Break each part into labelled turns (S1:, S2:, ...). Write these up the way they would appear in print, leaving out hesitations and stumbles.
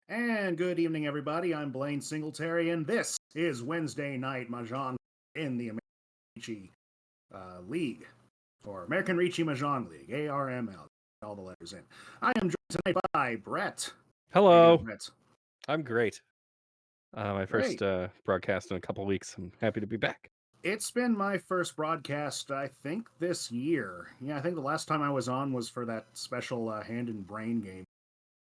S1: And good evening, everybody. I'm Blaine Singletary, and this is Wednesday Night Mahjong in the American Ricci League, or American Ricci Mahjong League, ARML. All the letters in. I am joined tonight by Brett. How you doing,
S2: Hello.
S1: Brett?
S2: I'm great. My first
S1: Great.
S2: broadcast in a couple weeks. I'm happy to be back.
S1: It's been my first broadcast, I think, this year. Yeah, I think the last time I was on was for that special Hand and Brain game,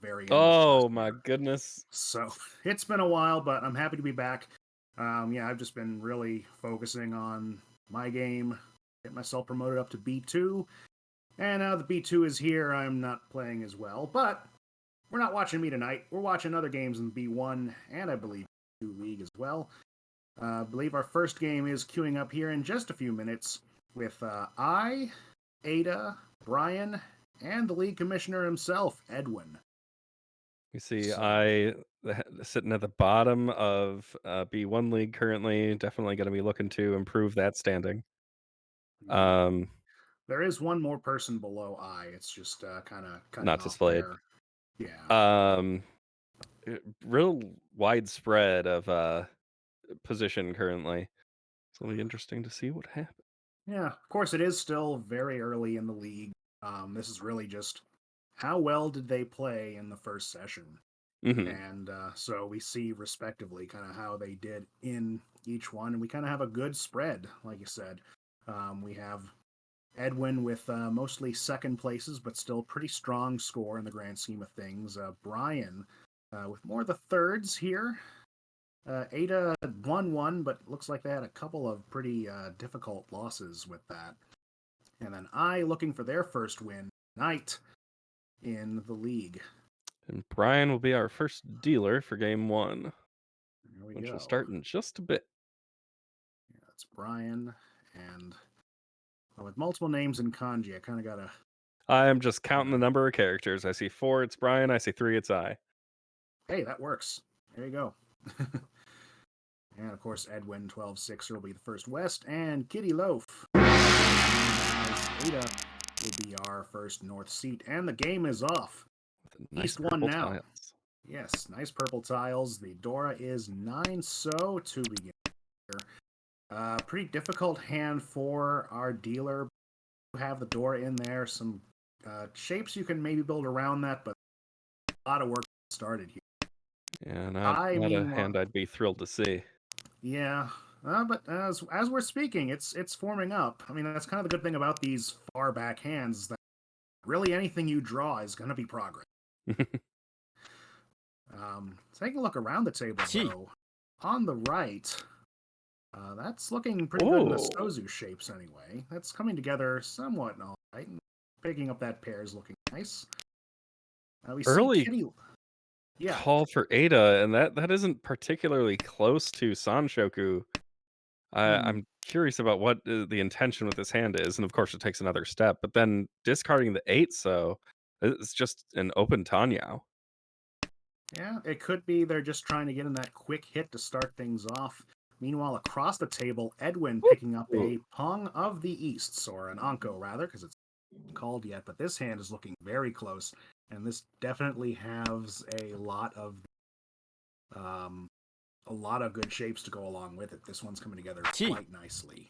S1: very end of last
S2: Oh my
S1: year.
S2: goodness.
S1: So it's been a while, but I'm happy to be back. Yeah, I've just been really focusing on my game, get myself promoted up to B2, and now the B2 is here. I'm not playing as well, but we're not watching me tonight. We're watching other games in B1 and I believe B2 League as well. I believe our first game is queuing up here in just a few minutes with Ada, Brian, and the league commissioner himself, Edwin.
S2: You see,
S1: So,
S2: sitting at the bottom of B1 League currently. Definitely going to be looking to improve that standing.
S1: yeah.
S2: Um,
S1: There is one more person below I. It's just kind of cutting
S2: Not
S1: off
S2: displayed.
S1: there. Yeah.
S2: Um, Real widespread of position currently. So it'll be interesting to see what happens.
S1: Yeah. Of course, it is still very early in the league. This is really just how well did they play in the first session.
S2: Hmm.
S1: And so we see respectively kind of how they did in each one. And we kind of have a good spread, like you said. We have Edwin with mostly second places, but still pretty strong score in the grand scheme of things. Brian with more of the thirds here. Ada won one, but looks like they had a couple of pretty difficult losses with that. And then I looking for their first win tonight in the league.
S2: And Brian will be our first dealer for game one,
S1: There we
S2: which will
S1: go.
S2: start in just a bit.
S1: Yeah, that's Brian. And well, with multiple names in kanji, I kind of gotta.
S2: I'm just counting the number of characters. I see 4, it's Brian. I see 3, it's I.
S1: Hey, that works. There you go. And of course, Edwin 12-6 will be the first West, and Kitty Loaf as Ada will be our first North seat. And the game is off.
S2: With nice
S1: East one
S2: purple
S1: now.
S2: tiles.
S1: Yes, nice purple tiles. The Dora is 9 so to begin here. Pretty difficult hand for our dealer. Have the Dora in there. Some shapes you can maybe build around that, but a lot of work started here.
S2: Yeah,
S1: I
S2: not a
S1: meanwhile,
S2: hand I'd be thrilled to see.
S1: yeah, but as we're speaking, it's forming up. I mean, that's kind of the good thing about these far back hands is that really anything you draw is going to be progress. Taking a look around the table though, on the right, that's looking pretty good in the
S2: Oh,
S1: Sozu shapes anyway. That's coming together somewhat all right. And picking up that pair is looking nice. We see
S2: early
S1: Kitty. Yeah.
S2: call for Ada, and that isn't particularly close to Sanshoku.
S1: Hmm.
S2: I'm curious about what the intention with this hand is, and of course it takes another step. But then discarding the 8, so it's just an open Tanyao.
S1: Yeah, it could be they're just trying to get in that quick hit to start things off. Meanwhile, across the table, Edwin picking up
S2: Ooh.
S1: a Pong of the Easts, or an Anko rather, because it's not called yet. But this hand is looking very close, and this definitely has um, a lot of good shapes to go along with it. This one's coming together quite nicely.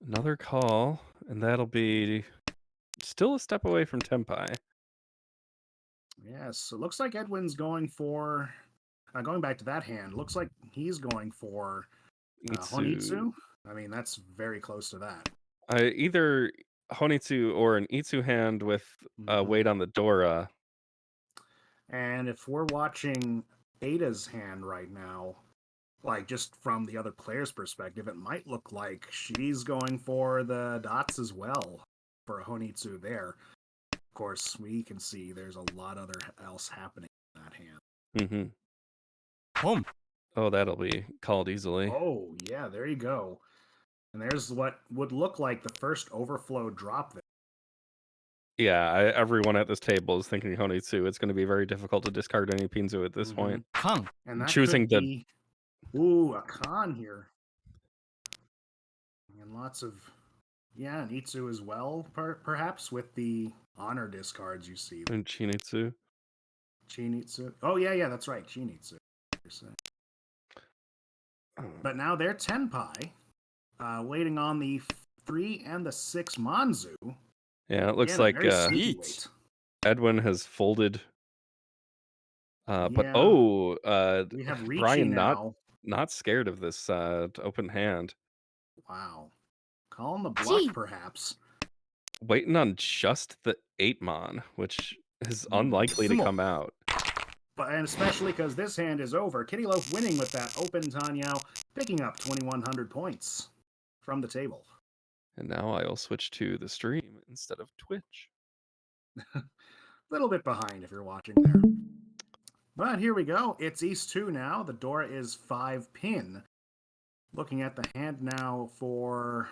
S2: Another call, and that'll be still a step away from Tempai.
S1: Yes, it looks like Edwin's going for. Going back to that hand, looks like he's going for
S2: Itsu.
S1: Honitsu. I mean, that's very close to that.
S2: Either Honitsu or an Itsu hand with
S1: Hmm.
S2: weight on the Dora.
S1: And if we're watching Ada's hand right now, like just from the other player's perspective, it might look like she's going for the dots as well for a Honitsu there. Of course, we can see there's a lot other else happening in that hand.
S2: Mm-hmm. Oh, that'll be called easily.
S1: Oh, yeah, there you go. And there's what would look like the first overflow drop there.
S2: Yeah, everyone at this table is thinking Honitsu. It's going to be very difficult to discard any Pinzu at this
S1: Hmm.
S2: point.
S1: And that
S2: Choosing
S1: could
S2: the
S1: be, ooh, a con here. And lots of Yeah, and Itsu as well, perhaps with the honor discards you see.
S2: And Chinitsu.
S1: Chinitsu. Oh, yeah, that's right. Chinitsu. But now they're Tenpai, waiting on the 3 and the 6 Manzu.
S2: Yeah, it looks
S1: Again, a
S2: like
S1: very sneaky
S3: Yeet.
S1: wait.
S2: Edwin has folded. But
S1: Yeah, we have Ricci
S2: Brian
S1: now.
S2: not scared of this open hand.
S1: Wow. Calling the bluff,
S3: Gee.
S1: perhaps.
S2: Waiting on just the 8 mon, which is unlikely to
S1: Small.
S2: come out.
S1: But and especially because this hand is over. Kitty Loaf winning with that open Tanyao, picking up 2,100 points from the table.
S2: And now I'll switch to the stream instead of Twitch.
S1: A little bit behind if you're watching there. But here we go. It's East 2 now. The Dora is 5 pin. Looking at the hand now for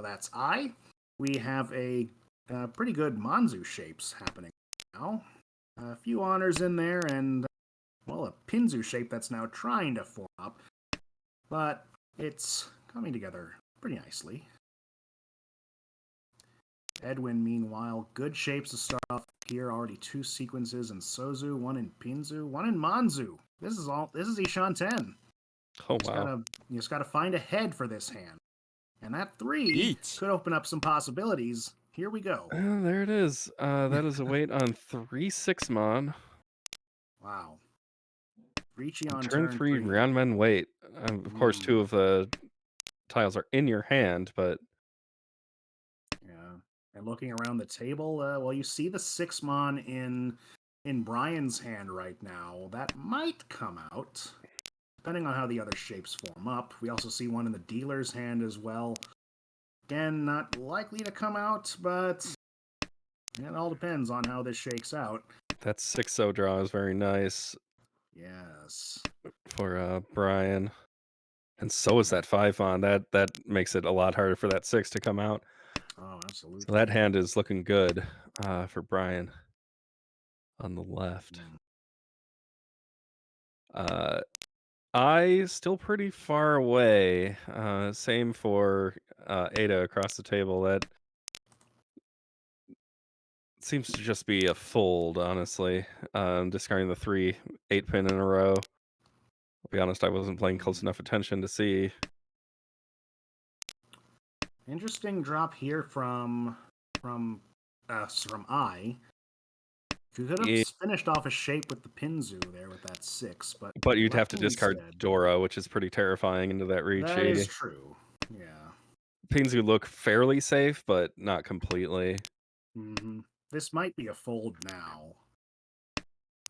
S1: that's I. We have a pretty good Manzu shapes happening now. A few honors in there and, well, a Pinzu shape that's now trying to form up. But it's coming together pretty nicely. Edwin, meanwhile, good shapes to start off here. Already 2 sequences in Sozu, 1 in Pinzu, 1 in Manzu. This is Ishan 10.
S2: Oh, wow.
S1: You just gotta find a head for this hand. And that 3
S3: Eat.
S1: could open up some possibilities. Here we go.
S2: There it is. That is a wait on 3/6 mon.
S1: Wow. Ricci on
S2: Turn 3,
S1: 3.
S2: Ryanmen wait. Of course, 2 of the tiles are in your hand, but
S1: Yeah. And looking around the table, well, you see the 6 mon in Brian's hand right now. That might come out, depending on how the other shapes form up. We also see one in the dealer's hand as well. Again, not likely to come out, but it all depends on how this shakes out.
S2: that 6-0 draw is very nice
S1: Yes.
S2: for Brian. And so is that 5 on. That makes it a lot harder for that 6 to come out.
S1: Oh, absolutely.
S2: So that hand is looking good for Brian on the left. I still pretty far away. Same for Ada across the table. That seems to just be a fold, honestly. Discarding the 3 8-pin in a row. I'll be honest, I wasn't paying close enough attention to see.
S1: Interesting drop here from I. You could have finished off a shape with the Pinzu there with that 6,
S2: but you'd have to
S1: left
S2: discard
S1: instead.
S2: Dora, which is pretty terrifying into that Ricci.
S1: That is true. Yeah.
S2: Pinzu look fairly safe, but not completely.
S1: This might be a fold now.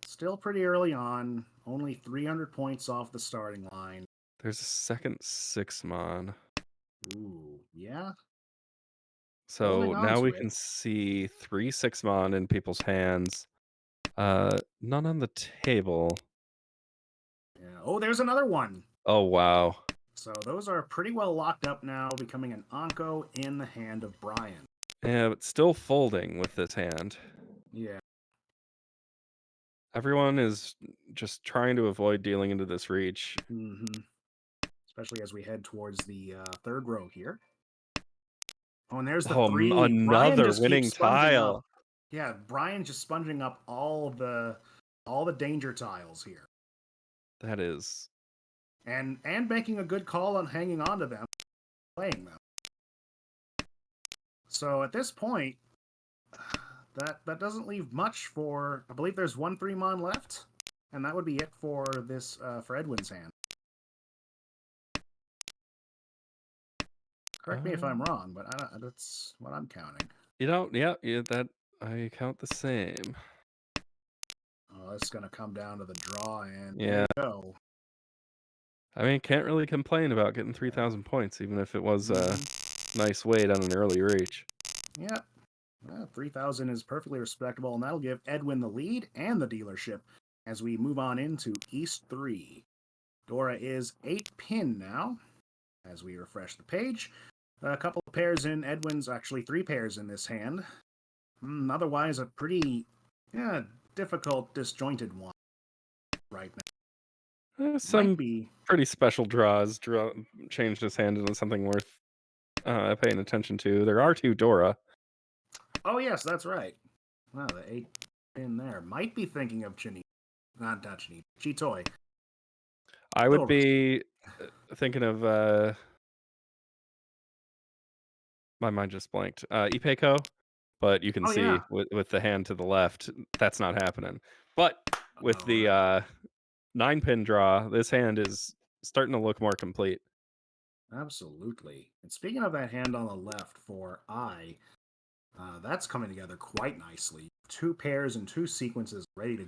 S1: Still pretty early on. Only 300 points off the starting line.
S2: There's a second 6 mon.
S1: Ooh, yeah.
S2: So now we can see 3 6 mon in people's hands. None on the table.
S1: Yeah. Oh, there's another one.
S2: Oh, wow.
S1: So those are pretty well locked up now, becoming an Anko in the hand of Brian.
S2: Yeah, but still folding with this hand.
S1: Yeah.
S2: Everyone is just trying to avoid dealing into this reach.
S1: Especially as we head towards the 3rd row here. Oh, and there's the 3.
S2: Another winning tile.
S1: Up. Yeah, Brian just sponging up all the danger tiles here.
S2: That is.
S1: And making a good call on hanging on to them, playing them. So at this point, that doesn't leave much for. I believe there's 1 3 mon left, and that would be it for this for Edwin's hand. Correct me if I'm wrong, but that's what I'm counting.
S2: Yeah, that I count the same.
S1: Oh, it's gonna come down to the draw, and
S2: yeah.
S1: There you go.
S2: I mean, can't really complain about getting 3,000 points, even if it was a nice wait on an early reach.
S1: Yep. 3,000 is perfectly respectable, and that'll give Edwin the lead and the dealership as we move on into East 3. Dora is 8 pin now as we refresh the page. A couple of pairs in Edwin's, actually 3 pairs in this hand. Otherwise, a pretty difficult, disjointed one right now.
S2: Some pretty special draws changed his hand into something worth paying attention to. There are 2 Dora.
S1: Oh yes, that's right. Wow, the 8 pin there. Might be thinking of Chinny. Not Chinny. Chitoy.
S2: I would
S1: Little
S2: be thinking of my mind just blanked. Ipeko, but you can
S1: Oh
S2: see
S1: yeah.
S2: with the hand to the left, that's not happening. But with
S1: All
S2: the
S1: right.
S2: 9-pin draw, this hand is starting to look more complete.
S1: Absolutely. And speaking of that hand on the left for I, that's coming together quite nicely. 2 pairs and 2 sequences ready to.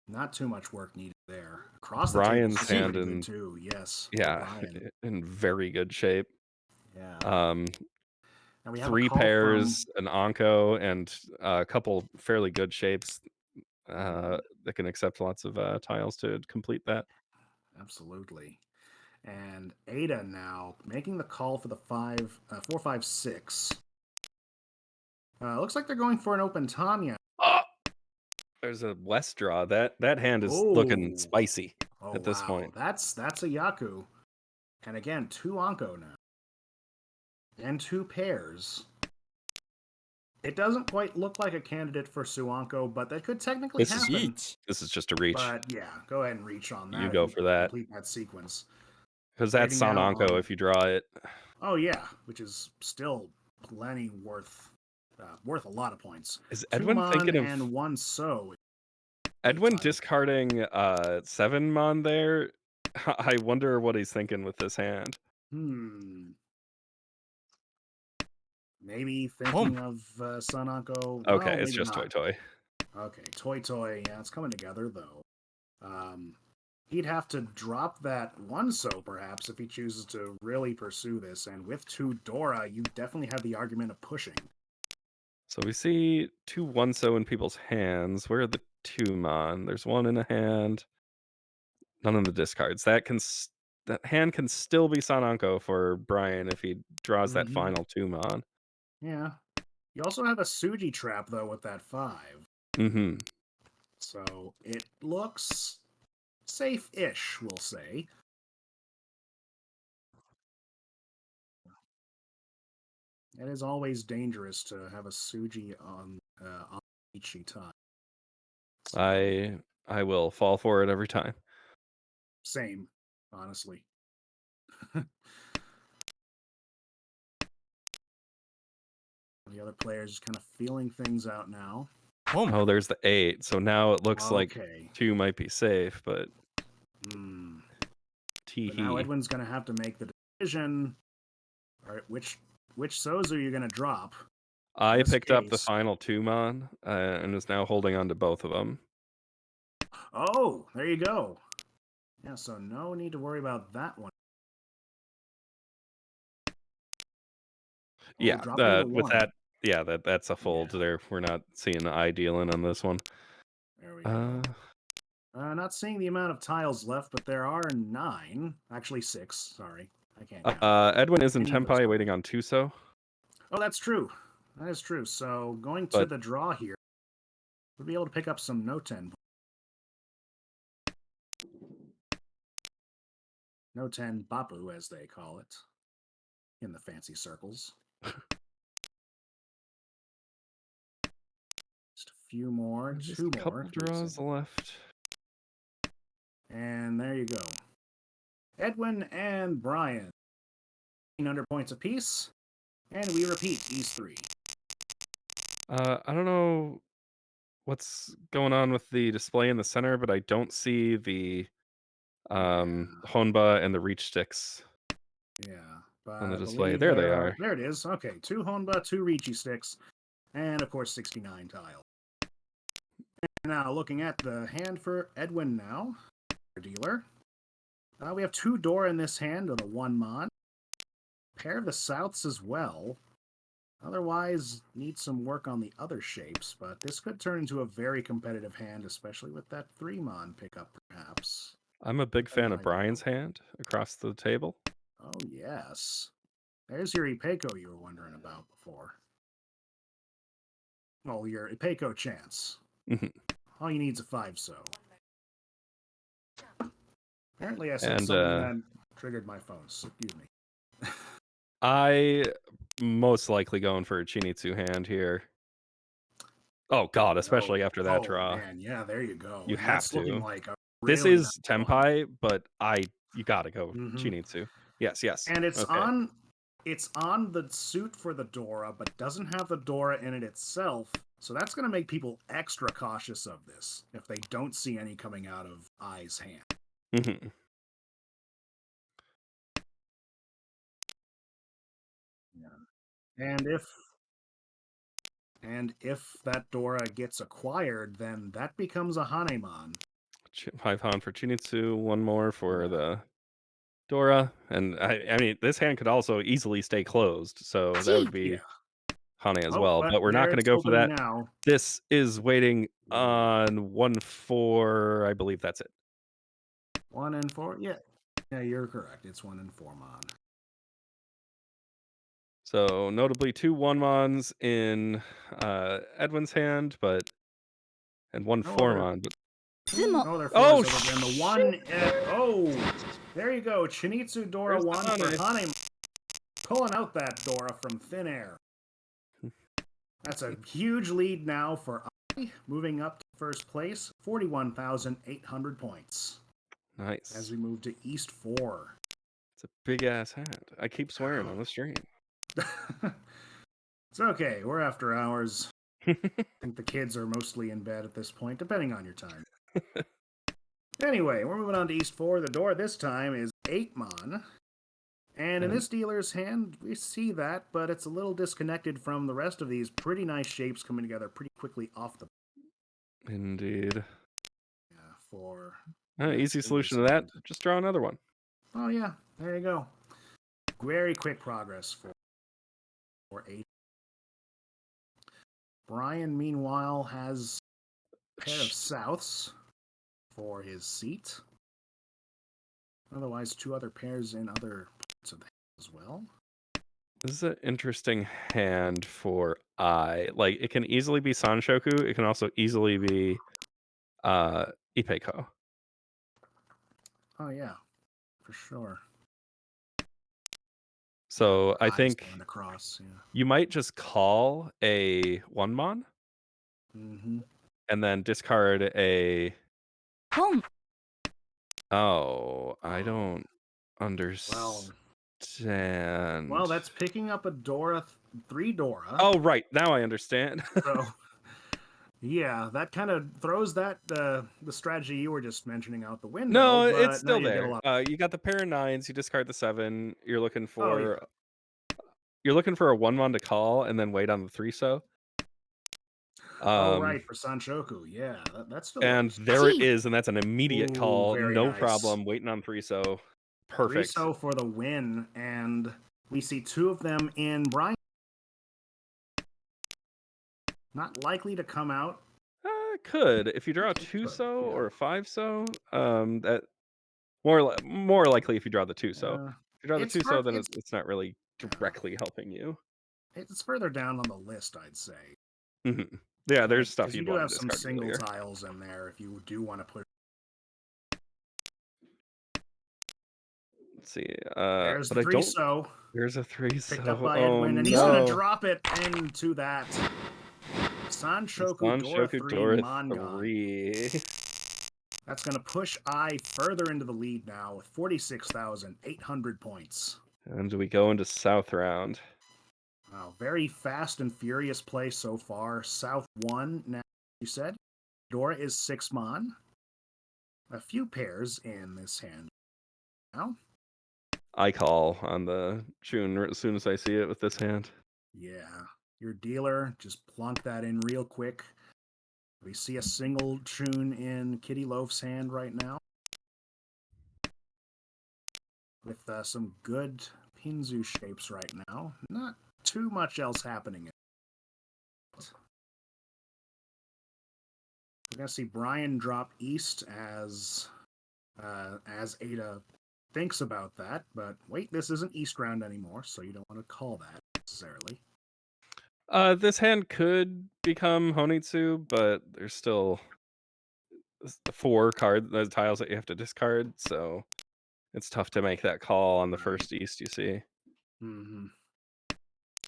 S1: Not too much work needed there. Across the tables
S2: Brian's
S1: looking
S2: hand
S1: pretty good
S2: in
S1: too. Yes, for
S2: yeah,
S1: Brian.
S2: in very good shape.
S1: Yeah.
S2: Um,
S1: And we have a
S2: 3
S1: call from.
S2: pairs, an Anko, and a couple fairly good shapes
S1: Mhm,
S2: that can accept lots of tiles to complete that.
S1: absolutely. And Ada now making the call for the 4, 5, 6. Looks like they're going for an open Tanya.
S2: Oh, there's a West draw. That hand is looking
S1: Oh,
S2: spicy
S1: oh
S2: at this
S1: wow,
S2: point.
S1: that's a Yaku. And again, 2 Anko now and 2 pairs. It doesn't quite look like a candidate for Suanko, but that could technically
S2: This is
S1: happen.
S2: this is just a reach.
S1: But yeah, go ahead and reach on
S2: You
S1: that if
S2: go
S1: you
S2: for that
S1: complete that sequence.
S2: because that's
S1: Waiting now
S2: Sananko
S1: on.
S2: if you draw it.
S1: Oh yeah, which is still plenty worth a lot of points.
S2: Is
S1: 2
S2: Edwin
S1: Mon
S2: thinking of
S1: and 1 So. Complete
S2: Edwin
S1: tile.
S2: discarding 7 Mon there? I wonder what he's thinking with this hand.
S1: Hmm. Maybe
S3: Boom.
S1: thinking of Sanako.
S2: Okay,
S1: Well,
S2: it's
S1: maybe
S2: just
S1: not.
S2: Toy.
S1: Okay, Toy. Yeah, it's coming together though. Um, he'd have to drop that 1 So perhaps if he chooses to really pursue this. And with 2 Dora, you definitely have the argument of pushing.
S2: So we see 2 1-so in people's hands. Where are the 2 Mon? There's 1 in a hand, none in the discards. That hand can still be Sananko for Brian if he draws that
S1: Hmm.
S2: final 2 Mon.
S1: Yeah. You also have a Suji trap though with that 5.
S2: Mm-hmm.
S1: So it looks safe-ish, we'll say. It is always dangerous to have a Suji on Ichi time. So
S2: I will fall for it every time.
S1: same, honestly. The other players kind of feeling things out now.
S3: Boom.
S2: Oh, there's the 8. So now it looks like
S1: Okay.
S2: 2 might be safe, but
S1: Hmm.
S2: tee
S1: But now
S2: hee.
S1: Edwin's going to have to make the decision. All right, which So's are you going to drop? In
S2: I
S1: this
S2: picked up the
S1: case.
S2: final 2 Mon and is now holding on to both of them.
S1: Oh, there you go. Yeah, so no need to worry about that one. Oh,
S2: Yeah,
S1: dropping the
S2: with
S1: 1.
S2: that, yeah, that's a fold
S1: Yeah,
S2: there. We're not seeing the eye dealing on this one.
S1: there we
S2: Uh,
S1: go. Not seeing the amount of tiles left, but there are 9. Actually, 6. Sorry. I can't count.
S2: Edwin is in
S1: Any of those
S2: Tempai
S1: numbers.
S2: waiting on Tuso,
S1: Oh, that's true. That is true. So going to
S2: but
S1: the draw here, we'll be able to pick up some No-10. No-10 Bapu, as they call it in the fancy circles. Just a few more,
S2: just
S1: 2
S2: a
S1: more.
S2: couple draws left.
S1: And there you go. Edwin and Brian, 1,500 points apiece. And we repeat these 3.
S2: I don't know what's going on with the display in the center, but I don't see the
S1: Yeah,
S2: Honba and the reach sticks
S1: yeah. But
S2: on the
S1: I
S2: display.
S1: believe
S2: There they
S1: there are.
S2: are.
S1: There it is. Okay, 2 Honba, 2 Ricci sticks, and of course 69 tiles. Now looking at the hand for Edwin now, our dealer. We have 2 Dora in this hand with a 1 Mon. Pair of the Souths as well. Otherwise, need some work on the other shapes, but this could turn into a very competitive hand, especially with that 3 Mon pickup, perhaps.
S2: I'm a big fan
S1: Depending
S2: of
S1: on your
S2: Brian's hand across the table.
S1: Oh, yes. There's your Ipeco you were wondering about before. Well, your Ipeco chance.
S2: Mhm.
S1: All you need is a 5 So. Apparently, I said
S2: And
S1: something that triggered my phone. So excuse me.
S2: I most likely going for a Chinitsu hand here. Oh god,
S1: Oh,
S2: especially after that
S1: oh
S2: draw.
S1: man, yeah, there you go.
S2: You
S1: And
S2: have
S1: that's looking
S2: to.
S1: like a
S2: This
S1: really nice
S2: is
S1: one.
S2: Tenpai, but you gotta go
S1: Hmm.
S2: Chinitsu. Yes, yes.
S1: And
S2: Okay.
S1: it's on the suit for the Dora, but doesn't have the Dora in it itself. So that's going to make people extra cautious of this if they don't see any coming out of Ai's hand.
S2: Mhm.
S1: Yeah. And if that Dora gets acquired, then that becomes a Hanemon.
S2: 5 Han for Chinitsu, one more for
S1: Yeah.
S2: the Dora, and I mean, this hand could also easily stay closed, so that would
S1: Yeah.
S2: be Hane as
S1: Oh,
S2: well,
S1: but
S2: but we're not
S1: there
S2: gonna
S1: it's
S2: go for
S1: opening
S2: that.
S1: now.
S2: This is waiting
S1: Ooh.
S2: on 1-4, I believe that's it.
S1: 1 and 4. Yeah. Yeah, you're correct. It's 1 and 4 mon.
S2: So, notably 2 1-mons in, Edwin's hand, but and 1
S1: Oh, well,
S2: 4-mon, but
S1: oh, they're
S2: oh,
S1: fours over there. And the
S2: shit!
S1: one at oh, there you go. Chinitsu Dora
S2: There's the
S1: 1 for
S2: Hane.
S1: Hane, pulling out that Dora from thin air. That's a huge lead now for I, moving up to first place, 41,800 points. As
S2: Nice.
S1: we move to East 4.
S2: It's a big-ass hand. I keep swearing on the stream.
S1: It's okay. We're after hours. I think the kids are mostly in bed at this point, depending on your time. Anyway, we're moving on to East 4. The door this time is 8 mon. And in
S2: And
S1: this dealer's hand, we see that, but it's a little disconnected from the rest of these pretty nice shapes coming together pretty quickly off the
S2: indeed.
S1: for this
S2: Easy
S1: dealer's
S2: solution to that,
S1: hand.
S2: just draw another one.
S1: Oh yeah, there you go. Very quick progress for 8. Brian, meanwhile, has a pair of Souths for his seat. Otherwise, 2 other pairs in other parts of the hand as well.
S2: This is an interesting hand for like, it can easily be Sanshoku, it can also easily be, uh, Ipeiko.
S1: Oh yeah, for sure.
S2: So, I
S1: Eyes
S2: think
S1: going across, yeah.
S2: you might just call a 1-mon
S1: Mm-hmm.
S2: and then discard a
S3: Home.
S2: oh, I
S1: Oh,
S2: don't
S1: well,
S2: understand.
S1: that's picking up a Dora, 3 Dora.
S2: Oh, right, now I understand.
S1: So, yeah, that kind of throws that the strategy you were just mentioning out the window.
S2: No, it's
S1: But now
S2: still
S1: you get a
S2: there.
S1: lot.
S2: You got the pair of 9s, you discard the 7,
S1: Oh yeah.
S2: you're looking for a 1-mon to call and then wait on the 3-so.
S1: Oh
S2: Um,
S1: right, for Sanshoku. Yeah, that still
S2: and
S1: works.
S2: there it is, and that's an immediate
S1: Ooh,
S2: call,
S1: very
S2: no
S1: nice.
S2: problem, waiting on 3-so.
S1: 3
S2: Perfect.
S1: so for the win, and we see 2 of them in Brian. Not likely to come out.
S2: Could. If you draw a
S1: It could,
S2: 2-so
S1: yeah.
S2: or a 5-so, that more likely if you draw the 2-so. If you draw the
S1: It's
S2: 2-so, then
S1: it's
S2: it's not really directly helping you.
S1: it's further down on the list, I'd say.
S2: Mhm. Yeah, there's
S1: But
S2: stuff
S1: because you
S2: you'd
S1: do
S2: wanna
S1: have some
S2: discard
S1: single
S2: earlier.
S1: tiles in there, if you do want to put.
S2: Let's see,
S1: There's
S2: but
S1: the
S2: I
S1: three
S2: don't
S1: so
S2: there's a
S1: picked up
S2: 3-so.
S1: by
S2: Oh,
S1: Edwin, and he's gonna
S2: no.
S1: drop it into that Sanshoku Dora
S2: Sanshoku
S1: 3
S2: Dora
S1: Mangan.
S2: 3.
S1: That's gonna push I further into the lead now with 46,800 points.
S2: And we go into South round.
S1: Wow, very fast and furious play so far. South 1 now, you said. Dora is 6 mon. A few pairs in this hand now.
S2: I call on the Shun as soon as I see it with this hand.
S1: Yeah, your dealer just plunk that in real quick. We see a single tune in Kitty Loaf's hand right now with some good Pinzu shapes right now. Not too much else happening. We're gonna see Brian drop east as Ada thinks about that. But wait, this isn't East round anymore, so you don't want to call that necessarily.
S2: This hand could become Honitsu, but there's still 4 tiles that you have to discard, so it's tough to make that call on the
S1: Right.
S2: first East you see.
S1: Hmm.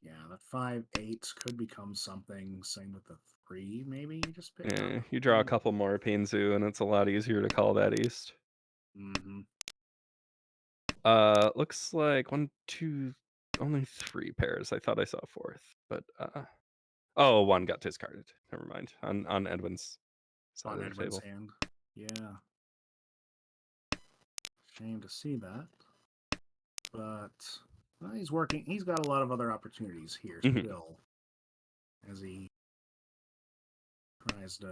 S1: Yeah, the 5 8 could become something. Same with the 3, maybe you just pick up.
S2: You draw a couple more Pinzu, and it's a lot easier to call that east.
S1: Hmm.
S2: Looks like 1, 2, only 3 pairs. I thought I saw a fourth, but oh, one got discarded. Never mind. On Edwin's side
S1: On
S2: of the
S1: Edwin's
S2: table.
S1: hand. Yeah, shame to see that. But well, he's working. He's got a lot of other opportunities here
S2: Mhm.
S1: still, as he tries to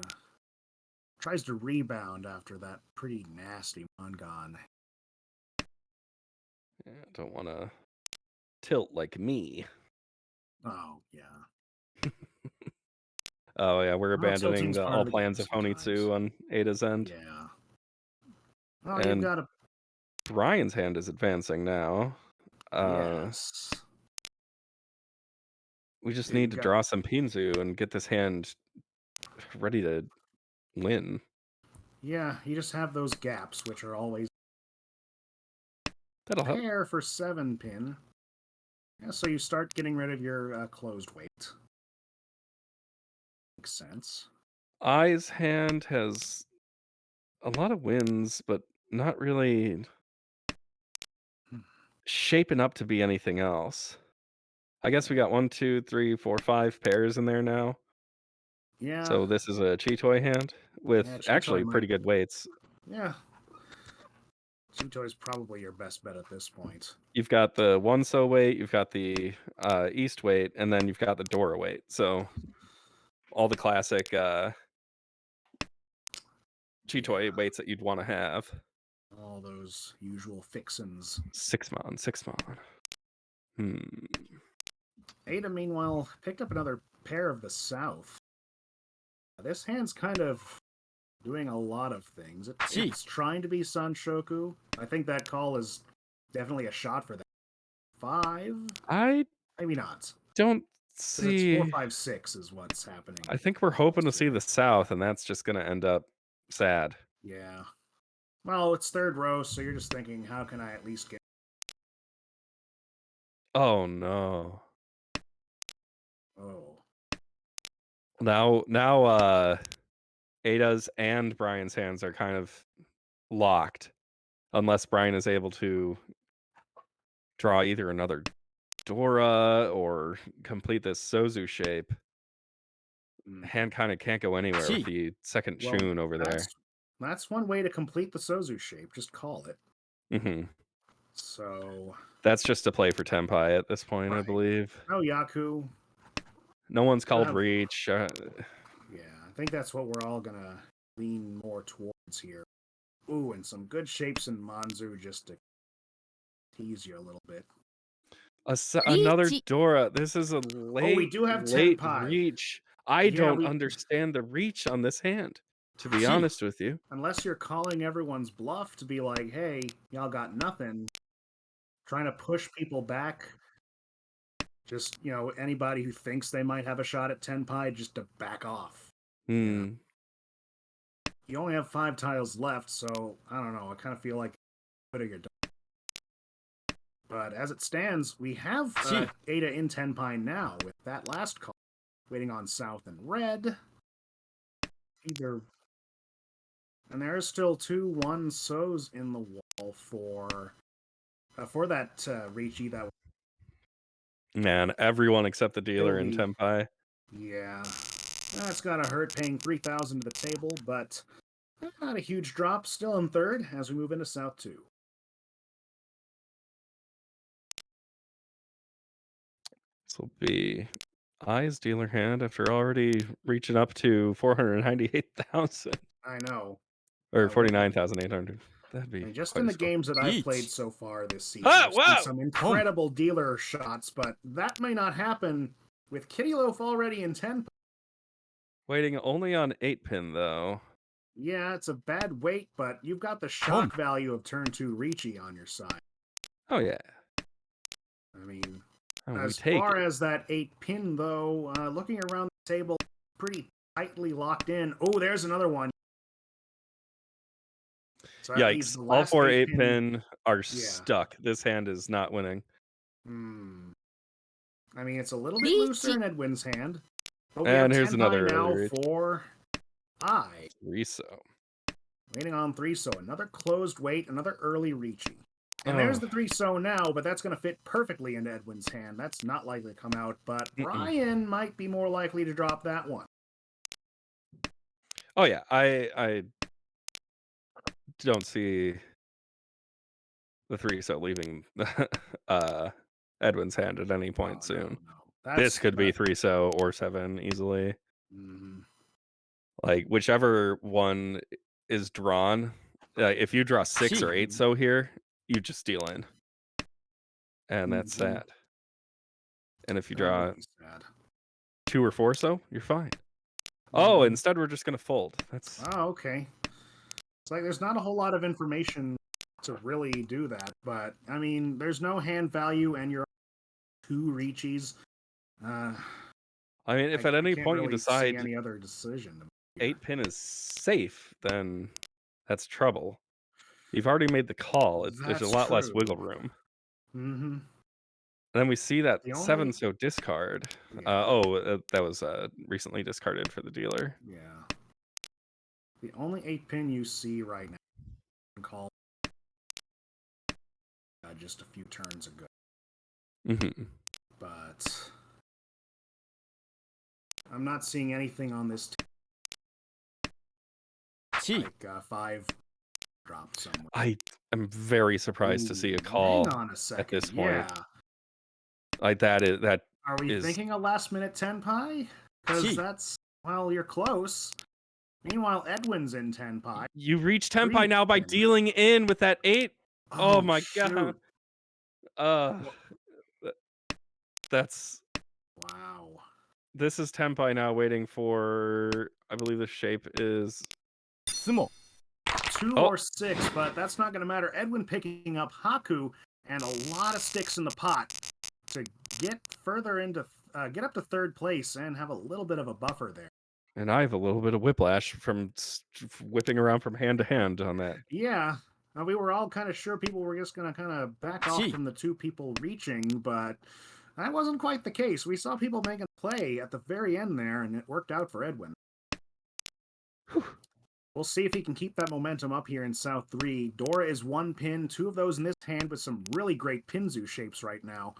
S1: tries to rebound after that pretty nasty one gone.
S2: Yeah, don't want to tilt like me.
S1: Oh yeah.
S2: Oh yeah, we're
S1: Well,
S2: abandoning
S1: tilting's
S2: the
S1: part
S2: all
S1: of the game
S2: plans of
S1: sometimes.
S2: Honitsu on Ada's end,
S1: Yeah. Oh, you've
S2: and
S1: got a
S2: Brian's hand is advancing now. Uh,
S1: yes.
S2: we just
S1: Yeah,
S2: need
S1: you've
S2: to
S1: got
S2: draw some Pinzu and get this hand ready to win.
S1: yeah. You just have those gaps, which are always
S2: That'll help.
S1: pair for 7 pin. Yeah, so you start getting rid of your closed weight. Makes sense.
S2: I's hand has a lot of wins, but not really
S1: Hmm.
S2: shaping up to be anything else. I guess we got 1, 2, 3, 4, 5 pairs in there now.
S1: Yeah,
S2: So this is a Chitoy hand
S1: yeah.
S2: with
S1: Chitoy
S2: actually
S1: might.
S2: pretty good weights.
S1: Yeah, Chitoy's probably your best bet at this point.
S2: You've got the one so weight, you've got the east weight, and then you've got the Dora weight. So all the classic Chitoy
S1: Yeah,
S2: weights that you'd want to have.
S1: all those usual fixins.
S2: 6 mon, 6 mon. Hmm.
S1: Ada, meanwhile, picked up another pair of the South. This hand's kind of doing a lot of things. It's trying to be Sanshoku. I think that call is definitely a shot for that. 5?
S2: I
S1: Maybe not.
S2: don't
S1: Because it's 4,
S2: see.
S1: 5, 6 is what's happening.
S2: I think we're hoping to see the South, and that's just going to end up sad.
S1: Yeah. Well, it's third row, so you're just thinking, how can I at least get.
S2: Oh no.
S1: Oh.
S2: Now Ada's and Brian's hands are kind of locked unless Brian is able to draw either another Dora or complete this Sozu shape.
S1: Mhm.
S2: Hand kind of can't go anywhere with the second
S1: Well,
S2: Chun over there.
S1: that's one way to complete the Sozu shape. Just call it.
S2: Hmm.
S1: So,
S2: That's just a play for Tenpai at this point, I
S1: right.
S2: believe.
S1: Oh, Yaku.
S2: No one's
S1: You
S2: called
S1: have.
S2: Reach.
S1: Yeah, I think that's what we're all gonna lean more towards here. Ooh, and some good shapes in Manzu just to tease you a little bit.
S2: Another Dora. This is a
S1: Oh, we
S2: late,
S1: do have
S2: late
S1: Tenpai.
S2: reach. I
S1: Yeah,
S2: don't
S1: we.
S2: understand the reach on this hand, to be honest with you.
S1: Unless you're calling everyone's bluff to be like, hey, y'all got nothing, trying to push people back. Just, anybody who thinks they might have a shot at Tenpai, just to back off. Yeah.
S2: Hmm.
S1: You only have 5 tiles left, so I don't know. I kind of feel like you're done. But as it stands, we have Ada in Tenpai now with that last call. Waiting on South and Red. Either. And there are still 2 1-Sos in the wall for that Reichi that
S2: Man, everyone except the
S1: will
S2: dealer in
S1: be.
S2: Tenpai.
S1: Yeah. That's gotta hurt paying 3,000 to the table, but not a huge drop. Still in third as we move into South 2.
S2: This will be I's dealer hand after already reaching up to 498,000
S1: I know.
S2: or
S1: We're
S2: 49,800. That'd
S1: I
S2: be
S1: mean, just
S2: quite
S1: in
S2: a
S1: the
S2: score.
S1: games that I've played so far this season,
S2: Ah,
S1: I've seen
S2: wow!
S1: some incredible dealer shots, but that may not happen with Kitty Loaf already in 10.
S2: Waiting only on 8 pin though.
S1: Yeah, it's a bad weight, but you've got the shock value of turn 2 Ricci on your side.
S2: Oh yeah.
S1: I mean,
S2: Oh, we
S1: as
S2: take
S1: far
S2: it.
S1: as that 8 pin, though, looking around the table, pretty tightly locked in. Oh, there's another one. So that leaves
S2: Yikes.
S1: the
S2: All
S1: last
S2: 4
S1: 8
S2: 8
S1: pin.
S2: pin are
S1: Yeah.
S2: stuck. This hand is not winning.
S1: Hmm. I mean, it's a little bit looser in Edwin's hand. But we have
S2: And here's
S1: 10 pie
S2: another early
S1: now
S2: reach.
S1: for I.
S2: 3-so.
S1: Waiting on 3-so. Another closed weight, another early reaching. And
S2: Oh.
S1: there's the 3-so now, but that's going to fit perfectly into Edwin's hand. That's not likely to come out, but Brian might be more likely to drop that one.
S2: Oh yeah, I don't see the 3-so leaving Edwin's hand at any point soon.
S1: No.
S2: This could be 3-so or 7 easily.
S1: Mhm.
S2: Like whichever one is drawn. If you draw 6 or 8-so here, you just deal in, and that's sad. And if you
S1: That
S2: draw
S1: would be sad.
S2: 2 or 4-so, you're fine. Oh, instead we're just gonna fold. That's
S1: okay. It's like there's not a whole lot of information to really do that, but I mean, there's no hand value, and you're 2 reaches.
S2: I mean, if at any
S1: can't
S2: point you
S1: really see
S2: decide
S1: any other decision.
S2: 8-pin is safe, then that's trouble. You've already made the call. There's a lot less wiggle room.
S1: Mm-hmm.
S2: And then we see that
S1: The only-
S2: 7-so discard.
S1: Yeah.
S2: That was recently discarded for the dealer.
S1: Yeah. The only 8-pin you see right now called just a few turns ago. But I'm not seeing anything on this like 5 drop somewhere.
S2: I am very surprised to see a call
S1: hang on a second.
S2: at this point.
S1: Yeah.
S2: Like that
S1: Are we
S2: is
S1: thinking a last minute 10 pie? Because that's, well, you're close. Meanwhile, Edwin's in 10 pie.
S2: you reach 10 pie now by dealing in with that 8. Oh my god. That's
S1: wow.
S2: This is 10 pie now waiting for, I believe the shape is
S1: 2 or 6, but that's not going to matter. Edwin picking up Haku and a lot of sticks in the pot to get further into, get up to 3rd place and have a little bit of a buffer there.
S2: And I have a little bit of whiplash from whipping around from hand to hand on that.
S1: Yeah. We were all kind of sure people were just going to kind of back off from the 2 people reaching, but that wasn't quite the case. We saw people making a play at the very end there, and it worked out for Edwin.
S2: Whew.
S1: We'll see if he can keep that momentum up here in South 3. Dora is 1 pin, 2 of those in this hand with some really great Pinzu shapes right now.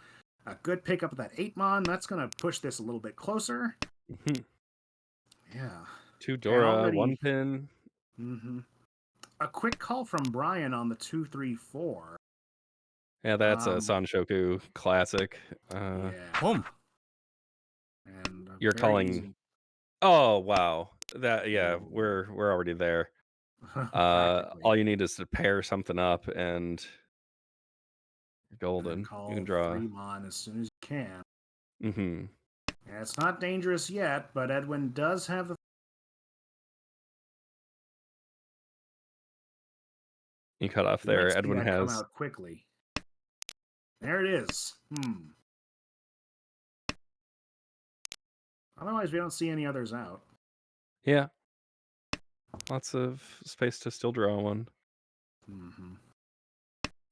S1: A good pickup of that 8-mon. That's going to push this a little bit closer. Yeah.
S2: 2 Dora, 1 pin.
S1: A quick call from Brian on the 2-3-4.
S2: Yeah, that's a Sanshoku classic.
S1: Yeah.
S3: Boom.
S1: And
S2: you're calling. Easy. Oh wow, that we're already there. All you need is to pair something up and you're golden. You can draw
S1: 3-mon as soon as you can. Yeah, it's not dangerous yet, but Edwin does have the.
S2: You cut off there. Edwin has
S1: come out quickly. There it is. Otherwise, we don't see any others out.
S2: Yeah. Lots of space to still draw one.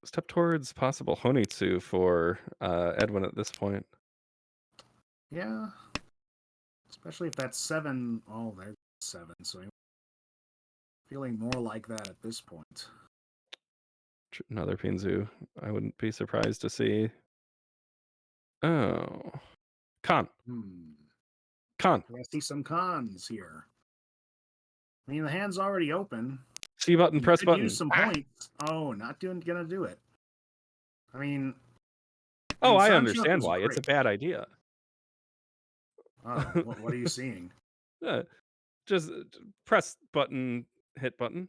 S2: Step towards possible Honitsu for Edwin at this point.
S1: Yeah. Especially if that's 7. Oh, there's 7. So I'm feeling more like that at this point.
S2: Another Pinzu. I wouldn't be surprised to see. Oh. Con. Con.
S1: I see some cons here. I mean, the hand's already open.
S2: C button, press button.
S1: Use some points. Oh, not gonna do it. I mean.
S2: Oh, I understand why. It's a bad idea.
S1: Oh, what are you seeing?
S2: Just press button, hit button,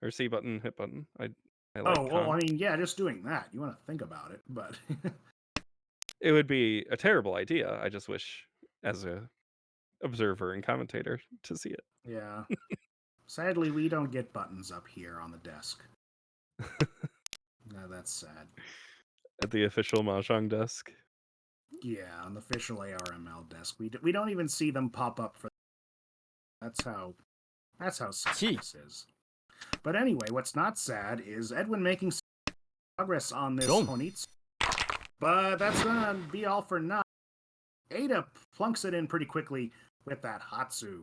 S2: or C button, hit button. I like.
S1: Oh, well, I mean, yeah, just doing that. You want to think about it, but
S2: it would be a terrible idea. I just wish, as a observer and commentator, to see it.
S1: Yeah. Sadly, we don't get buttons up here on the desk. No, that's sad.
S2: At the official Mahjong desk.
S1: Yeah, on the official ARML desk, we don't even see them pop up for. That's how sad this is. But anyway, what's not sad is Edwin making progress on this Honitsu. But that's gonna be all for now. Ada plunks it in pretty quickly with that Hatsu.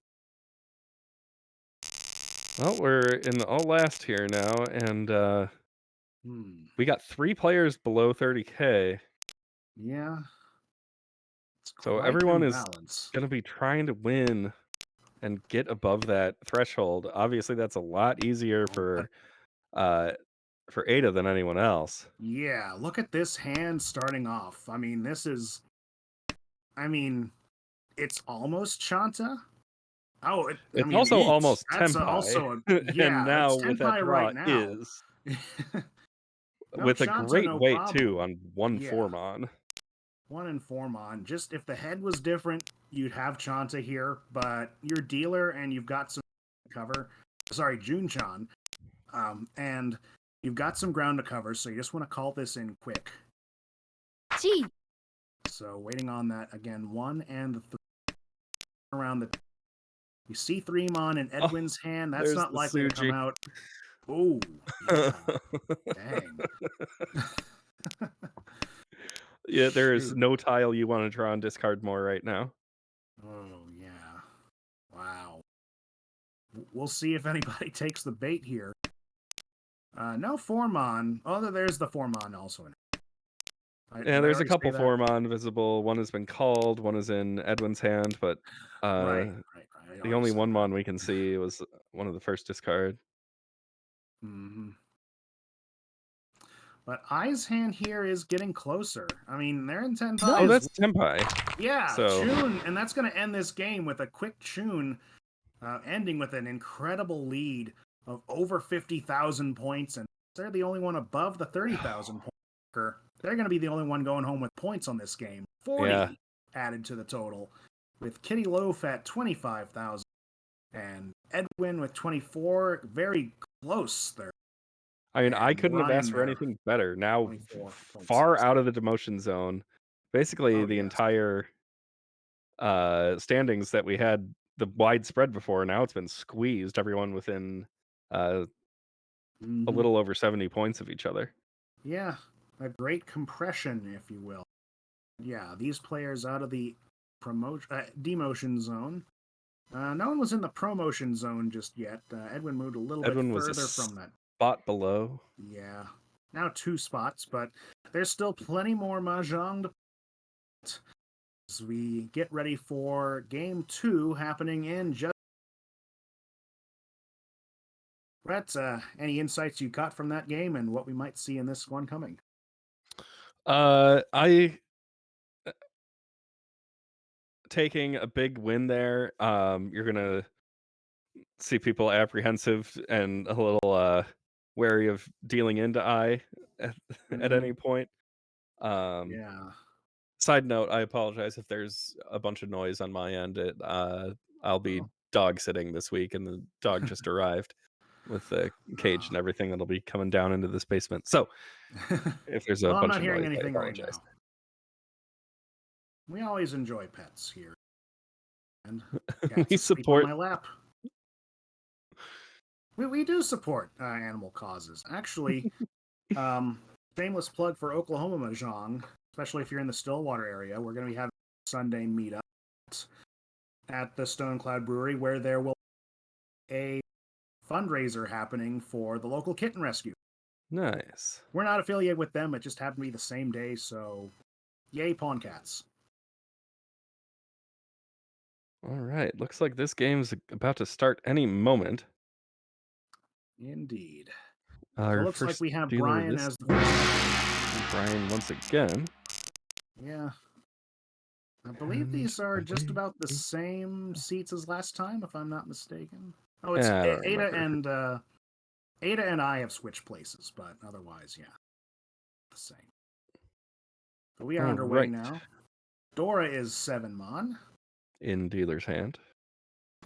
S2: Well, we're in the all last here now, and
S1: Hmm.
S2: we got 3 players below 30K.
S1: Yeah. It's
S2: So
S1: quite an
S2: everyone is
S1: imbalance.
S2: gonna be trying to win and get above that threshold. Obviously, that's a lot easier
S1: Oh,
S2: uh, for Ada than anyone else.
S1: yeah, look at this hand starting off. I mean, I mean, it's almost Shanta. Oh, I
S2: It's
S1: mean,
S2: also almost
S1: that's
S2: Tenpai,
S1: also
S2: and
S1: yeah,
S2: now
S1: it's
S2: with that
S1: Tenpai
S2: draw
S1: right now.
S2: is
S1: No
S2: with a
S1: Shanta,
S2: great
S1: no
S2: weight
S1: problem.
S2: too on 1
S1: Yeah,
S2: Formon.
S1: 1 and 4 mon. Just if the head was different, you'd have Chanta here, but you're dealer and you've got some cover. Sorry, Junchan, and you've got some ground to cover, so you just want to call this in quick.
S3: Gee.
S1: So waiting on that again. 1 and the 3 around the. You see 3 mon in
S2: Oh,
S1: Edwin's hand. That's
S2: there's
S1: not
S2: the
S1: likely to come
S2: Suji.
S1: out. Oh, yeah. Dang.
S2: Yeah, there is
S1: Shoot.
S2: no tile you want to draw and discard more right now.
S1: Oh, yeah. Wow. We'll see if anybody takes the bait here. No Formon. Oh, there's the Formon also in it.
S2: Yeah,
S1: Did I
S2: there's a
S1: already say
S2: couple
S1: that?
S2: Formon visible. One has been called, one is in Edwin's hand, but
S1: Right. I
S2: the
S1: already
S2: only
S1: said
S2: one
S1: that.
S2: mon we can see was one of the first discard.
S1: Mm-hmm. But Ai's hand here is getting closer. I mean, they're in 10
S2: Oh,
S1: pies.
S2: that's Tenpai.
S1: Yeah,
S2: So
S1: Chun, and that's going to end this game with a quick Chun ending with an incredible lead of over 50,000 points, and they're the only one above the 30,000 point marker. They're going to be the only one going home with points on this game. 40
S2: yeah,
S1: added to the total, with Kitty Loaf at 25,000 and Edwin with 24. Very close there.
S2: I mean, I
S1: And
S2: couldn't have
S1: Ryan
S2: asked for
S1: there,
S2: anything better. Now,
S1: 24.6.
S2: far out of the demotion zone, basically
S1: Oh,
S2: the
S1: yes.
S2: entire standings that we had the widespread before. Now it's been squeezed. Everyone within a little over 70 points of each other.
S1: Yeah, a great compression, if you will. Yeah, these players out of the demotion zone. No one was in the promotion zone just yet. Edwin moved a little bit
S2: Edwin was a
S1: further from that.
S2: spot below.
S1: Yeah, now 2 spots, but there's still plenty more mahjong to play as we get ready for game 2 happening in just. Brett, any insights you got from that game and what we might see in this one coming?
S2: I taking a big win there. You're gonna see people apprehensive and a little wary of dealing into at, at any point. Um,
S1: Yeah.
S2: Side note, I apologize if there's a bunch of noise on my end. I'll be
S1: Oh.
S2: dog sitting this week, and the dog just arrived with the cage and everything that'll be coming down into this basement. So if there's a
S1: Well, I'm
S2: bunch
S1: not
S2: of
S1: hearing
S2: noise, I
S1: anything right
S2: apologize.
S1: now. We always enjoy pets here. And cats
S2: We
S1: asleep on
S2: support.
S1: my lap. We do support animal causes. Actually, shameless plug for Oklahoma Mahjong, especially if you're in the Stillwater area. We're going to be having a Sunday meetup at the Stone Cloud Brewery where there will be a fundraiser happening for the local kitten rescue.
S2: Nice.
S1: We're not affiliated with them. It just happened to be the same day, so yay, pawn cats.
S2: All right. Looks like this game's about to start any moment.
S1: Indeed. So
S2: Our
S1: it looks like
S2: first
S1: we have
S2: dealer
S1: Brian
S2: this
S1: as the
S2: Brian once again.
S1: Yeah. I believe
S2: And
S1: these are just
S2: away
S1: about the
S2: we
S1: same seats as last time, if I'm not mistaken. Oh, it's
S2: Yeah, I don't
S1: Ada
S2: remember.
S1: and I have switched places, but otherwise, yeah, the same. But we are
S2: All
S1: underway
S2: right.
S1: now. Dora is 7 mon,
S2: In dealer's hand.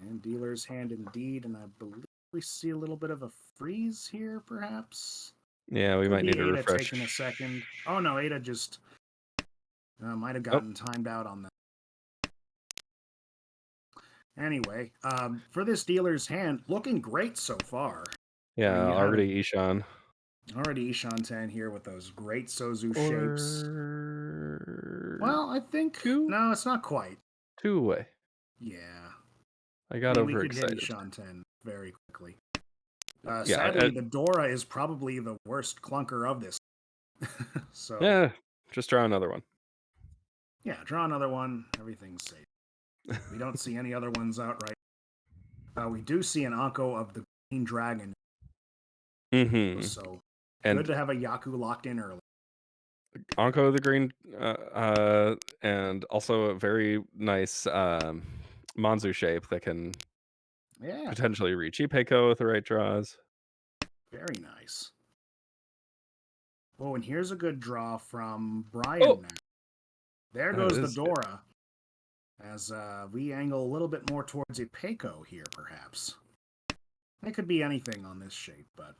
S1: and dealer's hand indeed, and I believe we see a little bit of a freeze here, perhaps.
S2: Yeah, we
S1: Could
S2: might
S1: be
S2: need a
S1: Ada
S2: refresh.
S1: taking a second. Oh no, Ada just might have
S2: Oh,
S1: gotten timed out on that. Anyway, for this dealer's hand, looking great so far. I mean,
S2: yeah,
S1: you had
S2: already Ishan.
S1: already Ishan 10 here with those great Sozu shapes.
S2: Or
S1: Well, I think
S2: two?
S1: no, it's not quite.
S2: Two away.
S1: Yeah.
S2: I
S1: I
S2: got
S1: mean, we could hit
S2: overexcited.
S1: Shanten very quickly.
S2: Yeah,
S1: Sadly, the Dora is probably the worst clunker of this. So,
S2: yeah. Just draw another one.
S1: yeah, draw another one. Everything's safe. We don't see any other ones outright. We do see an Anko of the Green Dragon.
S2: Mm-hmm.
S1: So,
S2: And
S1: good to have a Yaku locked in early.
S2: Anko the Green, and also a very nice Manzu shape that can
S1: Yeah,
S2: potentially reach Ipeiko with the right draws.
S1: very nice. Oh, and here's a good draw from Brian
S2: Oh,
S1: now. There
S2: that
S1: goes the
S2: is
S1: Dora. As we angle a little bit more towards a Peiko here, perhaps. It could be anything on this shape, but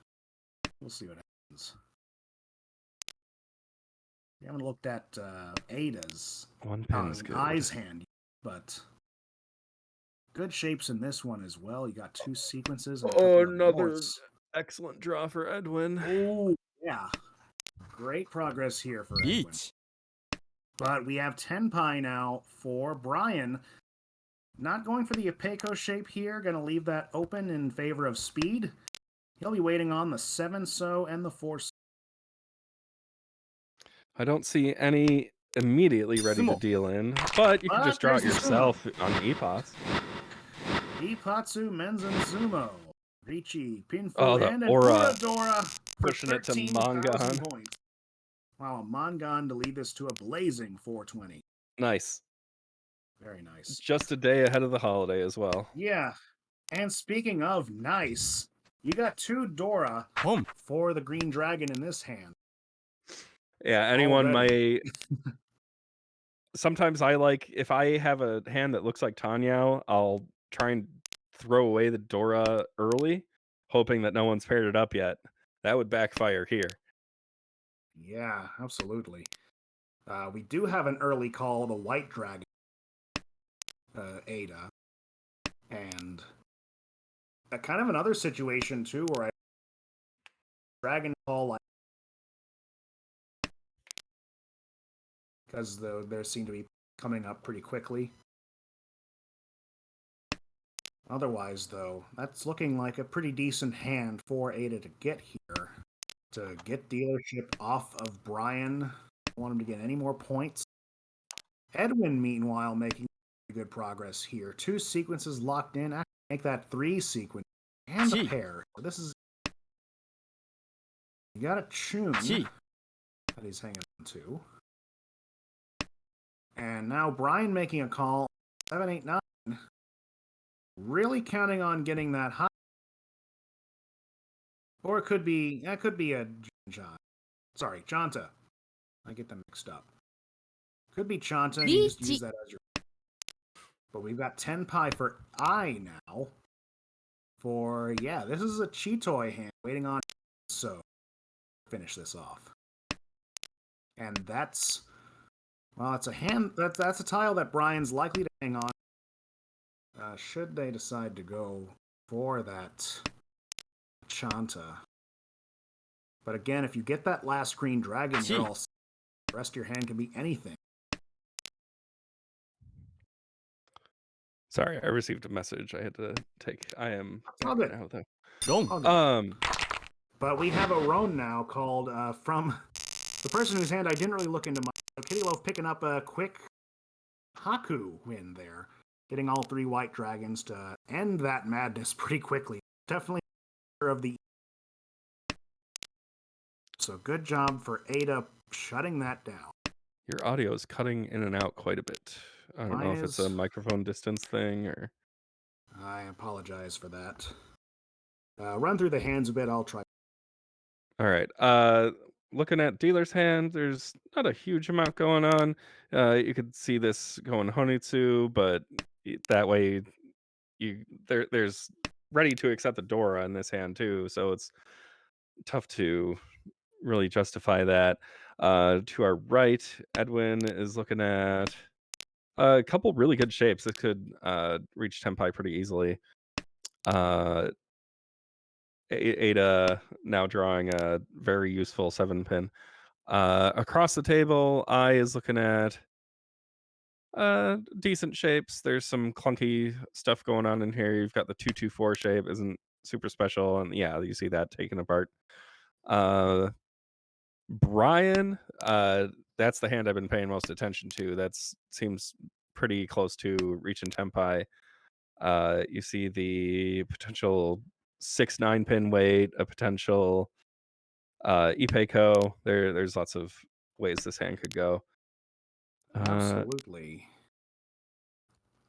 S1: we'll see what happens. We haven't looked at Ada's
S2: one pin is good.
S1: Eye's hand, but good shapes in this one as well. You got two sequences and a couple of
S2: Another
S1: norths.
S2: excellent draw for Edwin.
S1: Oh, yeah. Great progress here for Edwin.
S3: Yeet.
S1: But we have 10 pi now for Brian. Not going for the Apeco shape here. Going to leave that open in favor of speed. He'll be waiting on the 7-so and the 4-so.
S2: I don't see any immediately ready to
S3: Sumo.
S2: deal in, but you can just draw it
S1: There's the
S2: yourself on Epots.
S1: Ipatsu Menzen Sumo. Ricci, Pinfu,
S2: Oh, the
S1: and an
S2: aura.
S1: Uradora for
S2: Pushing it to
S1: 13,000
S2: Mangan.
S1: points. Wow, Mangan to lead this to a blazing 420.
S2: Nice.
S1: Very nice.
S2: Just a day ahead of the holiday as well.
S1: Yeah. And speaking of nice, you got two Dora
S3: Home.
S1: for the Green Dragon in this hand.
S2: Yeah, anyone
S1: Already.
S2: may. Sometimes I like, if I have a hand that looks like Tanyao, I'll try and throw away the Dora early, hoping that no one's paired it up yet. That would backfire here.
S1: Yeah, absolutely. We do have an early call, the White Dragon, Ada. And kind of another situation, too, where I Dragon Call, like, because there seem to be coming up pretty quickly. Otherwise, though, that's looking like a pretty decent hand for Ada to get here. To get dealership off of Brian. I don't want him to get any more points. Edwin, meanwhile, making good progress here. Two sequences locked in. Actually, make that three sequence and the
S3: Gee.
S1: pair. So this is... You got a tune
S3: Gee.
S1: that he's hanging on to. And now Brian making a call. 7, 8, 9. Really counting on getting that high. Or it could be a John. Sorry, Chanta. I get them mixed up. Could be Chanta, and you just use that as your... But we've got 10 pi for I now. For, yeah, this is a Chitoy hand waiting on... So, finish this off. And that's... Well, it's a hand... That's a tile that Brian's likely to hang on. Should they decide to go for that Chanta. But again, if you get that last Green Dragon, you're all set. The rest of your hand can be anything.
S2: Sorry, I received a message. I had to take. I am
S1: All
S2: back
S1: good.
S2: now though.
S3: Dong.
S1: But we have a Roan now called from the person whose hand I didn't really look into much. So Kitty Loaf picking up a quick Haku win there, getting all three White Dragons to end that madness pretty quickly. Definitely of the... So good job for Ada shutting that down.
S2: Your audio is cutting in and out quite a bit. I don't know if it's a microphone distance thing or...
S1: I apologize for that. Run through the hands a bit. I'll try.
S2: All right. Looking at dealer's hand, there's not a huge amount going on. You could see this going Honitsu, but that way there's ready to accept the Dora in this hand too, so it's tough to really justify that. To our right, Edwin is looking at a couple really good shapes that could reach Tenpai pretty easily. Ada now drawing a very useful 7-pin. Across the table, I is looking at Decent shapes. There's some clunky stuff going on in here. You've got the 2-2-4 shape, isn't super special, and yeah, you see that taken apart. Brian, that's the hand I've been paying most attention to. That seems pretty close to reach and tempi. You see the potential 6-9 pin weight, a potential Ipeco. There's lots of ways this hand could go.
S1: Absolutely.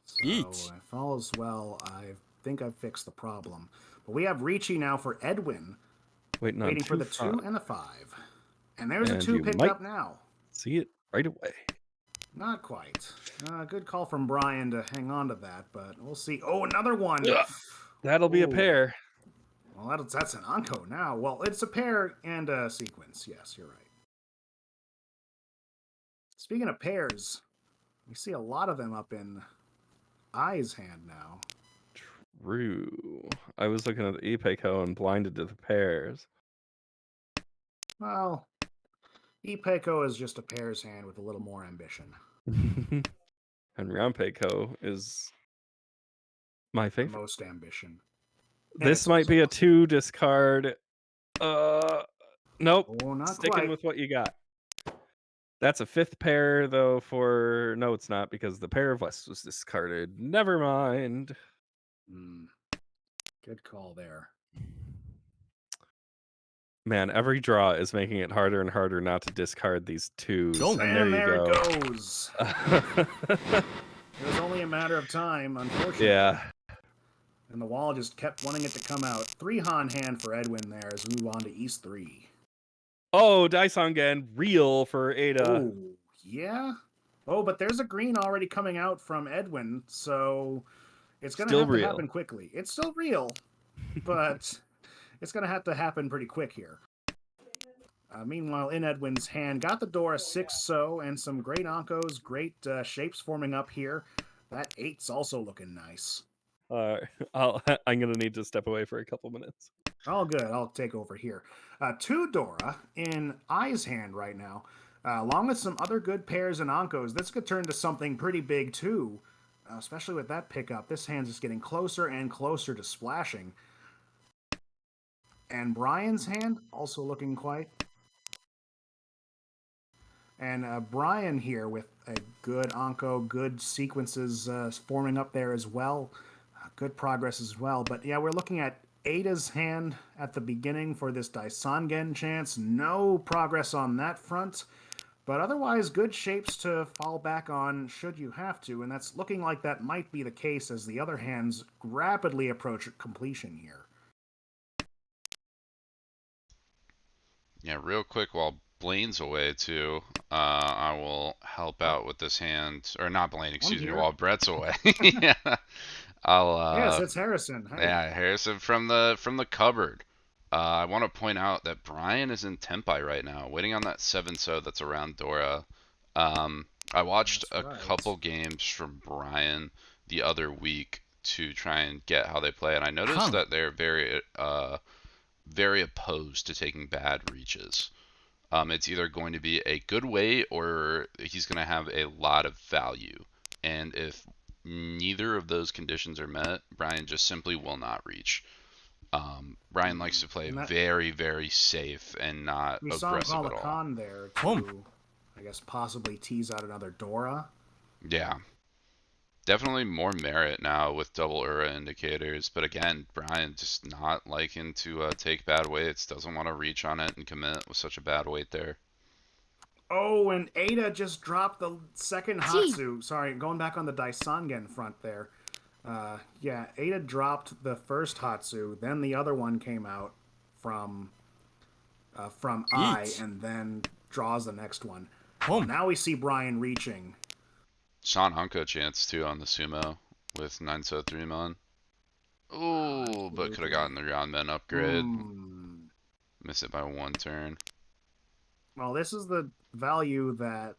S1: So
S2: Yeet.
S1: if all is well, I think I've fixed the problem. But we have Ricci now for Edwin, waiting for the 2 and the 5. And there's a 2
S2: you
S1: picked
S2: might
S1: up now.
S2: see it right away.
S1: Not quite. Good call from Brian to hang on to that, but we'll see. Oh, another one.
S2: Ugh, that'll be a
S1: Ooh.
S2: pair.
S1: Well, that's an Anko now. Well, it's a pair and a sequence. Yes, you're right. Speaking of pairs, we see a lot of them up in I's hand now.
S2: True. I was looking at the Ipeco and blinded to the pairs.
S1: Well, Ipeco is just a pair's hand with a little more ambition.
S2: And Rampeco is my
S1: The
S2: favorite.
S1: most ambition.
S2: This might be a 2 discard. Nope.
S1: Oh, not
S2: Sticking
S1: quite.
S2: with what you got. That's a 5th pair, though, for... No, it's not, because the pair of West was discarded. Never mind.
S1: Good call there.
S2: Man, every draw is making it harder and harder not to discard these 2s.
S1: And
S2: there you
S1: there
S2: go.
S1: it goes. It was only a matter of time, unfortunately.
S2: Yeah.
S1: And the wall just kept wanting it to come out. 3-Han hand for Edwin there as we move on to East 3.
S2: Oh, Daisong again. Real for Ada.
S1: Oh, yeah? Oh, but there's a green already coming out from Edwin, so it's going to have to happen quickly. It's still real, but it's going to have to happen pretty quick here. Meanwhile, in Edwin's hand, got the door a 6-so and some great Ankos, great shapes forming up here. That 8's also looking nice.
S2: I'm going to need to step away for a couple minutes.
S1: All good. I'll take over here. 2 Dora in I's hand right now. Along with some other good pairs and Ankos, this could turn to something pretty big too. Especially with that pickup. This hand's just getting closer and closer to splashing. And Brian's hand also looking quite. And Brian here with a good Anko, good sequences forming up there as well. Good progress as well. But yeah, we're looking at Ada's hand at the beginning for this Daisangen chance. No progress on that front. But otherwise, good shapes to fall back on should you have to. And that's looking like that might be the case as the other hands rapidly approach completion here.
S4: Yeah, real quick while Blaine's away too, I will help out with this hand. Or not Blaine, excuse me, while Brett's away. Yeah.
S1: Yes, it's Harrison. Hi.
S4: Yeah, Harrison from the cupboard. I want to point out that Brian is in Tempai right now, waiting on that 7-so that's around Dora. I watched a couple games from Brian the other week to try and get how they play, and I noticed that they're very opposed to taking bad reaches. It's either going to be a good way or he's going to have a lot of value, and if neither of those conditions are met, Brian just simply will not reach. Brian likes to play very, very safe and not aggressive at all. We saw him call a
S1: con there to, I guess, possibly tease out another Dora.
S4: Yeah. Definitely more merit now with double Ura indicators, but again, Brian just not liking to take bad weights, doesn't want to reach on it and commit with such a bad weight there.
S1: Oh, and Ada just dropped the second Hatsu. Sorry, going back on the Daisangen front there. Yeah, Ada dropped the first Hatsu, then the other one came out from I, and then draws the next one. Now we see Brian reaching.
S4: Sean Anko chance too on the sumo with 9-so 3-mon. Ooh, but could have gotten the ground men upgrade. Miss it by 1 turn.
S1: Well, this is the value that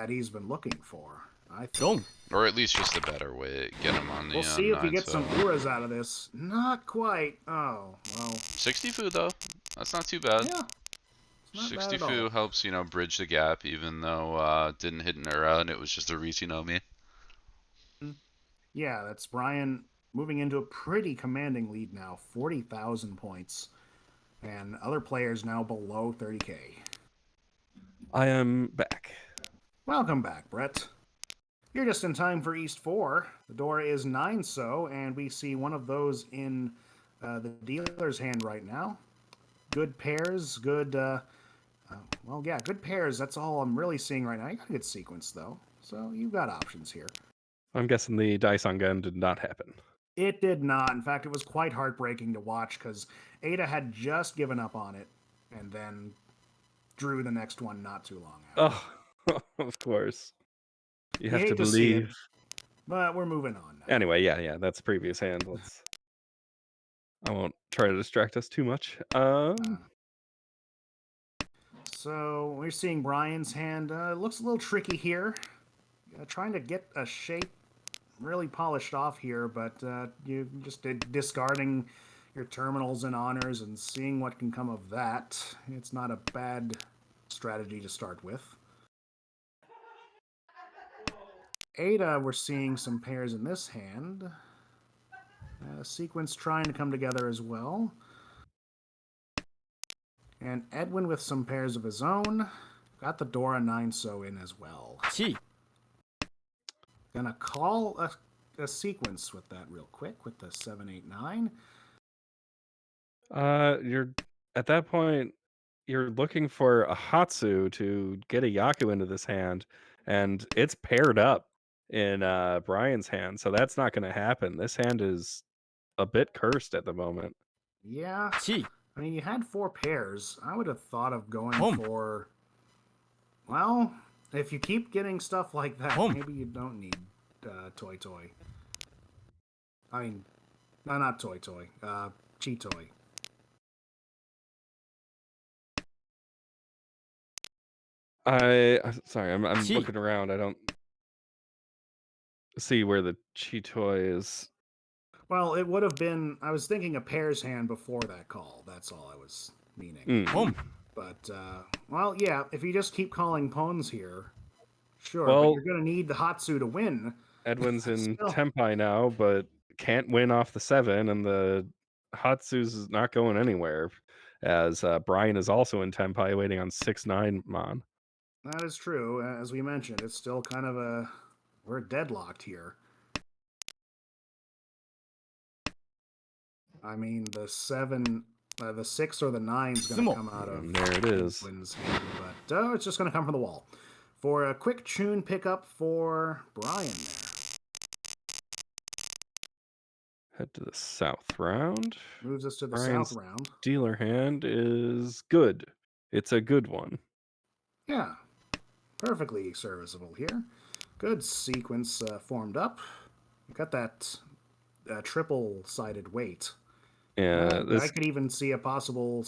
S1: he's been looking for, I think.
S4: Or at least just a better way. Get him on the
S1: We'll see if he gets some Uras out of this. Not quite. Oh, well.
S4: 60 food, though. That's not too bad.
S1: Yeah. Not bad
S4: 60
S1: at all.
S4: Fu helps, bridge the gap, even though didn't hit Nura and it was just a Rishi no Mi.
S1: Yeah, that's Brian moving into a pretty commanding lead now, 40,000 points. And other players now below 30k.
S2: I am back.
S1: Welcome back, Brett. You're just in time for East 4. The door is 9 so, and we see one of those in the dealer's hand right now. Good pairs, good, good pairs. That's all I'm really seeing right now. You got a good sequence, though, so you've got options here.
S2: I'm guessing the dice on gun did not happen.
S1: It did not. In fact, it was quite heartbreaking to watch because Ada had just given up on it and then drew the next one not too long after.
S2: Oh, of course. You have
S1: hate
S2: to
S1: to see it.
S2: believe.
S1: But we're moving on now.
S2: Anyway, yeah, that's the previous hand. I won't try to distract us too much.
S1: So we're seeing Brian's hand. Looks a little tricky here. Trying to get a shape really polished off here, but you just discarding your terminals and honors and seeing what can come of that. It's not a bad strategy to start with. Ada, we're seeing some pairs in this hand. Sequence trying to come together as well. And Edwin with some pairs of his own. Got the Dora 9 so in as well.
S3: Chi.
S1: Gonna call a sequence with that real quick with the 7, 8, 9.
S2: You're at that point, you're looking for a Hatsu to get a Yaku into this hand, and it's paired up in Brian's hand, so that's not going to happen. This hand is a bit cursed at the moment.
S1: Yeah.
S3: Chi.
S1: I mean, you had 4 pairs. I would have thought of going
S3: Home.
S1: for... Well, if you keep getting stuff like that,
S3: Home.
S1: maybe you don't need Toy Toy. I mean, no, not Toy Toy. Chi Toy.
S2: I'm sorry, I'm
S3: Chi.
S2: looking around. I don't see where the Chitoy is.
S1: Well, it would have been... I was thinking a pair's hand before that call. That's all I was meaning.
S3: Home.
S1: But, well, yeah, if you just keep calling pawns here, sure, but
S2: Well,
S1: you're going to need the Hatsu to win.
S2: Edwin's in
S1: Still.
S2: Tempai now, but can't win off the 7, and the Hatsu's is not going anywhere, as Brian is also in Tempai waiting on 6-9 Mon.
S1: That is true. As we mentioned, it's still kind of a... We're deadlocked here. I mean, the 7... the 6 or the 9 is going to come out of
S2: there it is.
S1: Edwin's hand, but it's just going to come from the wall. For a quick tune pickup for Brian there.
S2: Head to the south round.
S1: Moves us to the
S2: Brian's
S1: south round.
S2: dealer hand is good. It's a good one.
S1: Yeah, perfectly serviceable here. Good sequence formed up. You got that triple-sided weight.
S2: Yeah,
S1: I could even see a possible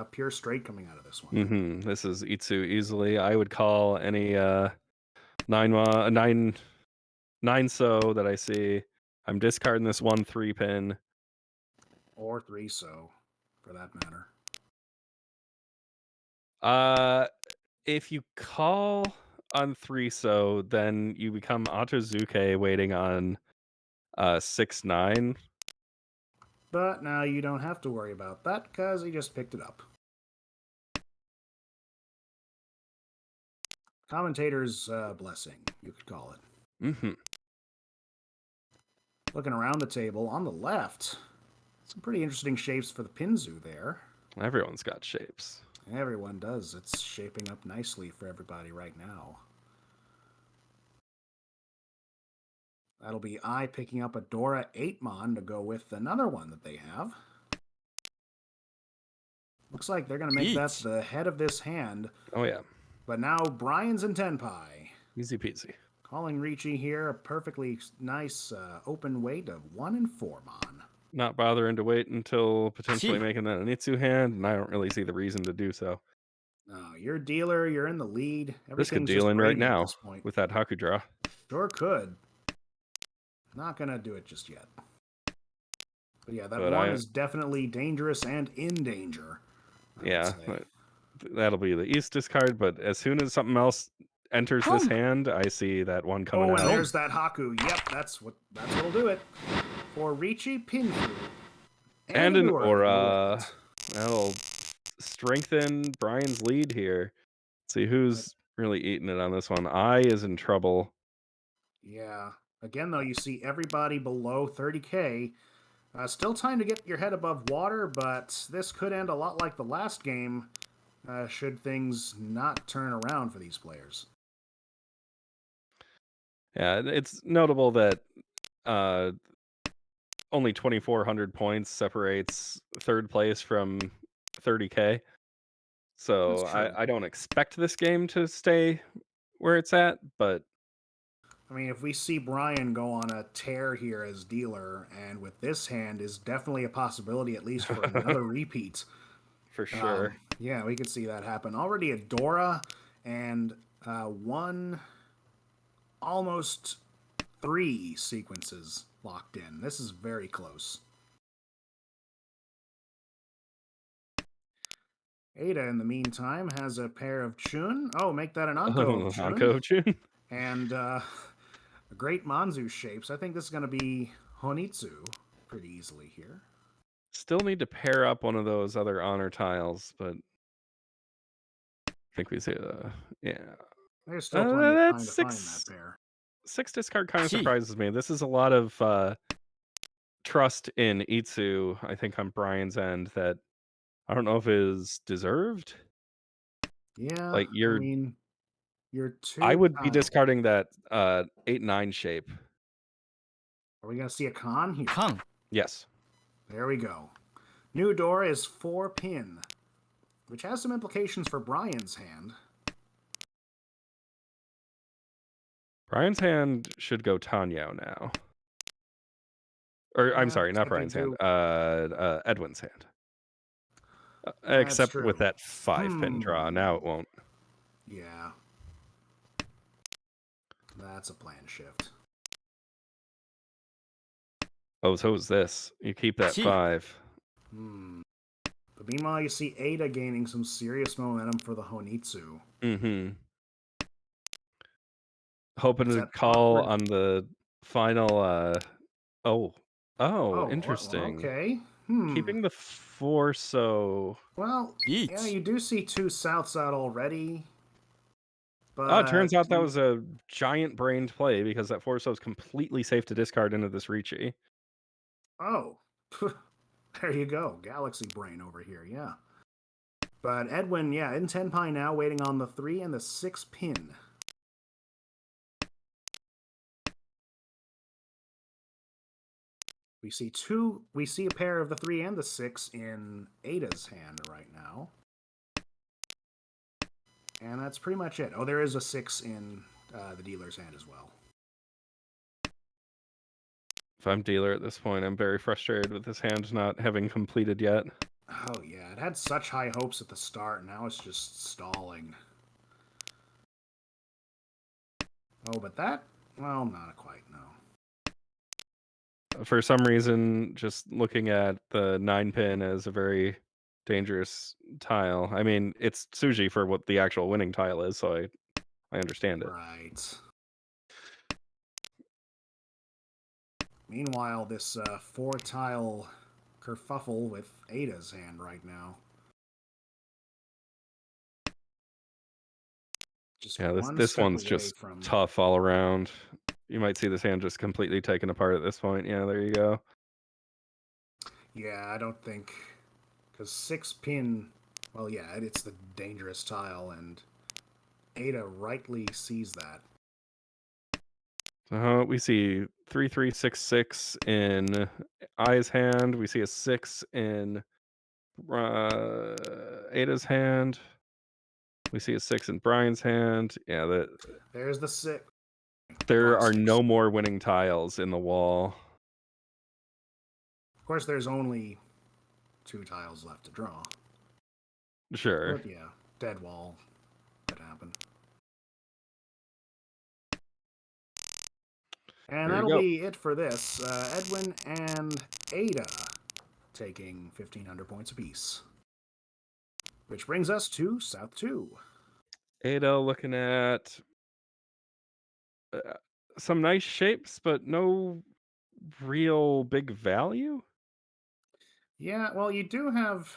S1: pure straight coming out of this one.
S2: This is Itsu easily. I would call any 9 so that I see. I'm discarding this 1 3-pin.
S1: Or 3 so, for that matter.
S2: If you call on 3 so, then you become Otozuke waiting on 6-9.
S1: But now you don't have to worry about that because he just picked it up. Commentator's blessing, you could call it. Looking around the table, on the left, some pretty interesting shapes for the Pinzu there.
S2: Everyone's got shapes.
S1: Everyone does. It's shaping up nicely for everybody right now. That'll be I picking up a Dora 8mon to go with another one that they have. Looks like they're going to make that the head of this hand.
S2: Oh, yeah.
S1: But now Brian's in Tenpai.
S2: Easy peasy.
S1: Calling Ricci here a perfectly nice open weight of 1 and 4 mon.
S2: Not bothering to wait until potentially making that an Itsu hand, and I don't really see the reason to do so.
S1: No, you're a dealer, you're in the lead.
S2: This could
S1: Everything's
S2: deal
S1: just
S2: in right
S1: gravy at
S2: now
S1: this point.
S2: with that Haku draw.
S1: Sure could. Not gonna do it just yet. But yeah, that 1 is definitely dangerous and in danger.
S2: Yeah, that'll be the East discard, but as soon as something else enters this
S3: Home.
S2: hand, I see that one coming
S1: Oh, and
S2: out.
S1: there's that Haku. Yep, that's what'll do it. For Ricci, Pinfu.
S2: And an
S1: Aura.
S2: Aura. That'll strengthen Brian's lead here. See who's really eating it on this one. I is in trouble.
S1: Yeah. Again, though, you see everybody below 30K. Still time to get your head above water, but this could end a lot like the last game should things not turn around for these players.
S2: Yeah, it's notable that only 2,400 points separates third place from 30K. So I don't expect this game to stay where it's at, but
S1: I mean, if we see Brian go on a tear here as dealer, and with this hand is definitely a possibility, at least for another repeat.
S2: for sure.
S1: Yeah, we could see that happen. Already a Dora and one, almost 3 sequences locked in. This is very close. Ada, in the meantime, has a pair of Chun. Oh, make that an Anko of Chun.
S2: Anko Chun.
S1: And a great Manzu shapes. I think this is going to be Honitsu pretty easily here.
S2: Still need to pair up one of those other honor tiles, but I think we see yeah.
S1: There's still plenty of time to find
S2: six,
S1: that pair.
S2: 6 discard kind of surprises me. This is a lot of trust in Itsu, I think, on Brian's end that I don't know if is deserved.
S1: Yeah,
S2: Like
S1: I mean, you're 2
S2: I would be
S1: tiles.
S2: discarding that 8-9 shape.
S1: Are we going to see a con here?
S3: Con.
S2: Yes.
S1: There we go. New Dora is 4 pin, which has some implications for Brian's hand.
S2: Brian's hand should go Tanyao now. Or I'm sorry, not Brian's hand. Edwin's hand. Except
S1: true.
S2: with that 5-pin draw. Now it won't.
S1: Yeah. That's a plan shift.
S2: Oh, so is this. You keep that 5.
S1: But meanwhile, you see Ada gaining some serious momentum for the Honitsu.
S2: Mm-hmm. Hoping
S1: It's
S2: to
S1: that
S2: call
S1: awkward-
S2: on the final Oh,
S1: Oh,
S2: interesting.
S1: okay.
S2: Keeping the 4, so
S1: Well, yeah, you do see 2 Souths out already. But
S2: oh, it turns out that was a giant brained play because that 4 so is completely safe to discard into this Ricci.
S1: Oh, there you go. Galaxy brain over here, yeah. But Edwin, yeah, in 10 pie now, waiting on the 3 and the 6 pin. We see a pair of the 3 and the 6 in Ada's hand right now. And that's pretty much it. Oh, there is a 6 in the dealer's hand as well.
S2: If I'm dealer at this point, I'm very frustrated with this hand not having completed yet.
S1: Oh, yeah. It had such high hopes at the start. Now it's just stalling. Oh, but that? Well, not quite, no.
S2: For some reason, just looking at the 9-pin as a very dangerous tile. I mean, it's Suji for what the actual winning tile is, so I understand it.
S1: Right. Meanwhile, this 4-tile kerfuffle with Ada's hand right now. Just
S2: yeah,
S1: one
S2: this
S1: step
S2: one's
S1: away
S2: just
S1: from...
S2: tough all around. You might see this hand just completely taken apart at this point. Yeah, there you go.
S1: Yeah, I don't think... Because 6 pin... Well, yeah, it's the dangerous tile, and Ada rightly sees that.
S2: We see 3-3-6-6 in I's hand. We see a 6 in Ada's hand. We see a 6 in Brian's hand. Yeah,
S1: There's the 6.
S2: there are no more winning tiles in the wall.
S1: Of course, there's only 2 tiles left to draw.
S2: Sure.
S1: But yeah, dead wall could happen. And that'll be it for this. Edwin and Ada taking 1,500 points apiece. Which brings us to South 2.
S2: Ada looking at uh, some nice shapes, but no real big value.
S1: Yeah, well, you do have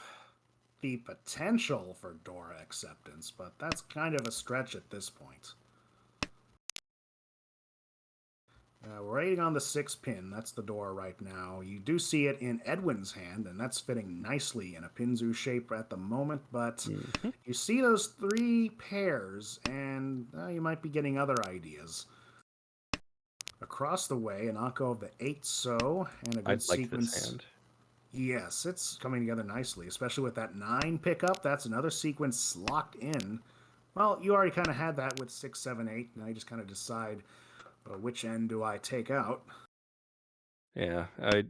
S1: the potential for Dora acceptance, but that's kind of a stretch at this point. We're waiting on the 6-pin. That's the Dora right now. You do see it in Edwin's hand, and that's fitting nicely in a Pinzu shape at the moment, but
S2: Mhm.
S1: you see those 3 pairs, and you might be getting other ideas. Across the way, an Akko of the 8 so, and a
S2: I
S1: good
S2: like this
S1: sequence.
S2: hand.
S1: Yes, it's coming together nicely, especially with that 9 pickup. That's another sequence locked in. Well, you already kind of had that with 6, 7, 8. Now you just kind of decide which end do I take out.
S2: Yeah,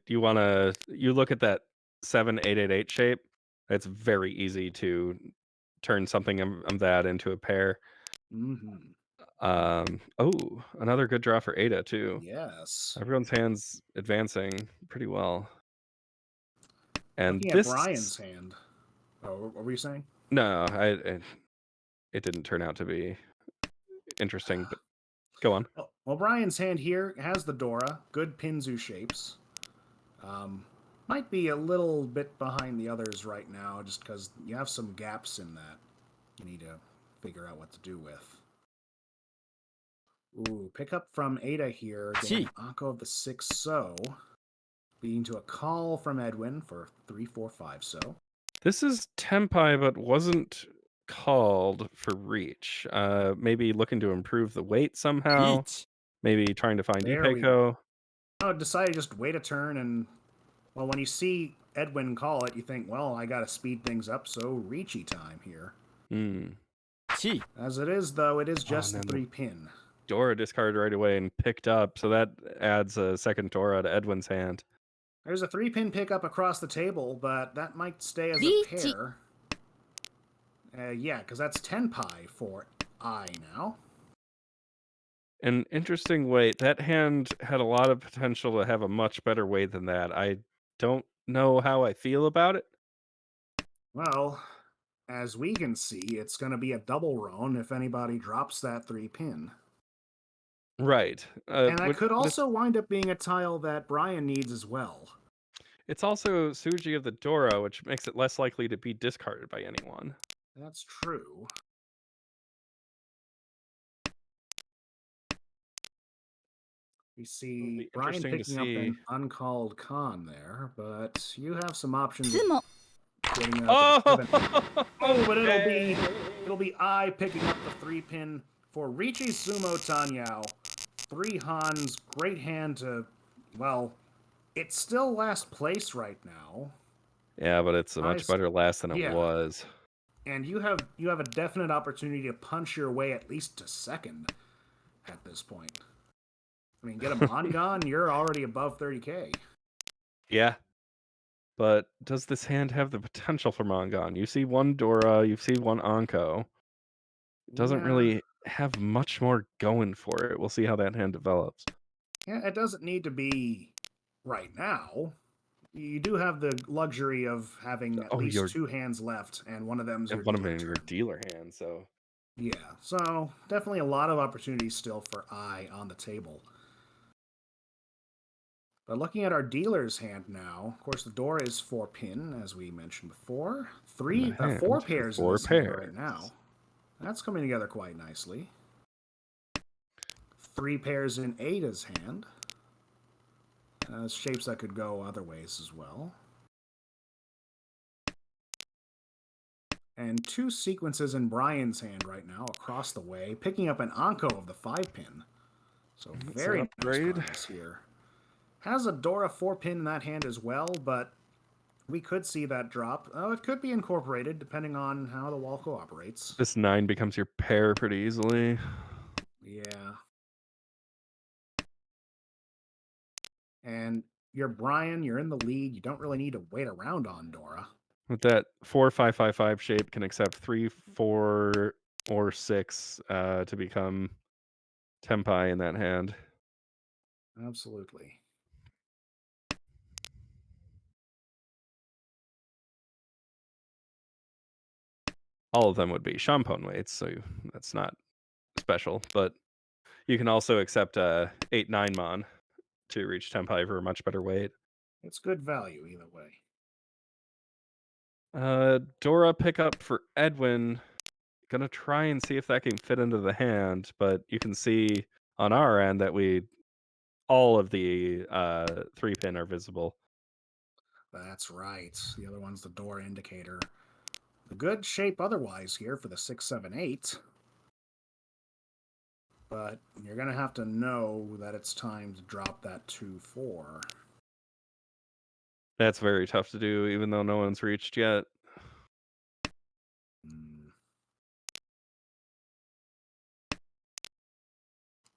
S2: you look at that 7-8-8-8 shape. It's very easy to turn something of that into a pair.
S1: Mm-hmm.
S2: Oh, another good draw for Ada too.
S1: Yes.
S2: Everyone's hands advancing pretty well. And
S1: Looking at
S2: this
S1: Brian's hand. Oh, what were you saying?
S2: no, it didn't turn out to be interesting, but go on.
S1: Well, Brian's hand here has the Dora. Good Pinzu shapes. Might be a little bit behind the others right now, just because you have some gaps in that you need to figure out what to do with. Ooh, pick up from Ada here, getting Akko of the 6 so, leading to a call from Edwin for 3, 4, 5 so.
S2: This is Tempai, but wasn't called for reach. Maybe looking to improve the weight somehow. Maybe trying to find
S1: There we
S2: Ipeko.
S1: Oh, decided just wait a turn, and well, when you see Edwin call it, you think, well, I gotta speed things up, so reachy time here. As it is, though, it is just the
S2: and then
S1: 3-pin.
S2: Dora discarded right away and picked up, so that adds a second Dora to Edwin's hand.
S1: There's a 3-pin pickup across the table, but that might stay as a
S3: Reachy.
S1: pair. Yeah, because that's 10 pi for I now.
S2: An interesting weight. That hand had a lot of potential to have a much better weight than that. I don't know how I feel about it.
S1: Well, as we can see, it's going to be a double roan if anybody drops that 3-pin.
S2: Right.
S1: And that could also wind up being a tile that Brian needs as well.
S2: It's also Suji of the Dora, which makes it less likely to be discarded by anyone.
S1: That's true. We see Brian picking up an uncalled con there, but you have some options. Getting out to the 7. Oh, but it'll be I picking up the 3-pin for Richi Sumo Tanyao. 3 Hans, great hand to, well, it's still last place right now.
S2: Yeah, but it's a much better last than it was.
S1: And you have a definite opportunity to punch your way at least to second at this point. I mean, get a Mongon, you're already above 30k.
S2: Yeah. But does this hand have the potential for Mongon? You see one Dora, you see one Anko. It doesn't really have much more going for it. We'll see how that hand develops.
S1: Yeah, it doesn't need to be right now. You do have the luxury of having at least 2 hands left, and one of them's your
S2: dealer hand, so...
S1: Yeah, so definitely a lot of opportunities still for I on the table. But looking at our dealer's hand now, of course, the Dora is 4-pin, as we mentioned before. 4 pairs in this hand right now. That's coming together quite nicely. 3 pairs in Ada's hand. Shapes that could go other ways as well. And 2 sequences in Brian's hand right now across the way, picking up an Anko of the 5-pin. So very nice progress here. Has a Dora 4-pin in that hand as well, but we could see that drop. Oh, it could be incorporated depending on how the Walco operates.
S2: This 9 becomes your pair pretty easily.
S1: Yeah. And you're Brian, you're in the lead. You don't really need to wait around on Dora.
S2: With that 4-5-5-5 shape can accept 3, 4, or 6 to become Tempai in that hand.
S1: Absolutely.
S2: all of them would be Champon weights, so that's not special. But you can also accept 8-9 mon to reach Tenpai for a much better weight.
S1: It's good value either way.
S2: Dora pickup for Edwin. Gonna try and see if that can fit into the hand, but you can see on our end that all of the 3-pin are visible.
S1: That's right. The other one's the door indicator. A good shape otherwise here for the 678. But you're going to have to know that it's time to drop that 2-4.
S2: That's very tough to do, even though no one's reached yet.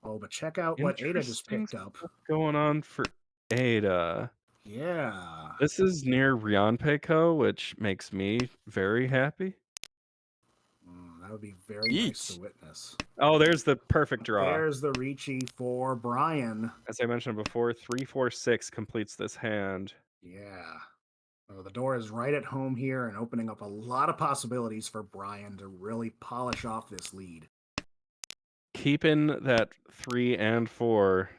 S1: Oh, but check out what Ada just
S2: Interesting
S1: picked up.
S2: stuff going on for Ada.
S1: Yeah.
S2: This is near Rionpeiko, which makes me very happy.
S1: That would be very nice to witness.
S2: Oh, there's the perfect draw.
S1: There's the Ricci for Brian.
S2: As I mentioned before, 3-4-6 completes this hand.
S1: Yeah. Oh, the door is right at home here and opening up a lot of possibilities for Brian to really polish off this lead.
S2: Keeping that 3 and 4.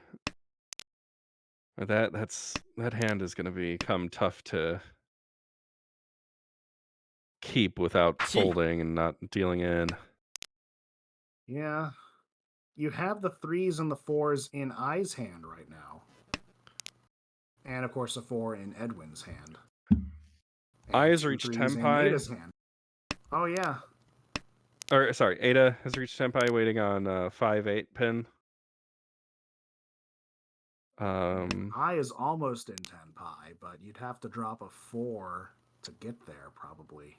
S2: That hand is going to become tough to keep without folding and not dealing in.
S1: Yeah. You have the 3s and the 4s in I's hand right now. And, of course, a 4 in Edwin's hand.
S2: I has
S1: 2
S2: reached
S1: 3s in
S2: Tenpai.
S1: Ada's hand. Oh, yeah.
S2: Or, sorry, Ada has reached Tenpai waiting on 5-8 pin.
S1: I is almost in Tenpai, but you'd have to drop a 4 to get there, probably.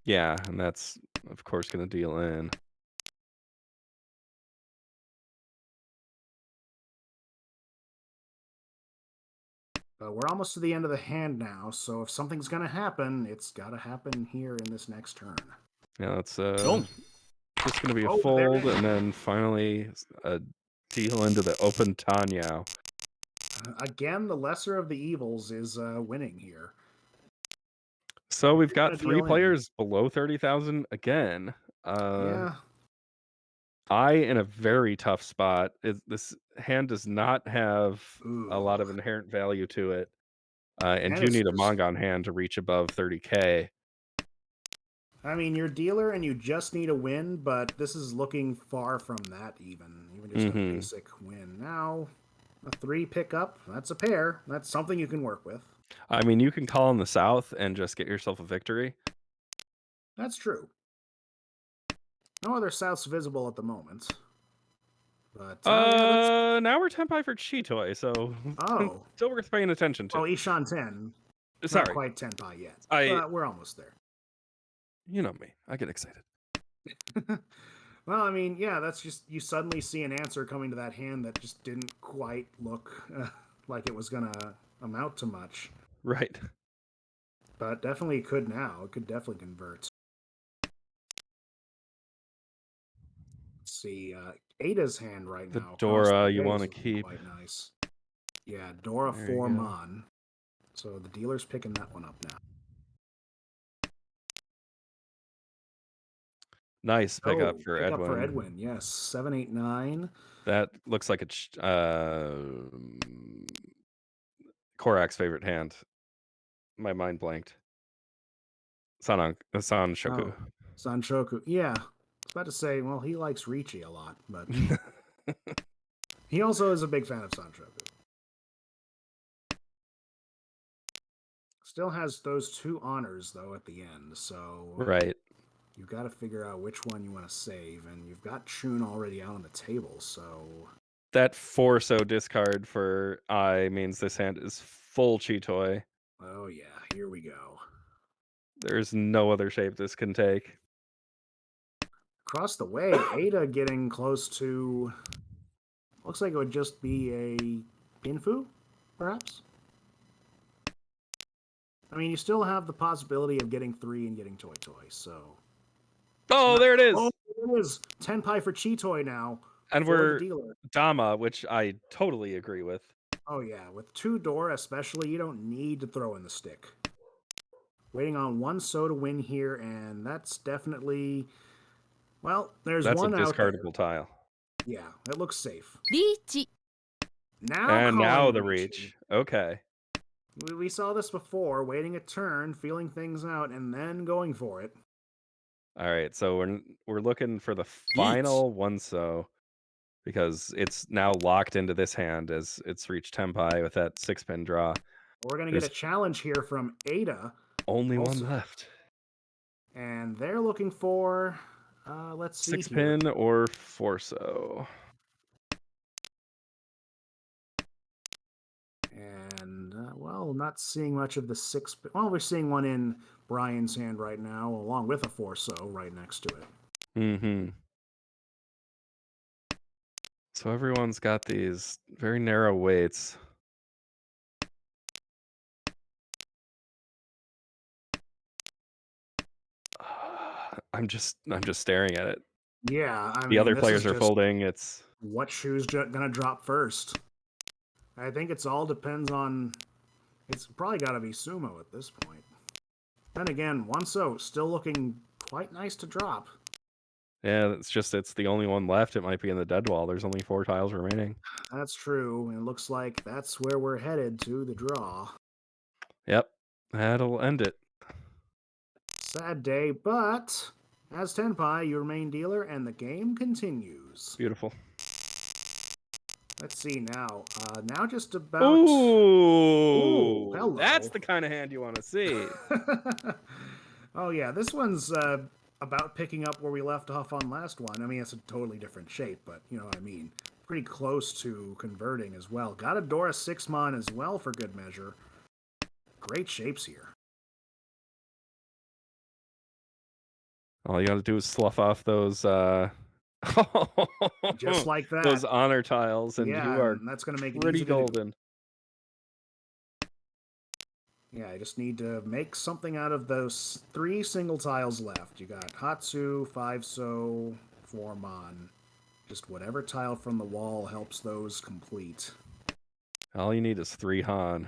S2: Yeah, and that's, of course, going to deal in.
S1: We're almost to the end of the hand now, so if something's going to happen, it's got to happen here in this next turn.
S2: Yeah, that's just going to be a
S1: Oh,
S2: fold, and then finally a deal into the open Tanyao.
S1: Again, the lesser of the evils is winning here.
S2: So we've got
S1: gonna
S2: 3
S1: deal in.
S2: players below 30,000 again.
S1: Yeah.
S2: I in a very tough spot. This hand does not have a lot of
S1: Ooh.
S2: inherent value to it. And
S1: And
S2: you
S1: it's
S2: need a
S1: just-
S2: Mongon hand to reach above 30K.
S1: I mean, you're dealer and you just need a win, but this is looking far from that even just a basic win. Now, a 3 pickup, that's a pair. That's something you can work with.
S2: I mean, you can call in the South and just get yourself a victory.
S1: That's true. No other Souths visible at the moment. But
S2: now we're Tenpai for Chitoi, so still worth paying attention to.
S1: Oh, Ishan 10.
S2: Sorry.
S1: Not quite Tenpai yet. But we're almost there.
S2: You know me. I get excited.
S1: Well, I mean, yeah, that's just, you suddenly see an answer coming to that hand that just didn't quite look like it was going to amount to much.
S2: Right.
S1: But definitely could now. It could definitely convert. Let's see. Ada's hand right
S2: The
S1: now.
S2: Dora you want to keep.
S1: Quite nice. Yeah, Dora
S2: There
S1: 4
S2: you go.
S1: Mon. So the dealer's picking that one up now.
S2: Nice pickup for
S1: pickup
S2: Edwin.
S1: for Edwin, yes. 7-8-9.
S2: That looks like it's Korak's favorite hand. My mind blanked. San Shoku.
S1: Oh, Sanshoku. Yeah. I was about to say, well, he likes Ricci a lot, but he also is a big fan of Sanshoku. Still has those 2 honors, though, at the end, so...
S2: Right.
S1: You've got to figure out which one you want to save, and you've got Chun already out on the table, so...
S2: That 4-so discard for I means this hand is full Chitoi.
S1: Oh yeah, here we go.
S2: There's no other shape this can take.
S1: Across the way, Ada getting close to... Looks like it would just be a Pinfu, perhaps? I mean, you still have the possibility of getting 3 and getting Toy Toy, so...
S2: Oh, there it is!
S1: Oh, there it is! Tenpai for Chitoi now.
S2: And
S1: for
S2: we're
S1: the dealer.
S2: Dama, which I totally agree with.
S1: Oh yeah, with 2 Dora especially, you don't need to throw in the stick. Waiting on one so to win here, and that's definitely, well, there's
S2: That's a
S1: one out there.
S2: discardable tile.
S1: Yeah, it looks safe.
S3: リーチ
S1: Now
S2: And
S1: calling
S2: now
S1: a
S2: the
S1: reach.
S2: reach. Okay.
S1: We saw this before, waiting a turn, feeling things out, and then going for it.
S2: All right, so we're looking for the final one so because it's now locked into this hand as it's reached Tempai with that 6-pin draw.
S1: We're going to get
S2: There's
S1: a challenge here from Ada.
S2: only
S1: also.
S2: one left.
S1: And they're looking for, let's see
S2: 6-pin
S1: here.
S2: or Forso.
S1: And, well, not seeing much of the 6-pin. Well, we're seeing one in Brian's hand right now, along with a Forso right next to it.
S2: Mm-hmm. So everyone's got these very narrow weights. I'm just staring at it.
S1: Yeah, I
S2: The
S1: mean,
S2: other
S1: this
S2: players
S1: is
S2: are
S1: just
S2: folding. It's
S1: what shoe's going to drop first. I think it's all depends on. It's probably got to be Sumo at this point. Then again, one so still looking quite nice to drop.
S2: yeah, it's the only one left. It might be in the dead wall. There's only 4 tiles remaining.
S1: That's true, and it looks like that's where we're headed to the draw.
S2: Yep, that'll end it.
S1: Sad day, but as Tenpai, you remain dealer, and the game continues.
S2: Beautiful.
S1: Let's see now. Now just about.
S2: Ooh,
S1: hello.
S2: that's the kind of hand you want to see.
S1: Oh yeah, this one's about picking up where we left off on last one. I mean, it's a totally different shape, but you know what I mean. Pretty close to converting as well. Got a Dora 6-mon as well for good measure. Great shapes here.
S2: All you got to do is slough off those
S1: Just like that.
S2: those honor tiles, and
S1: yeah,
S2: you are
S1: and that's going to make it
S2: pretty
S1: easy to do.
S2: golden.
S1: Yeah, I just need to make something out of those 3 single tiles left. You got Hatsu, 5-so, 4-mon. Just whatever tile from the wall helps those complete.
S2: All you need is 3 Han.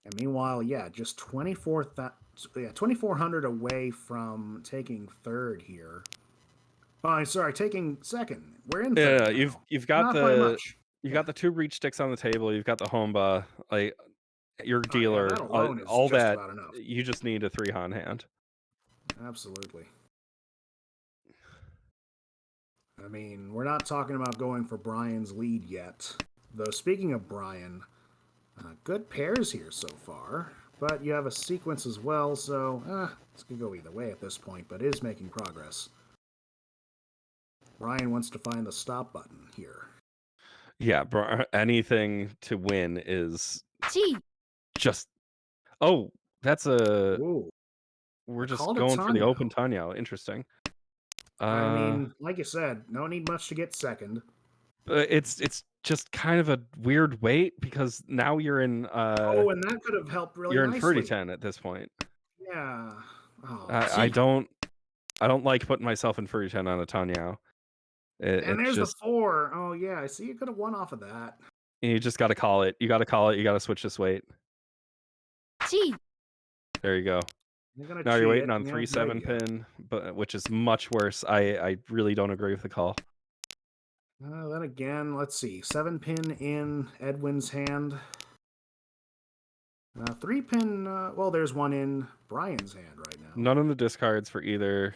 S1: And meanwhile, yeah, just 2,400 away from taking third here. Oh, sorry, taking second. We're in third.
S2: Yeah,
S1: now.
S2: you've got
S1: Not by
S2: the
S1: much.
S2: you've got the 2 reach sticks on the table. You've got the Homba, like your
S1: Oh, yeah,
S2: dealer.
S1: that alone is
S2: all
S1: just
S2: that
S1: about enough.
S2: you just need a 3 Han hand.
S1: Absolutely. I mean, we're not talking about going for Brian's lead yet. Though, speaking of Brian, good pairs here so far. But you have a sequence as well, so this could go either way at this point, but it is making progress. Brian wants to find the stop button here.
S2: Yeah, anything to win is
S3: チ
S2: just. Oh, that's a.
S1: Ooh,
S2: We're
S1: I
S2: just
S1: called it
S2: going for the
S1: Tanyo.
S2: open Tanyo. Interesting.
S1: I mean, like you said, no need much to get second.
S2: It's just kind of a weird wait because now you're in.
S1: Oh, and that could have helped really
S2: you're in
S1: nicely.
S2: 30-10 at this point.
S1: Yeah. Oh,
S2: I don't like putting myself in 30-10 on a Tanyo.
S1: and there's
S2: just,
S1: the 4. Oh, yeah. I see you could have won off of that.
S2: you just got to call it. You got to call it. You got to switch this weight.
S3: チ
S2: There you go.
S1: You're gonna
S2: Now you're
S1: cheat
S2: waiting
S1: it.
S2: on
S1: Yeah,
S2: 3
S1: good idea.
S2: 7-pin, but which is much worse. I really don't agree with the call.
S1: Then again, let's see. 7-pin in Edwin's hand. 3-pin, well, there's one in Brian's hand right now.
S2: None of the discards for either.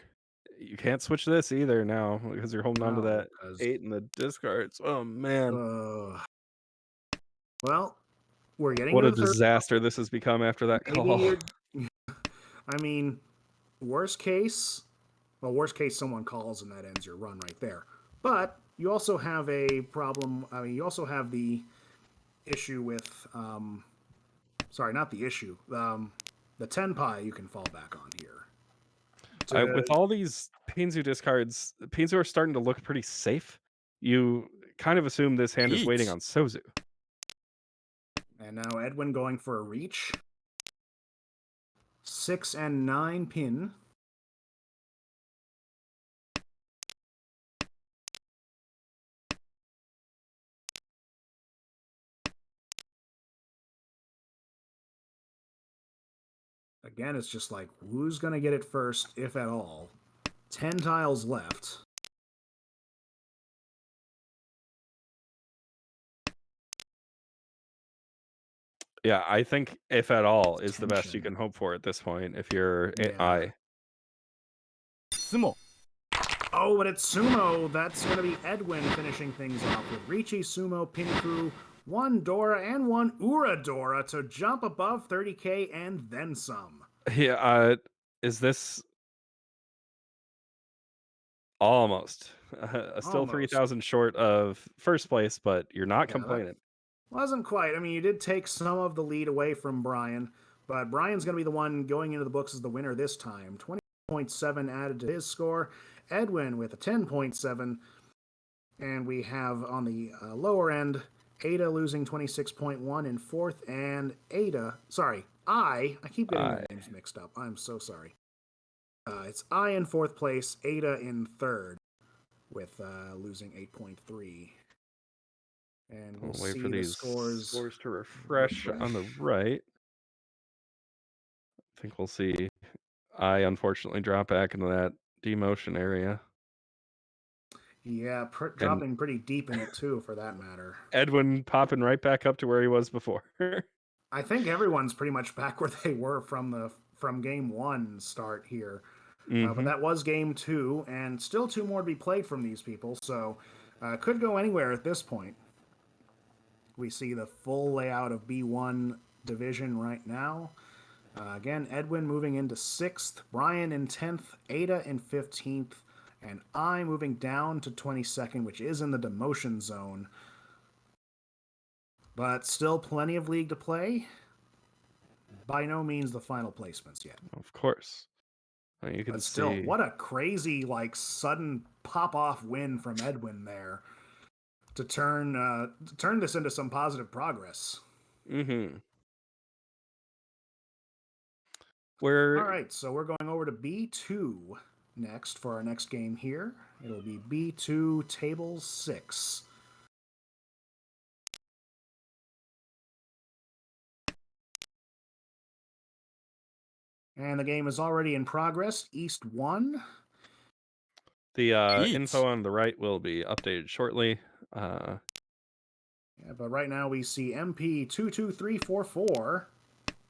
S2: You can't switch this either now because you're holding on to that 8 in the discards. Oh man,
S1: well, we're getting
S2: what
S1: to
S2: a
S1: the third.
S2: disaster this has become after that
S1: Maybe
S2: call.
S1: you're. I mean, worst case, someone calls and that ends your run right there. But you also have a problem. I mean, you also have the issue with. Sorry, not the issue. The Tenpai you can fall back on here.
S2: With all these Pinzu discards, Pinzu are starting to look pretty safe. You kind of assume this hand is waiting on Sozu.
S1: And now Edwin going for a reach. 6 and 9 pin. Again, it's just like, who's going to get it first, if at all? 10 tiles left.
S2: Yeah, I think if at all is the best you
S1: Tension.
S2: can hope for at this point if you're
S1: Yeah.
S2: I.
S3: Sumo.
S1: Oh, but it's Sumo. That's going to be Edwin finishing things off with Ricci, Sumo, Pinku, one Dora, and one Uradora to jump above 30k and then some.
S2: Yeah, is this almost still
S1: Almost.
S2: 3,000 short of first place, but you're not
S1: Yeah,
S2: complaining.
S1: Wasn't quite. I mean, you did take some of the lead away from Brian, but Brian's going to be the one going into the books as the winner this time. 20.7 added to his score. Edwin with a 10.7. And we have on the lower end, Ada losing 26.1 in fourth, and I keep getting the names mixed up. I'm so sorry. It's I in fourth place, Ada in third, with losing 8.3. And we'll
S2: wait
S1: see
S2: for
S1: the
S2: these
S1: scores
S2: to refresh on the right. I think we'll see I unfortunately drop back into that demotion area.
S1: Yeah, dropping pretty deep in it too, for that matter.
S2: Edwin popping right back up to where he was before.
S1: I think everyone's pretty much back where they were from game one start here. But that was game two, and still two more to be played from these people, so could go anywhere at this point. We see the full layout of B1 division right now. Again, Edwin moving into 6th, Brian in 10th, Ada in 15th, and I moving down to 22nd, which is in the demotion zone. But still plenty of league to play. By no means the final placements yet.
S2: Of course. You can
S1: But still,
S2: see.
S1: what a crazy, sudden pop-off win from Edwin there to turn this into some positive progress.
S2: Mm-hmm.
S1: All right, so we're going over to B2 next for our next game here. It'll be B2 Table 6. And the game is already in progress. East 1.
S2: The info on the right will be updated shortly.
S1: Yeah, but right now we see MP22344.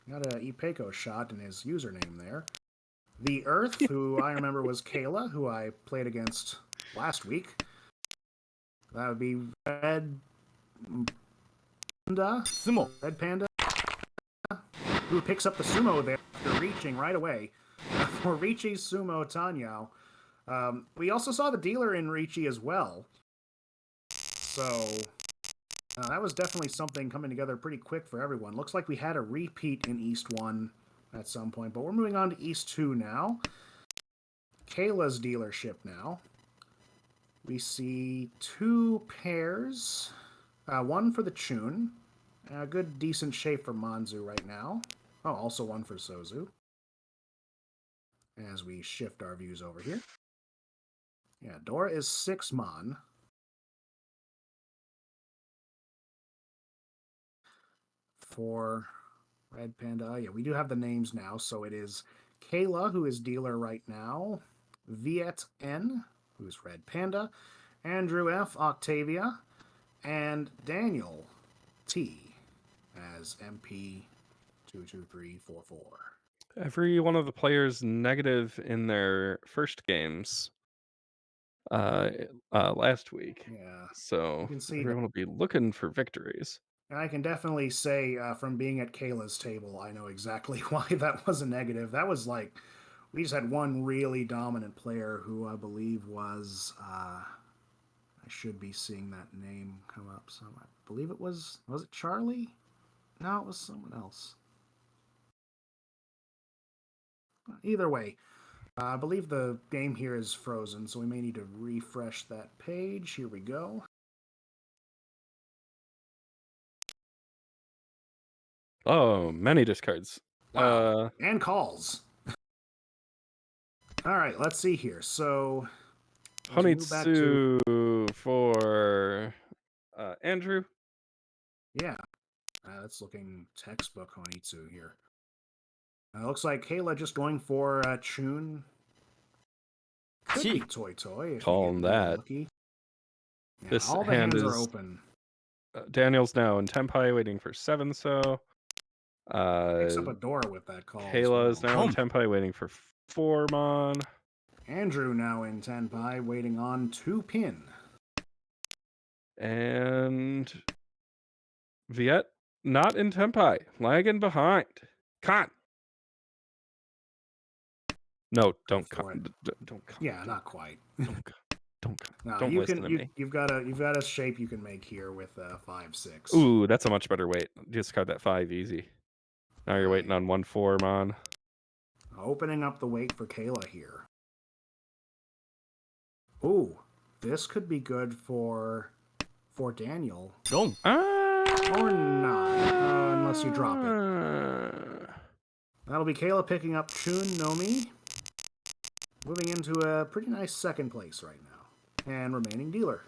S1: Got a Ipeko shot in his username there. The Earth, who I remember was Kayla, who I played against last week. That would be Red Panda.
S3: Sumo.
S1: Red Panda. Who picks up the sumo there after reaching right away. For Ricci, Sumo, Tanyao. We also saw the dealer in Ricci as well. So that was definitely something coming together pretty quick for everyone. Looks like we had a repeat in East 1 at some point, but we're moving on to East 2 now. Kayla's dealership now. We see two pairs. One for the Chun. A good, decent shape for Manzu right now. Oh, also one for Sozu. As we shift our views over here. Yeah, Dora is 6 Mon. For Red Panda, yeah, we do have the names now. So it is Kayla, who is dealer right now. Viet N, who's Red Panda. Andrew F, Octavia. And Daniel T as MP22344.
S2: Every one of the players negative in their first games last week.
S1: Yeah.
S2: So
S1: You can see
S2: everyone will be looking for victories.
S1: And I can definitely say from being at Kayla's table, I know exactly why that was a negative. That was we just had one really dominant player who I believe was, I should be seeing that name come up. So I believe it was it Charlie? No, it was someone else. Either way, I believe the game here is frozen, so we may need to refresh that page. Here we go.
S2: Oh, many discards.
S1: Wow. And calls. All right, let's see here. So,
S2: Honitsu for Andrew.
S1: Yeah, that's looking textbook Honitsu here. Looks like Kayla just going for Chun. Could be
S3: Chi.
S1: Toy Toy if
S2: Call
S1: you
S2: him
S1: get really
S2: that.
S1: lucky. Yeah,
S2: This
S1: all the
S2: hand
S1: hands are
S2: is
S1: open.
S2: Daniel's now in Tenpai waiting for 7 so.
S1: Picks up a door with that call
S2: Kayla
S1: as
S2: is
S1: well.
S2: now in Tenpai waiting for 4 mon.
S1: Andrew now in Tenpai waiting on 2 pin.
S2: And Viet not in Tenpai, lagging behind. Con. No, don't
S1: for it.
S2: don't con.
S1: Yeah, not quite.
S2: Don't con.
S1: No,
S2: Don't
S1: you
S2: listen
S1: can.
S2: to me.
S1: You've got a shape you can make here with 5/6.
S2: Ooh, that's a much better weight. Discard that 5 easy. Now you're waiting on 1/4 mon.
S1: Opening up the weight for Kayla here. Ooh, this could be good for Daniel.
S3: Dong.
S1: Or not, unless you drop it. That'll be Kayla picking up Chun Nomi. Moving into a pretty nice second place right now. And remaining dealer.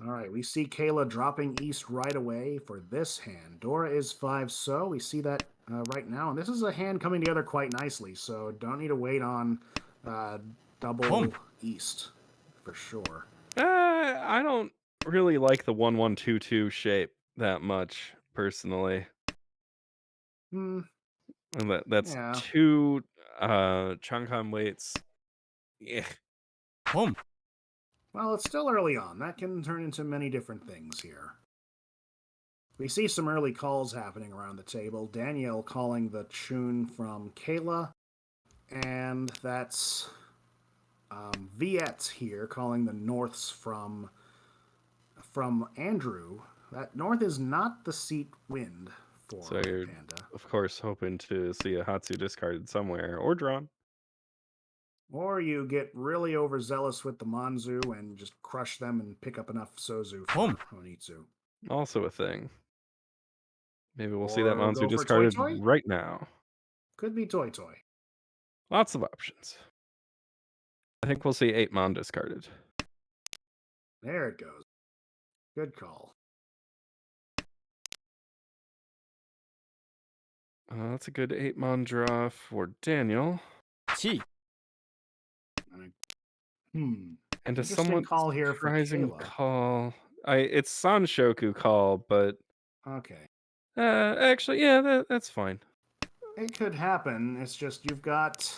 S1: All right, we see Kayla dropping east right away for this hand. Dora is 5 so. We see that right now. And this is a hand coming together quite nicely, so don't need to wait on double east for sure.
S2: I don't really like the 1-1-2-2 shape that much, personally.
S1: Hmm.
S2: And that's
S1: Yeah.
S2: 2 Changhan weights. Yeah.
S1: Well, it's still early on. That can turn into many different things here. We see some early calls happening around the table. Danielle calling the Chun from Kayla. And that's Viet here calling the Norths from Andrew. That North is not the seat wind for
S2: So you're,
S1: Panda.
S2: of course, hoping to see a Hatsu discarded somewhere or drawn.
S1: Or you get really overzealous with the Manzu and just crush them and pick up enough Sozu for Honitsu.
S2: Also a thing. Maybe we'll see
S1: Or
S2: that
S1: go
S2: Manzu
S1: for
S2: discarded
S1: Toy Toy?
S2: right now.
S1: Could be Toy Toy.
S2: Lots of options. I think we'll see 8 mon discarded.
S1: There it goes. Good call.
S2: That's a good 8 mon draw for Daniel.
S3: Chi.
S1: And a
S2: And a
S1: interesting
S2: somewhat
S1: call here for
S2: surprising
S1: Kayla.
S2: call. It's Sanshoku call, but
S1: Okay.
S2: actually, yeah, that's fine.
S1: It could happen. It's just you've got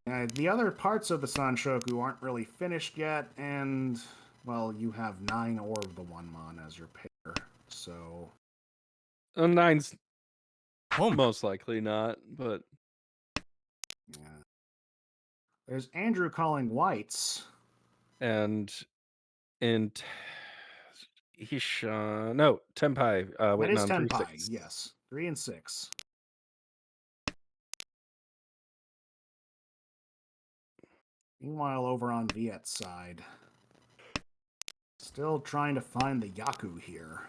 S1: the other parts of the Sanshoku aren't really finished yet, and well, you have 9 or the 1 mon as your pair. So
S2: 9's most likely not, but
S1: yeah. There's Andrew calling whites.
S2: and in Tenpai
S1: That
S2: waiting
S1: is
S2: on
S1: Tenpai,
S2: 3/6.
S1: yes. 3 and 6. Meanwhile, over on Viet's side, still trying to find the Yaku here.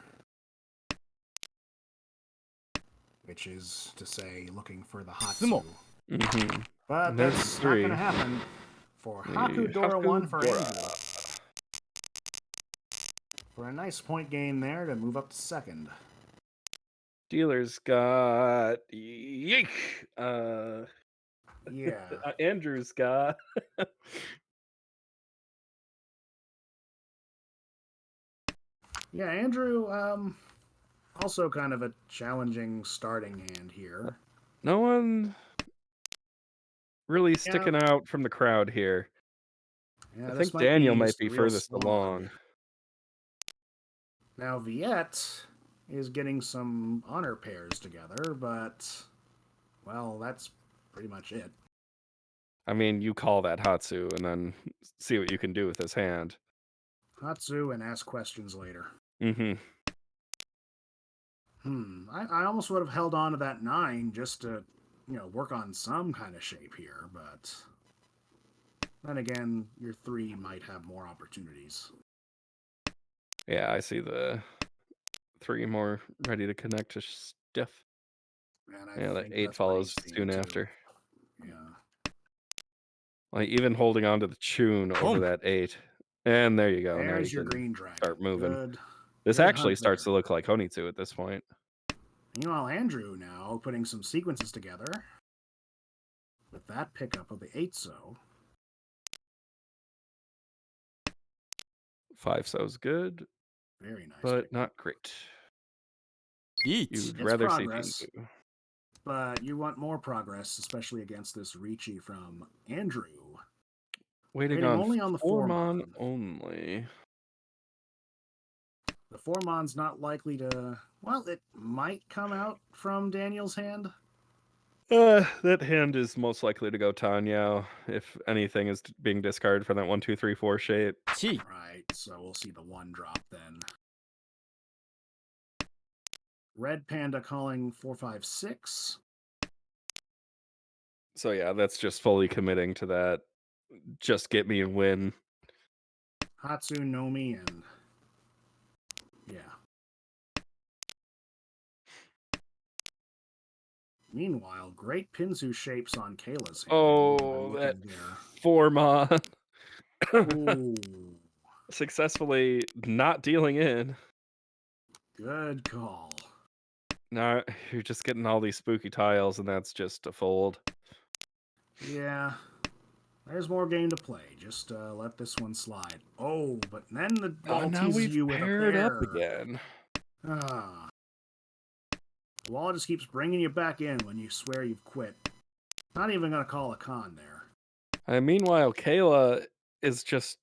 S1: Which is to say, looking for the Hatsu.
S2: Mm-hmm.
S1: But
S2: And there's
S1: that's not
S2: 3.
S1: going to happen. For
S2: The
S1: Haku Dora 1 for
S2: Dora.
S1: Andrew. For a nice point gain there to move up to second.
S2: Dealer's got yeek.
S1: Yeah.
S2: Andrew's got
S1: Yeah, Andrew, also kind of a challenging starting hand here.
S2: no one really sticking out from the crowd here.
S1: Yeah,
S2: I
S1: this
S2: think
S1: might
S2: Daniel
S1: be
S2: might
S1: just
S2: be
S1: the real
S2: furthest
S1: slog.
S2: along.
S1: Now, Viet is getting some honor pairs together, but, well, that's pretty much it.
S2: I mean, you call that Hatsu and then see what you can do with his hand.
S1: Hatsu and ask questions later.
S2: Mm-hmm.
S1: I almost would have held on to that 9 just to, work on some kind of shape here, but then again, your 3 might have more opportunities.
S2: Yeah, I see the 3 more ready to connect to stuff.
S1: And
S2: that 8 follows soon
S1: too.
S2: after.
S1: Yeah.
S2: Like even holding on to the Chun over that 8. And there you go. Now
S1: There's
S2: you
S1: your
S2: can
S1: green dragon.
S2: start moving.
S1: Good.
S2: This
S1: Good
S2: actually
S1: hunt
S2: starts
S1: there.
S2: to look like Honitsu at this point.
S1: Meanwhile, Andrew now putting some sequences together with that pickup of the 8-so.
S2: 5-so's good,
S1: Very nice
S2: but
S1: pick.
S2: not great.
S3: リーチ
S2: You'd
S1: It's
S2: rather see
S1: progress.
S2: Pinfu.
S1: But you want more progress, especially against this Ricci from Andrew.
S2: Waiting
S1: only
S2: on
S1: on the
S2: 4-mon
S1: 4-mon.
S2: only.
S1: The 4-mon's not likely to... Well, it might come out from Daniel's hand.
S2: That hand is most likely to go Tanyao if anything is being discarded from that 1, 2, 3, 4 shape.
S3: チ
S1: Right, so we'll see the 1 drop then. Red Panda calling 4, 5, 6.
S2: So yeah, that's just fully committing to that. Just get me a win.
S1: Hatsu, Nomi, and... Yeah. Meanwhile, great Pinzu shapes on Kayla's hand.
S2: Oh, that
S1: Looking there.
S2: 4-mon.
S1: Ooh,
S2: Successfully not dealing in.
S1: good call.
S2: Now you're just getting all these spooky tiles, and that's just a fold.
S1: Yeah, there's more game to play. Just let this one slide. Oh, but then the wall
S2: Now
S1: teases
S2: we've
S1: you with a
S2: paired
S1: pair.
S2: up again.
S1: Ah. The wall just keeps bringing you back in when you swear you've quit. Not even going to call a con there.
S2: Meanwhile, Kayla is just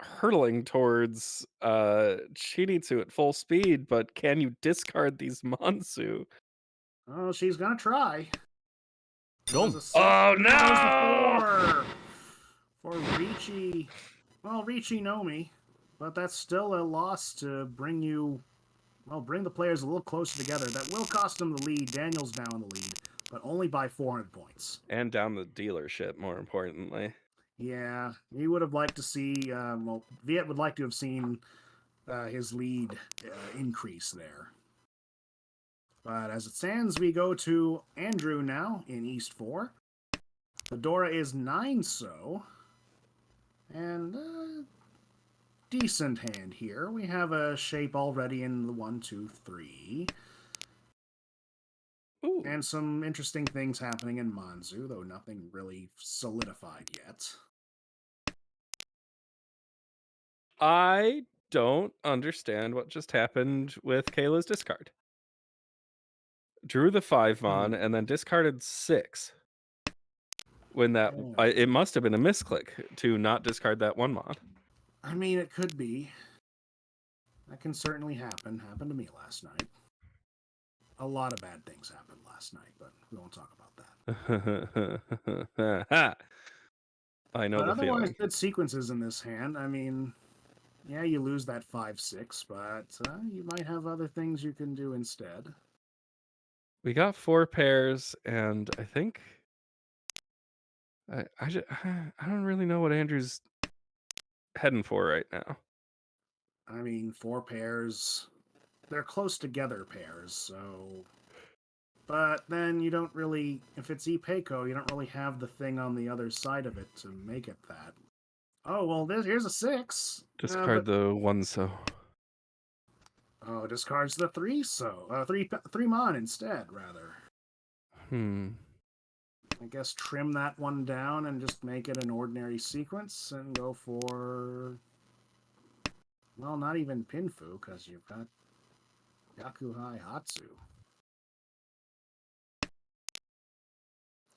S2: hurtling towards Shinizu at full speed, but can you discard these Mansu?
S1: Oh, she's going to try.
S3: ロン
S1: There's a 6.
S2: Oh,
S1: And there's the
S2: no!
S1: 4 for Ricci. Well, Ricci Nomi, but that's still a loss to bring you... Well, bring the players a little closer together. That will cost them the lead. Daniel's now in the lead, but only by 400 points.
S2: And down the dealership, more importantly.
S1: Yeah, he would have liked to see... well, Viet would like to have seen his lead increase there. But as it stands, we go to Andrew now in East 4. Fedora is 9-so. And decent hand here. We have a shape already in the 1, 2, 3.
S2: Ooh.
S1: And some interesting things happening in Manzu, though nothing really solidified yet.
S2: I don't understand what just happened with Kayla's discard. Drew the 5-mon and then discarded 6. When that it must have been a misclick to not discard that 1-mon.
S1: I mean, it could be. That can certainly happen. Happened to me last night. A lot of bad things happened last night, but we won't talk about that.
S2: I know
S1: But
S2: the
S1: otherwise,
S2: feeling.
S1: good sequences in this hand. I mean, yeah, you lose that 5-6, but you might have other things you can do instead.
S2: We got 4 pairs, and I think I don't really know what Andrew's heading for right now.
S1: I mean, 4 pairs. They're close together pairs, so... But then you don't really... If it's Ipeco, you don't really have the thing on the other side of it to make it that. Oh, well, here's a 6.
S2: Discard the 1-so.
S1: Oh, discards the 3-so. 3-mon instead, rather. I guess trim that one down and just make it an ordinary sequence and go for... Well, not even Pinfu, because you've got Yakuhai Hatsu.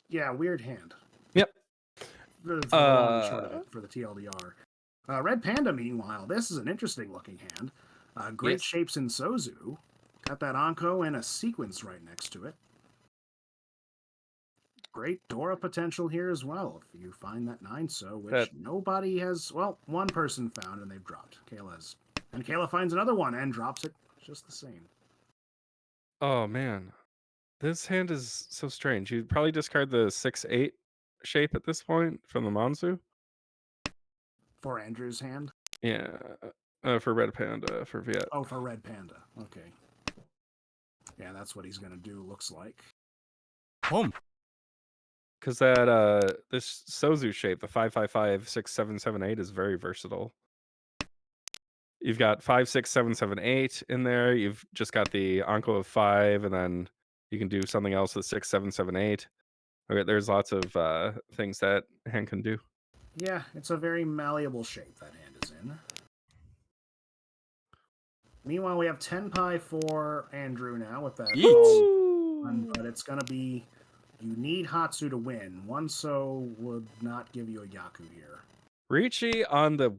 S1: Yeah, weird hand.
S2: Yep.
S1: For the long and short of it, for the TLDR. Red Panda, meanwhile, this is an interesting looking hand. Great
S2: Yes.
S1: shapes in Sozu. Got that Anko and a sequence right next to it. Great Dora potential here as well, if you find that 9-so, which nobody has... Well, one person found and they've dropped. Kayla's. And Kayla finds another one and drops it just the same.
S2: Oh, man. This hand is so strange. You'd probably discard the 6-8 shape at this point from the Mansu.
S1: For Andrew's hand?
S2: Yeah. For Red Panda, for Viet.
S1: Oh, for Red Panda. Okay. Yeah, that's what he's going to do, looks like.
S3: Home.
S2: Because that this Sozu shape, the 5-5-5, 6-7-7-8 is very versatile. You've got 5, 6, 7, 7, 8 in there. You've just got the Anko of 5, and then you can do something else with 6, 7, 7, 8. Okay, there's lots of things that hand can do.
S1: Yeah, it's a very malleable shape that hand is in. Meanwhile, we have 10 pie for Andrew now with that
S3: Eat.
S1: one, but it's going to be you need Hatsu to win. One so would not give you a Yaku here.
S2: Ricci on the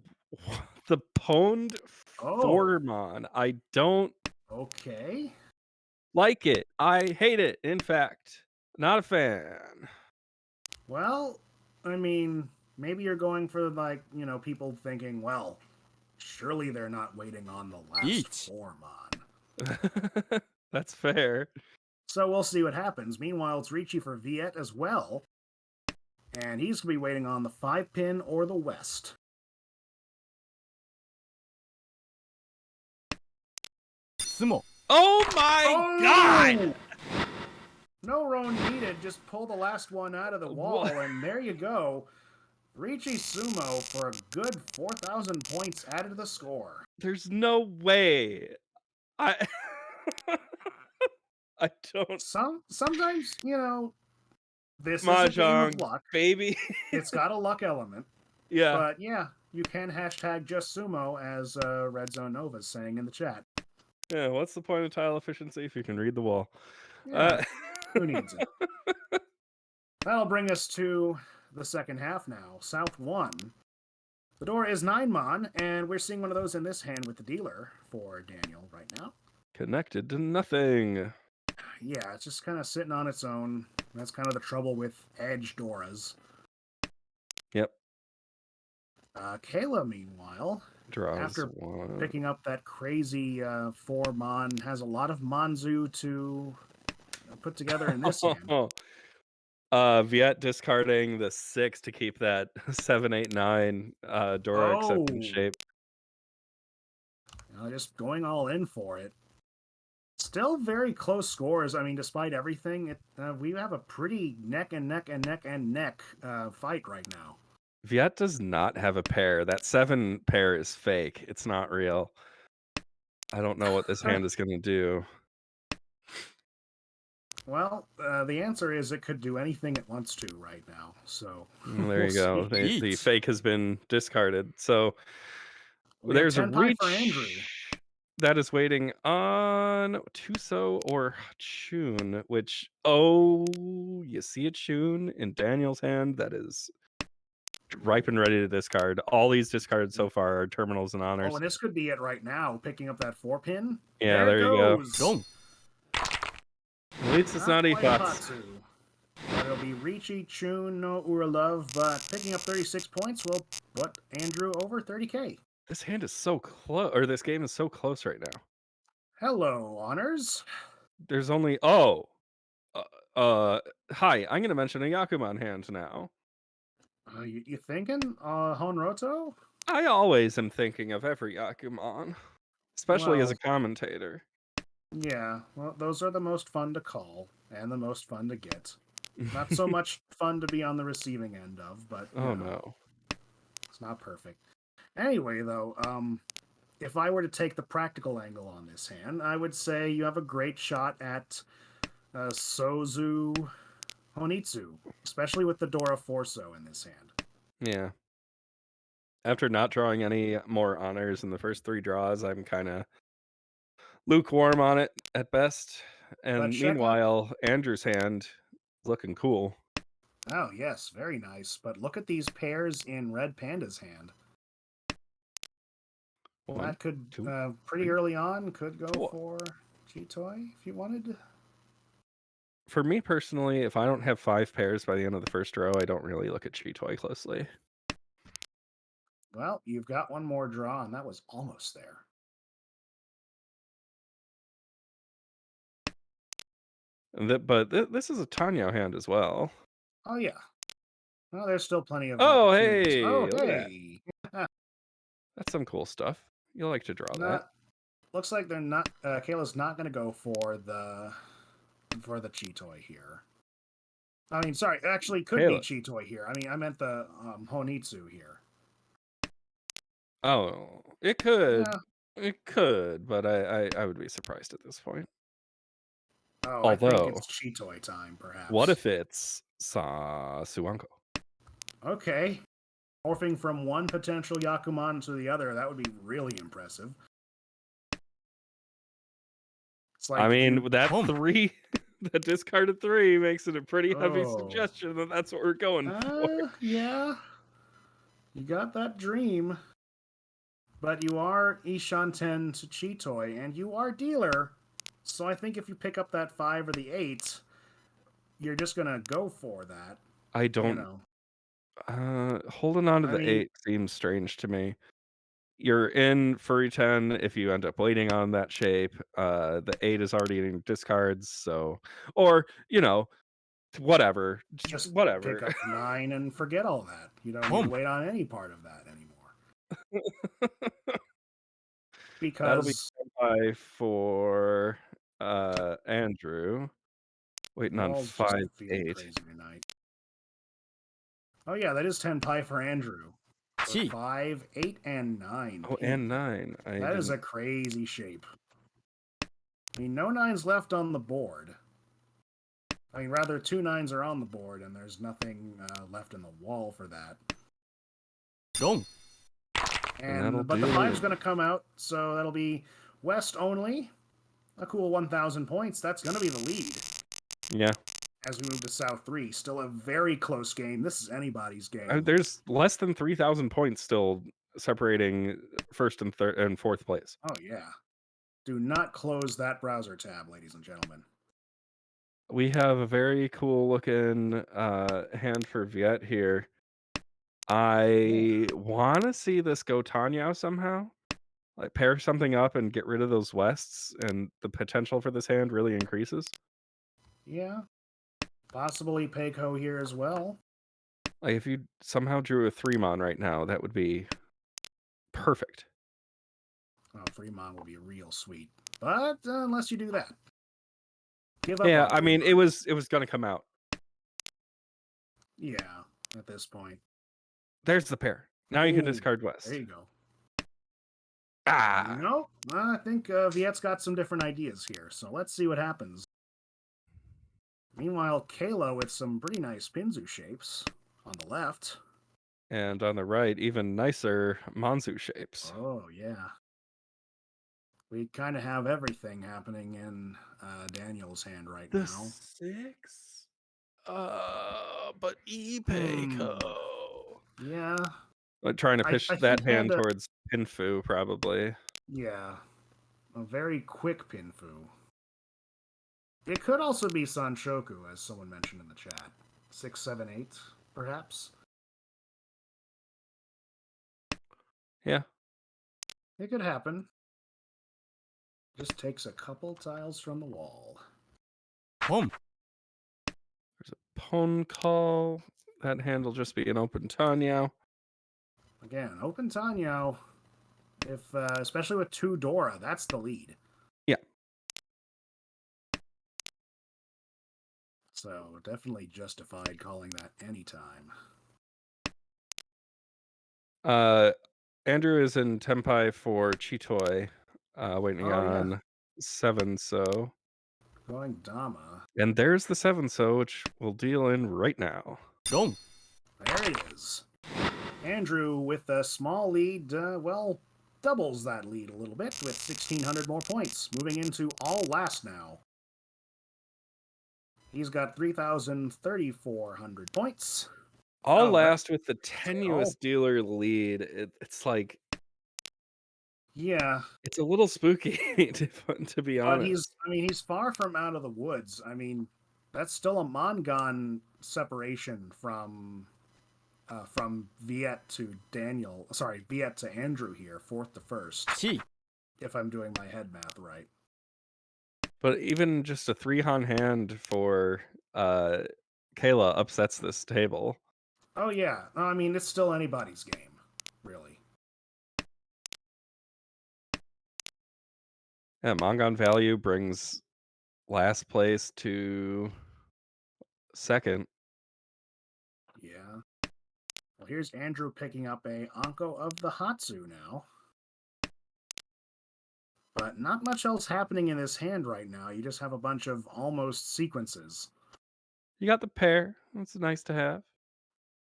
S2: pwned
S1: Oh.
S2: Formon. I don't
S1: Okay.
S2: like it. I hate it. In fact, not a fan.
S1: Well, I mean, maybe you're going for like, people thinking, well, surely they're not waiting on the last
S3: Eat.
S1: Formon.
S2: That's fair.
S1: So we'll see what happens. Meanwhile, it's Ricci for Viet as well. And he's going to be waiting on the 5-pin or the West.
S3: Sumo.
S2: Oh my god!
S1: No roan needed. Just pull the last one out of the wall, and there you go. Ricci Sumo for a good 4,000 points added to the score.
S2: There's no way. I don't.
S1: Sometimes, this is a game
S2: Mahjong,
S1: of luck.
S2: baby.
S1: It's got a luck element.
S2: Yeah.
S1: But yeah, you can hashtag just sumo, as Red Zone Nova's saying in the chat.
S2: Yeah, what's the point of tile efficiency if you can read the wall?
S1: Yeah, who needs it? That'll bring us to the second half now. South 1. The door is 9 mon, and we're seeing one of those in this hand with the dealer for Daniel right now.
S2: Connected to nothing.
S1: Yeah, it's just kind of sitting on its own. That's kind of the trouble with edge Doras.
S2: Yep.
S1: Kayla, meanwhile,
S2: Draws
S1: after
S2: one.
S1: picking up that crazy 4 mon, has a lot of Manzu to put together in this hand.
S2: Viet discarding the 6 to keep that 7, 8, 9 Dora acceptance shape.
S1: Just going all in for it. Still very close scores. I mean, despite everything, we have a pretty neck and neck fight right now.
S2: Viet does not have a pair. That 7 pair is fake. It's not real. I don't know what this hand is going to do.
S1: Well, the answer is it could do anything it wants to right now. So
S2: there you go. The fake has been discarded. So there's a reach
S1: for Andrew
S2: that is waiting on Tuso or Chun, which, you see a Chun in Daniel's hand that is ripe and ready to discard. All these discards so far are terminals and honors.
S1: Oh, and this could be it right now, picking up that 4-pin.
S2: Yeah, there you go.
S3: Dong.
S2: At least it's not E-Fox.
S1: But it'll be Ricci, Chun, no Uralove, but picking up 36 points will put Andrew over 30k.
S2: This hand is so close, or this game is so close right now.
S1: Hello, Honors.
S2: There's only, hi, I'm going to mention a Yakuman hand now.
S1: You thinking, Honroto?
S2: I always am thinking of every Yakuman, especially as a commentator.
S1: Yeah, well, those are the most fun to call, and the most fun to get. Not so much fun to be on the receiving end of, but
S2: no.
S1: It's not perfect. Anyway, though, if I were to take the practical angle on this hand, I would say you have a great shot at Sozu Honitsu, especially with the Dora Forso in this hand.
S2: Yeah. After not drawing any more honors in the first 3 draws, I'm kind of lukewarm on it at best. And meanwhile, Andrew's hand is looking cool.
S1: Oh, yes, very nice. But look at these pairs in Red Panda's hand. That could, pretty early on, could go for Chitoy if you wanted.
S2: For me personally, if I don't have 5 pairs by the end of the first row, I don't really look at Chitoy closely.
S1: Well, you've got one more draw, and that was almost there.
S2: But this is a Tanyo hand as well.
S1: Oh, yeah. Well, there's still plenty of
S2: Oh,
S1: opportunities.
S2: hey!
S1: Oh,
S2: Look at
S1: hey!
S2: that. That's some cool stuff. You'll like to draw that.
S1: Looks like they're not. Kayla's not going to go for the Chitoy here. I mean, sorry, actually, could be Chitoy here. I mean, I meant the Honitsu here.
S2: Oh, it could.
S1: Yeah.
S2: It could, but I would be surprised at this point.
S1: Oh, I think
S2: Although,
S1: it's Chitoy time, perhaps.
S2: what if it's Suanko?
S1: Okay. Morphing from one potential Yakuman to the other, that would be really impressive. It's
S2: I
S1: like
S2: mean,
S1: you.
S2: that
S3: Boom.
S2: 3, that discarded 3 makes it a pretty heavy
S1: Oh.
S2: suggestion that that's what we're going for.
S1: Yeah. You got that dream. But you are Ishanten to Chitoy, and you are dealer. So I think if you pick up that 5 or the 8, you're just gonna go for that.
S2: I
S1: You
S2: don't.
S1: know.
S2: Holding on to
S1: I
S2: the
S1: mean,
S2: 8 seems strange to me. You're in Furry 10 if you end up waiting on that shape. The 8 is already in discards, so or whatever, just
S1: just pick
S2: whatever.
S1: up 9 and forget all that. You don't need to
S3: Boom.
S1: wait on any part of that anymore.
S2: That'll be
S1: Because
S2: by for Andrew. Waiting
S1: the
S2: on
S1: wall's just
S2: 5,
S1: feeling
S2: 8.
S1: crazy tonight. Oh yeah, that is 10 pi for Andrew. For
S3: Gee.
S1: 5, 8, and 9
S2: Oh,
S1: P.
S2: and 9.
S1: That is a crazy shape. I mean, no 9s left on the board. I mean, rather, 2 9s are on the board, and there's nothing left in the wall for that.
S3: Dong.
S1: But the 5's going to come out, so that'll be West only. A cool 1,000 points. That's going to be the lead.
S2: Yeah.
S1: As we move to South 3. Still a very close game. This is anybody's game.
S2: There's less than 3,000 points still separating first and third and fourth place.
S1: Oh, yeah. Do not close that browser tab, ladies and gentlemen.
S2: We have a very cool looking hand for Viet here. I want to see this go Tanyao somehow. Like pair something up and get rid of those Wests, and the potential for this hand really increases.
S1: Yeah. Possibly Peiko here as well.
S2: Like if you somehow drew a 3-mon right now, that would be perfect.
S1: Oh, Fremont will be real sweet. But unless you do that. Give up
S2: Yeah,
S1: on
S2: I mean
S1: Fremont.
S2: it was gonna come out.
S1: Yeah, at this point.
S2: There's the pair. Now you can
S1: Ooh,
S2: discard West.
S1: There you go.
S2: Ah,
S1: No, I think Viet's got some different ideas here, so let's see what happens. Meanwhile, Kayla with some pretty nice Pinzu shapes on the left.
S2: and on the right, even nicer Manzu shapes.
S1: Oh, yeah. We kind of have everything happening in Daniel's hand right
S2: The
S1: now.
S2: 6? But Peiko.
S1: Yeah.
S2: Like trying to push
S1: I
S2: that
S1: think
S2: hand towards Pinfu, probably.
S1: Yeah. A very quick Pinfu. It could also be Sanshoku, as someone mentioned in the chat. 6, 7, 8, perhaps.
S2: Yeah.
S1: It could happen. Just takes a couple tiles from the wall.
S3: Boom.
S2: There's a Pon call. That hand will just be an open Tanyao.
S1: Again, open Tanyao. If especially with 2 Dora, that's the lead.
S2: Yeah.
S1: So definitely justified calling that anytime.
S2: Andrew is in Tempai for Chitoy, waiting on
S1: yeah.
S2: 7 so.
S1: Going Dama.
S2: And there's the 7 so, which we'll deal in right now.
S3: Dong.
S1: There he is. Andrew with a small lead, doubles that lead a little bit with 1,600 more points, moving into all last now. He's got 3,400 points.
S2: All last with the tenuous dealer lead. It's like,
S1: yeah,
S2: it's a little spooky to be honest.
S1: But he's far from out of the woods. I mean, that's still a Mongon separation from Viet to Daniel. Sorry, Viet to Andrew here, 4th to 1st.
S3: Gee.
S1: If I'm doing my head math right.
S2: But even just a 3-Han hand for Kayla upsets this table.
S1: Oh yeah, I mean it's still anybody's game, really.
S2: Yeah, Mongon value brings last place to second.
S1: Yeah. here's Andrew picking up a Anko of the Hatsu now. But not much else happening in his hand right now. You just have a bunch of almost sequences.
S2: You got the pair. That's nice to have.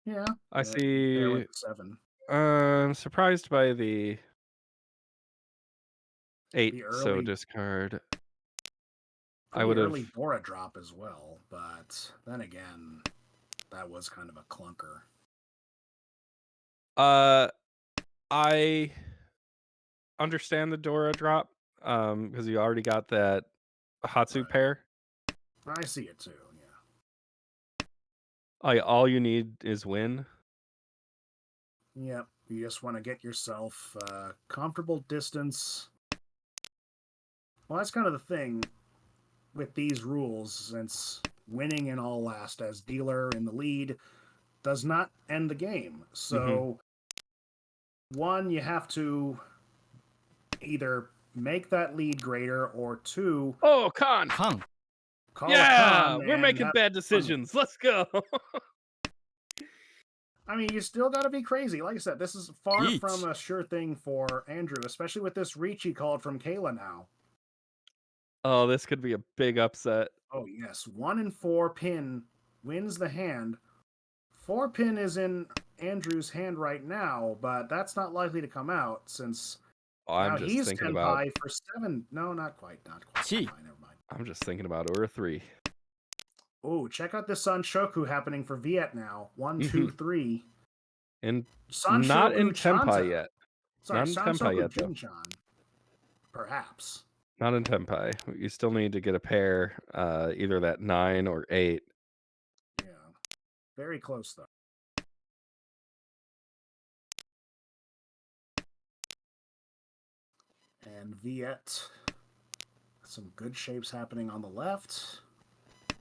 S1: Yeah.
S2: I
S1: but pair
S2: see.
S1: with the 7.
S2: I'm surprised by the 8,
S1: The
S2: so
S1: early,
S2: discard. I
S1: pretty
S2: would have.
S1: early Dora drop as well. But then again, that was kind of a clunker.
S2: I understand the Dora drop, because you already got that Hatsu
S1: Right.
S2: pair.
S1: I see it too, yeah.
S2: All you need is win.
S1: Yep. You just want to get yourself comfortable distance. Well, that's kind of the thing with these rules, since winning in all last as dealer in the lead does not end the game. So, one, you have to either make that lead greater, or two,
S2: Oh, Khan!
S3: Kang.
S1: call a
S2: Yeah,
S1: con
S2: we're
S1: and
S2: making
S1: have
S2: bad
S1: fun.
S2: decisions. Let's go.
S1: I mean, you still got to be crazy. Like I said, this is far
S3: Eat.
S1: from a sure thing for Andrew, especially with this reach he called from Kayla now.
S2: Oh, this could be a big upset.
S1: Oh, yes. 1 and 4 pin wins the hand. 4 pin is in Andrew's hand right now, but that's not likely to come out since
S2: Oh,
S1: now
S2: I'm just
S1: he's
S2: thinking
S1: 10
S2: about.
S1: pi for 7. No, not quite. Not quite.
S3: Chi.
S1: Fine, never mind.
S2: I'm just thinking about Ura 3.
S1: Oh, check out the Sun Shoku happening for Viet now. 1, 2,
S2: Mhm.
S1: 3.
S2: And
S1: Sun
S2: not
S1: Shoku
S2: in Tenpai
S1: Chanta.
S2: yet.
S1: Sorry,
S2: Not in
S1: Sun
S2: Tenpai
S1: Shoku
S2: yet, though.
S1: Jinchan. Perhaps.
S2: Not in Tenpai. You still need to get a pair, either that 9 or 8.
S1: Yeah. Very close, though. And Viet. Some good shapes happening on the left.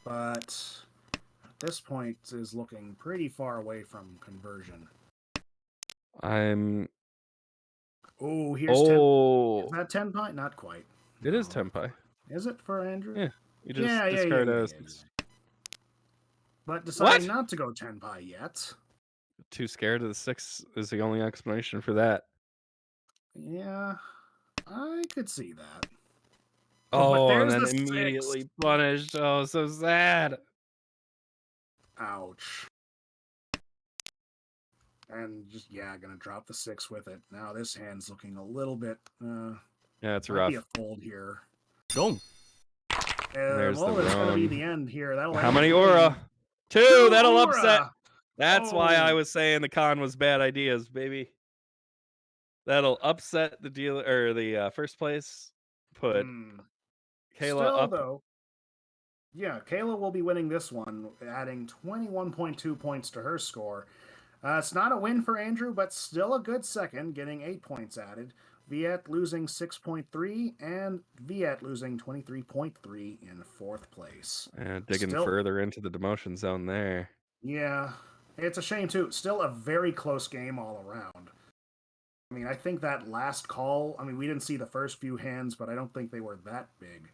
S1: But at this point is looking pretty far away from conversion.
S2: I'm.
S1: Oh, here's 10. Is
S2: Oh,
S1: that 10 pi? Not quite.
S2: it is
S1: No, not
S2: Tenpai.
S1: quite. Is it for Andrew?
S2: Yeah, you just
S1: Yeah,
S2: discard
S1: yeah.
S2: as
S1: But deciding
S2: what?
S1: not to go 10 pi yet.
S2: Too scared of the 6 is the only explanation for that.
S1: Yeah, I could see that.
S2: Oh,
S1: but
S2: and
S1: there's
S2: then
S1: the 6.
S2: immediately punished. Oh, so sad.
S1: Ouch. And just, yeah, gonna drop the 6 with it. Now this hand's looking a little bit,
S2: Yeah, it's
S1: might
S2: rough.
S1: be a fold here.
S3: Dong.
S2: There's
S1: Well,
S2: the
S1: it's gonna be
S2: run.
S1: the end here. That'll
S2: How
S1: end
S2: many
S1: the game.
S2: Aura? 2.
S1: 2
S2: That'll
S1: Aura!
S2: upset. That's why I
S1: Oh.
S2: was saying the con was bad ideas, baby. That'll upset the deal or the first place. Put Kayla
S1: Still,
S2: up.
S1: though, yeah, Kayla will be winning this one, adding 21.2 points to her score. It's not a win for Andrew, but still a good second, getting 8 points added. Viet losing 6.3, and Viet losing 23.3 in 4th place.
S2: And digging
S1: Still,
S2: further into the demotion zone there.
S1: yeah, it's a shame too. Still a very close game all around. I mean, I think that last call, I mean, we didn't see the first few hands, but I don't think they were that big.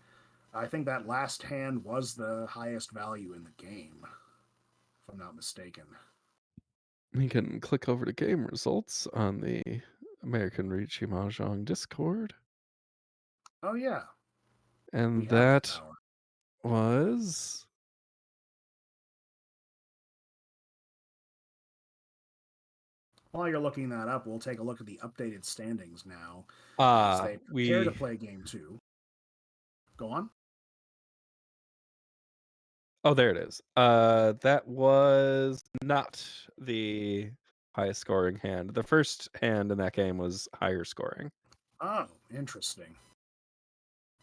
S1: I think that last hand was the highest value in the game, if I'm not mistaken.
S2: You can click over to game results on the American Riichi Mahjong Discord.
S1: Oh, yeah.
S2: And
S1: We have
S2: that
S1: power.
S2: was
S1: While you're looking that up, we'll take a look at the updated standings now as they prepare to play game 2. Go on.
S2: Oh, there it is. That was not the highest scoring hand. The first hand in that game was higher scoring.
S1: Oh, interesting.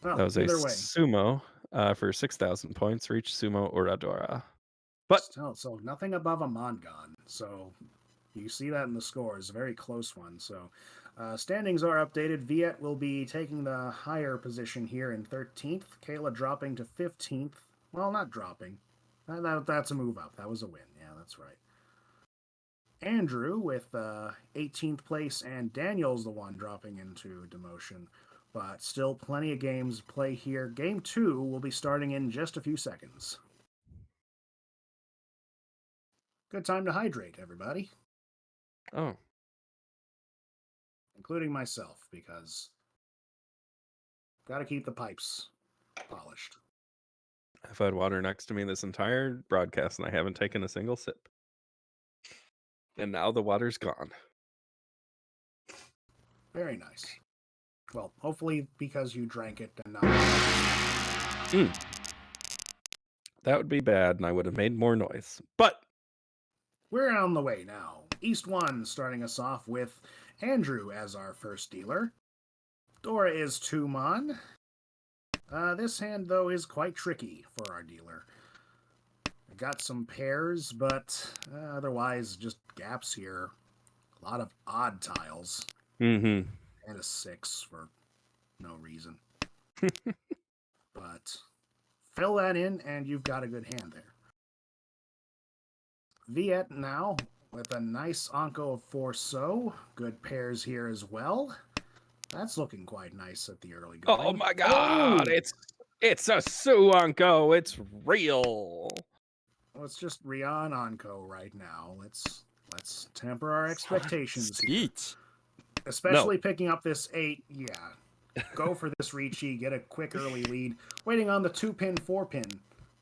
S1: Well,
S2: That was a
S1: either way.
S2: sumo for 6,000 points. Reach sumo Oradora. But
S1: Still, so nothing above a Mongon. So you see that in the scores. A very close one. So standings are updated. Viet will be taking the higher position here in 13th. Kayla dropping to 15th. Well, not dropping. That's a move up. That was a win. Yeah, that's right. Andrew with 18th place, and Daniel's the one dropping into demotion. But still plenty of games to play here. Game 2 will be starting in just a few seconds. Good time to hydrate, everybody.
S2: Oh,
S1: including myself, because got to keep the pipes polished.
S2: I've had water next to me this entire broadcast and I haven't taken a single sip. And now the water's gone.
S1: Very nice. Well, hopefully because you drank it and not.
S2: That would be bad and I would have made more noise. But
S1: We're on the way now. East 1 starting us off with Andrew as our first dealer. Dora is 2 mon. This hand, though, is quite tricky for our dealer. I got some pairs, but otherwise just gaps here. A lot of odd tiles.
S2: mm-hmm.
S1: And a 6 for no reason. But fill that in and you've got a good hand there. Viet now with a nice Anko of 4 so. Good pairs here as well. That's looking quite nice at the early going.
S2: Oh my god, it's a Suanko, it's real.
S1: Well, it's just Rian Anko right now. Let's temper our expectations here.
S3: Sweet.
S1: Especially picking up this 8, yeah. Go for this Ricci, get a quick early lead. Waiting on the 2-pin, 4-pin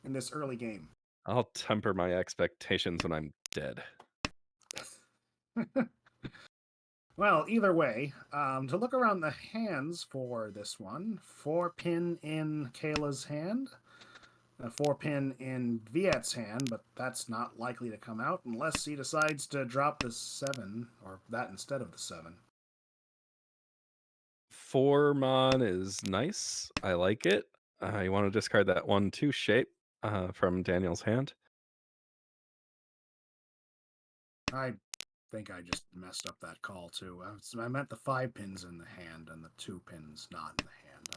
S1: in this early game.
S2: I'll temper my expectations when I'm dead.
S1: Well, either way, to look around the hands for this one, 4-pin in Kayla's hand, a 4-pin in Viet's hand, but that's not likely to come out unless he decides to drop the 7, or that instead of the 7.
S2: 4 mon is nice. I like it. You want to discard that 1/2 shape from Daniel's hand.
S1: I think I just messed up that call too. I meant the 5 pins in the hand and the 2 pins not in the hand.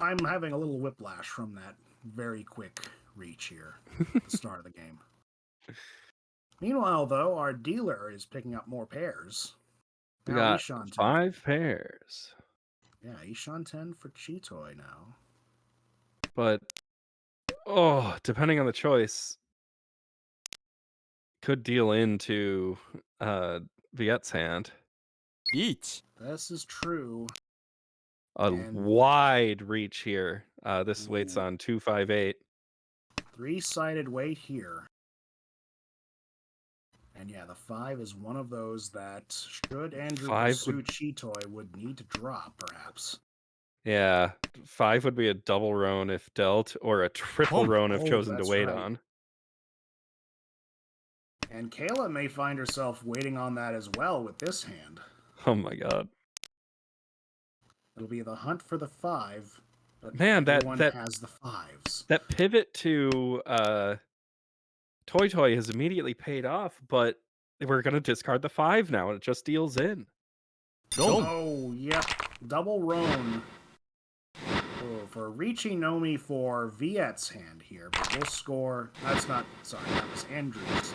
S1: I'm having a little whiplash from that very quick reach here at the start of the game. Meanwhile, though, our dealer is picking up more pairs.
S2: We
S1: Now
S2: got
S1: Ishan 10.
S2: 5 pairs.
S1: Yeah, Ishan 10 for Chitoy now.
S2: But, depending on the choice, could deal into Viet's hand.
S3: Beach.
S1: This is true.
S2: A wide reach here. This waits on 258.
S1: 3-sided weight here. And yeah, the 5 is one of those that, should Andrew pursue Chitoy, would need to drop, perhaps.
S2: Yeah, 5 would be a double roan if dealt, or a triple roan if chosen to wait on.
S1: And Kayla may find herself waiting on that as well with this hand.
S2: Oh my god.
S1: It'll be the hunt for the 5, but
S2: man,
S1: everyone
S2: that
S1: has the 5s.
S2: That pivot to Toy Toy has immediately paid off, but we're gonna discard the 5 now, and it just deals in.
S1: Oh, yep. Double roan. Oh, for Ricci Nomi for Viet's hand here, but we'll score. That was Andrew's.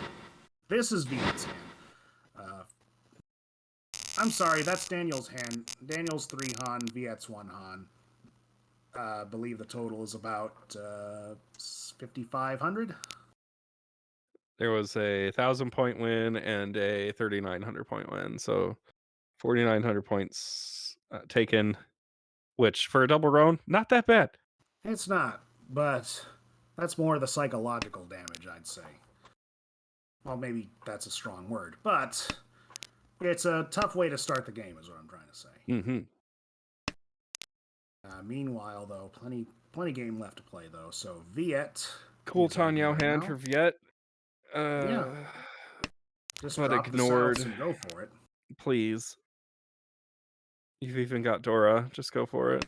S1: This is Viet's hand. I'm sorry, that's Daniel's hand. Daniel's 3 Han, Viet's 1 Han. I believe the total is about 5,500.
S2: There was a 1,000-point win and a 3,900-point win, so 4,900 points taken, which for a double roan, not that bad.
S1: It's not, but that's more the psychological damage, I'd say. Well, maybe that's a strong word, but it's a tough way to start the game, is what I'm trying to say.
S2: Mm-hmm.
S1: Meanwhile, though, plenty game left to play, though. So Viet,
S2: cool Tanyao hand
S1: now.
S2: for Viet.
S1: Yeah, just
S2: but
S1: drop
S2: ignored.
S1: The Souths and go for it.
S2: Please. You've even got Dora. Just go for it.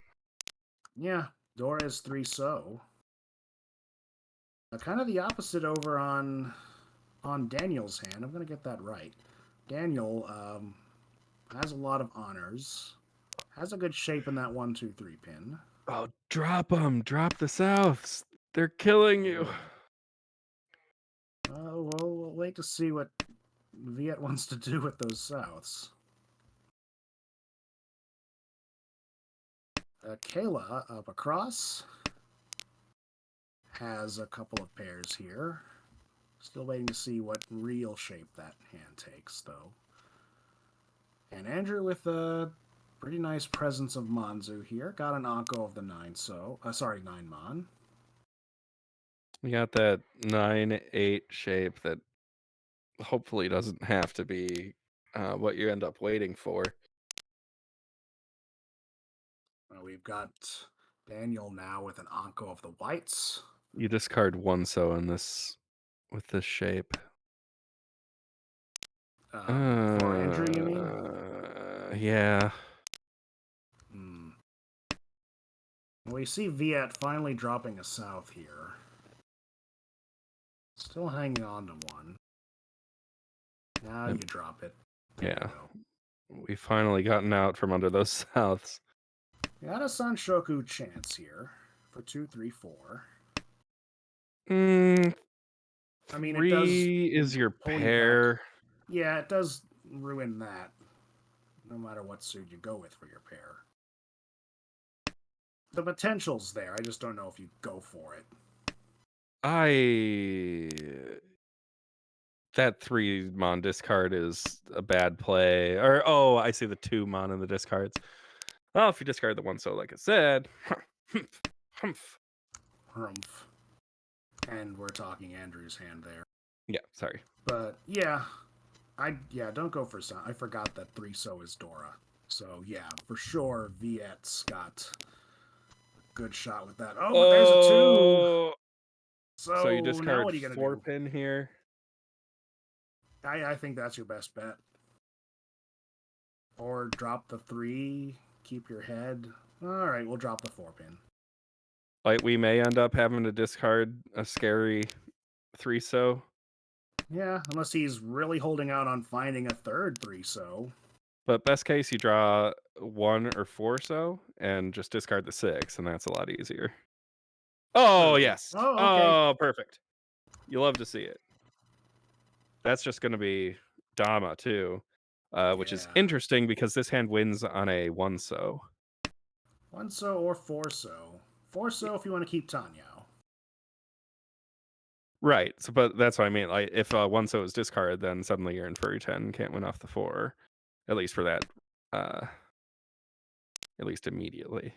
S1: Yeah, Dora's 3 so. Kind of the opposite over on Daniel's hand. I'm going to get that right. Daniel has a lot of honors. Has a good shape in that 1, 2, 3 pin.
S2: Oh, drop them. Drop the Souths. They're killing you.
S1: We'll wait to see what Viet wants to do with those Souths. Kayla up across has a couple of pairs here. Still waiting to see what real shape that hand takes, though. And Andrew with a pretty nice presence of Manzu here. Got an Anko of the 9 9 Mon.
S2: We got that 9-8 shape that hopefully doesn't have to be what you end up waiting for.
S1: We've got Daniel now with an Anko of the whites.
S2: You discard 1-so in this with this shape.
S1: For Andrew, you mean?
S2: Yeah.
S1: We see Viet finally dropping a south here. Still hanging on to one. Now you drop it. There
S2: Yeah.
S1: you
S2: We finally gotten out from under those souths.
S1: go. Got a Sanshoku chance here for 2, 3, 4. I mean, it does.
S2: 3 is your
S1: pull you
S2: pair.
S1: back. Yeah, it does ruin that. No matter what suit you go with for your pair. The potential's there. I just don't know if you go for it.
S2: That 3 mon discard is a bad play. Or I see the 2 mon in the discards. Well, if you discard the 1-so, like I said,
S1: Humph. And we're talking Andrew's hand there.
S2: Yeah, sorry.
S1: But yeah, don't go for some. I forgot that 3-so is Dora. So yeah, for sure, Viet's got a good shot with that. Oh, but there's a 2.
S2: So you
S1: now
S2: discard
S1: what are you gonna
S2: 4
S1: do?
S2: pin here.
S1: I think that's your best bet. Or drop the 3, keep your head. All right, we'll drop the 4 pin.
S2: Like, we may end up having to discard a scary 3-so.
S1: Yeah, unless he's really holding out on finding a third 3-so.
S2: But best case, you draw 1 or 4-so and just discard the 6, and that's a lot easier. Oh,
S1: True.
S2: yes.
S1: Oh, okay.
S2: Oh, perfect. You love to see it. That's just going to be Dama, too, which is
S1: Yeah.
S2: interesting because this hand wins on a 1-so.
S1: 1-so or 4-so. 4-so if you want to keep Tanyao.
S2: Right. So, but that's what I mean. Like, if 1-so is discarded, then suddenly you're in Furry 10, can't win off the 4. At least for that. At least immediately.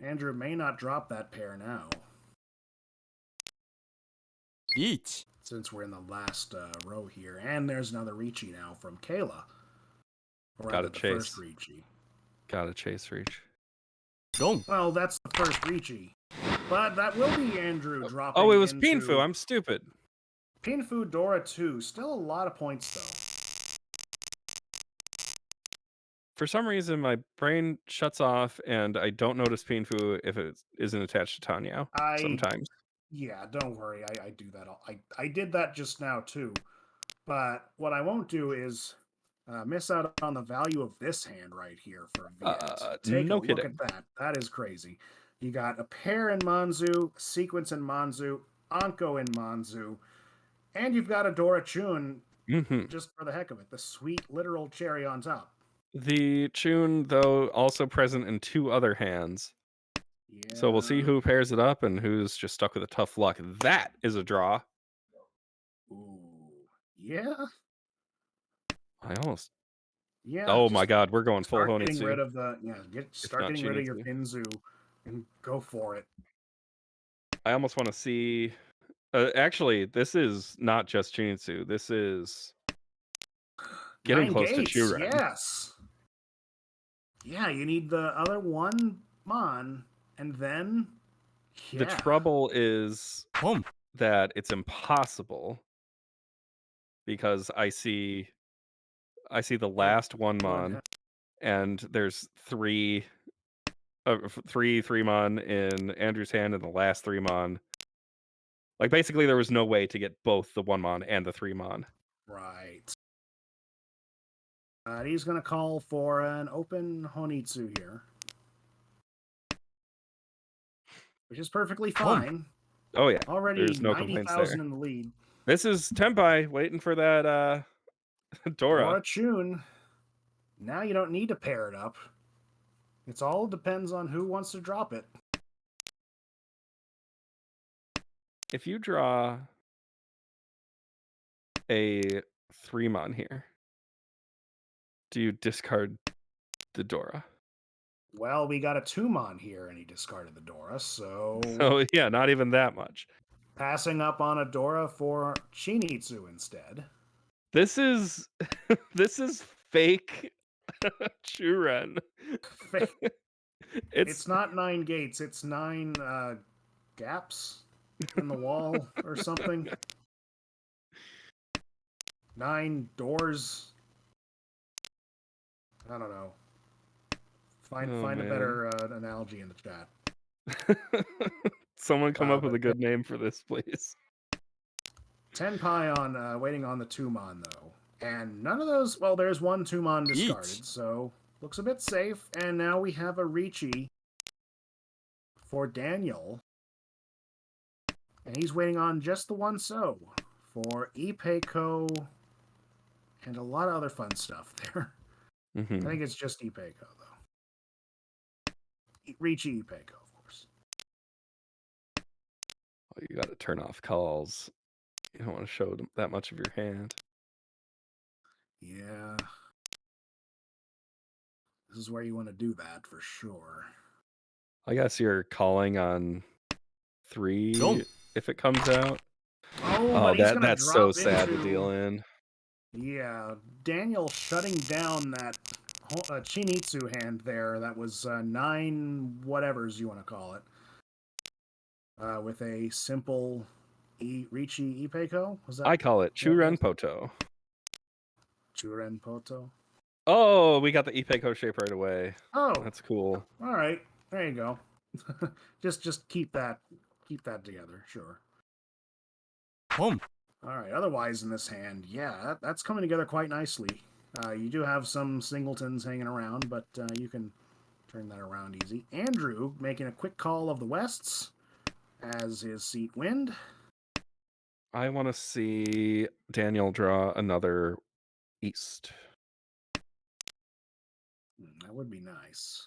S1: Andrew may not drop that pair now.
S3: 1
S1: Since we're in the last row here. And there's another Ricci now from Kayla. Or
S2: Gotta
S1: rather, the
S2: chase.
S1: first Ricci.
S2: Gotta chase reach.
S3: 4
S1: Well, that's the first Ricci. But that will be Andrew dropping
S2: Oh, it was
S1: into
S2: Pinfu. I'm stupid.
S1: Pinfu Dora 2. Still a lot of points, though.
S2: For some reason, my brain shuts off, and I don't notice Pinfu if it isn't attached to Tanyao. Sometimes.
S1: Yeah, don't worry. I do that. I did that just now, too. But what I won't do is miss out on the value of this hand right here for Viet. Take
S2: no
S1: a look
S2: kidding.
S1: at that. That is crazy. You got a pair in Manzu, sequence in Manzu, Anko in Manzu, and you've got a Dora Chun just for the heck of it. The sweet literal cherry on top.
S2: The Chun, though, also present in 2 other hands.
S1: Yeah.
S2: So we'll see who pairs it up and who's just stuck with a tough luck. That is a draw.
S1: Ooh. Yeah.
S2: I almost.
S1: Yeah.
S2: Oh my God, we're going full
S1: start getting
S2: Honitsu.
S1: rid of the start
S2: not
S1: getting rid of your
S2: Chinitsu.
S1: Pinzu and go for it.
S2: I almost want to see. Actually, this is not just Chinitsu. This is getting
S1: 9
S2: close
S1: gates,
S2: to Churen.
S1: yes. Yeah, you need the other one Mon, and then
S2: The trouble is that it's impossible because I see the last one Mon, and there's 3 Mon in Andrew's hand and the last 3 Mon. Like, basically, there was no way to get both the 1 Mon and the 3 Mon.
S1: Right. He's going to call for an open Honitsu here. Which is perfectly fine.
S2: Oh, yeah.
S1: Already
S2: There's no complaints
S1: 90,000
S2: there.
S1: in the lead.
S2: This is Tenpai waiting for that Dora.
S1: Chun. Now you don't need to pair it up. It all depends on who wants to drop it.
S2: if you draw a 3-mon here, do you discard the Dora?
S1: Well, we got a 2-mon here, and he discarded the Dora, so
S2: So yeah, not even that much.
S1: passing up on a Dora for Chinitsu instead.
S2: This is this is fake Churen.
S1: It's not 9 gates, it's 9 gaps in the wall or something. 9 doors. I don't know. Find a better analogy in the chat.
S2: Someone come up with
S1: but
S2: a good name for this, please.
S1: Tenpai on waiting on the 2-mon though, and none of those. Well, there's one 2-mon discarded,
S3: Yeet.
S1: so looks a bit safe. And now we have a Ricci for Daniel, and he's waiting on just the one so for Ipeco and a lot of other fun stuff there. I think it's just Ipeco though. Ricci Ipeco, of course.
S2: Oh, you got to turn off calls. You don't want to show them that much of your hand.
S1: Yeah. This is where you want to do that for sure.
S2: I guess you're calling on 3
S3: Don't.
S2: if it comes out.
S1: Oh,
S2: Oh,
S1: but he's gonna
S2: that's so
S1: drop
S2: sad to
S1: into...
S2: deal in.
S1: Yeah, Daniel shutting down that Chinitsu hand there. That was 9 whatevers you want to call it. With a simple Ricci Ipeco? Was that?
S2: I call it Churen Poto.
S1: Churen Poto?
S2: Oh, we got the Ipeco shape right away.
S1: Oh,
S2: That's cool.
S1: all right. There you go. just keep that together. Sure.
S3: Home.
S1: All right. Otherwise, in this hand, yeah, that's coming together quite nicely. You do have some singletons hanging around, but you can turn that around easy. Andrew making a quick call of the Wests as his seat wind.
S2: I want to see Daniel draw another East.
S1: That would be nice.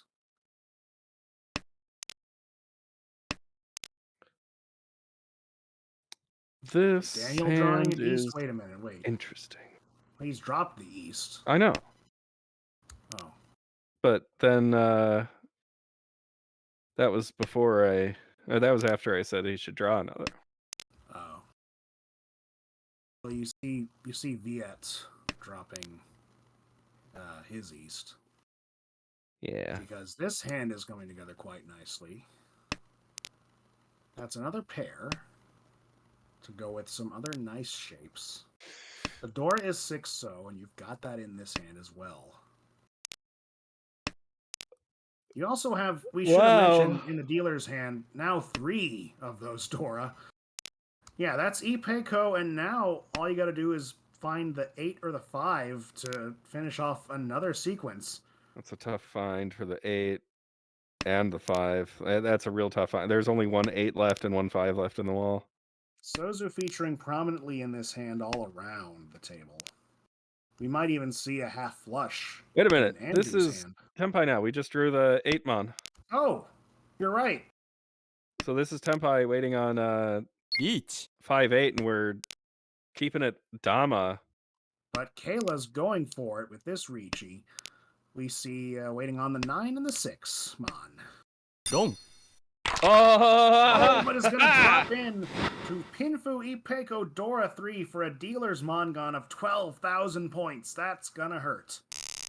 S2: This
S1: Daniel drawing
S2: hand
S1: an
S2: is
S1: East. Wait a minute. Wait.
S2: interesting.
S1: He's dropped the East.
S2: I know.
S1: Oh.
S2: But then that was that was after I said he should draw another.
S1: Oh. Well, you see Viet dropping his East.
S2: Yeah.
S1: Because this hand is coming together quite nicely. That's another pair to go with some other nice shapes. The door is 6 so, and you've got that in this hand as well. You also have, we should have mentioned in the dealer's hand, now 3 of those Dora. Yeah, that's Ipeco, and now all you got to do is find the 8 or the 5 to finish off another sequence.
S2: That's a tough find for the 8 and the 5. That's a real tough find. There's only one 8 left and one 5 left in the wall.
S1: Sozu featuring prominently in this hand all around the table. We might even see a half flush.
S2: Wait a minute.
S1: in
S2: This
S1: Andrew's
S2: is
S1: hand.
S2: Tenpai now. We just drew the 8-mon.
S1: Oh, you're right.
S2: So this is Tenpai waiting on 5-8, and we're keeping it Dama.
S1: But Kayla's going for it with this Ricci. We see waiting on the 9 and the 6, Mon.
S3: Don't.
S1: Oh, but it's going to drop in to Pinfu Ipeco Dora 3 for a dealer's Mongon of 12,000 points. That's going to hurt.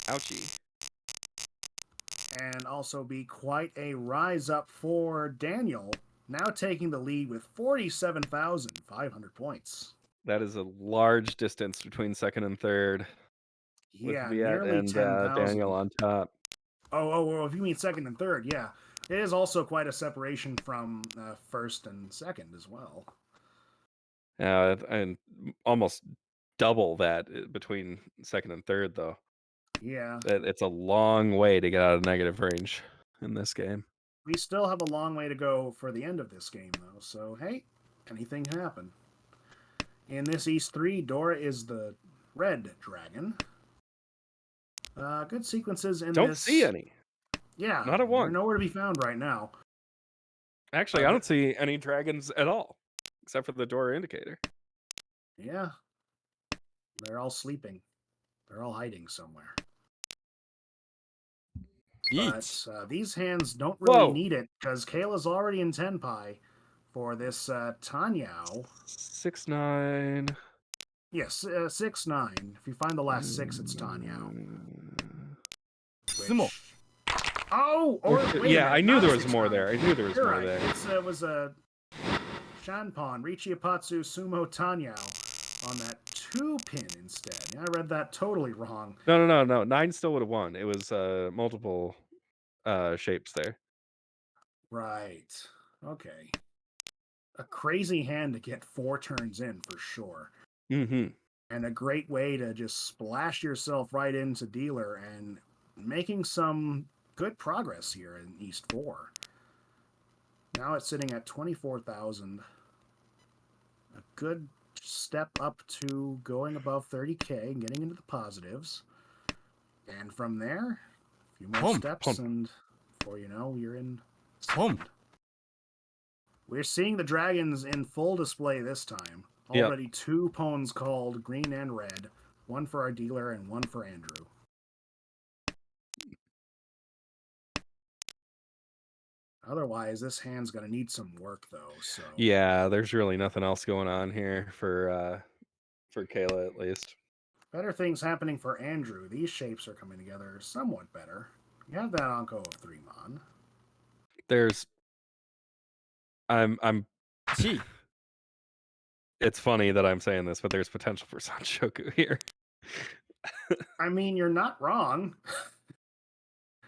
S2: Ouchie.
S1: And also be quite a rise up for Daniel, now taking the lead with 47,500 points.
S2: That is a large distance between second and third.
S1: Yeah,
S2: with Viet
S1: nearly
S2: and
S1: 10,000.
S2: Daniel on top.
S1: Oh, if you mean second and third, yeah. It is also quite a separation from first and second as well.
S2: And almost double that between second and third, though.
S1: Yeah.
S2: It's a long way to get out of negative range in this game.
S1: We still have a long way to go for the end of this game, though. So, hey, anything can happen. In this East 3, Dora is the red dragon. Good sequences in
S2: Don't
S1: this.
S2: see any.
S1: Yeah.
S2: Not a one.
S1: They're nowhere to be found right now.
S2: Actually, I don't see any dragons at all. except for the door indicator.
S1: Yeah. They're all sleeping. They're all hiding somewhere.
S3: Each.
S1: But these hands don't really
S2: Whoa!
S1: need it because Kayla's already in Tenpai for this Tanyao.
S2: 6-9.
S1: Yes, 6-9. If you find the last 6, it's Tanyao.
S3: Sumo.
S1: Oh, or wait a
S2: Yeah,
S1: minute,
S2: I knew
S1: not
S2: there
S1: a
S2: was more
S1: 6-9.
S2: there. I knew there was
S1: You're
S2: more
S1: right.
S2: there.
S1: It was a Shanpon, Richiapatsu Sumo Tanyao on that 2-pin instead. Yeah, I read that totally wrong.
S2: No. 9 still would have won. It was multiple shapes there.
S1: Right. Okay. A crazy hand to get 4 turns in for sure.
S2: Mm-hmm.
S1: And a great way to just splash yourself right into dealer and making some good progress here in East 4. Now it's sitting at 24,000. A good step up to going above 30K and getting into the positives. And from there, a few more
S3: Pump,
S1: steps, and before you know, you're in
S3: Pump.
S1: second. We're seeing the dragons in full display this time.
S2: Yep.
S1: Already 2 pawns called, green and red. 1 for our dealer and 1 for Andrew. Otherwise, this hand's going to need some work, though. So
S2: Yeah, there's really nothing else going on here for Kayla, at least.
S1: better things happening for Andrew. These shapes are coming together somewhat better. You have that Anko of 3 Mon.
S2: There's I'm
S3: Chi.
S2: it's funny that I'm saying this, but there's potential for Sanshoku here.
S1: I mean, you're not wrong.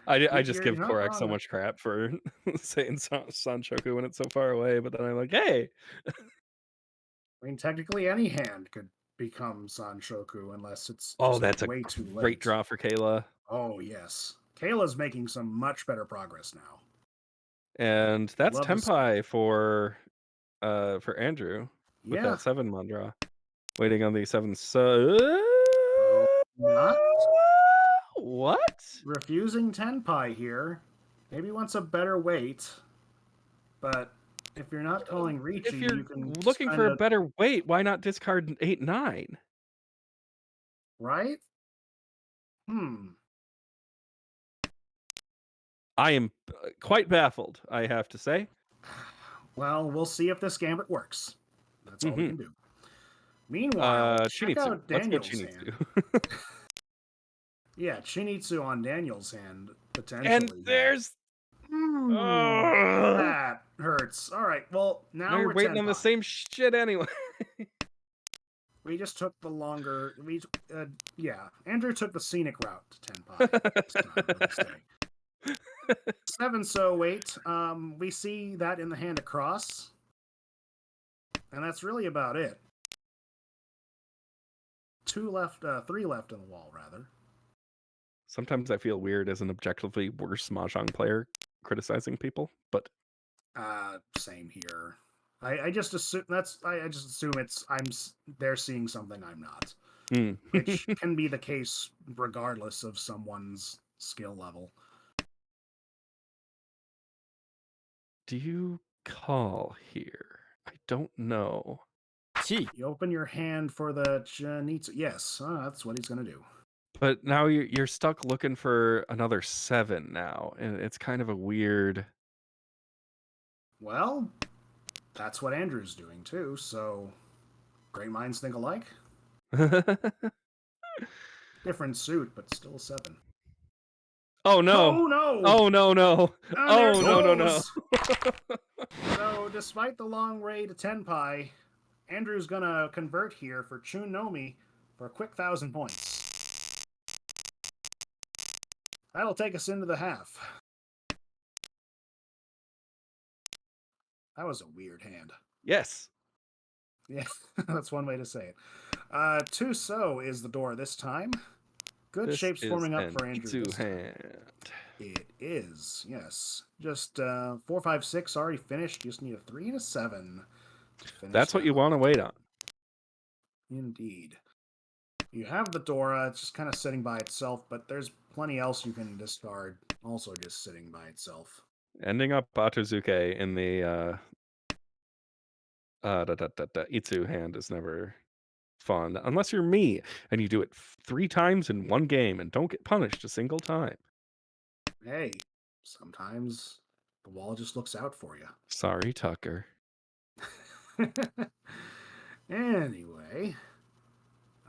S2: I just give
S1: You're not
S2: Korak so
S1: wrong.
S2: much crap for saying Sanshoku when it's so far away, but then I'm like, hey.
S1: I mean, technically, any hand could become Sanshoku unless it's
S2: Oh,
S1: just
S2: that's a
S1: way too late.
S2: great draw for Kayla.
S1: Oh, yes. Kayla's making some much better progress now.
S2: And that's
S1: Love to see
S2: Tenpai for Andrew with
S1: Yeah.
S2: that 7-mon draw. Waiting on the 7
S1: Not
S2: What?
S1: refusing Tenpai here. Maybe wants a better weight. But if you're not calling Ricci,
S2: If you're
S1: you can just
S2: looking for a
S1: kinda,
S2: better weight, why not discard 8-9?
S1: right?
S2: I am quite baffled, I have to say.
S1: Well, we'll see if this gambit works. That's all we can do.
S2: Chinitsu.
S1: Meanwhile, check out
S2: Let's go
S1: Daniel's hand.
S2: Chinitsu.
S1: Yeah, Chinitsu on Daniel's hand, potentially.
S2: And there's
S1: that hurts. All right, well, now
S2: we're
S1: we're
S2: waiting on the
S1: 10-5.
S2: same shit anyway.
S1: We just took the longer. Yeah, Andrew took the scenic route to 10-5 this time of this day. 7 so wait. We see that in the hand across, and that's really about it. 2 left, 3 left in the wall, rather.
S2: Sometimes I feel weird as an objectively worse Mahjong player criticizing people, but
S1: Same here. I just assume I just assume they're seeing something I'm not, which can be the case regardless of someone's skill level.
S2: Do you call here? I don't know.
S3: Chi.
S1: You open your hand for the Chinitsu. Yes, that's what he's gonna do.
S2: But now you're stuck looking for another 7 now, and it's kind of a weird.
S1: Well, that's what Andrew's doing too. So, great minds think alike. Different suit, but still 7.
S2: Oh no!
S1: Oh no!
S2: Oh no no!
S1: There
S2: Oh
S1: it
S2: no no
S1: goes!
S2: no!
S1: So, despite the long way to Tenpai, Andrew's gonna convert here for Chunomi for a quick 1,000 points. That'll take us into the half. That was a weird hand.
S2: Yes.
S1: Yeah, that's one way to say it. 2 so is the door this time. Good
S2: This
S1: shapes
S2: is
S1: forming up
S2: an
S1: for Andrew
S2: Itsu
S1: this time.
S2: hand.
S1: It is, yes. Just 4, 5, 6 already finished. Just need a 3 and a 7 to finish.
S2: That's what
S1: that
S2: you
S1: off.
S2: want to wait on.
S1: Indeed. You have the Dora, it's just kind of sitting by itself, but there's plenty else you can discard, also just sitting by itself.
S2: Ending up Batuzuke in the Itsu hand is never fun unless you're me and you do it 3 times in one game and don't get punished a single time.
S1: Hey, sometimes the wall just looks out for you.
S2: Sorry, Tucker.
S1: Anyway,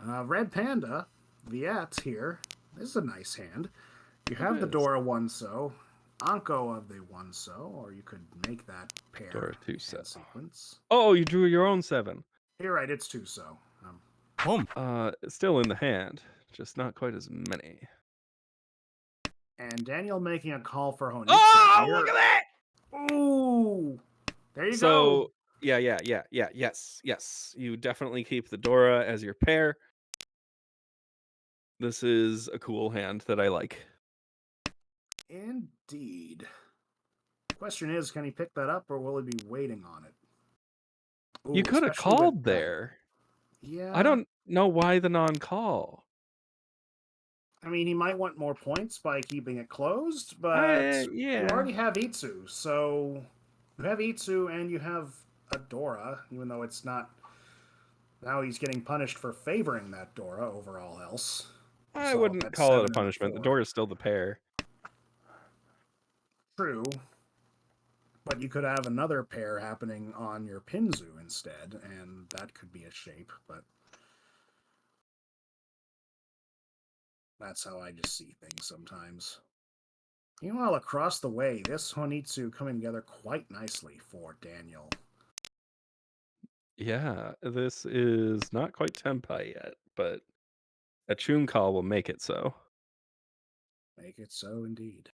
S1: Red Panda, Viet's here. This is a nice hand. You have the
S2: is.
S1: Dora 1-so, Anko of the 1-so, or you could make that pair
S2: Dora 2-so.
S1: hand sequence.
S2: Oh, you drew your own 7.
S1: You're right, it's 2-so.
S3: Home.
S2: Still in the hand, just not quite as many.
S1: And Daniel making a call for Honitsu.
S2: Oh,
S1: here.
S2: look at that!
S1: Ooh! There you go.
S2: So, yes. You definitely keep the Dora as your pair. This is a cool hand that I like.
S1: Indeed. Question is, can he pick that up or will he be waiting on it? Ooh,
S2: You could have
S1: especially with
S2: called
S1: that-
S2: there.
S1: Yeah.
S2: I don't know why the non-call.
S1: I mean, he might want more points by keeping it closed, but you
S2: Yeah.
S1: already have Itsu. So you have Itsu and you have a Dora, even though it's not. Now he's getting punished for favoring that Dora over all else.
S2: I
S1: So
S2: wouldn't
S1: that's
S2: call it
S1: 7
S2: a
S1: and
S2: punishment. The
S1: 4.
S2: Dora is still the pair.
S1: True. But you could have another pair happening on your Pinzu instead, and that could be a shape, but that's how I just see things sometimes. Meanwhile, across the way, this Honitsu coming together quite nicely for Daniel.
S2: Yeah, this is not quite Tenpai yet, but a Chun call will make it so.
S1: Make it so indeed.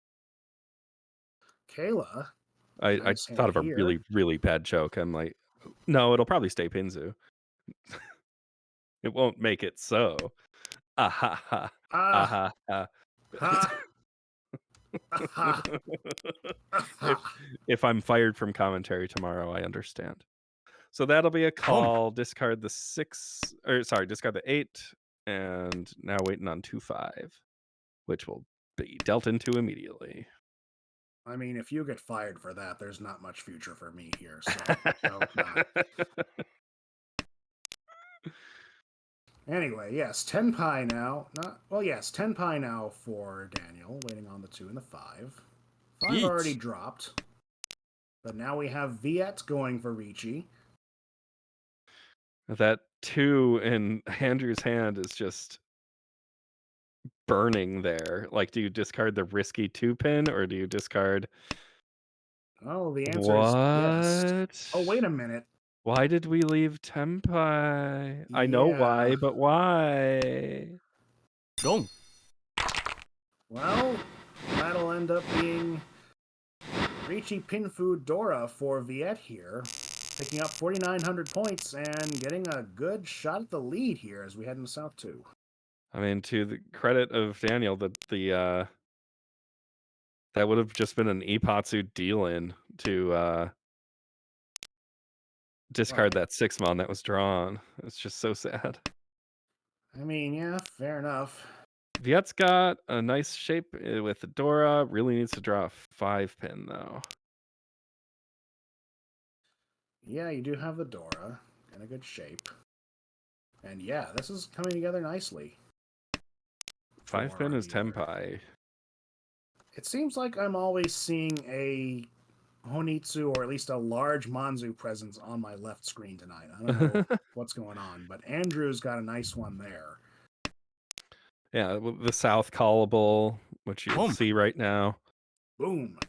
S1: Kayla.
S2: I
S1: Nice
S2: thought of
S1: hand
S2: a
S1: here.
S2: really, really bad joke. I'm like, no, it'll probably stay Pinzu. It won't make it so. Ah ha ha. Ah ha ha.
S1: Ha! Ha!
S2: If I'm fired from commentary tomorrow, I understand. So that'll be a call. Discard the 6, or sorry, discard the 8, and now waiting on 2/5, which will be dealt into immediately.
S1: I mean, if you get fired for that, there's not much future for me here, so no, not. Anyway, yes, 10 pi now. Yes, 10 pi now for Daniel, waiting on the 2 and the 5. 5
S3: Yeet.
S1: already dropped. But now we have Viet going for Ricci.
S2: That 2 in Andrew's hand is just burning there. Like, do you discard the risky 2 pin, or do you discard...
S1: Oh, the answer is yes. Oh,
S2: What?
S1: wait a minute.
S2: Why did we leave Tenpai? I know
S1: Yeah.
S2: why, but why?
S3: Wrong.
S1: Well, that'll end up being Ricci Pinfu Dora for Viet here, picking up 4,900 points and getting a good shot at the lead here as we head into South 2.
S2: I mean, to the credit of Daniel, that would have just been an Ipatsu deal-in to discard that 6-mon that was drawn. It's just so sad.
S1: I mean, yeah, fair enough.
S2: Viet's got a nice shape with the Dora. Really needs to draw a 5 pin, though.
S1: Yeah, you do have the Dora in a good shape. And yeah, this is coming together nicely.
S2: 5 pin is
S1: the other.
S2: Tenpai.
S1: It seems like I'm always seeing a Honitsu or at least a large Manzu presence on my left screen tonight. I don't know what's going on, but Andrew's got a nice one there.
S2: Yeah, the South Callable, which you'll see right now.
S1: Boom.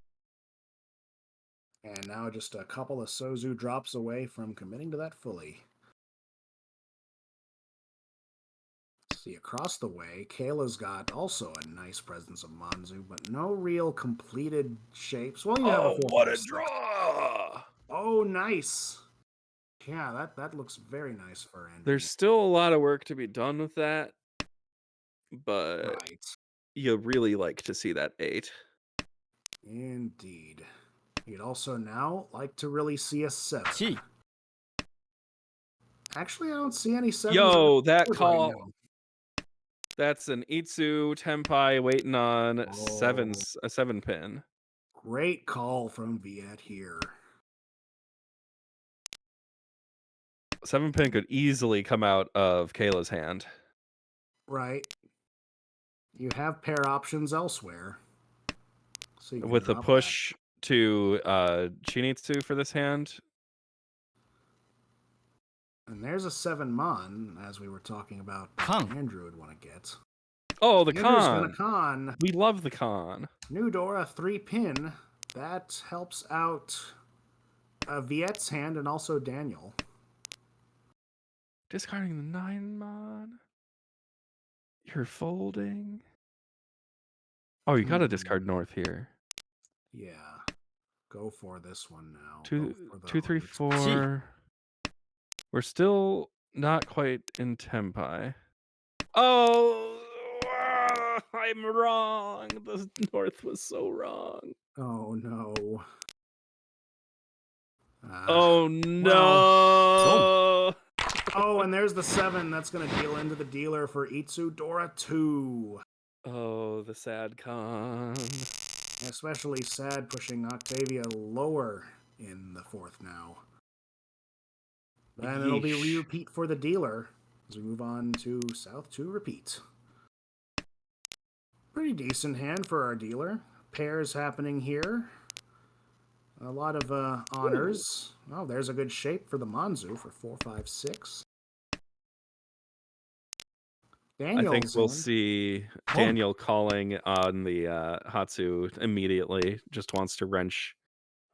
S1: And now just a couple of Sozu drops away from committing to that fully. See, across the way, Kayla's got also a nice presence of Manzu, but no real completed shapes. Well, you have a 4,
S2: what
S1: 5,
S2: a
S1: 6.
S2: draw!
S1: Oh, nice. Yeah, that looks very nice for Andrew.
S2: There's still a lot of work to be done with that, but
S1: right.
S2: you really like to see that 8.
S1: Indeed. You'd also now like to really see a 7.
S3: Chi.
S1: Actually, I don't see any 7s.
S2: Yo, that call.
S1: Right now.
S2: That's an Itsu Tenpai waiting on a 7 pin.
S1: Great call from Viet here.
S2: 7 pin could easily come out of Kayla's hand.
S1: Right. You have pair options elsewhere. So you can
S2: With a
S1: drop
S2: push to she needs to for this hand.
S1: that. And there's a 7 Mon, as we were talking about, that
S3: Kong.
S1: Andrew would want to get.
S2: Oh, the
S1: Andrew's gonna
S2: con.
S1: con.
S2: We love the con.
S1: New Dora, 3 pin. That helps out Viet's hand and also Daniel.
S2: Discarding the 9 mon. You're folding. Oh, you gotta discard North here.
S1: Yeah. Go for this one now.
S2: Two,
S1: Go for the
S2: 2, 3,
S1: root.
S2: 4. We're still not quite in Tempai. Oh, I'm wrong. The North was so wrong.
S1: Oh no.
S2: Oh
S1: well,
S2: no.
S1: oh, and there's the 7 that's going to deal into the dealer for Itsu Dora 2.
S2: Oh, the sad con.
S1: Especially sad pushing Octavia lower in the 4th now. Then it'll be
S2: Yeesh.
S1: repeat for the dealer as we move on to South 2 repeat. Pretty decent hand for our dealer. Pairs happening here. A lot of honors. Oh, there's a good shape for the Manzu for 4, 5, 6. Daniel's
S2: I think we'll
S1: hand.
S2: see Daniel calling on the Hatsu immediately. Just wants to wrench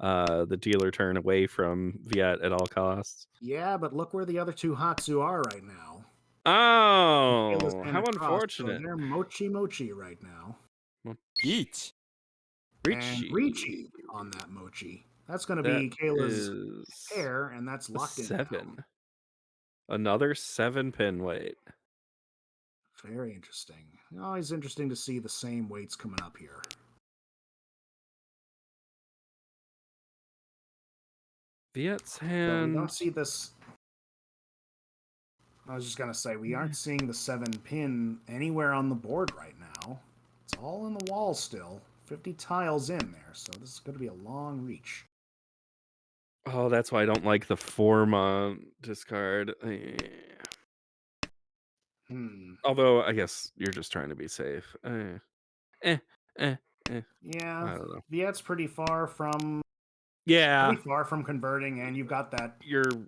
S2: the dealer turn away from Viet at all costs.
S1: Yeah, but look where the other 2 Hatsu are right now.
S2: Oh,
S1: And
S2: how
S1: across,
S2: unfortunate.
S1: So they're mochi right now.
S3: Each.
S1: And Ricci on that mochi. That's going to be Kayla's pair, and that's locked in
S2: 7.
S1: now.
S2: Another 7 pin weight.
S1: Very interesting. Always interesting to see the same weights coming up here.
S2: Viet's
S1: But
S2: hand.
S1: we don't see this. I was just going to say, we aren't seeing the 7 pin anywhere on the board right now. It's all in the wall still. 50 tiles in there, so this is going to be a long reach.
S2: Oh, that's why I don't like the 4 discard. Although, I guess you're just trying to be safe.
S1: Yeah,
S2: I don't know.
S1: Viet's pretty far from converting, and you've got that.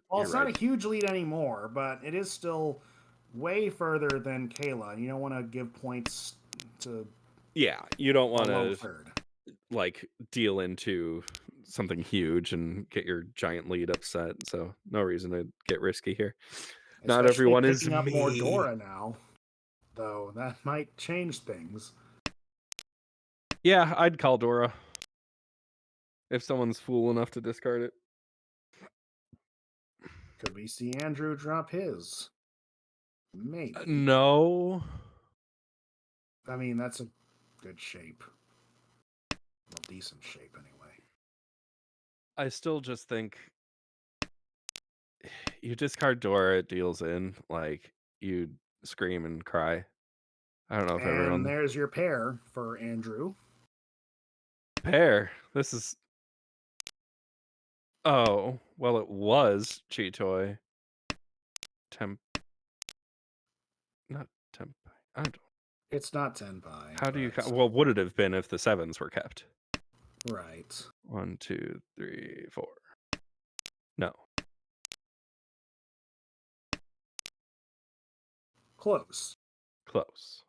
S1: Well, it's not a huge lead anymore, but it is still way further than Kayla. You don't want to give points to.
S2: Yeah, you don't want to
S1: third.
S2: like deal into something huge and get your giant lead upset. So no reason to get risky here. Not everyone is
S1: picking up
S2: me.
S1: more Dora now, though. That might change things.
S2: Yeah, I'd call Dora if someone's fool enough to discard it.
S1: Could we see Andrew drop his? Maybe.
S2: No.
S1: I mean, that's a good shape. Well, decent shape, anyway.
S2: I still just think you discard Dora, it deals in. Like, you scream and cry. I don't know if everyone.
S1: And there's your pair for Andrew.
S2: Pair? This is. Oh, well, it was Cheetoy. Not Tempai. I don't.
S1: It's not Tenpai.
S2: How do you? Well, would it have been if the 7s were kept?
S1: Right.
S2: 1, 2, 3, 4. No.
S1: Close.
S2: Close.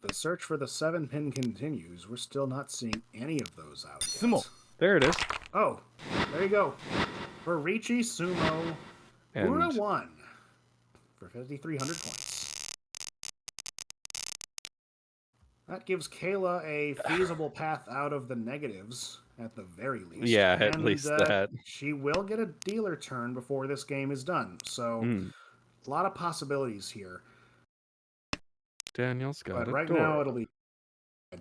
S1: The search for the 7 pin continues. We're still not seeing any of those out yet.
S3: Sumo.
S2: There it is.
S1: Oh, there you go. For Ricci, Sumo, Ura 1 for 5,300 points. That gives Kayla a feasible path out of the negatives, at the very least.
S2: Yeah, at least that.
S1: She will get a dealer turn before this game is done. So, a lot of possibilities here.
S2: Daniel's got
S1: but
S2: it.
S1: Right now, it'll be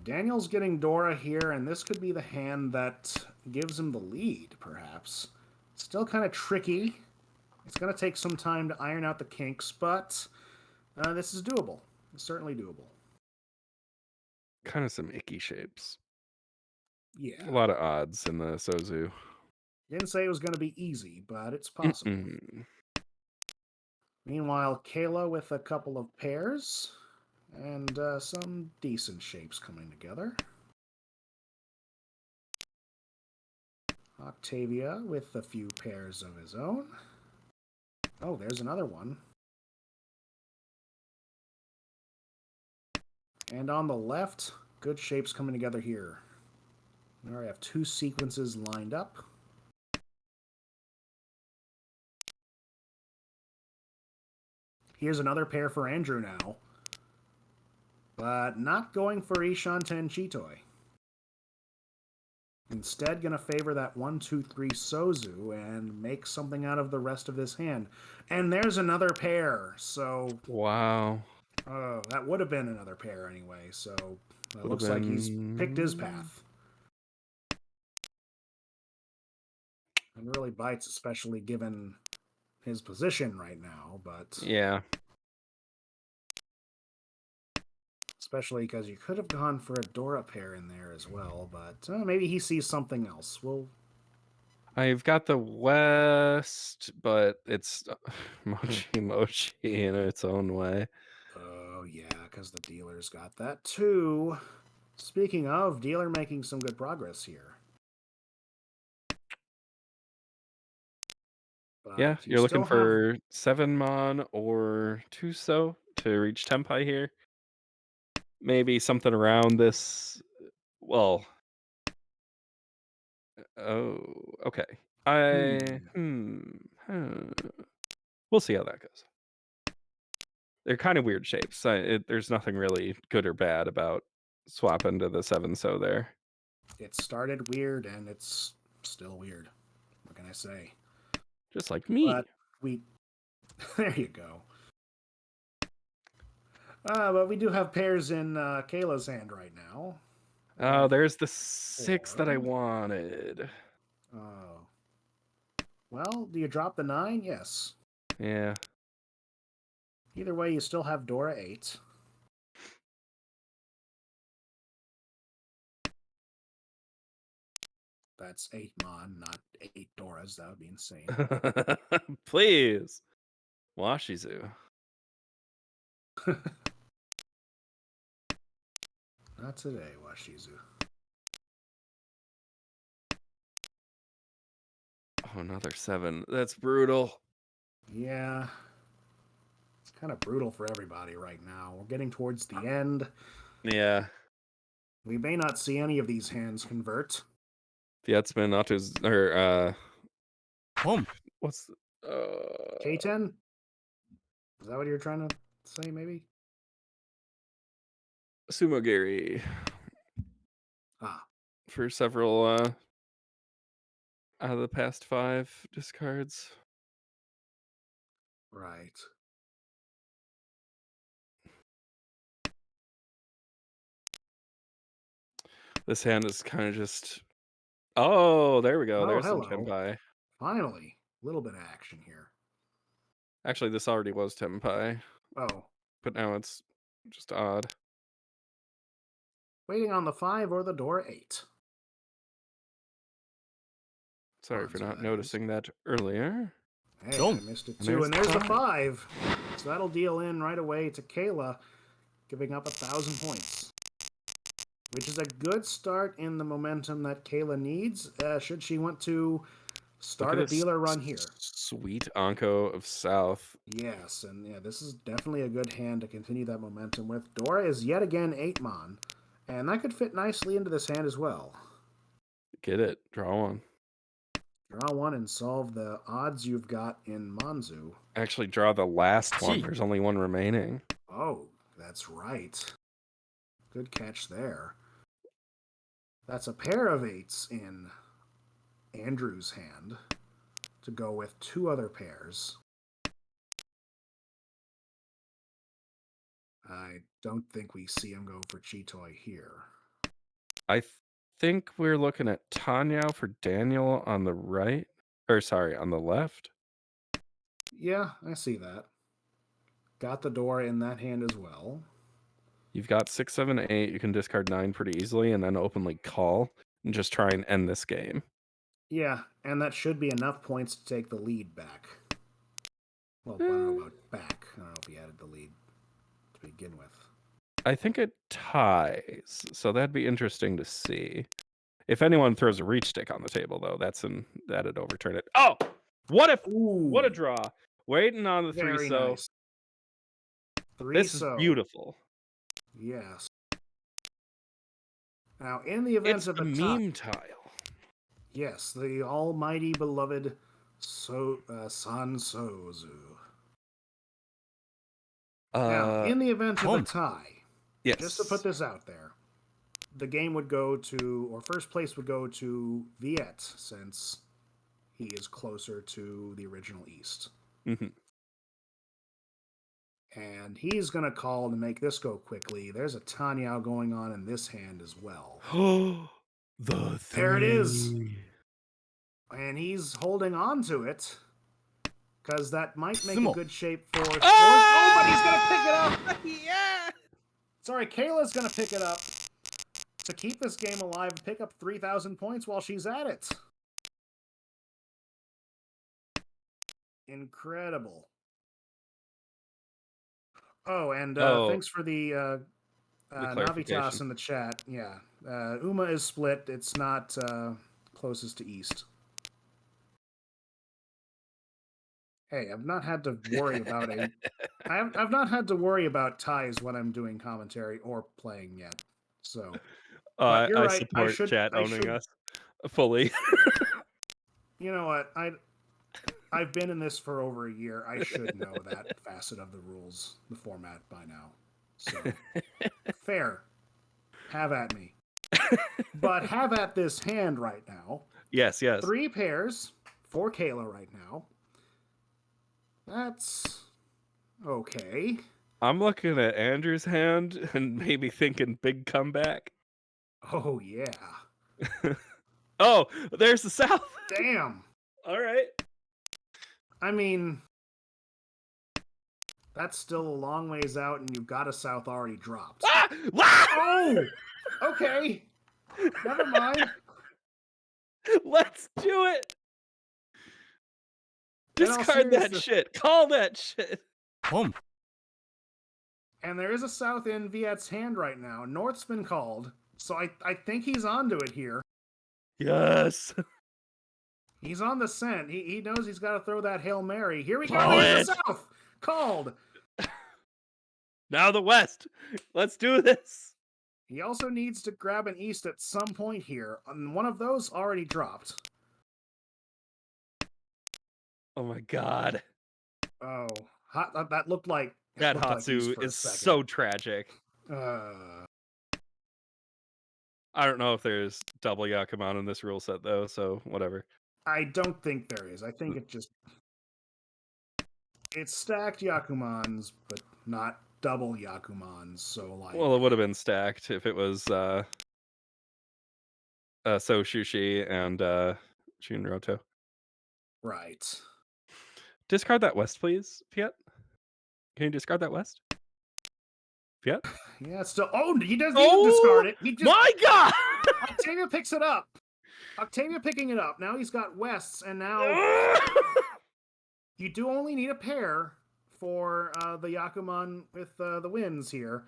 S1: Daniel's getting Dora here, and this could be the hand that gives him the lead, perhaps. Still kind of tricky. It's going to take some time to iron out the kinks, but this is doable. It's certainly doable.
S2: Kind of some icky shapes.
S1: Yeah.
S2: A lot of odds in the Sozu.
S1: Didn't say it was going to be easy, but it's possible.
S2: Mm-mm.
S1: Meanwhile, Kayla with a couple of pairs and some decent shapes coming together. Octavia with a few pairs of his own. Oh, there's another one. And on the left, good shapes coming together here. We already have two sequences lined up. Here's another pair for Andrew now. But not going for Ishan Ten Chitoi. Instead, going to favor that 1, 2, 3 Sozu and make something out of the rest of this hand. And there's another pair. So,
S2: Wow.
S1: that would have been another pair anyway. So, it
S2: Would've
S1: looks like he's
S2: been-
S1: picked his path. And really bites, especially given his position right now. But
S2: Yeah.
S1: especially because you could have gone for a Dora pair in there as well. But maybe he sees something else.
S2: I've got the West, but it's Mochi Mochi in its own way.
S1: Oh, yeah, because the dealer's got that too. Speaking of, dealer making some good progress here. But
S2: Yeah,
S1: you
S2: you're looking
S1: still have...
S2: for 7 Mon or 2 So to reach Tempai here. Maybe something around this. Well, oh, okay. We'll see how that goes. They're kind of weird shapes. There's nothing really good or bad about swapping to the 7 So there.
S1: It started weird, and it's still weird. What can I say?
S2: Just like me.
S1: But we... there you go. But we do have pairs in Kayla's hand right now.
S2: Oh, there's the 6 that I
S1: 4.
S2: wanted.
S1: Oh. Well, do you drop the 9? Yes.
S2: Yeah.
S1: Either way, you still have Dora 8. That's 8 Mon, not 8 Doras. That would be insane.
S2: Please. Washizu.
S1: Not today, Washizu.
S2: Oh, another 7. That's brutal.
S1: Yeah. It's kind of brutal for everybody right now. We're getting towards the end.
S2: Yeah.
S1: We may not see any of these hands convert.
S2: Fiatsman, Autos, or,
S3: Boom.
S2: what's,
S1: K10? Is that what you're trying to say, maybe?
S2: Sumo Gary
S1: Ah,
S2: for several, out of the past 5 discards.
S1: right.
S2: This hand is kind of just, oh, there we go.
S1: Oh,
S2: There's some
S1: hello.
S2: Tempai.
S1: Finally. A little bit of action here.
S2: Actually, this already was Tempai,
S1: Oh.
S2: but now it's just odd.
S1: Waiting on the 5 or the Dora 8.
S2: Sorry for
S1: Bonzo,
S2: not
S1: that
S2: noticing that earlier.
S1: Hey,
S3: Boom.
S1: I missed it
S2: And
S1: too. And
S2: there's
S1: there's
S2: the
S1: the 5. So that'll deal in right away to Kayla, giving up 1,000 points. Which is a good start in the momentum that Kayla needs, should she want to start a dealer run here.
S2: Sweet Anko of South.
S1: Yes, and yeah, this is definitely a good hand to continue that momentum with. Dora is yet again 8 Mon, and that could fit nicely into this hand as well.
S2: Get it. Draw one.
S1: Draw one and solve the odds you've got in Manzu.
S2: Actually, draw the last one.
S3: Gee.
S2: There's only one remaining.
S1: Oh, that's right. Good catch there. That's a pair of 8s in Andrew's hand to go with 2 other pairs. I don't think we see him go for Chitoi here.
S2: I think we're looking at Tanya for Daniel on the right. Or, sorry, on the left.
S1: Yeah, I see that. Got the Dora in that hand as well.
S2: You've got 6, 7, 8. You can discard 9 pretty easily and then openly call. and just try and end this game.
S1: Yeah, and that should be enough points to take the lead back. Well, I don't know about back. I don't know if he added the lead to begin with.
S2: I think it ties, so that'd be interesting to see. If anyone throws a reach stick on the table, though, that'd overturn it. Oh, what a
S1: Ooh,
S2: draw! Waiting on the three
S1: very
S2: so.
S1: nice.
S2: This is beautiful.
S1: Yes. Now, in the event
S2: It's
S1: of
S2: the
S1: a tie,
S2: meme tile.
S1: yes, the almighty beloved San Sozu. Now, in the event of a tie,
S2: Yes.
S1: just to put this out there, the game would go to, or first place would go to Viet, since he is closer to the original East.
S2: Mm-hmm.
S1: And he's going to call to make this go quickly. There's a Tanyao going on in this hand as well.
S2: The three.
S1: There it is. And he's holding on to it, because that might make a good shape for... Oh, but he's going to pick it up!
S2: Yeah!
S1: Sorry, Kayla's going to pick it up to keep this game alive and pick up 3,000 points while she's at it. Incredible. Oh, and thanks for the Navitas in the chat. Yeah, Uma is split. It's not closest to East. Hey, I've not had to worry about I've not had to worry about ties when I'm doing commentary or playing yet. So, but you're
S2: I
S1: right.
S2: support chat owning us fully.
S1: You know what? I've been in this for over a year. I should know that facet of the rules, the format by now. So, fair. Have at me. But have at this hand right now.
S2: Yes.
S1: 3 pairs for Kayla right now. That's okay.
S2: I'm looking at Andrew's hand and maybe thinking big comeback.
S1: Oh, yeah.
S2: Oh, there's the South.
S1: Damn.
S2: All right.
S1: I mean, that's still a long ways out, and you've got a South already dropped.
S2: Ah!
S1: Oh! Okay. Never mind.
S2: Let's do it. Discard that shit. Call that shit.
S3: Boom.
S1: And there is a South in Viet's hand right now. North's been called, so I think he's onto it here.
S2: Yes.
S1: He's on the scent. He knows he's got to throw that Hail Mary. Here we go.
S2: Call
S1: Here's
S2: it.
S1: the South. Called.
S2: Now the West. Let's do this.
S1: He also needs to grab an East at some point here. And one of those already dropped.
S2: Oh my god.
S1: Oh, that looked like...
S2: That
S1: looked
S2: Hatsu
S1: like
S2: is so tragic. I don't know if there's double Yakuman in this rule set, though, so whatever.
S1: I don't think there is. I think it just... It's stacked Yakumans, but not double Yakumans, so like...
S2: Well, it would have been stacked if it was So Shushi and Shunroto.
S1: Right.
S2: Discard that West, please, Fiat. Can you discard that West? Fiat?
S1: Yeah, it's still... Oh, he doesn't even discard it. He just...
S2: My god!
S1: Octavia picks it up. Octavia picking it up. Now he's got Wests, and now... You do only need a pair for the Yakuman with the wins here.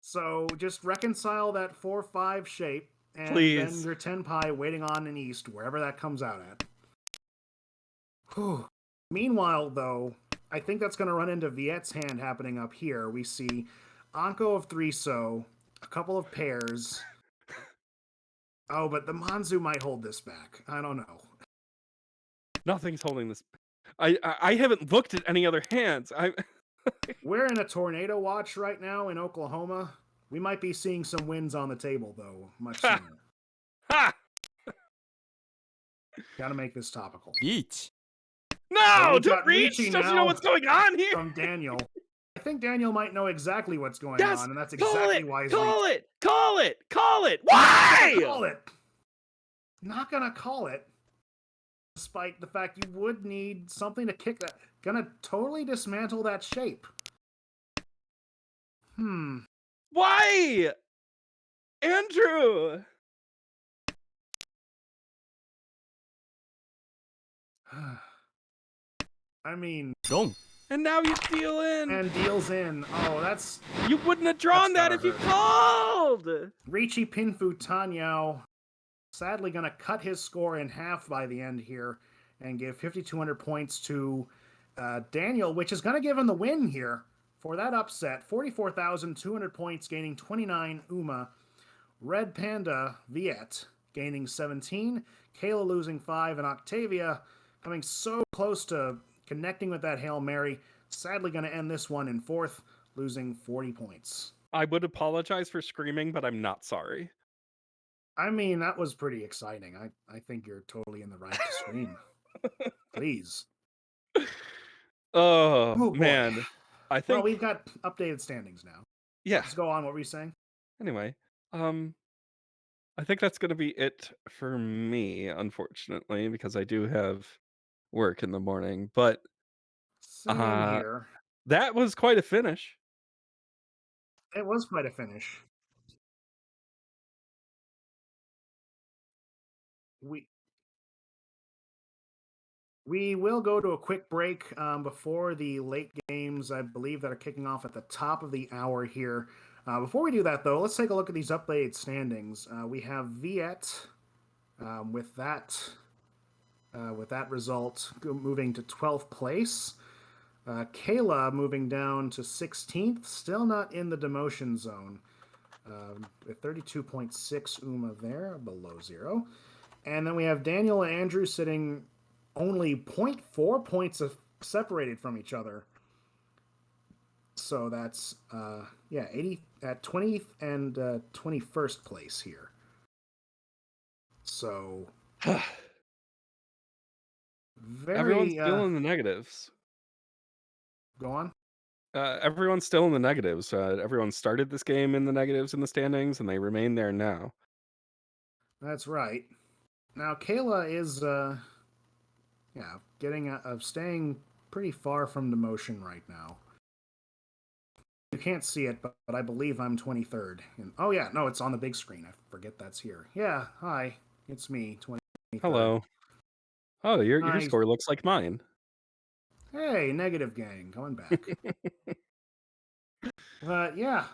S1: So just reconcile that 4-5 shape, and
S2: Please.
S1: then your 10 pi waiting on an East, wherever that comes out at. Whew. Meanwhile, though, I think that's going to run into Viet's hand happening up here. We see Anko of 3-so, a couple of pairs. Oh, but the Manzu might hold this back. I don't know.
S2: Nothing's holding this. I haven't looked at any other hands.
S1: We're in a tornado watch right now in Oklahoma. We might be seeing some wins on the table, though, much sooner.
S2: Ha!
S1: Gotta make this topical.
S3: Each.
S2: No! Don't reach! Don't you know what's going on here?
S1: From Daniel. I think Daniel might know exactly what's going on, and that's exactly why he's
S2: Call it! Call it! Call it! Why?
S1: Call it! Not gonna call it. Despite the fact you would need something to kick that. Gonna totally dismantle that shape.
S2: Why? Andrew!
S1: I mean,
S3: Dong.
S2: And now you deal in.
S1: and deals in. Oh, that's
S2: You wouldn't have drawn that
S1: gotta
S2: if you
S1: hurt.
S2: called.
S1: Ricci Pinfu Tanyao sadly going to cut his score in half by the end here and give 5,200 points to Daniel, which is going to give him the win here for that upset. 44,200 points, gaining 29 Uma. Red Panda Viet gaining 17. Kayla losing 5. And Octavia coming so close to connecting with that Hail Mary. Sadly going to end this one in 4th, losing 40 points.
S2: I would apologize for screaming, but I'm not sorry.
S1: I mean, that was pretty exciting. I think you're totally in the right to scream. Please.
S2: Oh,
S1: Oh, boy.
S2: man. I
S1: Well,
S2: think
S1: we've got updated standings now.
S2: yeah.
S1: Let's go on. What were you saying?
S2: Anyway, I think that's going to be it for me, unfortunately, because I do have work in the morning, but
S1: Same here.
S2: that was quite a finish.
S1: It was quite a finish. We will go to a quick break before the late games, I believe, that are kicking off at the top of the hour here. Before we do that, though, let's take a look at these updated standings. We have Viet with that result moving to 12th place. Kayla moving down to 16th, still not in the demotion zone. With 32.6 Uma there, below 0. And then we have Daniel and Andrew sitting only 0.4 points separated from each other. So that's 80 at 20th and 21st place here. So
S2: Everyone's
S1: very
S2: still in the negatives.
S1: go on.
S2: Everyone's still in the negatives. Everyone started this game in the negatives in the standings, and they remain there now.
S1: That's right. Now Kayla is staying pretty far from demotion right now. You can't see it, but I believe I'm 23rd. And oh yeah, no, it's on the big screen. I forget that's here. Yeah, hi, it's me, 23rd.
S2: Hello. Oh, your
S1: Hi.
S2: score looks like mine.
S1: Hey, negative gang, coming back. But yeah,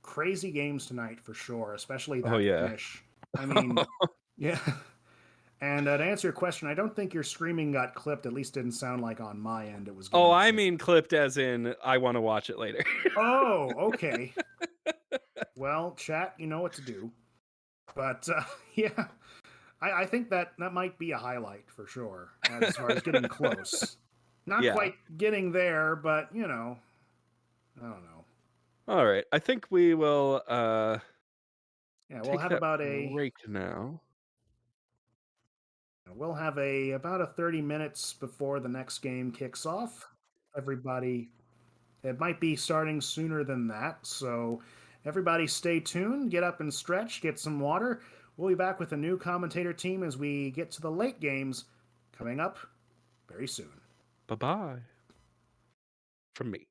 S1: crazy games tonight for sure, especially that finish. I mean, yeah. And to answer your question, I don't think your screaming got clipped. At least didn't sound like on my end it was.
S2: Oh, I mean clipped as in I want to watch it later.
S1: Oh, okay. Well, chat, you know what to do. But yeah, I think that might be a highlight for sure, as far as getting close. Not quite getting there, but I don't know.
S2: All right, I think we will
S1: we'll have about a
S2: break now.
S1: We'll have about 30 minutes before the next game kicks off. Everybody, it might be starting sooner than that, so everybody stay tuned, get up and stretch, get some water. We'll be back with a new commentator team as we get to the late games coming up very soon.
S2: Bye-bye from me.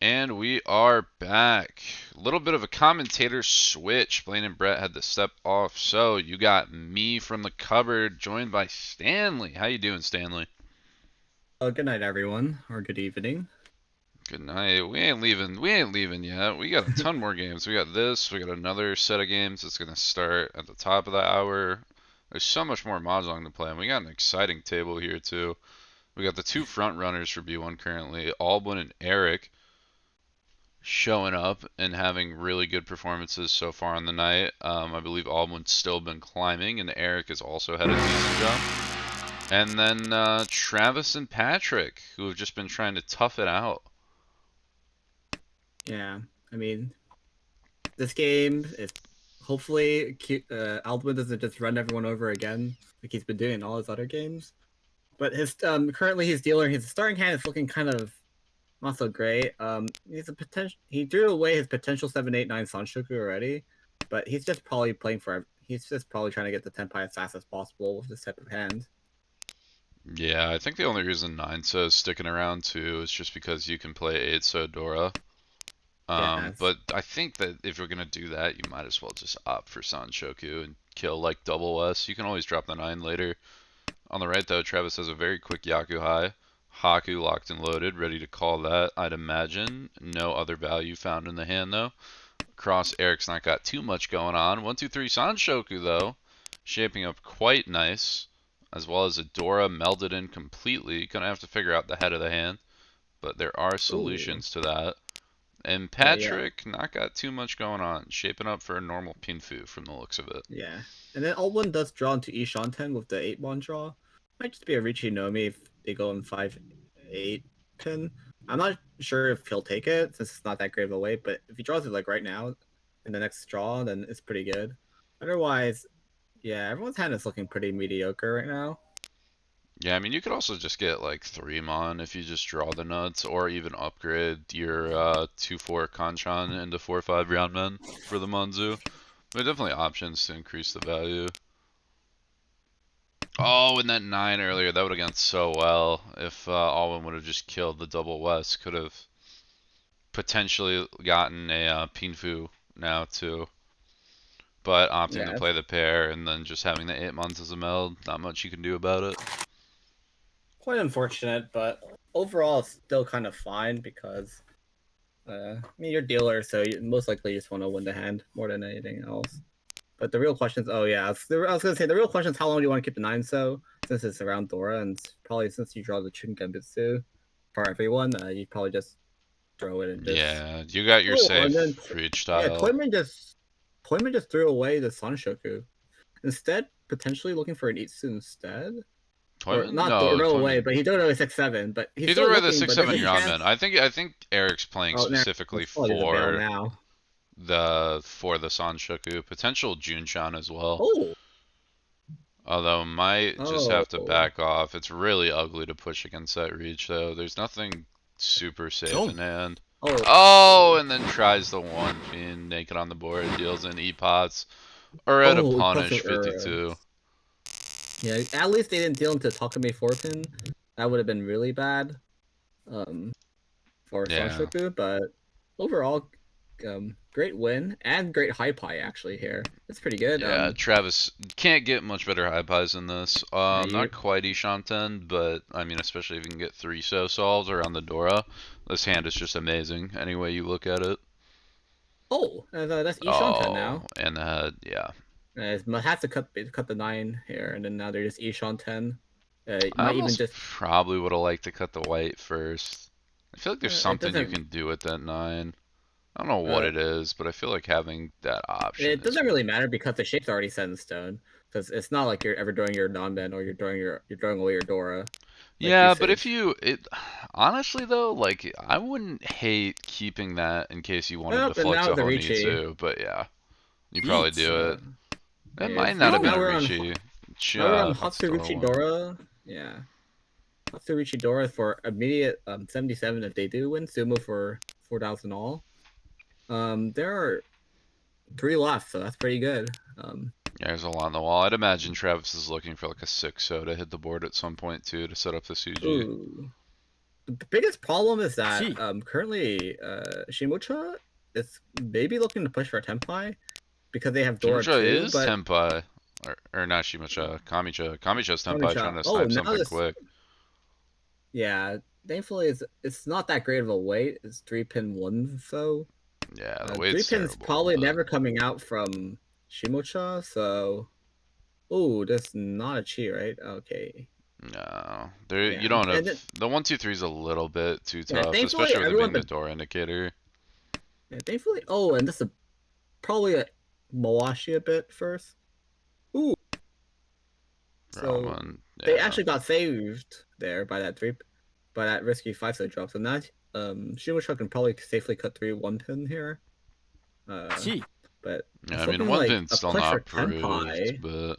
S4: And we are back. A little bit of a commentator switch. Blaine and Brett had to step off, so you got me from the cupboard, joined by Stanley. How you doing, Stanley?
S3: Good night, everyone, or good evening.
S4: Good night. We ain't leaving. We ain't leaving yet. We got a ton more games. We got this. We got another set of games that's gonna start at the top of the hour. There's so much more Mahjong to play, and we got an exciting table here too. We got the two front runners for B1 currently, Albin and Eric, showing up and having really good performances so far on the night. I believe Albin's still been climbing, and Eric has also had a decent jump. And then Travis and Patrick, who have just been trying to tough it out.
S3: Yeah, I mean, this game is hopefully Aldwin doesn't just run everyone over again like he's been doing in all his other games. But his currently his dealer, his starting hand is looking kind of not so great. He's a potential. He drew away his potential 7-8-9 Sanshoku already, but he's just probably playing for. He's just probably trying to get the Tenpai as fast as possible with this type of hand.
S4: Yeah, I think the only reason 9-so is sticking around too is just because you can play 8-so Dora.
S3: Yes.
S4: But I think that if you're gonna do that, you might as well just opt for Sanshoku and kill like double S. You can always drop the 9 later. On the right though, Travis has a very quick Yaku high. Haku locked and loaded, ready to call that, I'd imagine. No other value found in the hand though. Across, Eric's not got too much going on. 1, 2, 3 Sanshoku though, shaping up quite nice, as well as a Dora melded in completely. Gonna have to figure out the head of the hand, but there are solutions to that. And Patrick not got too much going on, shaping up for a normal Pinfu from the looks of it.
S3: Yeah, and then Aldwin does draw into Ishanten with the 8-1 draw. Might just be a Richinomi if they go in 5-8 pin. I'm not sure if he'll take it since it's not that great of a weight, but if he draws it like right now in the next draw, then it's pretty good. Otherwise, yeah, everyone's hand is looking pretty mediocre right now.
S4: Yeah, I mean, you could also just get like 3 Mon if you just draw the nuts, or even upgrade your 2-4 Kanchan into 4-5 Roundmen for the Monzu. There are definitely options to increase the value. Oh, and that 9 earlier, that would have gone so well if Alwyn would have just killed the double West. Could have potentially gotten a Pinfu now too. But opting to play the pair and then just having the 8 Mons as a meld, not much you can do about it.
S3: Quite unfortunate, but overall it's still kind of fine because I mean you're dealer, so you most likely just want to win the hand more than anything else. But the real question is, I was gonna say the real question is how long do you want to keep the 9-so since it's around Dora, and probably since you draw the Chun Genbutsu for everyone, you probably just throw it and just
S4: yeah, you got your safe for each tile.
S3: Yeah, Toyman just threw away the Sanshoku. Instead, potentially looking for an Itsu instead. Or not throw away, but he threw away 6-7. But he
S4: threw away the 6-7 Roundman. I think Eric's playing specifically for the Sanshoku, potential Junchan as well.
S3: Oh.
S4: Although might just have to back off. It's really ugly to push against that reach though. There's nothing super safe in hand. Oh, and then tries the 1 being naked on the board, deals in E-Pots. Or at a punish 52.
S3: Yeah, at least they didn't deal into Takumi 4-pin. That would have been really bad for Sanshoku, but overall, great win and great high pie actually here. It's pretty good.
S4: Yeah, Travis can't get much better high pies than this. Not quite Ishanten, but I mean, especially if you can get 3-so solves around the Dora, this hand is just amazing any way you look at it.
S3: Oh, that's Ishanten now.
S4: And that, yeah.
S3: Has to cut the 9 here, and then now they're just Ishanten.
S4: I probably would have liked to cut the white first. I feel like there's something you can do with that 9. I don't know what it is, but I feel like having that option.
S3: It doesn't really matter because the shape's already set in stone. Because it's not like you're ever doing your non-bend or you're throwing away your Dora. Like
S4: yeah, but if honestly though, like I wouldn't hate keeping that in case you wanted to flex a Honitsu, but yeah, you probably do it. It might not have been a Ricci.
S3: Hatsuruchi Dora, yeah. Hatsuruchi Dora for immediate 77 if they do win. Sumo for 4,000 all. There are 3 left, so that's pretty good.
S4: Yeah, there's a lot on the wall. I'd imagine Travis is looking for like a 6-so to hit the board at some point too to set up the Suji.
S3: Ooh. the biggest problem is that
S5: Gee.
S3: currently Shimocha is maybe looking to push for a Tenpai because they have Dora
S4: Shimucha
S3: too,
S4: is
S3: but
S4: Tenpai. Or not Shimucha, Kamicha. Kamicha's Tenpai
S3: Kamicha.
S4: trying to
S3: Oh,
S4: snipe
S3: now
S4: something
S3: this.
S4: quick.
S3: Yeah, thankfully it's not that great of a weight. It's 3-pin 1, so
S4: Yeah, the
S3: 3
S4: weight's
S3: pins
S4: terrible.
S3: probably
S4: But
S3: never coming out from Shimocha, so oh, that's not a chi, right? Okay.
S4: no, there you
S3: Yeah.
S4: don't
S3: And
S4: have
S3: then,
S4: the 1-2-3 is a little bit too
S3: yeah,
S4: tough,
S3: thankfully
S4: especially with it
S3: everyone
S4: being the
S3: but
S4: door indicator.
S3: yeah, thankfully oh, and this is probably a Mawashi a bit first. Ooh. So
S4: Roman,
S3: they
S4: yeah.
S3: actually got saved there by that risky 5-set drop. So now Shimocha can probably safely cut 3 1-pin here.
S5: Gee.
S3: But
S4: Yeah,
S3: it's
S4: I mean,
S3: looking
S4: one
S3: like
S4: pin's
S3: a
S4: still
S3: push for
S4: not proved,
S3: Tenpai.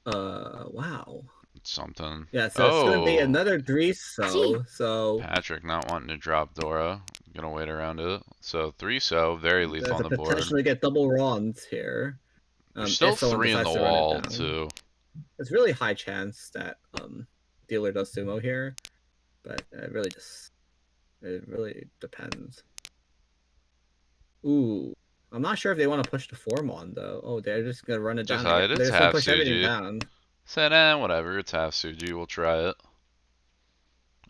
S4: but
S3: Wow.
S4: it's something.
S3: Yeah, so it's gonna be
S4: Oh,
S3: another Driso. So
S4: Patrick not wanting to drop Dora. Gonna wait around it. So 3-so, very lethal
S3: there's
S4: on
S3: a
S4: the board.
S3: potential to get double runs here.
S4: There's still
S3: If someone
S4: 3 in the
S3: decides to run it
S4: wall,
S3: down.
S4: too.
S3: It's really high chance that dealer does sumo here, but it really depends. Ooh, I'm not sure if they want to push the form on though. Oh, they're just gonna run it
S4: Just
S3: down.
S4: hide.
S3: They're
S4: It's
S3: just gonna
S4: half
S3: push everything
S4: Suji.
S3: down.
S4: Said, whatever. It's half Suji. We'll try it.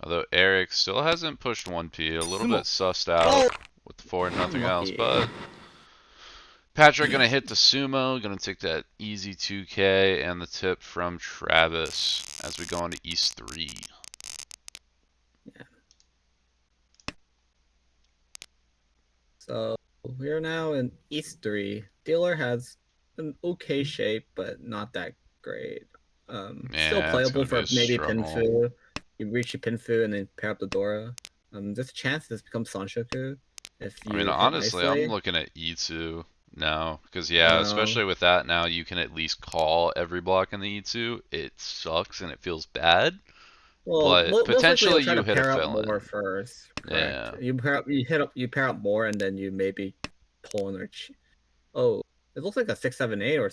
S4: Although Eric still hasn't pushed 1P. A little bit sussed out
S3: Oh,
S4: with the 4 and nothing else.
S3: unlucky.
S4: But Patrick gonna hit the sumo. Gonna take that easy 2K and the tip from Travis as we go into East 3.
S3: So we are now in East 3. Dealer has an okay shape, but not that great. Still
S4: Yeah, it's
S3: playable
S4: gonna be
S3: for
S4: a
S3: maybe
S4: struggle.
S3: Pinfu. You reach your Pinfu and then pair up the Dora. There's a chance this becomes Sanshoku if
S4: I mean,
S3: you hit
S4: honestly, I'm
S3: nicely.
S4: looking at Itsu now. Because, yeah, especially with that now, you can at least call every block in the Itsu. It sucks and it feels bad.
S3: Well,
S4: But
S3: most likely you'll
S4: potentially
S3: try
S4: you
S3: to
S4: hit a
S3: pair up more
S4: fill-in.
S3: first. Correct.
S4: Yeah.
S3: You pair up more, and then you maybe pull in or. Oh, it looks like a 678 or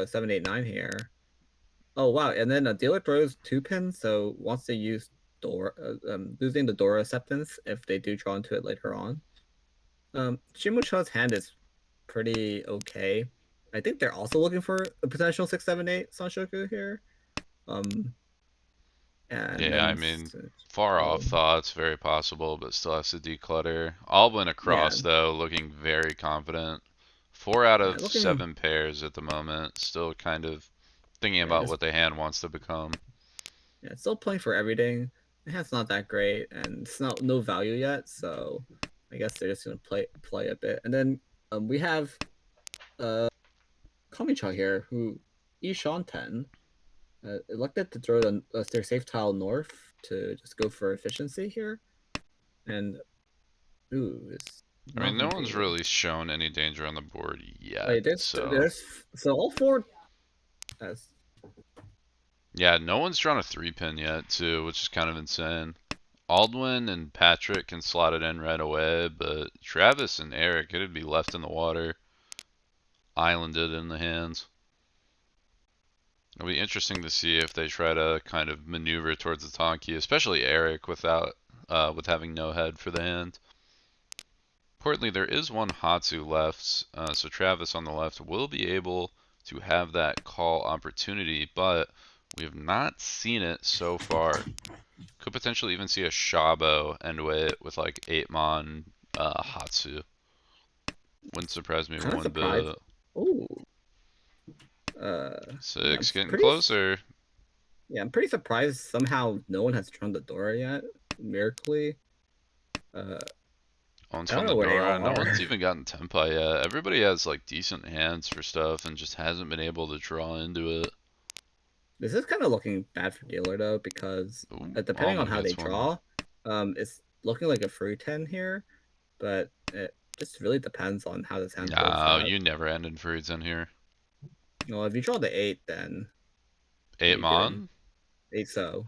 S3: 789 here. Oh wow! And then a dealer throws 2 pins, so wants to use Dora, losing the Dora acceptance if they do draw into it later on. Shimucha's hand is pretty okay. I think they're also looking for a potential 678 Sanshoku here. And
S4: Yeah, I
S3: then
S4: mean, far off thoughts, very possible, but still has to declutter. Alban across, though, looking very confident. 4 out of
S3: looking
S4: 7 pairs at the moment. Still kind of thinking about what the hand wants to become.
S3: Yeah, it's still playing for everything. The hand's not that great, and it's no value yet, so I guess they're just gonna play a bit. And then we have Kamicha here, who Ishan 10 elected to throw their safe tile north to just go for efficiency here, and ooh, it's
S4: I mean,
S3: not
S4: no
S3: gonna
S4: one's
S3: be.
S4: really shown any danger on the board yet,
S3: Wait,
S4: so...
S3: so all 4.
S4: Yeah, no one's drawn a 3-pin yet, too, which is kind of insane. Aldwin and Patrick can slot it in right away, but Travis and Eric, it'd be left in the water. Islanded in the hands. It'll be interesting to see if they try to kind of maneuver towards the Tonki, especially Eric with having no head for the hand. Importantly, there is one Hatsu left, so Travis on the left will be able to have that call opportunity, but we have not seen it so far. Could potentially even see a Shabo end with like 8-mon Hatsu. Wouldn't surprise me one bit.
S3: Ooh.
S4: 6 getting closer.
S3: Yeah, I'm pretty surprised somehow no one has drawn the Dora yet. Miraculously.
S4: One's
S3: I
S4: from
S3: don't
S4: the
S3: know where they
S4: Dora. No
S3: are.
S4: one's even gotten Tempai yet. Everybody has like decent hands for stuff and just hasn't been able to draw into it.
S3: This is kind of looking bad for dealer though, because depending on how they draw, it's looking like a free 10 here, but it just really depends on how this hand plays out.
S4: You never end in fruits in here.
S3: Well, if you draw the 8, then
S4: 8-mon?
S3: 8-so.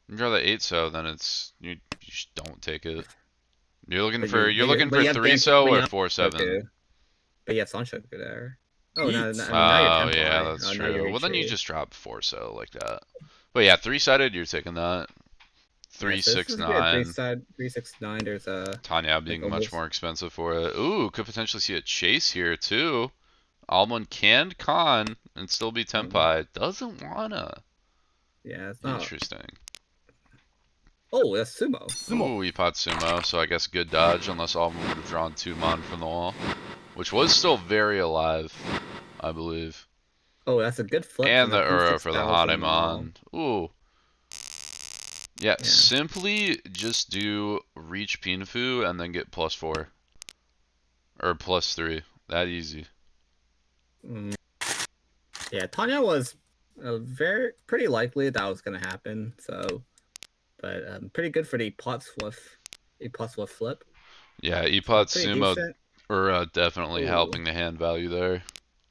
S4: You draw the 8-so, then it's you just don't take it. You're looking
S3: But
S4: for
S3: you have
S4: 3-so or
S3: Sanshoku,
S4: 4-7.
S3: But you have Sanshoku there. Oh, now you're
S4: Oh,
S3: Tempai.
S4: yeah, that's true. Well, then you just drop 4-so like that. But yeah, 3-sided, you're taking that.
S3: Yeah, so this is gonna be a
S4: 369.
S3: 369. There's a
S4: Tanya
S3: like
S4: being
S3: a
S4: much
S3: wolf.
S4: more expensive for it. Ooh, could potentially see a chase here too. Almond can con and still be Tempai. Doesn't wanna.
S3: Yeah, it's not.
S4: Interesting.
S3: Oh, that's sumo.
S4: Ooh, he pot sumo, so I guess good dodge unless Almond would have drawn 2 mon from the wall. Which was still very alive, I believe.
S3: Oh, that's a good flip from
S4: And
S3: the
S4: the Uro for the
S3: 6,000 wall.
S4: Hanemon. Ooh. Yeah,
S3: Yeah.
S4: simply just do reach Pinfu and then get +4. Or +3. That easy.
S3: Yeah, Tanya was pretty likely that was gonna happen. So, but pretty good for the pot swift flip.
S4: Yeah,
S3: So
S4: Epot
S3: pretty
S4: Sumo
S3: decent.
S4: definitely
S3: Ooh.
S4: helping the hand value there.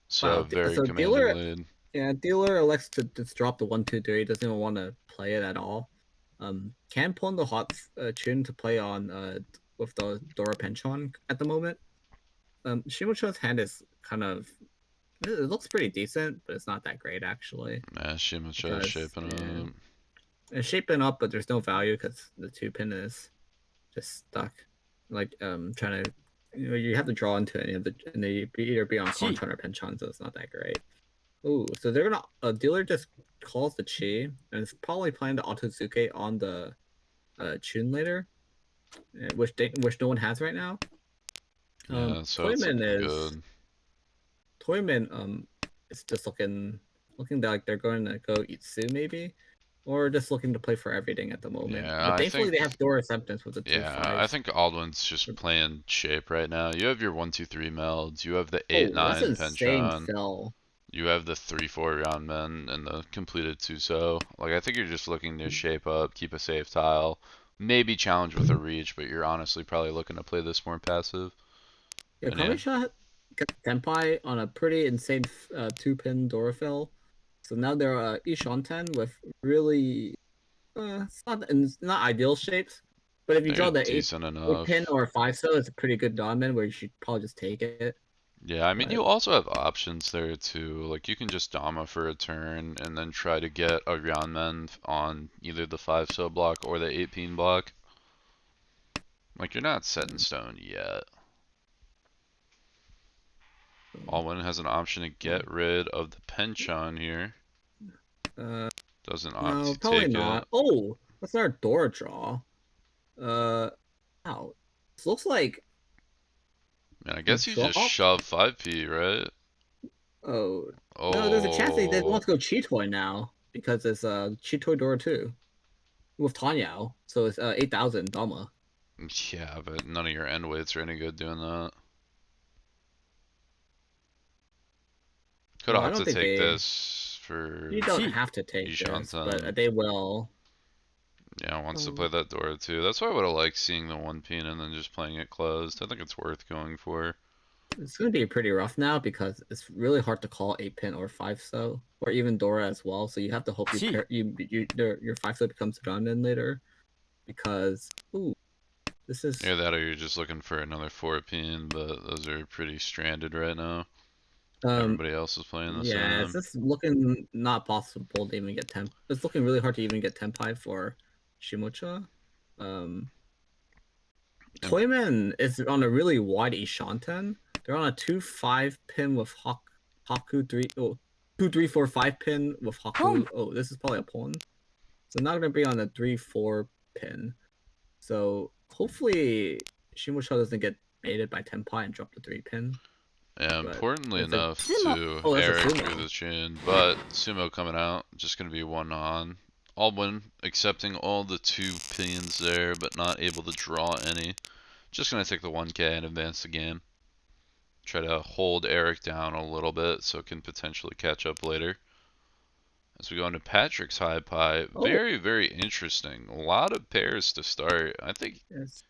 S4: So
S3: Wow.
S4: very
S3: So
S4: commanding
S3: dealer,
S4: lead.
S3: yeah, dealer elects to just drop the 1-2-3. Doesn't even want to play it at all. Can pull in the hot tune to play on with the Dora Penchon at the moment. Shimocho's hand is kind of, it looks pretty decent, but it's not that great actually.
S4: Yeah, Shimacho
S3: Because
S4: shaping up.
S3: it's shaping up, but there's no value because the 2-pin is just stuck. Like trying to, you have to draw into any of the, and they either be on Conchon or Penchon, so it's not that great. Ooh, so they're gonna, a dealer just calls the Chi and it's probably planning to Otosuke on the Chun later, which no one has right now.
S4: Yeah, so it's looking good.
S3: Toyman is just looking like they're going to go Itsu maybe, or just looking to play for everything at the moment.
S4: Yeah,
S3: But
S4: I
S3: thankfully
S4: think.
S3: they have door acceptance with the 2
S4: Yeah, I
S3: 5s.
S4: think Aldwin's just playing shape right now. You have your 1-2-3 melds. You have the
S3: Oh, that's
S4: 8-9
S3: insane
S4: Penchon.
S3: fill.
S4: You have the 3-4 round men and the completed Tuso. Like, I think you're just looking to shape up, keep a safe tile, maybe challenge with a reach, but you're honestly probably looking to play this more passive.
S3: Yeah,
S4: And yeah,
S3: Kamisha got Senpai on a pretty insane 2-pin Dorafill. So now they're Ishanten with really it's not ideal shapes. But if you
S4: they're
S3: draw the 8
S4: decent
S3: 8-pin
S4: enough.
S3: or 5 so, it's a pretty good diamond where you should probably just take it.
S4: Yeah, I mean,
S3: But
S4: you also have options there too. Like, you can just Dama for a turn and then try to get a Ryanmen on either the 5 so block or the 8-pin block. Like, you're not set in stone yet. Alwyn has an option to get rid of the Penchon here. Doesn't opt
S3: no,
S4: to
S3: probably
S4: take
S3: not.
S4: it.
S3: Oh, that's our Dora draw. Wow. This looks like
S4: And I
S3: a
S4: guess you just
S3: drop.
S4: shove 5p, right?
S3: Oh no, there's a chance they want
S4: Oh,
S3: to go Cheetoy now because it's Cheetoy Dora 2 with Tanyao, so it's 8,000 Dama.
S4: yeah, but none of your end weights are any good doing that. Could
S3: Oh, I
S4: opt
S3: don't
S4: to
S3: think
S4: take
S3: they.
S4: this for
S3: You don't have to take this,
S4: Ishantan.
S3: but they will.
S4: Yeah, wants to play that Dora too. That's why I would have liked seeing the 1-pin and then just playing it closed. I think it's worth going for.
S3: It's going to be pretty rough now because it's really hard to call 8-pin or 5 so, or even Dora as well. So you have to hope your 5 so becomes Diamond later, because this is
S4: Either that or you're just looking for another 4-pin, but those are pretty stranded right now. Everybody else is playing the
S3: yeah, it's
S4: same.
S3: just looking not possible to even get temp. It's looking really hard to even get tempai for Shimocha. Toyman is on a really wide Ishanten. They're on a 2-5 pin with Haku 2-3-4-5 pin with Haku. Oh, this is probably a pawn. So not gonna be on a 3-4 pin. So hopefully Shimocha doesn't get baited by Tenpai and drop the 3 pin.
S4: Yeah,
S3: But
S4: importantly
S3: it's a
S4: enough to
S3: Oh, that's a
S4: Eric through
S3: sumo.
S4: the chin, but Sumo coming out, just going to be one on. Aldwin accepting all the 2 pins there, but not able to draw any. Just going to take the 1k and advance the game. Try to hold Eric down a little bit so it can potentially catch up later. As we go into Patrick's high pie, very, very interesting. A lot of pairs to start. I think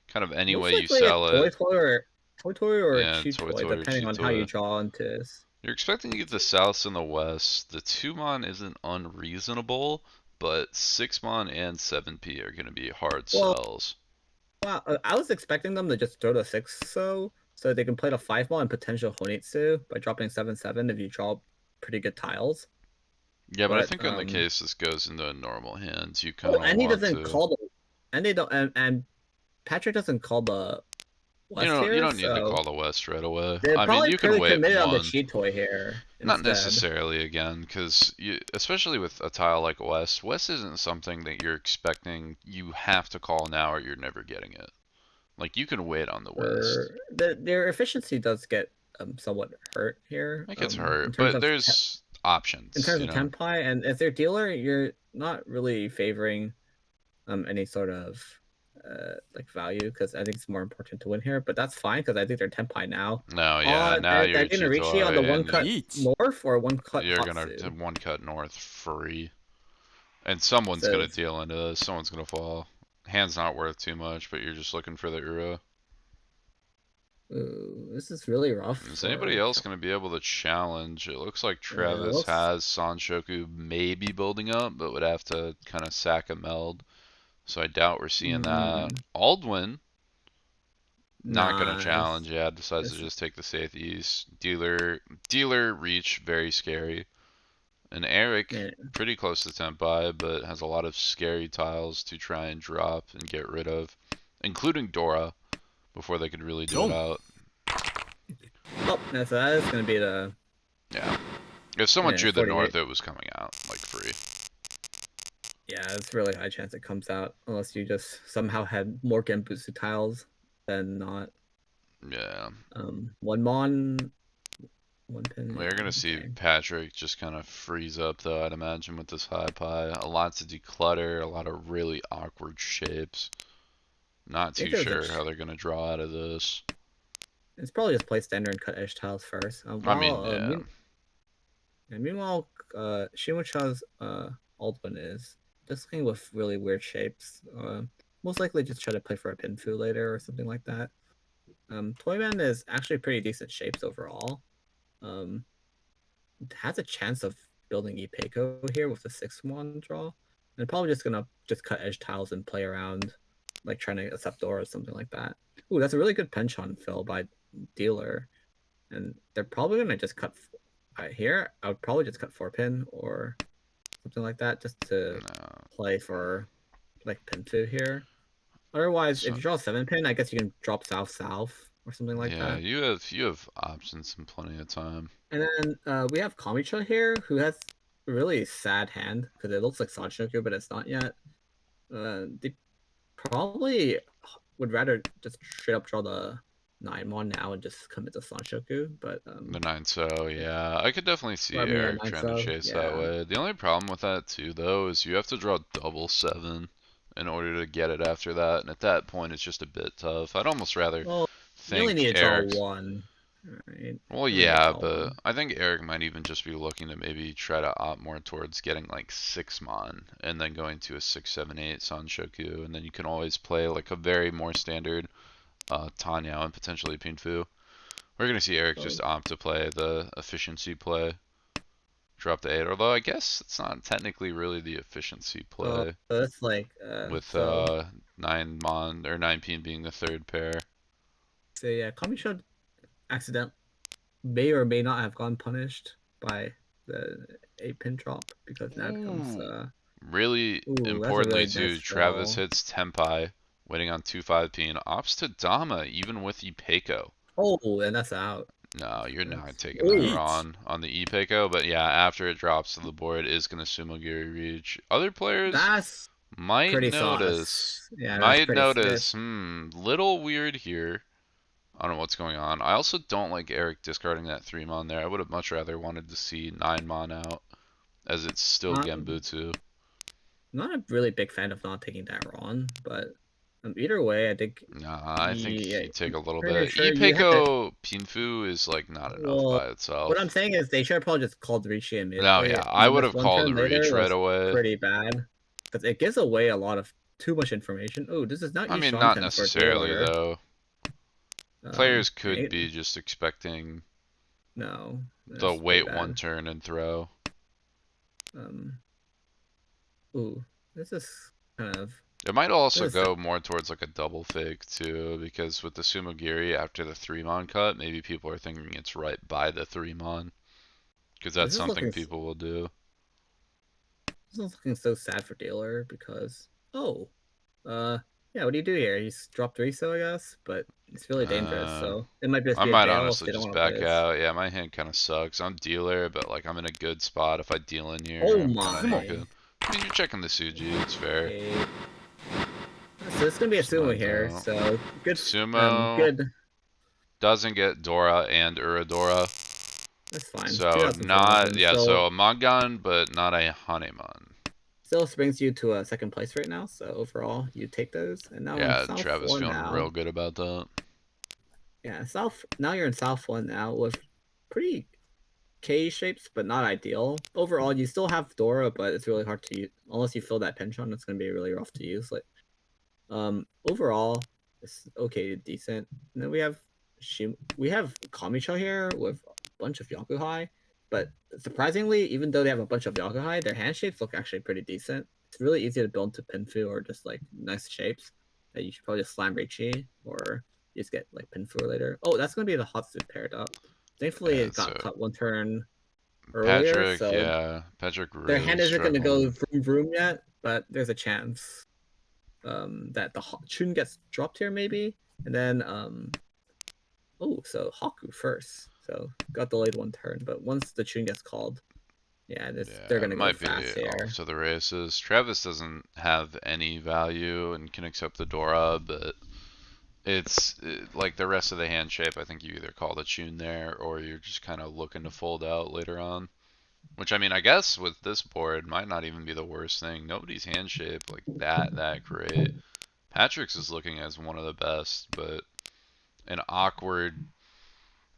S4: kind of any
S3: Most
S4: way you
S3: likely a
S4: sell
S3: Toy
S4: it.
S3: Toy or a
S4: Yeah,
S3: Chew
S4: Toy
S3: Toy,
S4: Toy or
S3: depending on how you
S4: Cheetoy.
S3: draw into this.
S4: You're expecting to get the Souths and the West. The 2-mon isn't unreasonable, but 6-mon and 7p are going to be hard sells.
S3: Well, I was expecting them to just throw the 6 so they can play the 5-ball and potential Honitsu by dropping 7/7 if you draw pretty good tiles.
S4: Yeah, but I
S3: But
S4: think in the case this goes into normal hands, you kind
S3: oh,
S4: of
S3: and he
S4: want
S3: doesn't
S4: to.
S3: call and they don't, and Patrick doesn't call the West
S4: You
S3: here,
S4: don't need to
S3: so
S4: call the West right away.
S3: they
S4: I mean,
S3: probably
S4: you
S3: could
S4: can
S3: have
S4: wait
S3: committed on the
S4: one.
S3: cheat toy here
S4: Not
S3: instead.
S4: necessarily again, because especially with a tile like West, West isn't something that you're expecting you have to call now or you're never getting it. Like you can wait on the West.
S3: Their efficiency does get somewhat hurt here.
S4: It gets
S3: in
S4: hurt,
S3: terms
S4: but
S3: of
S4: there's options.
S3: in terms
S4: You
S3: of
S4: know.
S3: tempi, and as their dealer, you're not really favoring any sort of like value, because I think it's more important to win here. But that's fine because I think they're tempi now.
S4: No, yeah. Now
S3: Are
S4: you're
S3: they gonna reach you on the
S4: Chitoy
S3: one
S4: and
S3: cut
S5: Each.
S3: north or one cut
S4: you're gonna
S3: Hatsu?
S4: one cut north free, and someone's gonna
S3: Says,
S4: deal into this. Someone's gonna fall. Hand's not worth too much, but you're just looking for the Uro.
S3: ooh, this is really rough.
S4: Is anybody else going to be able to challenge? It looks like Travis
S3: looks-
S4: has Sanshoku maybe building up, but would have to kind of sack a meld. So I doubt we're seeing that. Aldwin, not going to challenge. Yeah, decides to just take the Southeast. Dealer reach, very scary. And Eric,
S3: Yeah.
S4: pretty close to Tempai, but has a lot of scary tiles to try and drop and get rid of, including Dora, before they could really do it out.
S3: Oh, so that is going to be the...
S4: Yeah. If someone drew the
S3: 48.
S4: north, it was coming out, like, free.
S3: Yeah, it's really high chance it comes out, unless you just somehow had more Genbutsu tiles than not.
S4: Yeah.
S3: One Mon, one pin.
S4: We're going to see Patrick just kind of freeze up, though, I'd imagine, with this high pie. A lot to declutter, a lot of really awkward shapes. Not too sure how they're going to draw out of this.
S3: It's probably just play standard and cut edge tiles first.
S4: I mean, yeah.
S3: And meanwhile, Shimucha's Aldwin is just looking with really weird shapes. Most likely just try to play for a Pinfu later or something like that. Toyman is actually pretty decent shapes overall. It has a chance of building Ipeiko here with the 6-1 draw. And probably just gonna cut edge tiles and play around, like trying to accept Dora or something like that. Ooh, that's a really good penchant fill by dealer. And they're probably gonna just cut here. I would probably just cut 4-pin or something like that, just to play for like Pinfu here. Otherwise, if you draw 7-pin, I guess you can drop south or something like that.
S4: Yeah, you have options and plenty of time.
S3: And then we have Kamicha here, who has a really sad hand because it looks like Sanshoku, but it's not yet. They probably would rather just straight up draw the 9-1 now and just commit to Sanshoku, but
S4: the 9-so, yeah, I could definitely see Eric trying to chase that way. The only problem with that too, though, is you have to draw double 7 in order to get it after that, and at that point, it's just a bit tough. I'd almost rather think
S3: you only need to
S4: Eric's...
S3: draw 1. Right?
S4: Well, yeah, but I think Eric might even just be looking to maybe try to opt more towards getting like 6 Mon and then going to a 6, 7, 8 Sanshoku, and then you can always play like a very more standard Tanyao and potentially Pinfu. We're gonna see Eric just opt to play the efficiency play, drop the 8. Although I guess it's not technically really the efficiency play.
S3: So it's like
S4: with 9 Mon or 9 Pin being the third pair.
S3: So yeah, Kamisha accident may or may not have gone punished by the 8-pin drop, because now it comes
S4: really importantly too, Travis hits Tempai, waiting on 2-5 Pin, opts to Dama even with Ipeiko.
S3: Oh, and that's out.
S4: No, you're not taking that on the Ipeiko, but yeah, after it drops to the board, it is gonna Sumogiri reach. Other players might notice. Little weird here. I don't know what's going on. I also don't like Eric discarding that 3 Mon there. I would have much rather wanted to see 9 Mon out, as it's still Genbutsu.
S3: Not a really big fan of not taking that Ron, but either way, I think.
S4: Nah, I think you take a little bit. Ipeiko Pinfu is like not enough by itself.
S3: What I'm saying is they should have probably just called Rishi immediately.
S4: No, yeah, I would have called Reach right away.
S3: Pretty bad, because it gives away a lot of too much information. Oh, this is not.
S4: I mean, not necessarily though. Players could be just expecting the wait 1 turn and throw.
S3: Ooh, this is kind of...
S4: It might also go more towards like a double fake too, because with the Sumogiri after the 3 Mon cut, maybe people are thinking it's right by the 3 Mon, because that's something people will do.
S3: This is looking so sad for dealer, because Yeah, what do you do here? He's dropped 3 so I guess, but it's really dangerous, so it might just
S4: I
S3: be a
S4: might
S3: jail if
S4: honestly
S3: they don't
S4: just
S3: want to
S4: back
S3: play this.
S4: out. Yeah, my hand kind of sucks. I'm dealer, but like I'm in a good spot. If I deal in here,
S3: Oh
S4: I'm
S3: my.
S4: kind of not good. I mean, you're checking the Suji. It's fair.
S3: Okay. So it's gonna be a sumo
S4: Snugged
S3: here,
S4: out.
S3: so good.
S4: Sumo
S3: Good.
S4: doesn't get Dora and Uradora.
S3: That's fine.
S4: So
S3: 2004
S4: yeah,
S3: so
S4: so a Mongan, but not a Hanemon.
S3: still brings you to a second place right now. So overall, you take those, and now in
S4: Yeah,
S3: South
S4: Travis
S3: 1
S4: feeling
S3: now.
S4: real good about that.
S3: Yeah, South. Now you're in South 1 now with pretty K shapes, but not ideal. Overall, you still have Dora, but it's really hard to use unless you fill that penchant. It's gonna be really rough to use. Like, overall, it's okay, decent. And then we have Kamicha here with a bunch of Yakuhai, but surprisingly, even though they have a bunch of Yakuhai, their hand shapes look actually pretty decent. It's really easy to build to Pinfu or just like nice shapes that you should probably just slam Richi or just get like Pinfu later. Oh, that's gonna be the Hatsu paired up. Thankfully,
S4: Yeah,
S3: it got
S4: so
S3: cut 1 turn earlier,
S4: Patrick,
S3: so
S4: yeah, Patrick
S3: their
S4: really
S3: hand isn't gonna go
S4: struggling.
S3: vroom vroom yet, but there's a chance that the Chun gets dropped here maybe, and then oh, so Haku first, so got delayed 1 turn, but once the Chun gets called, yeah, they're
S4: Yeah, it
S3: gonna go
S4: might be
S3: fast
S4: off
S3: here.
S4: to the races. Travis doesn't have any value and can accept the Dora, but it's like the rest of the hand shape. I think you either call the tune there or you're just kind of looking to fold out later on. Which I mean, I guess with this board might not even be the worst thing. Nobody's hand shape like that great. Patrick's is looking as one of the best, but an awkward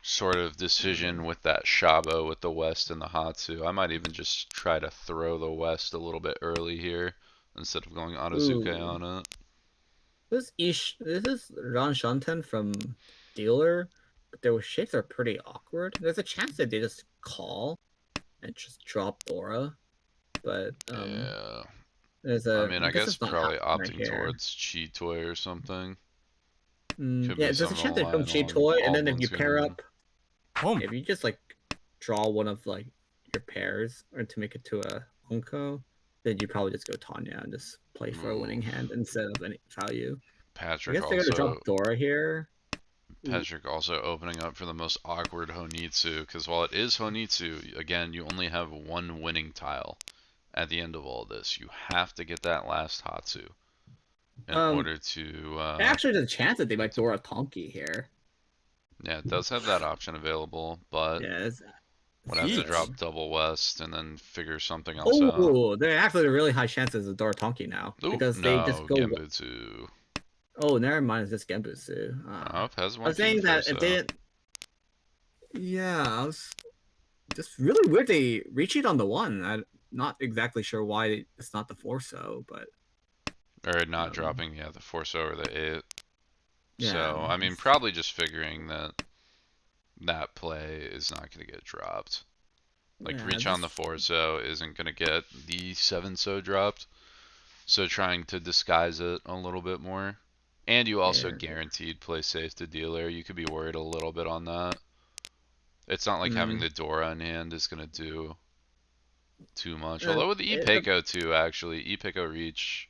S4: sort of decision with that Shabo with the West and the Hatsu. I might even just try to throw the West a little bit early here instead of going Anazuke
S3: Ooh,
S4: on it.
S3: this is Ran Shanten from Dealer, but their shapes are pretty awkward. There's a chance that they just call and just drop Dora, but
S4: Yeah. I
S3: I
S4: mean, I
S3: guess
S4: guess
S3: it's not
S4: probably
S3: happening right
S4: opting
S3: here.
S4: towards Chi Toy or something. Could
S3: Yeah,
S4: be
S3: there's a
S4: something
S3: chance they come
S4: along
S3: Chi Toy, and then if you
S4: Almond's
S3: pair
S4: gonna.
S3: up, if you just like draw one of like your pairs or to make it to a Honko, then you probably just go Tanya and just play for a winning hand instead of any value. I
S4: Patrick
S3: guess they're gonna
S4: also
S3: drop Dora here.
S4: Patrick also opening up for the most awkward Honitsu, because while it is Honitsu, again, you only have one winning tile at the end of all this. You have to get that last Hatsu in order to.
S3: Actually, there's a chance that they might Dora Tonki here.
S4: Yeah, it does have that option available, but
S3: Yeah, it's
S4: would have to
S3: huge.
S4: drop double West and then figure something else out.
S3: Oh, they're actually really high chances of Dora Tonki now
S4: Ooh,
S3: because they just
S4: no,
S3: go.
S4: Genbutsu.
S3: Oh, never mind. It's just Genbutsu.
S4: Oh, has
S3: I
S4: one
S3: was saying that
S4: first,
S3: it didn't. Yeah, I was just really weird. They reach it on the 1. I'm not exactly sure why it's not the 4 so, but
S4: or not dropping, yeah, the 4-so or the 8.
S3: yeah.
S4: So, I mean, probably just figuring that play is not going to get dropped. Like,
S3: Yeah,
S4: reach on the 4-so isn't going to get the 7-so dropped. So, trying to disguise it a little bit more. And you also guaranteed play safe to dealer. You could be worried a little bit on that. It's not like having the Dora in hand is going to do too much. Although with the Ipeko too, actually. Ipeko reach,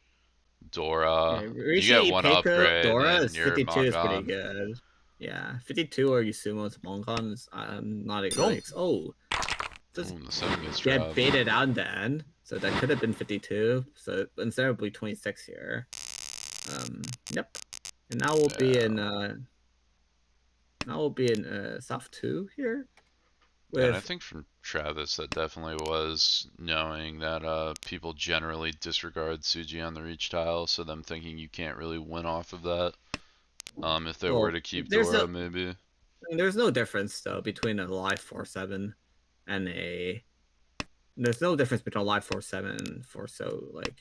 S4: Dora. You get
S3: Rishi
S4: one
S3: Ipeko
S4: upgrade
S3: Dora
S4: and
S3: is
S4: you're
S3: 52 is pretty
S4: Mongon.
S3: good. Yeah, 52 or Yusumo's Mongon is not really. Oh, just
S4: Ooh, the 7 gets
S3: get
S4: dropped.
S3: baited out then. So that could have been 52. So instead it'll be 26 here. Yep. And now we'll be in South 2 here.
S4: And I think from Travis that definitely was knowing that people generally disregard Suji on the reach tile, so them thinking you can't really win off of that. If they were to keep Dora, maybe.
S3: There's no difference though between a live 4-7 and a. There's no difference between a live 4-7 and 4-so like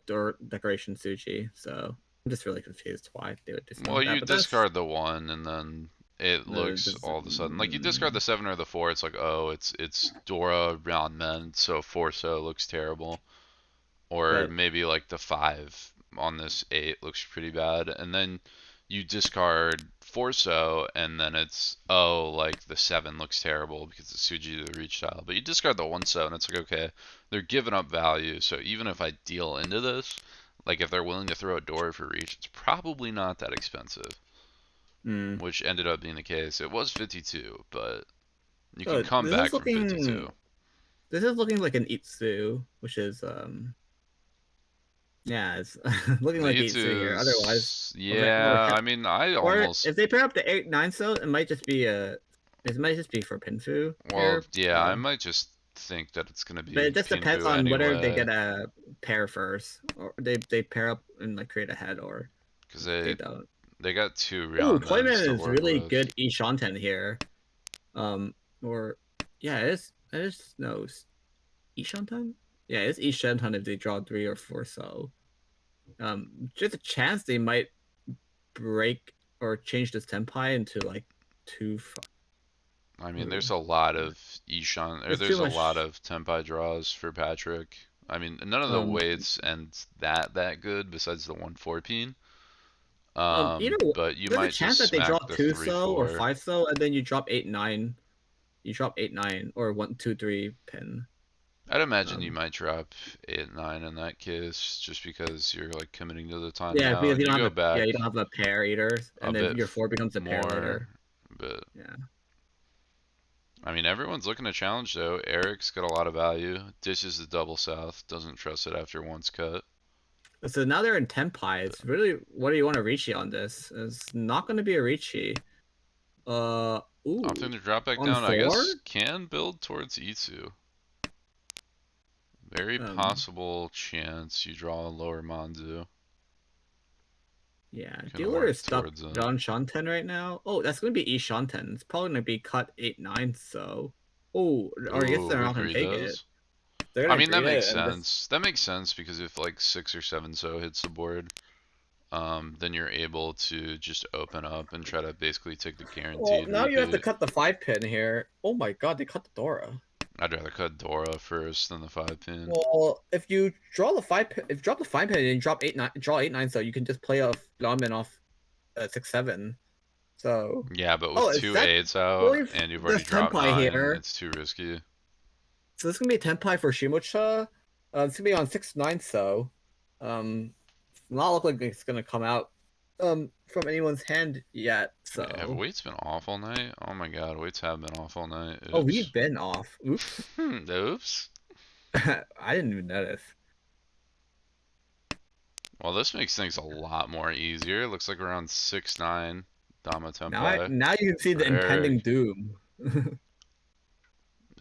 S3: door decoration Suji. So I'm just really confused why they would discount
S4: Well,
S3: that.
S4: you
S3: But
S4: discard the 1 and then it looks all of a sudden like you discard the 7 or the 4. It's like, oh, it's Dora round men, so 4-so looks terrible. Or maybe like the 5 on this 8 looks pretty bad, and then you discard 4-so, and then it's, oh, like the 7 looks terrible because it's Suji to the reach tile. But you discard the 1-so, and it's like, okay, they're giving up value, so even if I deal into this, like if they're willing to throw a door for reach, it's probably not that expensive.
S3: Mm.
S4: Which ended up being the case. It was 52, but you can
S3: So
S4: come
S3: this
S4: back
S3: is
S4: from 52.
S3: looking like an Itsu, which is yeah, it's looking
S4: The
S3: like Itsu here. Otherwise,
S4: Itsu's, yeah, I mean, I
S3: or
S4: almost,
S3: if they pair up the 8-9 so, it might just be for Pinfu
S4: well,
S3: here.
S4: yeah, I might just think that it's gonna
S3: But
S4: be
S3: it just depends
S4: Pinfu
S3: on whether they
S4: anyway,
S3: get a pair first, or they pair up and like create a head, or
S4: because
S3: they don't.
S4: they got 2
S3: Oh,
S4: Ryonmens
S3: Toyman
S4: to
S3: is
S4: work
S3: really
S4: with.
S3: good Ishanten here. Or yeah, it is no Ishanten. Yeah, it's Ishanten if they draw 3 or 4. So, just a chance they might break or change this Tenpai into like 2.
S4: I mean,
S3: Ooh,
S4: there's a lot of Ishan, or
S3: it's too
S4: there's a lot
S3: much.
S4: of Tenpai draws for Patrick. I mean, none of the
S3: Um,
S4: weights end that good besides the 1/4 peen.
S3: either way,
S4: But you
S3: there's a
S4: might just
S3: chance that they
S4: smack
S3: draw
S4: the
S3: 2 so or
S4: 3/4.
S3: 5 so, and then you drop 8-9. You drop 8-9 or 1-2-3 pin.
S4: I'd imagine you might drop 8-9 in that case, just because you're like committing to the time
S3: Yeah,
S4: now,
S3: because
S4: and you go
S3: you
S4: back
S3: don't have a pair either,
S4: a
S3: and then
S4: bit
S3: your 4 becomes a pair
S4: more.
S3: later.
S4: But
S3: Yeah.
S4: I mean, everyone's looking to challenge though. Eric's got a lot of value. Dishes the double south, doesn't trust it after once cut.
S3: So now they're in Tenpai. It's really, what do you want to Richi on this? It's not going to be a Richi.
S4: Opting
S3: Ooh,
S4: to drop back
S3: on
S4: down, I
S3: 4.
S4: guess, can build towards Itsu. Very
S3: Um,
S4: possible chance you draw a lower Manzu.
S3: yeah,
S4: Can
S3: dealer
S4: work
S3: is stuck
S4: towards it.
S3: on Shanten right now. Oh, that's going to be E Shanten. It's probably going to be cut 8-9. So, oh, or I guess
S4: Ooh,
S3: they're
S4: who
S3: not going to
S4: greed
S3: take it.
S4: does?
S3: They're
S4: I
S3: going to
S4: mean, that
S3: greed
S4: makes
S3: it and just.
S4: sense. That makes sense because if like 6 or 7 so hits the board, then you're able to just open up and try to basically take the
S3: Well,
S4: guaranteed
S3: now you have to
S4: repeat.
S3: cut the 5 pin here. Oh my god, they cut the Dora.
S4: I'd rather cut Dora first than the 5-pin.
S3: Well, if you draw the 5 pin, if you drop the 5 pin and you drop 8-9, draw 8-9, so you can just play off Lawman off 6-7. So,
S4: Yeah, but with
S3: oh, is
S4: two
S3: that
S4: eights out
S3: really
S4: and you've already
S3: this
S4: dropped
S3: Tenpai
S4: 9,
S3: here?
S4: it's too risky.
S3: So this is gonna be a Tenpai for Shimocha. It's gonna be on 6-9, so not look like it's gonna come out from anyone's hand yet.
S4: Wait, have
S3: So,
S4: weights been off all night? Oh my god, weights have been off all night.
S3: oh,
S4: Oops.
S3: we've been off. Oops.
S4: Oops.
S3: I didn't even notice.
S4: Well, this makes things a lot more easier. It looks like we're on 6-9 Dama Tenpai
S3: Now you can see the
S4: for
S3: impending
S4: Eric.
S3: doom.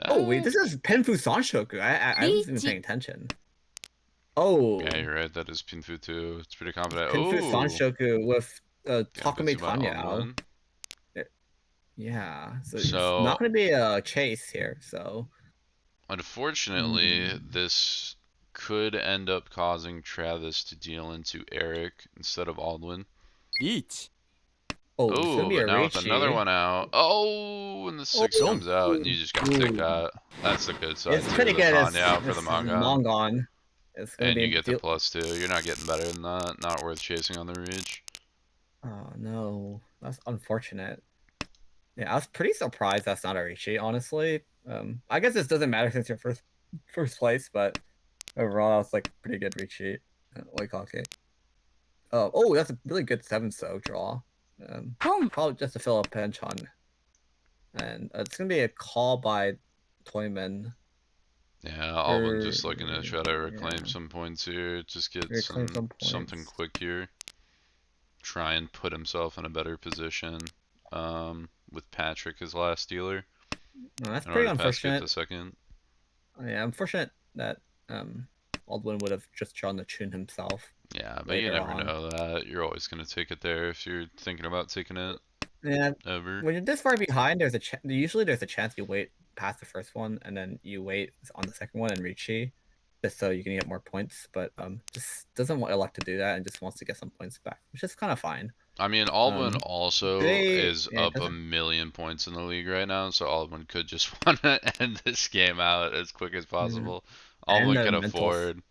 S3: Oh wait, this is Penfu Sanshoku. I wasn't even paying attention. Oh,
S4: Yeah, you're right. That is Pinfu too. It's pretty confident.
S3: Penfu
S4: Oh,
S3: Sanshoku with Takumi
S4: Gambitsu by
S3: Tanya.
S4: Aldwin.
S3: Yeah, so it's not
S4: So,
S3: going to be a chase here. So,
S4: unfortunately,
S3: mm.
S4: this could end up causing Travis to deal into Eric instead of Aldwin.
S3: Oh, it's going
S4: Oh,
S3: to be a
S4: but now with another
S3: Richi.
S4: one out. Oh, and the 6
S3: Oh,
S4: comes out, and you just gotta take
S3: ooh.
S4: that. That's the good side
S3: It's
S4: too.
S3: pretty
S4: The
S3: good.
S4: Tanya out for the
S3: It's
S4: Magon.
S3: Mongon. It's going to
S4: And
S3: be
S4: you get the +2. You're not getting better than that. Not worth chasing on the reach.
S3: Oh no, that's unfortunate. Yeah, I was pretty surprised that's not a Richi, honestly. I guess this doesn't matter since you're first place, but overall, that's like pretty good Richi. Like hockey. Oh, that's a really good 7-so draw. Probably just to fill a pinch on. And it's gonna be a call by Toyman.
S4: Yeah, Alvin just looking to try to reclaim some points here. Just get
S3: Reclaim some
S4: something
S3: points.
S4: quick here. Try and put himself in a better position. With Patrick as last dealer.
S3: No, that's
S4: In
S3: pretty
S4: order to pass skip
S3: unfortunate.
S4: to second.
S3: Yeah, unfortunate that Aldwin would have just drawn the tune himself.
S4: Yeah, but you never know that. You're always going to take it there if you're thinking about taking it.
S3: Yeah,
S4: Ever.
S3: when you're this far behind, usually there's a chance you wait past the first one and then you wait on the second one and Richi, just so you can get more points. But just doesn't elect to do that and just wants to get some points back, which is kind of fine.
S4: I mean, Aldwin also is
S3: Yeah,
S4: up 1,000,000 points in the league right now, so Aldwin could just want to end this game out as quick as possible.
S3: And
S4: Aldwin
S3: the
S4: can
S3: mental
S4: afford.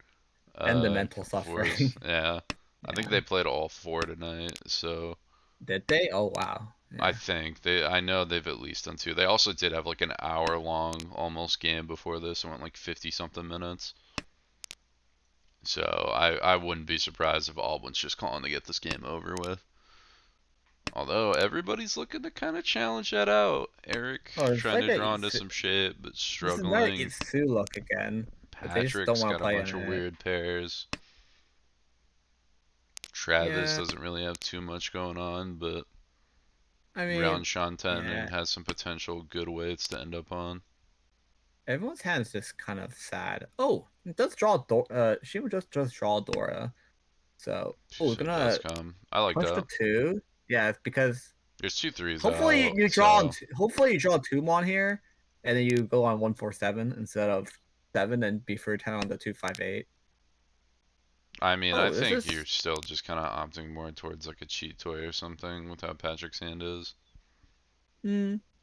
S3: and the mental suffering.
S4: Yeah. I think they played all 4 tonight, so.
S3: Did they? Oh wow. Yeah.
S4: I think I know they've at least done 2. They also did have like an hour long almost game before this and went like 50 something minutes. So I wouldn't be surprised if Albin's just calling to get this game over with. Although everybody's looking to kind of challenge that out. Eric
S3: it's
S4: trying
S3: like
S4: to draw into some shape, but
S3: this is very
S4: struggling.
S3: Itsu look again. But they just don't
S4: Patrick's
S3: want
S4: got
S3: to
S4: a
S3: play
S4: bunch
S3: on
S4: of
S3: it.
S4: weird pairs. Travis
S3: Yeah.
S4: doesn't really have too much going on, but
S3: I mean,
S4: Round Shanten
S3: yeah.
S4: has some potential good weights to end up on.
S3: Everyone's hand is just kind of sad. Oh, it does draw she would just draw Dora. So we're
S4: So it does
S3: gonna
S4: come. I like
S3: push
S4: that.
S3: the 2. Yeah, it's because
S4: There's 2 3s
S3: hopefully
S4: out.
S3: you draw
S4: So
S3: hopefully you draw 2 mon here, and then you go on 147 instead of 7 and be for 10 on the 258.
S4: I mean, I
S3: this
S4: think
S3: is
S4: you're still just kind of opting more towards like a cheat toy or something with how Patrick's hand is.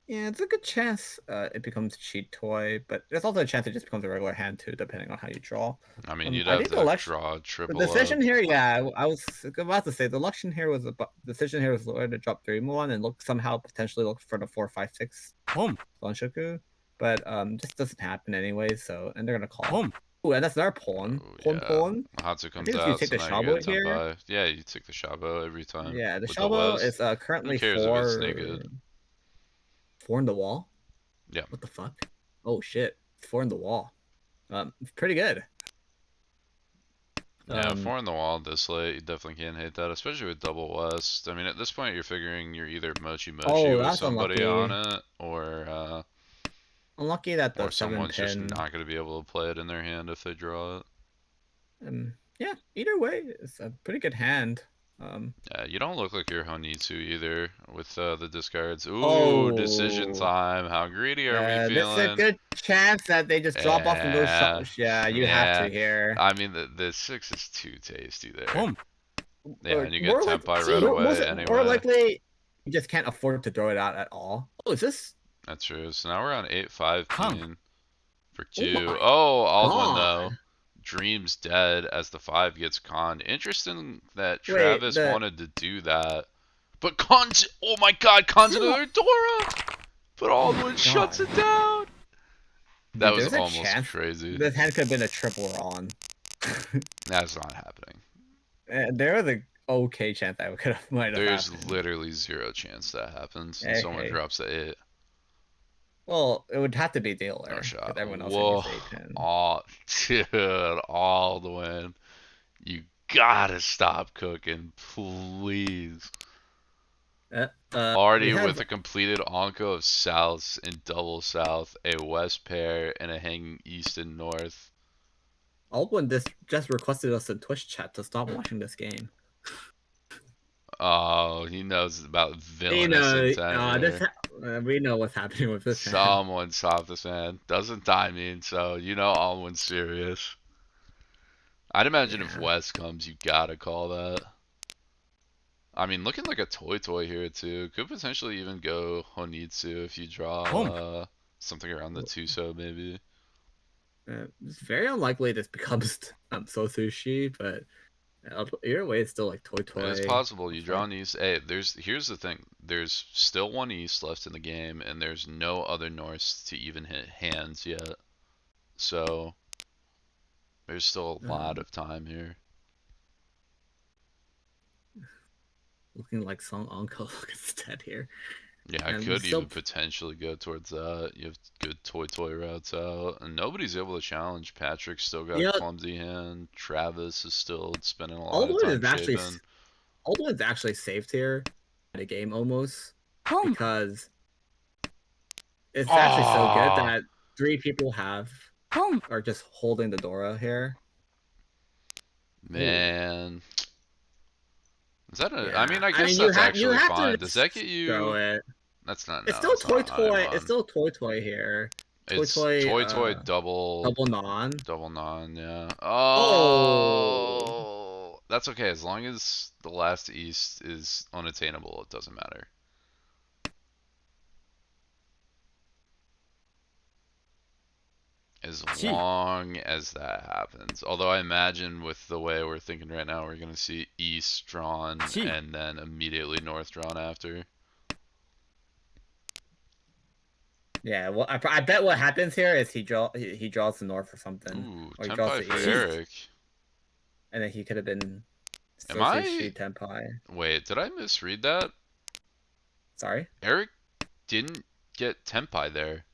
S3: yeah, it's a good chance it becomes cheat toy, but there's also a chance it just becomes a regular hand too, depending on how you draw.
S4: I mean, you'd
S3: I
S4: have
S3: think
S4: to draw
S3: the
S4: triple
S3: decision
S4: up.
S3: here, yeah, I was about to say the election here was decision here was lower to drop 3 mon and potentially look for the 4, 5, 6 Sonshoku, but just doesn't happen anyway. So and they're gonna call. Oh, and that's another pawn. Pawn.
S4: Hatsu
S3: I
S4: comes
S3: think if you
S4: out,
S3: take
S4: so
S3: the
S4: now you
S3: Shabo
S4: get
S3: here.
S4: Tenpai. Yeah, you take the Shabo every time.
S3: Yeah, the
S4: With
S3: Shabo
S4: the
S3: is currently
S4: Who cares if it's naked?
S3: 4 in the wall.
S4: Yeah.
S3: What the fuck? Oh shit, 4 in the wall. Pretty good.
S4: Yeah, 4 in the wall this late, you definitely can't hate that, especially with double west. I mean, at this point, you're figuring you're either mochi with somebody on it, or
S3: unlucky that the
S4: or
S3: 7
S4: someone's just
S3: pin.
S4: not going to be able to play it in their hand if they draw it.
S3: Yeah, either way, it's a pretty good hand.
S4: Yeah, you don't look like you're Honitsu either with the discards. Ooh, decision time. How greedy are we feeling?
S3: There's a good chance that they just drop off and go yeah, you have to here.
S4: I mean, the 6 is too tasty there. Yeah, and you get
S3: more
S4: Tenpai right away anyway.
S3: More likely, you just can't afford to throw it out at all. Oh, is this?
S4: That's true. So now we're on 8-5 king for 2.
S3: Oh,
S4: Aldwin though. Dream's dead as the 5 gets conned. Interesting that Travis wanted to do that. But Khan's, oh my god, Khan's another Dora! But Aldwin shuts it down! That was almost crazy.
S3: This hand could have been a triple on.
S4: That's not happening.
S3: There was a okay chance that might have
S4: There's
S3: happened.
S4: literally 0 chance that happens. And someone drops the 8.
S3: Well, it would have to be dealer.
S4: No shot.
S3: Everyone else
S4: Whoa. Dude, Aldwin. You gotta stop cooking, please. Already with a completed Onko of Souths in double South, a West pair, and a hanging East and North.
S3: Aldwin just requested us in Twitch chat to stop watching this game.
S4: Oh, he knows about villainous intent.
S3: We know what's happening with this.
S4: Someone stopped this man. Doesn't die mean, so you know Aldwin's serious. I'd imagine if West comes, you gotta call that. I mean, looking like a toy here too. Could potentially even go Honitsu if you draw something around the Tuso maybe.
S3: It's very unlikely this becomes So Sushi, but either way, it's still like toy.
S4: It's possible you draw an East. Hey, here's the thing. There's still 1 East left in the game, and there's no other Norths to even hit hands yet. So there's still a lot of time here.
S3: Looking like Song Onko instead here.
S4: Yeah, I could even potentially go towards that. You have good toy routes out, and nobody's able to challenge. Patrick's still got a clumsy hand. Travis is still spending a lot of time shaping.
S3: Aldwin's actually saved here at a game almost because it's actually so good that 3 people are just holding the Dora here.
S4: Man. Is that a? Yeah. I mean, I guess that's actually fine. Does that get you?
S3: Throw it.
S4: That's not.
S3: It's still toy. It's still toy here.
S4: It's toy double
S3: non.
S4: Double non. Yeah. Oh. That's okay as long as the last East is unattainable. It doesn't matter. As long as that happens. Although I imagine with the way we're thinking right now, we're going to see East drawn and then immediately North drawn after.
S3: Yeah, well, I bet what happens here is he draws the North or something.
S4: Ooh,
S3: or he
S4: Tenpai for Eric.
S3: and then he could have been
S4: Am
S3: Sushi
S4: I?
S3: Tenpai.
S4: Wait, did I misread that?
S3: Sorry?
S4: Eric didn't get Tenpai there.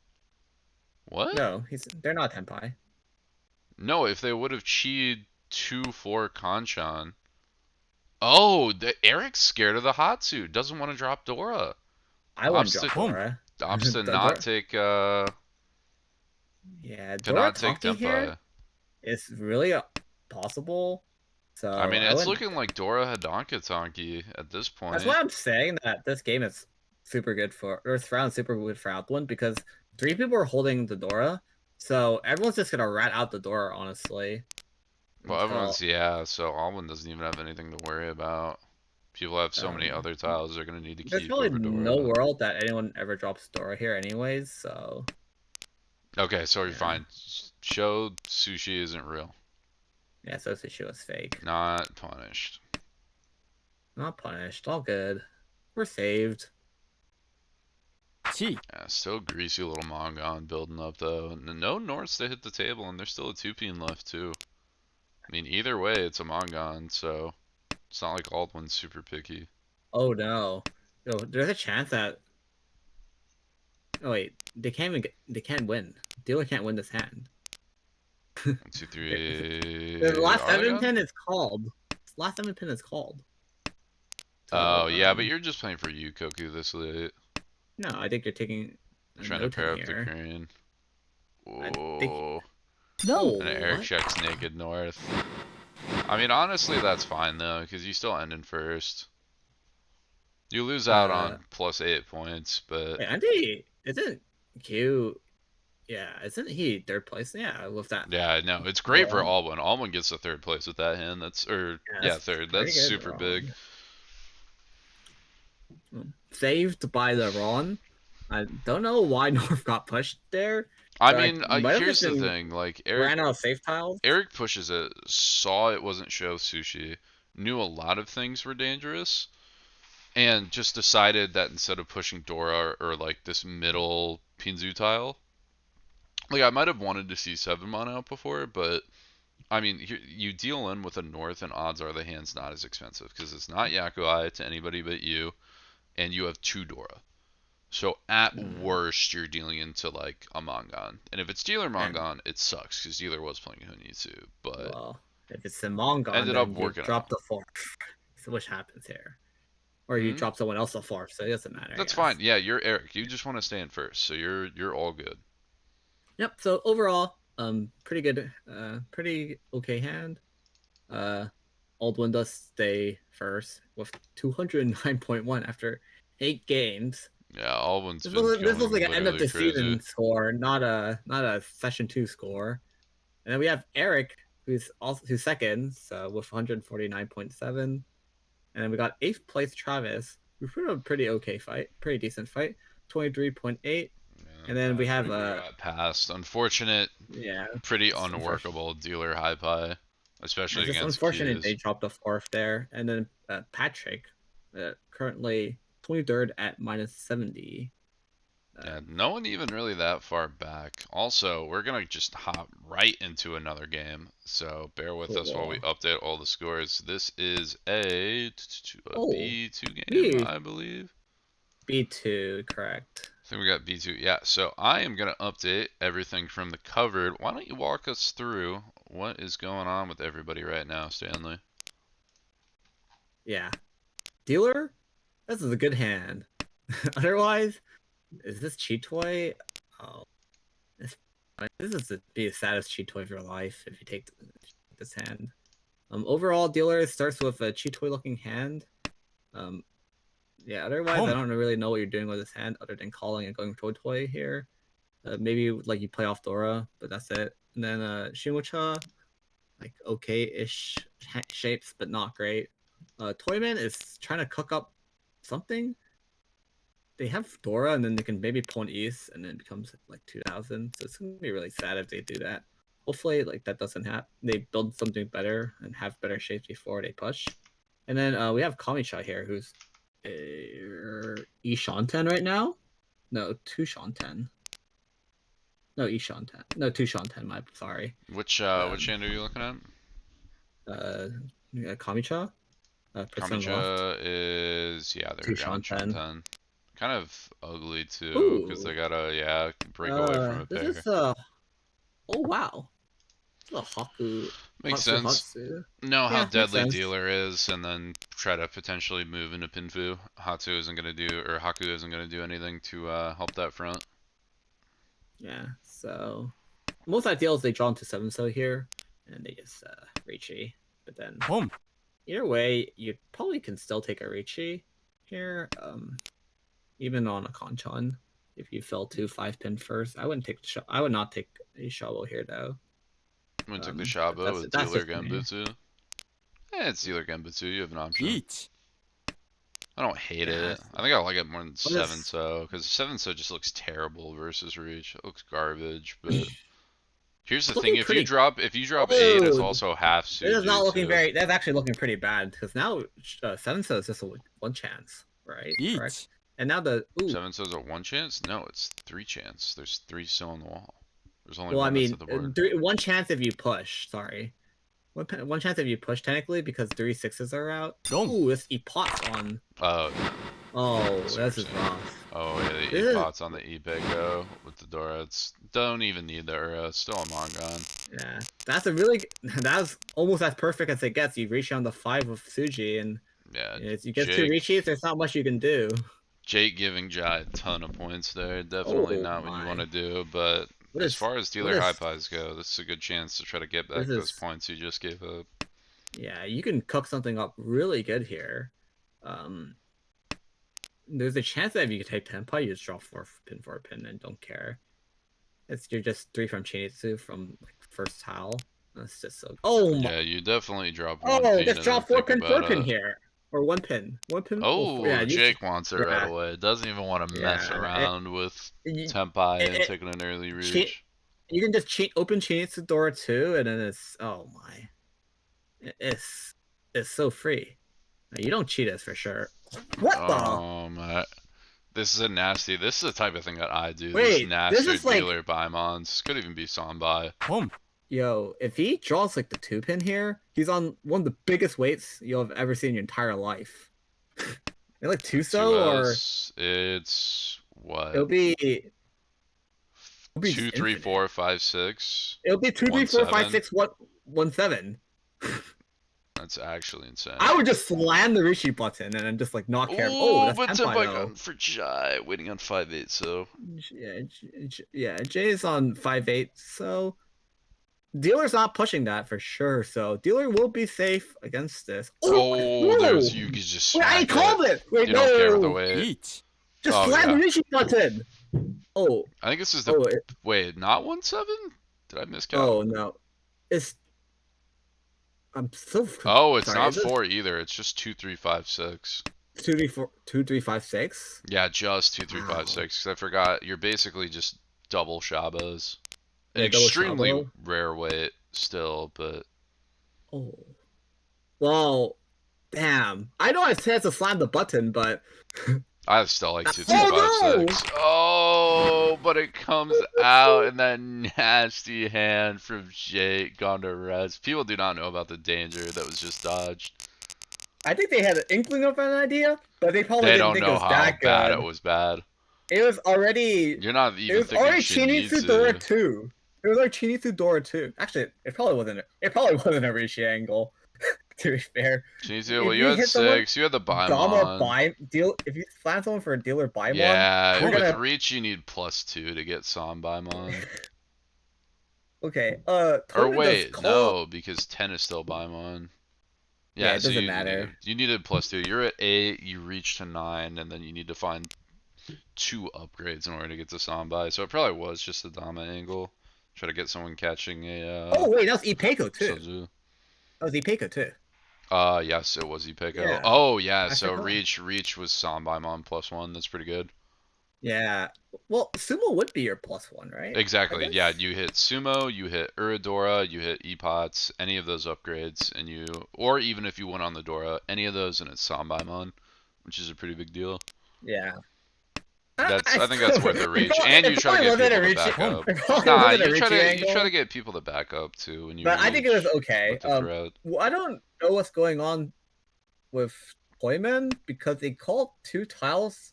S4: What?
S3: No, they're not Tenpai.
S4: No, if they would have chi'd 2-4 Kanchan. Oh, Eric's scared of the Hatsu. Doesn't want to drop Dora.
S3: I wouldn't
S4: Opts
S3: drop
S4: to,
S3: Dora.
S4: opts to not
S3: Dora,
S4: take
S3: yeah,
S4: to
S3: Dora
S4: not take
S3: Tonki here
S4: Tenpai.
S3: is really possible. So
S4: I mean,
S3: I
S4: it's
S3: wouldn't.
S4: looking like Dora Hadanka Tonki at this
S3: That's
S4: point.
S3: why I'm saying that this game is super good or this round super good for Outland because 3 people are holding the Dora, so everyone's just gonna rat out the Dora honestly.
S4: Well, everyone's,
S3: Until
S4: yeah, so Alwyn doesn't even have anything to worry about. People have so many other tiles they're going to need to
S3: there's
S4: keep
S3: probably
S4: over
S3: no
S4: Dora.
S3: world that anyone ever drops Dora here anyways, so
S4: Okay, so you're
S3: yeah.
S4: fine. Show Sushi isn't real.
S3: Yeah, so Sushi was fake.
S4: Not punished.
S3: Not punished, all good. We're saved.
S5: Chi.
S4: Yeah, still greasy little Mongon building up though. And no Norths to hit the table, and there's still a 2-pin left too. I mean, either way, it's a Mongon, so it's not like Aldwin's super picky.
S3: Oh no. Yo, there's a chance that oh wait, they can't win. Dealer can't win this hand.
S4: 1, 2, 3.
S3: The last 7
S4: Aragon?
S3: pin is called. Last 7 pin is called.
S4: Oh,
S3: So,
S4: yeah, but you're just playing for Yukoku this late.
S3: no, I think you're taking a
S4: Trying to pair up the
S3: here.
S4: crane.
S3: I think
S4: Whoa.
S5: No.
S4: And Eric
S3: what?
S4: checks naked north. I mean, honestly, that's fine though, because you still end in first. You lose out on plus 8 points, but
S3: Wait, Andy isn't Q. Yeah, isn't he 3rd place? Yeah, with that.
S4: yeah, no, it's great for
S3: Ron.
S4: Alwyn. Alwyn gets the 3rd place with that hand. That's yeah, third.
S3: pretty
S4: That's
S3: good,
S4: super
S3: Ron.
S4: big.
S3: Saved by the Ron. I don't know why North got pushed there.
S4: I
S3: but
S4: mean,
S3: might have
S4: here's
S3: just
S4: the
S3: been
S4: thing. Like
S3: ran out of safe tiles.
S4: Eric pushes it, saw it wasn't show sushi, knew a lot of things were dangerous, and just decided that instead of pushing Dora or like this middle Pinzu tile, like I might have wanted to see 7 mana out before, but I mean, you deal in with a North, and odds are the hand's not as expensive because it's not Yakuai to anybody but you, and you have 2 Dora. So at worst, you're dealing into like a Mongon, and if it's Dealer Mongon, it sucks because Dealer was playing Hunitsu, but
S3: Well, if it's Simongon,
S4: ended up
S3: then you
S4: working
S3: drop
S4: out.
S3: the 4th. So which happens here. Or you drop someone else a 4th, so it doesn't matter.
S4: That's fine. Yeah, you're Eric. You just want to stay in first, so you're all good.
S3: Yep. So overall, pretty good, pretty okay hand. Aldwin does stay first with 209.1 after 8 games.
S4: Yeah, Alwyn's
S3: This
S4: been
S3: looks like an end of
S4: literally
S3: the
S4: crazy.
S3: season score, not a session 2 score. And then we have Eric, who's second, so with 149.7. And then we got 8th place Travis, who put a pretty okay fight, pretty decent fight, 23.8.
S4: Yeah,
S3: And then we have
S4: got passed. Unfortunate.
S3: yeah,
S4: Pretty unworkable Dealer high pie, especially
S3: it's just
S4: against
S3: unfortunate
S4: keys.
S3: they dropped a 4th there. And then Patrick, currently 23rd at -70.
S4: Yeah, no one even really that far back. Also, we're gonna just hop right into another game, so bear with us while we update all the scores. This is a B2 game, I believe.
S3: B2, correct.
S4: I think we got B2. Yeah, so I am gonna update everything from the covered. Why don't you walk us through what is going on with everybody right now, Stanley?
S3: Yeah. Dealer, this is a good hand. Otherwise, is this cheat toy? Oh, this is be the saddest cheat toy of your life if you take this hand. Overall, Dealer starts with a cheat toy looking hand. Yeah. Otherwise, I don't really know what you're doing with this hand other than calling and going toy here. Maybe like you play off Dora, but that's it. And then Shimucha, like okay-ish shapes, but not great. Toyman is trying to cook up something. They have Dora, and then they can maybe pull an East, and then it becomes like 2000. So it's gonna be really sad if they do that. Hopefully, like that doesn't happen. They build something better and have better shapes before they push. And then we have Kamisha here, who's E-Shanten right now. No, 2-Shanten. No, E-Shanten. No, 2-Shanten. Sorry.
S4: Which hand are you looking at?
S3: Kamicha. Persona Left.
S4: Kamicha is, yeah, they're
S3: Tushan
S4: Kamicha
S3: 10.
S4: 10. Kind of ugly too, because
S3: Ooh.
S4: they gotta, break away from a
S3: This
S4: pair.
S3: is oh wow. This is a Haku.
S4: Makes
S3: Hatsu
S4: sense.
S3: Hatsu.
S4: Know how
S3: Yeah, makes
S4: deadly
S3: sense.
S4: dealer is, and then try to potentially move into Pinfu. Haku isn't gonna do anything to help that front.
S3: Yeah, so most ideal is they draw into 7-so here, and they just Riichi. But then either way, you probably can still take a Riichi here, even on a Kanchan. If you fell to 5-pin first, I wouldn't take I would not take a shovel here though.
S4: I'm gonna take the
S3: But
S4: Shabo with
S3: that's
S4: dealer
S3: just me.
S4: Genbutsu. It's dealer Genbutsu, you have an option.
S5: Each.
S4: I don't hate
S3: Yeah,
S4: it. I think I like it more than
S3: What is-
S4: 7-so, because 7-so just looks terrible versus Reach. It looks garbage, but here's the
S3: It's
S4: thing:
S3: looking
S4: if
S3: pretty-
S4: you drop 8, it's
S3: Oh,
S4: also half
S3: It is not
S4: Suji
S3: looking
S4: too.
S3: very. That's actually looking pretty bad because now 7-so is just a one chance, right?
S5: Each.
S3: Correct. And now the
S4: 7-so's a 1 chance? No, it's 3 chance. There's 3 still on the wall. There's only
S3: well, I
S4: one that's
S3: mean,
S4: at the board.
S3: one chance if you push. Sorry, one chance if you push technically because 3 6s are out. Ooh, this E-pot's on. Oh,
S4: That's
S3: this is
S4: interesting.
S3: rough.
S4: Oh yeah, the
S3: This is-
S4: E-pots on the Ipeko with the Dora. It's don't even need the Ura. Still a Mongon.
S3: Yeah, that's a really. That's almost as perfect as it gets. You reach on the 5 of Suji, and
S4: Yeah,
S3: you get 2 Riichis. There's not much you can do.
S4: Jake giving Jai a ton of points there. Definitely
S3: Oh
S4: not what you
S3: my.
S4: want to do, but
S3: What
S4: as
S3: is-
S4: far as
S3: what
S4: dealer
S3: is-
S4: high pies go, this is a good chance to try to get back
S3: This
S4: those
S3: is-
S4: points you just gave up.
S3: Yeah, you can cook something up really good here. There's a chance that if you take Tenpai, you just draw 4-pin for a pin and don't care. You're just 3 from Chinitsu from like first tile. That's just so. Oh my!
S4: Yeah, you definitely drop one
S3: Oh,
S4: pin
S3: just
S4: and
S3: draw
S4: then think
S3: 4-pin,
S4: about
S3: 4-pin
S4: it.
S3: here, or 1-pin, 1-pin.
S4: Oh,
S3: yeah,
S4: Jake wants it right
S3: yeah.
S4: away. Doesn't even want to mess
S3: Yeah,
S4: around with
S3: you-
S4: Tenpai and
S3: it-
S4: taking an early
S3: Chi-
S4: reach.
S3: You can just open Chinitsu door too, and then it's oh my, it's so free. You don't cheat us for sure. What the?
S4: My. This is a nasty. This is the type of thing that I do.
S3: Wait,
S4: this nasty
S3: this is like-
S4: dealer Baimons. Could even be Sanbai.
S3: Yo, if he draws like the 2-pin here, he's on one of the biggest weights you'll have ever seen in your entire life. They're like 2-so or
S4: 2S, it's what?
S3: it'll be
S4: 2, 3, 4, 5, 6.
S3: It'll be 2, 3, 4, 5,
S4: 1,
S3: 6, 1, 1, 7.
S4: That's actually insane.
S3: I would just slam the Riichi button and then just like not care. Oh, that's
S4: but
S3: Tenpai
S4: Tenpai
S3: though.
S4: going for Jai, waiting on 5-8, so.
S3: Yeah, Jay is on 5-8, so dealer's not pushing that for sure. So dealer will be safe against this.
S4: Oh,
S3: no!
S4: there's you could just.
S3: Wait, I
S4: smack
S3: called it. Wait,
S4: You
S3: no.
S4: don't care with the weight.
S5: Each.
S3: Just
S4: Oh,
S3: slam
S4: yeah.
S3: the Riichi button. Oh,
S4: I think this is the.
S3: oh,
S4: Wait, not 1-7? Did I miscount?
S3: oh no, it's. I'm so.
S4: Oh, it's
S3: sorry,
S4: not
S3: is it
S4: 4 either. It's just 2, 3, 5, 6.
S3: 2, 3, 4, 2, 3, 5, 6.
S4: Yeah, just 2, 3,
S3: Wow.
S4: 5, 6. Because I forgot you're basically just double Shabas. An
S3: Yeah, double
S4: extremely
S3: Shabo.
S4: rare weight still, but
S3: Oh. Well, damn. I know I said to slam the button, but
S4: I still like 2, 3,
S3: Oh,
S4: 5,
S3: no!
S4: 6. Oh, but it comes out in that nasty hand from Jake gone to rest. People do not know about the danger that was just dodged.
S3: I think they had an inkling of an idea, but they probably
S4: They
S3: didn't
S4: don't
S3: think it
S4: know
S3: was
S4: how
S3: that
S4: bad
S3: good.
S4: it was bad.
S3: It was already.
S4: You're not
S3: It
S4: even
S3: was
S4: thinking
S3: already Chinitsu Dora 2. It was like Chinitsu Dora 2. Actually, it probably wasn't. It probably wasn't a Riichi angle. To be fair,
S4: Shinizu,
S3: If
S4: well, you
S3: you
S4: had
S3: hit someone,
S4: 6. You had the
S3: Gamma
S4: Baimon.
S3: deal. If you slam someone for a dealer Baimon,
S4: Yeah,
S3: you're
S4: with
S3: gonna.
S4: reach you need +2 to get San Baimon.
S3: Okay.
S4: Or
S3: Toga does
S4: wait,
S3: call-
S4: no, because 10 is still Baimon. Yeah,
S3: it
S4: so
S3: doesn't matter.
S4: You needed +2. You're at 8, you reach to 9, and then you need to find 2 upgrades in order to get to Sanbai. So it probably was just the Dama angle. Try to get someone catching a.
S3: Oh wait, that was Ipeko too.
S4: Sozu.
S3: That was Ipeko too.
S4: Yes, it was Ipeko.
S3: Yeah,
S4: Oh yeah,
S3: I
S4: so
S3: forgot.
S4: reach was Sanbaimon +1. That's pretty good.
S3: Yeah. Well, Sumo would be your +1, right?
S4: Exactly.
S3: I
S4: Yeah,
S3: guess?
S4: you hit Sumo, you hit Uradora, you hit Epots, any of those upgrades, and or even if you went on the Dora, any of those and it's Sanbaimon, which is a pretty big deal.
S3: Yeah.
S4: I think that's worth a reach, and you try to get people to back up. Nah, you try to get people to back up too when you.
S3: But I think it was okay.
S4: With the threat.
S3: Well, I don't know what's going on with Toyman because they called 2 tiles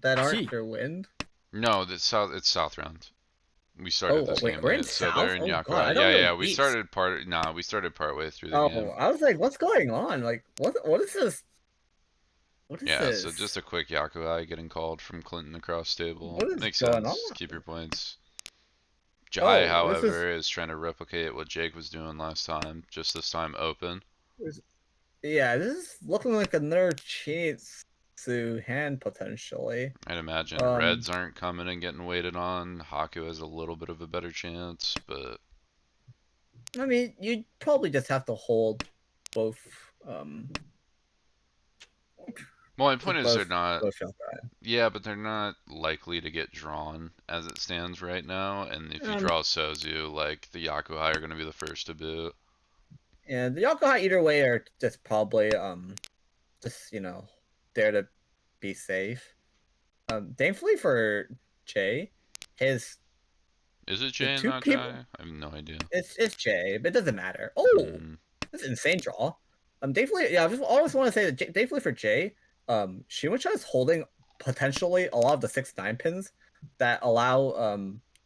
S3: that aren't their wind.
S4: No, it's south round. We started this game
S3: we're in
S4: late, so
S3: south?
S4: they're in
S3: Oh,
S4: Yakuza.
S3: God,
S4: Yeah. We
S3: east.
S4: started partway through the game.
S3: I was like, what's going on? Like, what is this? What is this?
S4: So just a quick Yakuza getting called from Clinton across table.
S3: What is
S4: Makes
S3: going
S4: sense.
S3: on?
S4: Keep your points. Jai,
S3: this
S4: however, is trying to replicate what Jake was doing last time, just this time open.
S3: Yeah, this is looking like another chance to hand potentially.
S4: I'd imagine Reds aren't coming and getting waited on. Haku has a little bit of a better chance, but
S3: I mean, you probably just have to hold both.
S4: Well, my point is they're not.
S3: Both shot guys.
S4: Yeah, but they're not likely to get drawn as it stands right now. And if you draw Sozu, like the Yakuza are going to be the first to boot.
S3: And the Yakuza either way are just probably just there to be safe. Thankfully for Jay,
S4: is it Jay and not Jai? I have no idea.
S3: It's Jay, but it doesn't matter. Oh, that's an insane draw. Thankfully, I always want to say that thankfully for Jay, Shimacha is holding potentially a lot of the 6-9 pins that allow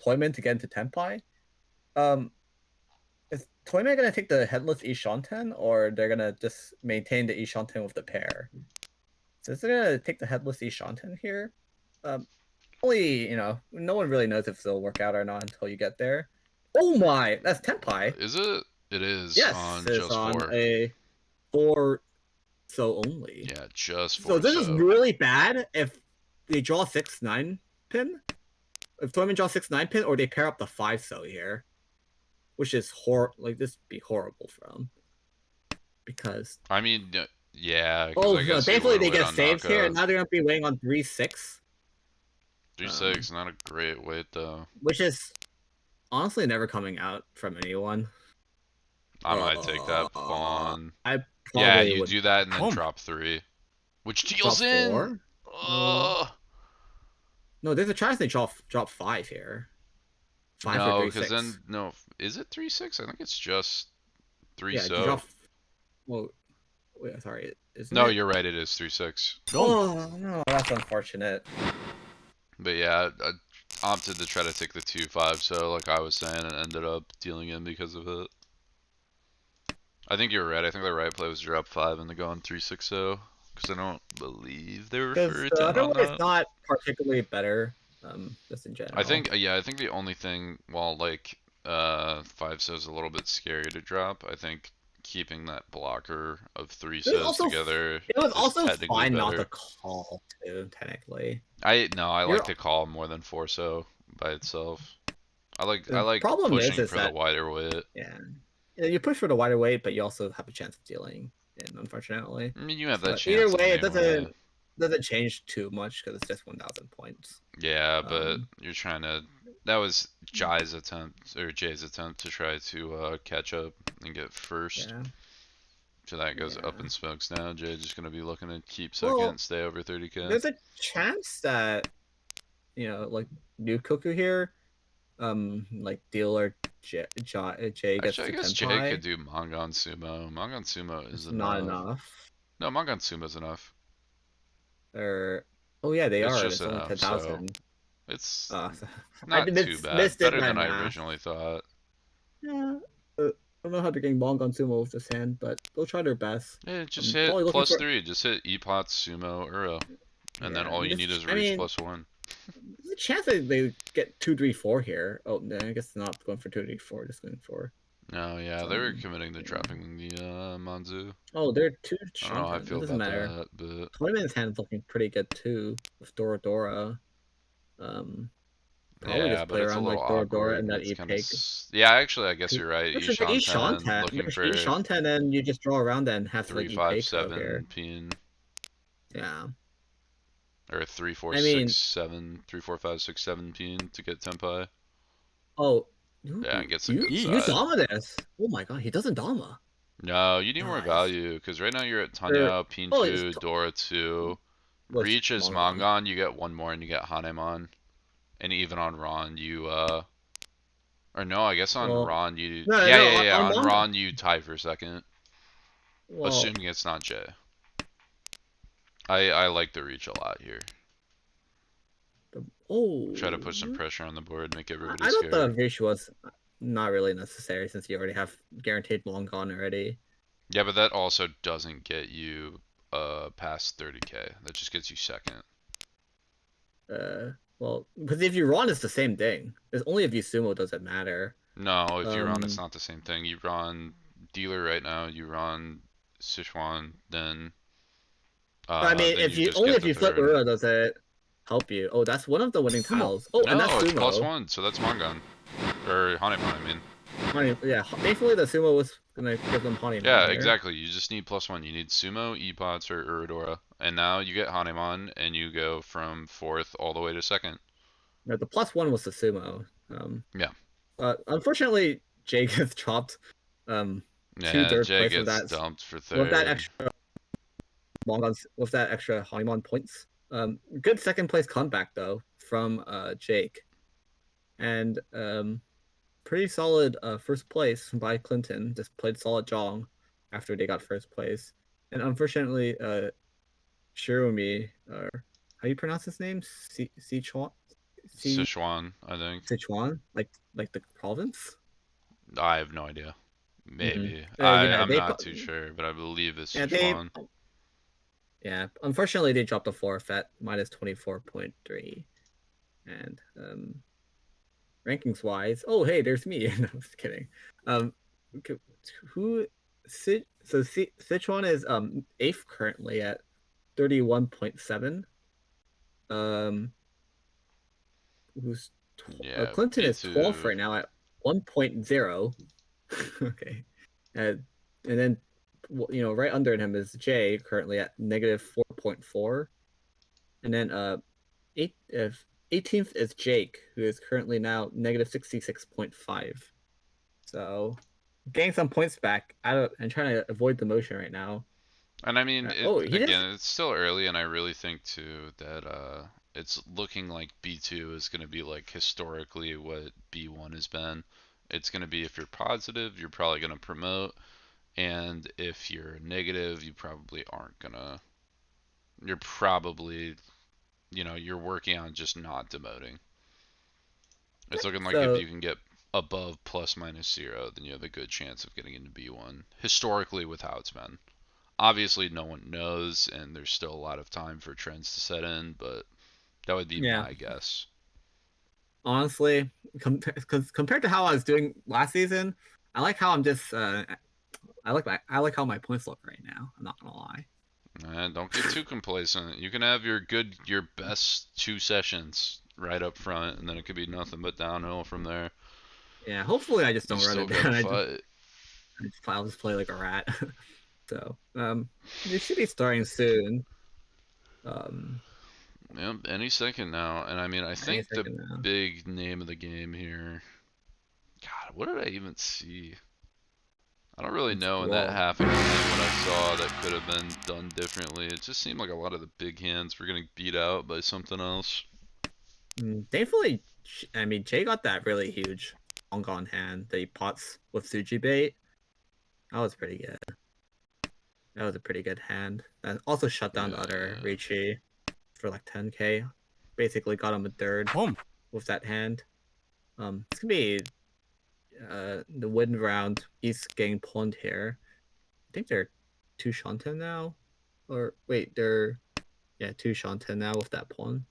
S3: Toyman to get into Tenpai. Is Toyman gonna take the headless Ishanten, or they're gonna just maintain the Ishanten with the pair? So they're gonna take the headless Ishanten here. Only no one really knows if it'll work out or not until you get there. Oh my, that's Tenpai.
S4: Is it? It is.
S3: Yes,
S4: on
S3: it's
S4: just
S3: on
S4: 4.
S3: a 4 so only.
S4: Yeah, just 4.
S3: So this is really bad if they draw 6-9 pin. If Toyman draws 6-9 pin, or they pair up the 5 so here, which is this would be horrible for them. Because
S4: I mean, yeah.
S3: Thankfully they get saved here, and now they're gonna be weighing on 3-6.
S4: 3-6, not a great weight though.
S3: Which is honestly never coming out from anyone.
S4: I might take that fawn.
S3: Yeah,
S4: you do that and then drop 3, which deals in.
S3: No, there's a chance they drop 5 here. 5
S4: no,
S3: or 3-6.
S4: because then is it 3-6? I think it's just 3.
S3: Yeah, sorry.
S4: No, you're right. It is 3-6.
S3: Oh no, that's unfortunate.
S4: But yeah, I opted to try to take the 2-5, so like I was saying, and ended up dealing in because of it. I think you're right. I think the right play was drop 5 and to go on 3-6 though, because I don't believe they were for 10 on that.
S3: It's not particularly better, just in general.
S4: I think the only thing, while like 5 so is a little bit scary to drop, I think keeping that blocker of 3 says together.
S3: It was also fine
S4: better.
S3: not to call too, technically.
S4: I like to call more than 4 so by itself. I like pushing for the wider weight.
S3: Yeah, you push for the wider weight, but you also have a chance of dealing in, unfortunately.
S4: I mean, you have that chance.
S3: Either way, it doesn't change too much because it's just 1,000 points.
S4: Yeah, but you're trying to. That was Jay's attempt to try to catch up and get first. Yeah. So that goes up in smokes now. Jay just gonna be looking to keep second, stay over 30k.
S3: There's a chance that like new Koku here, like dealer Jay gets
S4: Actually, I guess
S3: Tenpai.
S4: Jay could do Mangan Sumo. Mangan Sumo is
S3: not enough.
S4: No, Mangan Sumo's enough.
S3: Oh yeah, they are.
S4: It's only 10,000. So it's not too bad. Better than I originally thought.
S3: Yeah. I don't know how to get Mangan Sumo with this hand, but they'll try their best.
S4: Yeah, just hit +3. Just hit Epot, Sumo, Uro. And then all you need is reach +1.
S3: There's a chance that they get 2-3-4 here. Oh, no, I guess not going for 2-3-4, just going for.
S4: No, yeah, they were committing to dropping the Manzu.
S3: Oh, they're 2
S4: I don't know how I feel about that, but
S3: Toyman's hand is looking pretty good too with Dora. Probably just play around like Dora and that take.
S4: Yeah, actually, I guess you're right.
S3: Ishanten, looking for Ishanten, and you just draw around and have
S4: 3-5-7 pin.
S3: Yeah.
S4: Or 3-4-6-7, 3-4-5-6-7 pin to get Tenpai.
S3: Oh.
S4: Yeah, and gets a good
S3: you Dama this. Oh my god, he doesn't Dama.
S4: No, you need more value, because right now you're at Tanya, Pin 2, Dora 2,
S3: with
S4: Reach is
S3: Mongon.
S4: Mongon, you get one more and you get Hanemon. And even on Ron, you or no, I guess on
S3: Well,
S4: Ron you
S3: no,
S4: yeah,
S3: no,
S4: yeah, yeah.
S3: on
S4: On
S3: Mongon.
S4: Ron you tie for second.
S3: Well,
S4: Assuming it's not Jay. I like the reach a lot here. Try to put some pressure on the board, make everybody
S3: I thought the
S4: scared.
S3: reach was not really necessary since you already have guaranteed Mongon already.
S4: Yeah, but that also doesn't get you past 30k. That just gets you second.
S3: Well, because if you run, it's the same thing. It's only if you sumo does it matter.
S4: No, if you run, it's not the same thing. You run dealer right now. You run Sichuan, then
S3: I mean,
S4: then
S3: if
S4: you
S3: you
S4: just
S3: only
S4: get
S3: if
S4: the
S3: you flip
S4: third.
S3: Urua does it help you. Oh, that's one of the winning tiles. Oh, and that's
S4: No, it's
S3: sumo.
S4: +1, so that's Mongon. Or Hanemon, I mean.
S3: Yeah, thankfully the sumo was gonna give them Hanemon
S4: Yeah,
S3: here.
S4: exactly. You just need +1. You need Sumo, Epots, or Uradora. And now you get Hanemon, and you go from 4th all the way to 2nd.
S3: No, the +1 was the sumo.
S4: Yeah.
S3: Unfortunately, Jake has dropped to
S4: Yeah,
S3: third
S4: Jay
S3: place
S4: gets dumped for
S3: with that
S4: 3rd.
S3: extra with that extra Hanemon points. Good second place comeback though from Jake, and pretty solid first place by Clinton. Just played solid Jong after they got first place, and unfortunately, Shirumi, how do you pronounce his name? Sichuan,
S4: Sichuan, I think.
S3: Sichuan, like the province.
S4: I have no idea. Maybe.
S3: Yeah,
S4: I'm not too sure, but I believe it's
S3: yeah
S4: Sichuan.
S3: yeah. Unfortunately, they dropped a fourth at -24.3, and rankings wise, oh hey, there's me. No, I'm just kidding. Who? Sichuan is 8th currently at 31.7. Who's
S4: Yeah,
S3: Clinton is 12th
S4: B2.
S3: right now at 1.0. Okay, and then right under him is Jay currently at -4.4, and then 18th is Jake, who is currently now -66.5. So getting some points back out of and trying to avoid the motion right now.
S4: And I mean,
S3: He just
S4: again, it's still early, and I really think too that it's looking like B2 is going to be like historically what B1 has been. It's going to be if you're positive, you're probably going to promote, and if you're negative, you probably aren't gonna. You're probably, you're working on just not demoting. It's looking like if
S3: so
S4: you can get above ±0, then you have a good chance of getting into B1. Historically, with how it's been. Obviously, no one knows, and there's still a lot of time for trends to set in, but that would be my guess.
S3: Honestly, compared to how I was doing last season, I like how I'm just I like how my points look right now. I'm not gonna lie.
S4: And don't get too complacent. You can have your best 2 sessions right up front, and then it could be nothing but downhill from there.
S3: Yeah, hopefully I just don't run it down. I'll just play like a rat. So they should be starting soon.
S4: Yep, any second now. And I mean, I think the big name of the game here. God, what did I even see? I don't really know in that half a game what I saw that could have been done differently. It just seemed like a lot of the big hands were getting beat out by something else.
S3: Thankfully, I mean, Jay got that really huge Mongon hand that he pots with Suji bait. That was pretty good. That was a pretty good hand. That also shut down the other Richi for like 10k. Basically got him a third with that hand. It's gonna be the win round. He's getting pawned here. I think they're 2 Shanten now. Or wait, they're 2 Shanten now with that pawn.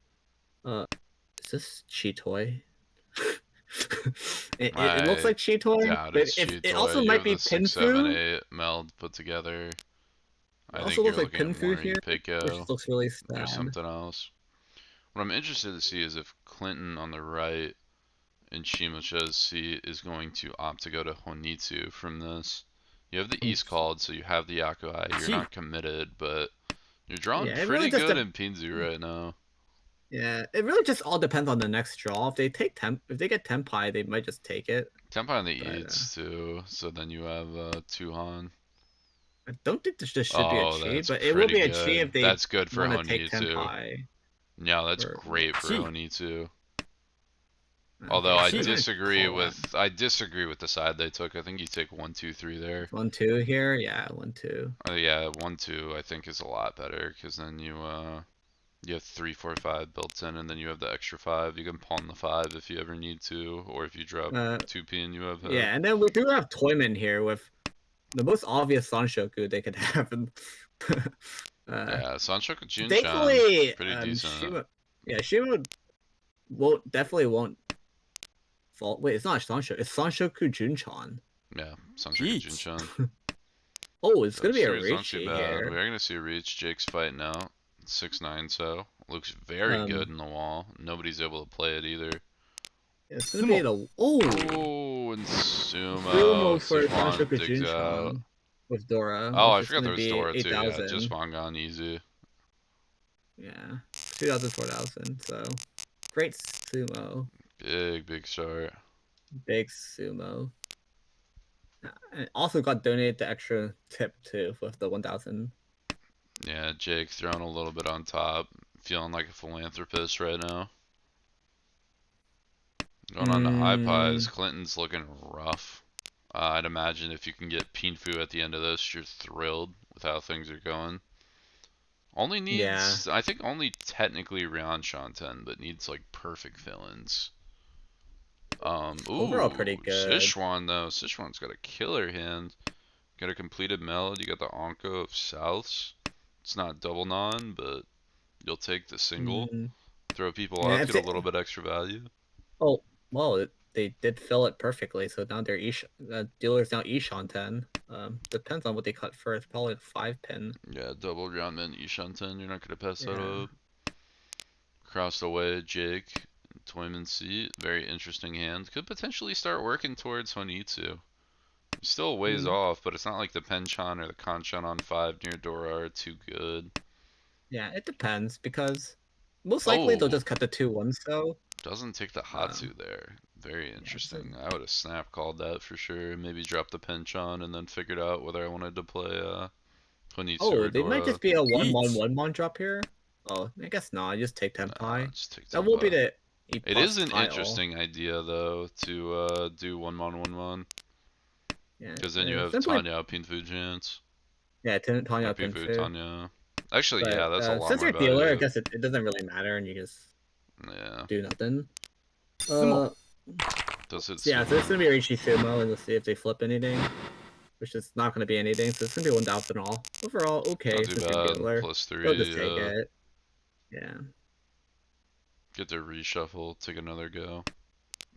S3: Is this Chitoy? it looks like Chitoy, but it also might be
S4: 6, 7,
S3: Pinfu.
S4: 8 meld put together. I
S3: also
S4: think
S3: looks
S4: you're
S3: like
S4: looking at
S3: Pinfu here,
S4: Pico
S3: which looks really sad.
S4: or something else. What I'm interested to see is if Clinton on the right and Shimocha's seat is going to opt to go to Honitsu from this. You have the East called, so you have the Yakuai. You're not committed, but you're drawing pretty good in Pinzu right now.
S3: Yeah, it really just all depends on the next draw. If they take if they get Tenpai, they might just take it.
S4: Tenpai on the Eats too, so then you have Tuhan.
S3: I don't think this should be a
S4: Oh,
S3: chi,
S4: that's
S3: but it will
S4: pretty
S3: be a chi
S4: good.
S3: if they
S4: That's good for
S3: want to take
S4: Honitsu.
S3: Tenpai.
S4: No, that's
S3: Or,
S4: great for
S5: Chi.
S4: Honitsu. Although
S3: okay,
S4: I
S3: so I'm gonna
S4: disagree
S3: call that.
S4: with the side they took. I think you take 1, 2, 3 there.
S3: 1, 2 here. Yeah, 1, 2.
S4: Yeah, 1, 2 I think is a lot better because then you have 3, 4, 5 built in, and then you have the extra 5. You can pawn the 5 if you ever need to, or if you drop 2p and you have head.
S3: Yeah, and then we do have Toyman here with the most obvious Sanshoku they could have.
S4: Yeah, Sanshoku Junchan,
S3: Thankfully,
S4: pretty decent.
S3: Shima definitely won't fall. Wait, it's not Sanshoku. It's Sanshoku Junchan.
S4: Yeah, Sanshoku
S5: Jeez.
S4: Junchan.
S3: Oh, it's gonna be a
S4: Series not too
S3: Riichi
S4: bad.
S3: here.
S4: We are gonna see a reach. Jake's fighting out. 6-9, so looks very good in the wall. Nobody's able to play it either.
S3: It's gonna be the
S4: And
S3: Sumo for
S4: Sichuan
S3: Sanshoku
S4: digs out.
S3: Junchan with Dora.
S4: Oh, I
S3: It's
S4: forgot
S3: gonna
S4: there was
S3: be
S4: Dora too. Yeah,
S3: 8,000.
S4: just gone easy.
S3: Yeah, 2,000, 4,000. So great sumo.
S4: Big start.
S3: Big sumo. And also got donated the extra tip too with the 1,000.
S4: Yeah, Jake throwing a little bit on top. Feeling like a philanthropist right now. Going on to high pies. Clinton's looking rough. I'd imagine if you can get Pinfu at the end of this, you're thrilled with how things are going. Only needs, I think only technically Ryan Shanten, but needs like perfect fill-ins.
S3: Overall pretty good.
S4: Sichuan though. Sichuan's got a killer hand. Got a completed meld. You got the Onko of Souths. It's not double non, but you'll take the single. Throw people off, get a little bit extra value.
S3: Oh, well, they did fill it perfectly, so now they're dealer's now Ishan 10. Depends on what they cut first, probably 5-pin.
S4: Yeah, double ground men Ishanten. You're not gonna pass that up. Crossed away, Jake. Toyman seat. Very interesting hand. Could potentially start working towards Honitsu. Still ways off, but it's not like the Penchan or the Kanchan on 5 near Dora are too good.
S3: Yeah, it depends, because most likely they'll just cut the 2-1, so.
S4: Doesn't take the Hatsu there. Very interesting. I would have snap called that for sure. Maybe drop the Penchan and then figured out whether I wanted to play Honitsu or
S3: they
S4: Dora.
S3: might just be a 1-1-1-1 drop here. Oh, I guess not. Just take Tenpai.
S4: Just take
S3: That will be the
S4: It is an interesting idea though to do 1-1-1-1.
S3: Yeah.
S4: Because then you have Tanya Pinfu chance.
S3: Yeah, Tanya
S4: Pinfu Tanya. Actually, yeah, that's a lot
S3: since
S4: more
S3: you're dealer,
S4: value.
S3: I guess it doesn't really matter, and you just do nothing.
S4: Does it?
S3: Yeah, so it's gonna be Riichi Sumo, and let's see if they flip anything. Which is not gonna be anything, so it's gonna be 1,000 all. Overall, okay.
S4: Not too bad.
S3: Dealer.
S4: +3.
S3: They'll just take it. Yeah.
S4: Get their reshuffle, take another go.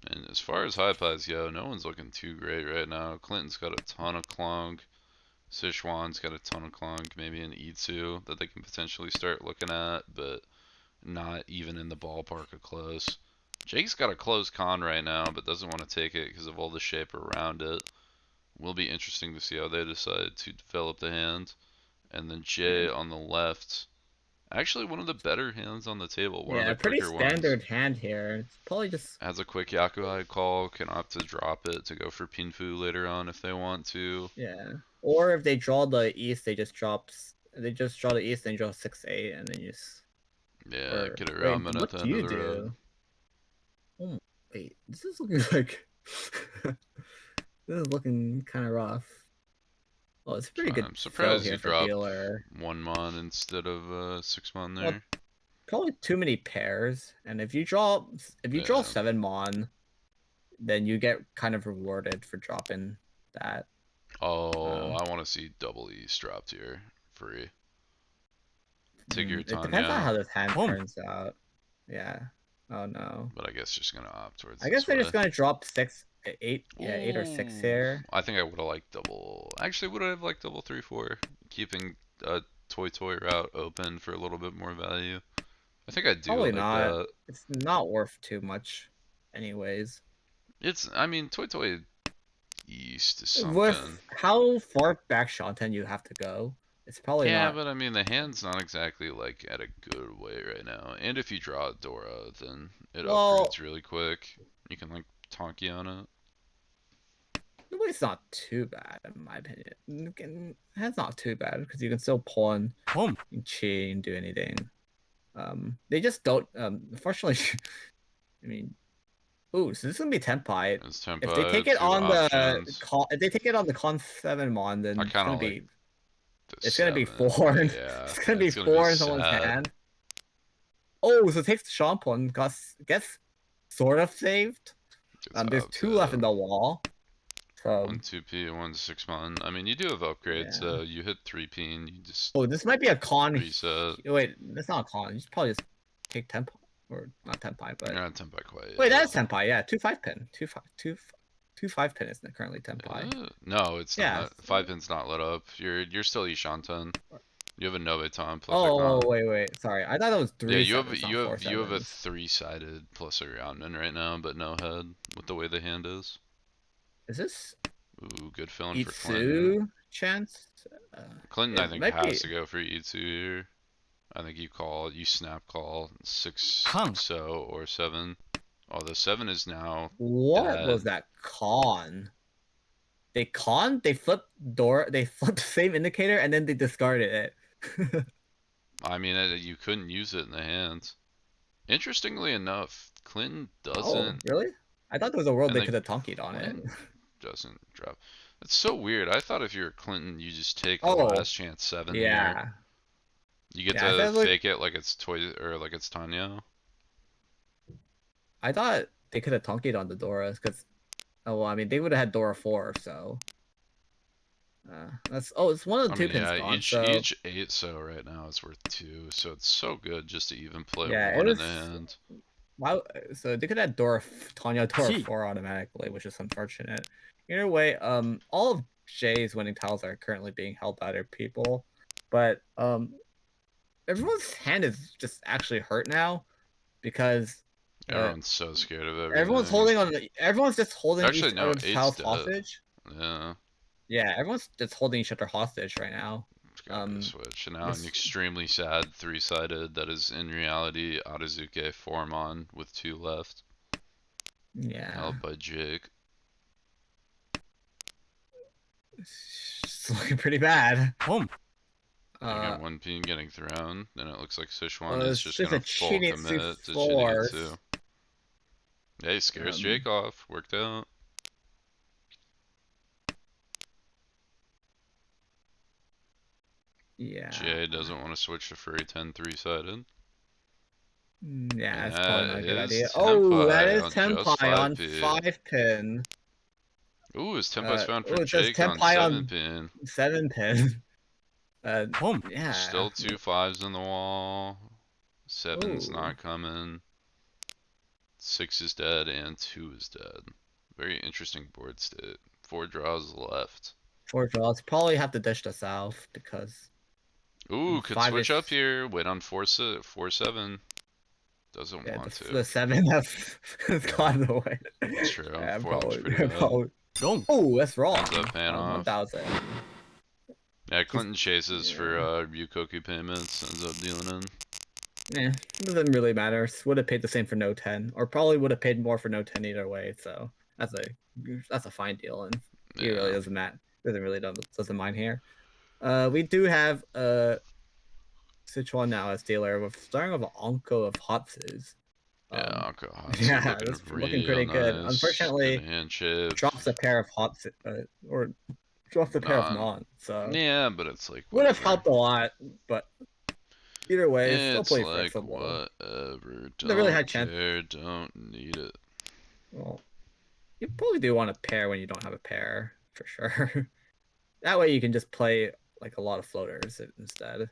S4: And as far as high pies go, no one's looking too great right now. Clinton's got a ton of clunk. Sichuan's got a ton of clunk. Maybe an E2 that they can potentially start looking at, but not even in the ballpark of close. Jake's got a close con right now, but doesn't want to take it because of all the shape around it. Will be interesting to see how they decide to develop the hand. And then Jay on the left. Actually, one of the better hands on the table. One of the
S3: pretty
S4: quicker
S3: standard
S4: ones.
S3: hand here. It's probably just
S4: has a quick Yakuhai call. Can opt to drop it to go for Pinfu later on if they want to.
S3: Yeah. Or if they draw the east, they just draw the east and draw 6-8, and then you just.
S4: Yeah, get a ramen at the end of the road.
S3: Oh, wait, this is looking like. This is looking kind of rough. Oh, it's pretty good.
S4: I'm surprised you dropped
S3: dealer.
S4: 1 mon instead of 6 mon there.
S3: Well, probably too many pairs, and if you draw 7 mon, then you get kind of rewarded for dropping that.
S4: Oh, I want to see double East dropped here, free. Take your time.
S3: It depends on how this hand turns out. Yeah. Oh no.
S4: But I guess just gonna opt towards.
S3: I guess they're just gonna drop 6, 8. Yeah, 8 or 6 here.
S4: I think I would have liked double. Actually, would I have liked double 3-4, keeping a toy route open for a little bit more value. I think I do.
S3: Probably
S4: like
S3: not.
S4: That.
S3: It's not worth too much, anyways.
S4: I mean, toy East is something.
S3: With how far back Shanten you have to go, it's probably not.
S4: Yeah, but I mean, the hand's not exactly like at a good way right now. And if you draw Dora, then it upgrades really quick. You can like Tonki on it.
S3: It's not too bad in my opinion. That's not too bad because you can still pawn and chi and do anything. They just don't. Unfortunately, I mean, ooh, so this is gonna be Tenpai.
S4: It's Tenpai.
S3: If they take it
S4: two
S3: on
S4: options.
S3: if they take it on the Con 7 Mon, then
S4: I
S3: it's
S4: kind
S3: gonna
S4: of like
S3: be
S4: the
S3: it's gonna be
S4: 7.
S3: 4.
S4: Yeah,
S3: It's gonna be
S4: it's
S3: 4 in someone's
S4: sad.
S3: hand. Oh, so it takes the Shampoo. Gets sort of saved.
S4: Gets
S3: There's
S4: out
S3: 2 left in
S4: to
S3: the wall. So
S4: 1 2p, 1 6 mon. I mean, you do have upgrades,
S3: Yeah.
S4: so you hit 3p and you just
S3: oh, this might be a con.
S4: reset.
S3: Wait, that's not a con. You should probably just take Tenpai or not Tenpai, but
S4: You're not Tenpai quite.
S3: wait,
S4: yet.
S3: that is Tenpai. Yeah, 2 5-pin. 2 5-pin is currently Tenpai.
S4: No, it's
S3: Yeah.
S4: not. 5-pin's not lit up. You're still Ishanten. You have a Nobeton plus a
S3: Oh,
S4: Gon.
S3: wait. Sorry, I thought it was 3.
S4: Yeah, you have
S3: sevens, not
S4: you
S3: 4
S4: have you have a
S3: sevens.
S4: 3-sided plus a Roundman right now, but no head with the way the hand is.
S3: Is this
S4: Ooh, good feeling for Clinton.
S3: Itsu chance?
S4: Clinton,
S3: it
S4: I think,
S3: might
S4: has
S3: be-
S4: to go for Itsu here. I think you snap call 6
S5: Kang.
S4: so or 7. Oh, the 7 is now
S3: What was
S4: dead.
S3: that con? They flipped the same indicator and then they discarded it.
S4: I mean, you couldn't use it in the hands. Interestingly enough, Clinton
S3: Oh,
S4: doesn't.
S3: really? I thought there was a world
S4: And
S3: they
S4: then
S3: could have tonkied on it.
S4: Clinton doesn't drop. That's so weird. I thought if you're Clinton, you just take the
S3: Oh,
S4: last chance 7 here.
S3: yeah.
S4: You get
S3: Yeah, I
S4: to
S3: thought, like-
S4: fake it like it's Toy or like it's Tanya.
S3: I thought they could have tonkied on the Doras because, oh, well, I mean, they would have had Dora 4, so. It's one of the
S4: I
S3: 2
S4: mean,
S3: pins
S4: yeah,
S3: gone.
S4: each
S3: So
S4: 8 so right now is worth 2, so it's so good just to even play
S3: Yeah,
S4: 1
S3: it
S4: in the
S3: was-
S4: hand.
S3: why? So they could have Tanya Dora
S5: Gee.
S3: 4 automatically, which is unfortunate. Either way, all of Jay's winning tiles are currently being held by other people, but everyone's hand is just actually hurt now because
S4: Everyone's so scared of everything.
S3: everyone's just holding
S4: Actually,
S3: each
S4: no,
S3: other's
S4: 8's
S3: tiles
S4: dead.
S3: hostage.
S4: Yeah,
S3: Yeah, everyone's just holding each other hostage right now.
S4: it's gotta be a switch. And now
S3: this-
S4: an extremely sad 3-sided that is in reality Atazuke 4-mon with 2 left.
S3: Yeah,
S4: Held by Jake.
S3: it's looking pretty bad.
S5: Home.
S4: You get 1p getting thrown, then it looks like Sichuan
S3: it's
S4: is just
S3: just
S4: gonna
S3: a
S4: full
S3: cheating
S4: commit to
S3: force.
S4: Shinigitsu. Yeah, he scares
S3: Um,
S4: Jake off. Worked out.
S3: Yeah.
S4: Jay doesn't want to switch to Furry 10 3-sided.
S3: Yeah, that's
S4: And
S3: probably not a good
S4: that
S3: idea.
S4: is
S3: Oh, that
S4: Tenpai
S3: is
S4: on just
S3: Tenpai on
S4: 5p.
S3: 5-pin.
S4: Ooh, his Tenpai's found for
S3: it says
S4: Jake on
S3: Tenpai on
S4: 7-pin.
S3: 7-pin.
S5: Home.
S3: Yeah.
S4: Still 2 5s in the wall. 7's
S3: Ooh.
S4: not coming. 6 is dead and 2 is dead. Very interesting board state. 4 draws left.
S3: 4 draws. Probably have to dish the south because.
S4: Ooh, could
S3: 5
S4: switch
S3: is-
S4: up here. Wait on 4-7. Doesn't want to.
S3: the 7 has gone away.
S4: That's true.
S3: Yeah,
S4: 4 looks pretty bad.
S5: Don't.
S3: Oh, that's wrong.
S4: Ends up paying off.
S3: 1,000.
S4: Yeah, Clinton chases for Ryukoku payments. Ends up dealing in.
S3: It doesn't really matter. Would have paid the same for No 10, or probably would have paid more for No 10 either way. So that's a fine deal, and it really doesn't matter. Doesn't mind here. We do have Sichuan now as dealer with starting with Onko of Hotsus.
S4: Yeah,
S3: yeah,
S4: looking,
S3: that's looking pretty good.
S4: nice.
S3: Unfortunately,
S4: Good hand shape.
S3: drops a pair of Hotsus or drops a pair of Non. So
S4: yeah, but it's like
S3: would have
S4: whatever.
S3: helped a lot, but either way, it's still
S4: It's
S3: pretty
S4: like
S3: flexible.
S4: whatever. Don't
S3: They really had chance-
S4: care. Don't need it.
S3: Well, you probably do want a pair when you don't have a pair, for sure. That way you can just play like a lot of floaters instead.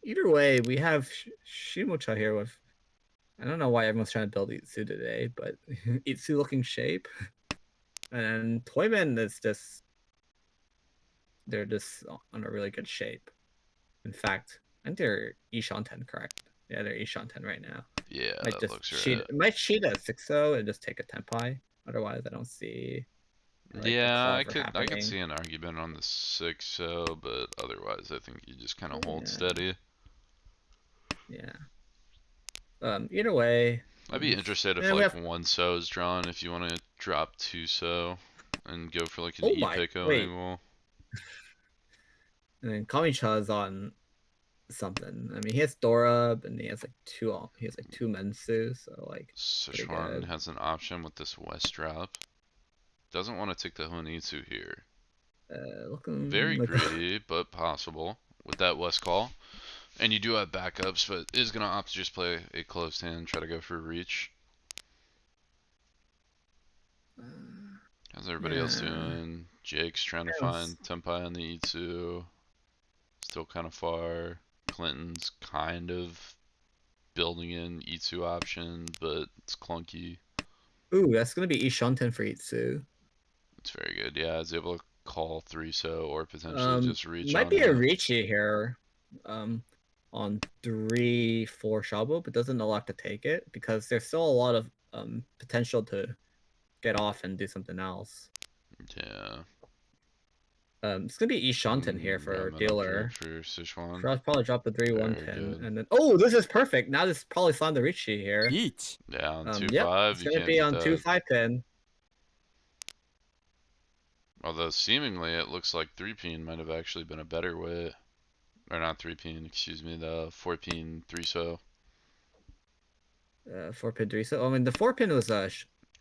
S3: Either way, we have Shimocha here with. I don't know why everyone's trying to build Itsu today, but Itsu looking shape. And Toyman is just. They're just on a really good shape. In fact, I think they're Ishanten, correct? Yeah, they're Ishanten right now.
S4: Yeah,
S3: Might
S4: that
S3: just
S4: looks
S3: cheat.
S4: right.
S3: Might cheat at 6-0 and just take a Tenpai. Otherwise, I don't see. like, a
S4: Yeah,
S3: call
S4: I
S3: for
S4: could
S3: happening.
S4: see an argument on the 6 so, but otherwise I think you just kind of hold
S3: Yeah.
S4: steady.
S3: Yeah. Either way.
S4: I'd be interested if
S3: Yeah, we
S4: like
S3: have-
S4: 1 so is drawn if you want to drop Tuso and go for like an
S3: Oh my-
S4: Epiko
S3: wait.
S4: angle.
S3: And then Kamicha's on something. I mean, he has Dora, and he has like two Mensu, so like pretty
S4: Sichuan
S3: good.
S4: has an option with this West drop. Doesn't want to take the Honitsu here.
S3: Looking
S4: Very
S3: like
S4: greedy, but possible with that West call. And you do have backups, but is going to opt to just play a closed hand, try to go for a reach. How's everybody else doing? Jake's trying to find Tenpai on the E2. Still kind of far. Clinton's kind of building in E2 option, but it's clunky.
S3: Ooh, that's gonna be Ishonten for Itsu.
S4: It's very good. Yeah, I was able to call 3-so or potentially just reach
S3: might
S4: on
S3: be
S4: it.
S3: a Richi here. On 3-4 Shabu, but doesn't elect to take it because there's still a lot of potential to get off and do something else.
S4: Yeah.
S3: It's gonna be Ishonten here for dealer.
S4: For Sichuan.
S3: I'll probably drop the 3-1
S4: Very
S3: pin,
S4: good.
S3: and then this is perfect. Now this probably slam the Richi here.
S5: Each.
S4: Yeah, on 2-5,
S3: Yep, it's
S4: you
S3: gonna
S4: can't
S3: be
S4: beat
S3: on
S4: that.
S3: 2-5 pin.
S4: Although seemingly it looks like 3-pin might have actually been a better way. Or not 3-pin, excuse me, the 4-pin 3-so.
S3: 4-pin 3-so. I mean, the 4-pin was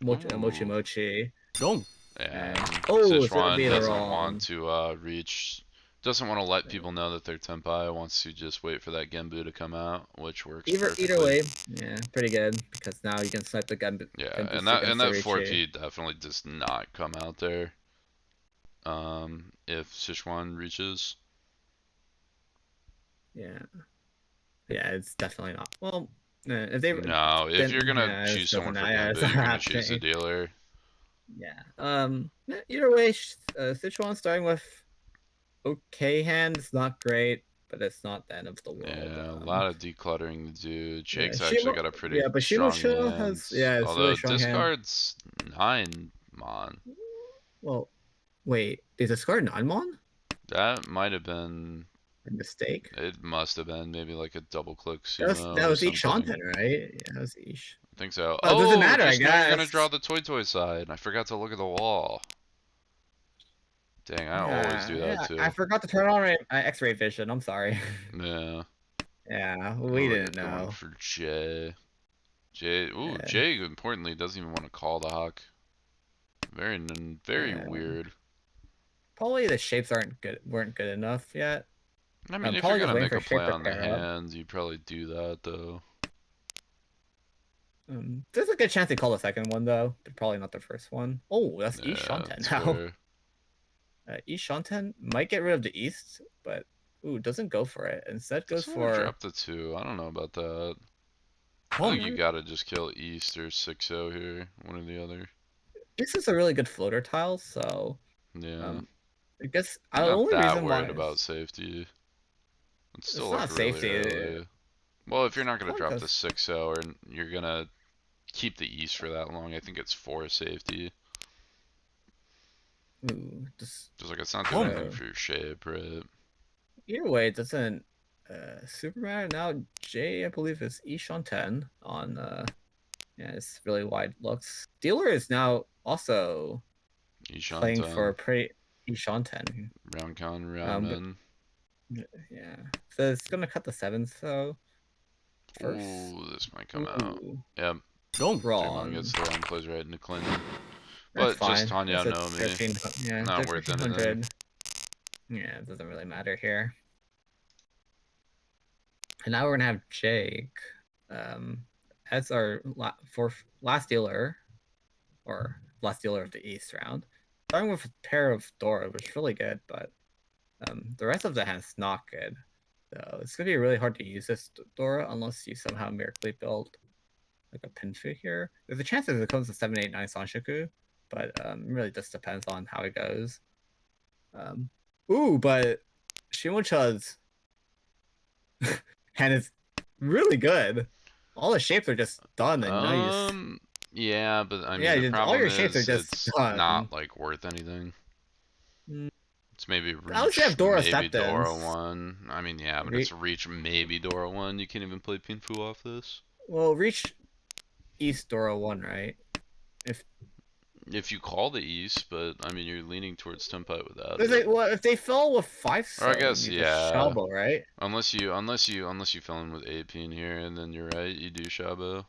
S3: Mochi
S4: Ooh.
S3: Mochi.
S5: Dong.
S4: And
S3: it's gonna
S4: Sichuan
S3: be the
S4: doesn't
S3: wrong.
S4: want to reach, doesn't want to let people know that they're Tenpai, wants to just wait for that Genbu to come out, which works perfectly.
S3: Either way, yeah, pretty good, because now you can snipe the Genbu.
S4: Yeah,
S3: Genbutsu
S4: and that
S3: against the
S4: 4P definitely does not come out there. If Sichuan reaches.
S3: Yeah, it's definitely not. Well, if they
S4: No, if you're gonna choose
S3: it
S4: someone
S3: doesn't-
S4: for
S3: yeah, it's
S4: Genbu, you're
S3: not
S4: gonna choose the
S3: happening.
S4: dealer.
S3: Yeah. Either way, Sichuan starting with okay hand. It's not great, but it's not the end of the world.
S4: Yeah, a lot of decluttering to do. Jake's
S3: Yeah,
S4: actually got a pretty
S3: but
S4: strong
S3: Shimocho
S4: hand.
S3: has it's
S4: Although
S3: really strong hand.
S4: discards 9 mon.
S3: Well, wait, did discard 9 mon?
S4: That might have been
S3: A mistake.
S4: It must have been maybe like a double click
S3: That
S4: sumo
S3: was
S4: or
S3: Ish
S4: something.
S3: Shanten, right? Yeah, that was Ish.
S4: I think so.
S3: Oh, doesn't matter,
S4: just
S3: I
S4: know you're gonna
S3: guess.
S4: draw the toy side. I forgot to look at the wall. Dang, I always do that too.
S3: I forgot to turn on my X-ray vision. I'm sorry.
S4: Yeah.
S3: Yeah,
S4: Oh,
S3: we
S4: you're
S3: didn't know.
S4: going for Jay. Jay,
S3: Yeah.
S4: Jay importantly doesn't even want to call the hawk. Very weird.
S3: Probably the shapes weren't good enough yet.
S4: I mean, if
S3: probably
S4: you're
S3: just
S4: gonna
S3: waiting
S4: make
S3: for
S4: a play
S3: shape to
S4: on the
S3: pair up.
S4: hands, you probably do that though.
S3: There's a good chance they call the second one though, but probably not the first one. Oh, that's
S4: Yeah,
S3: East Shanten
S4: that's
S3: now.
S4: fair.
S3: East Shanten might get rid of the East, but doesn't go for it. Instead goes
S4: Just wanna
S3: for
S4: drop the 2. I don't know about that. I think you gotta just kill East or 6-0 here, one or the other.
S3: This is a really good floater tile, so
S4: Yeah.
S3: I guess
S4: I'm
S3: the
S4: not
S3: only
S4: that
S3: reason why
S4: worried about safety. It's still
S3: it's
S4: like
S3: not
S4: really
S3: safety.
S4: early. Well, if you're not gonna
S3: Probably
S4: drop the
S3: 'cause-
S4: 6-0 or you're gonna keep the East for that long, I think it's for safety.
S3: Just
S4: Just like it's not doing anything for your shape, right?
S3: either way, it doesn't super matter. Now Jay, I believe, is Ishan 10 on it's really wide looks. Dealer is now also playing for pretty Ishan 10.
S4: Round con, round men.
S3: Yeah. So it's gonna cut the 7th though. First.
S4: Ooh, this might come out. Yep.
S5: Wrong.
S4: Draymond gets the wrong plays right into Clinton.
S3: That's
S4: But
S3: fine.
S4: just Tanya
S3: It's a
S4: know me.
S3: 13,
S4: Not worth anything.
S3: Yeah, it doesn't really matter here. And now we're gonna have Jake as our last dealer, or last dealer of the East round. Starting with a pair of Dora, which is really good, but the rest of the hand's not good. So it's gonna be really hard to use this Dora unless you somehow miraculously build like a Pinfu here. There's a chance that it comes to 789 Sanshoku, but it really just depends on how it goes. But Shimocha's hand is really good. All the shapes are just done, and now you just
S4: yeah, but I mean the problem
S3: all your
S4: is
S3: shapes are just
S4: it's
S3: done.
S4: not like worth anything. It's maybe reach,
S3: you have Dora
S4: maybe
S3: acceptance.
S4: Dora 1. I mean, yeah, but it's reach, maybe Dora 1. You can't even play Pinfu off this.
S3: Well, reach East Dora 1, right? If
S4: If you call the East, but I mean you're leaning towards Tempai without
S3: If they,
S4: it.
S3: well, if they fell with 5
S4: Or I
S3: so,
S4: guess
S3: you just
S4: yeah.
S3: Shabo, right?
S4: Unless you fill in with AP in here, and then you're right, you do Shabo.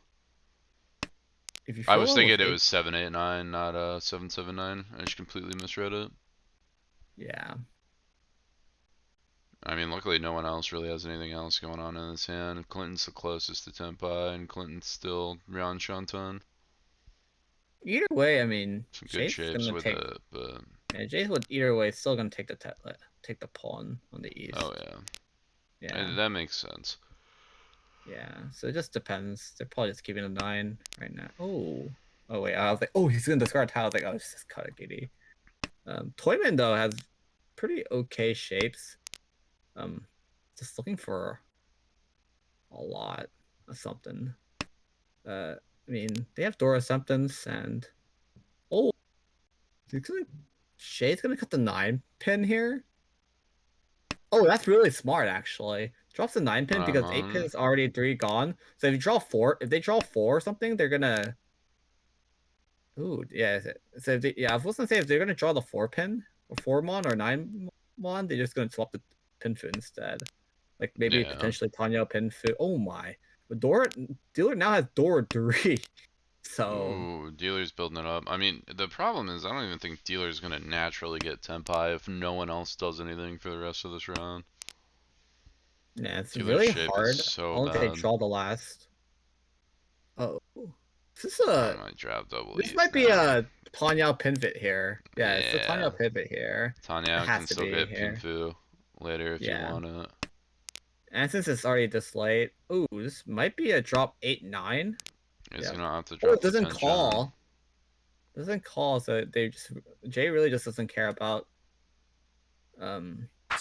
S3: If you
S4: I
S3: fill
S4: was
S3: in
S4: thinking
S3: with
S4: it
S3: 8,
S4: was 789, not 779. I just completely misread it.
S3: yeah.
S4: I mean, luckily no one else really has anything else going on in this hand. Clinton's the closest to Tempai, and Clinton's still Ryan Shantan.
S3: Either way, I mean,
S4: Some good
S3: Jade's
S4: shapes
S3: gonna
S4: with
S3: take.
S4: it, but
S3: Yeah, Jade would either way still gonna take the pawn on the East.
S4: oh yeah,
S3: Yeah.
S4: that makes sense.
S3: Yeah, so it just depends. They're probably just keeping a 9 right now. Oh wait, I was like, oh, he's gonna discard tile. I was like, oh, just cut a giddy. Toyman though has pretty okay shapes. Just looking for a lot of something. I mean, they have Dora somethings and Shay's gonna cut the 9 pin here. Oh, that's really smart actually. Drops the 9 pin because 8 pin is already 3 gone. So if you draw 4, if they draw 4 or something, they're gonna. Ooh, yeah. So I was gonna say if they're gonna draw the 4 pin or 4 mon or 9 mon, they're just gonna swap the pin food instead. Like maybe potentially Tanya pin food. Oh my, but dealer now has Dora 3. So
S4: ooh, dealer's building it up. I mean, the problem is I don't even think dealer's gonna naturally get Tempai if no one else does anything for the rest of this round.
S3: yeah, it's
S4: Dealer's
S3: really
S4: shape
S3: hard.
S4: is so
S3: Only they
S4: bad.
S3: draw the last. Oh, is this
S4: I might drop double
S3: This
S4: E's
S3: might be
S4: now.
S3: a Tanya pivot here. Yeah, it's a Tanya
S4: Yeah.
S3: pivot here.
S4: Tanya
S3: It has
S4: can
S3: to
S4: still
S3: be
S4: get
S3: here.
S4: Pinfu later if you
S3: Yeah.
S4: want it.
S3: And since it's already this late, ooh, this might be a drop 8-9.
S4: It's
S3: Yep.
S4: gonna have to
S3: Oh,
S4: drop
S3: it
S4: the
S3: doesn't
S4: tension.
S3: call. Doesn't call, so Jay really just doesn't care about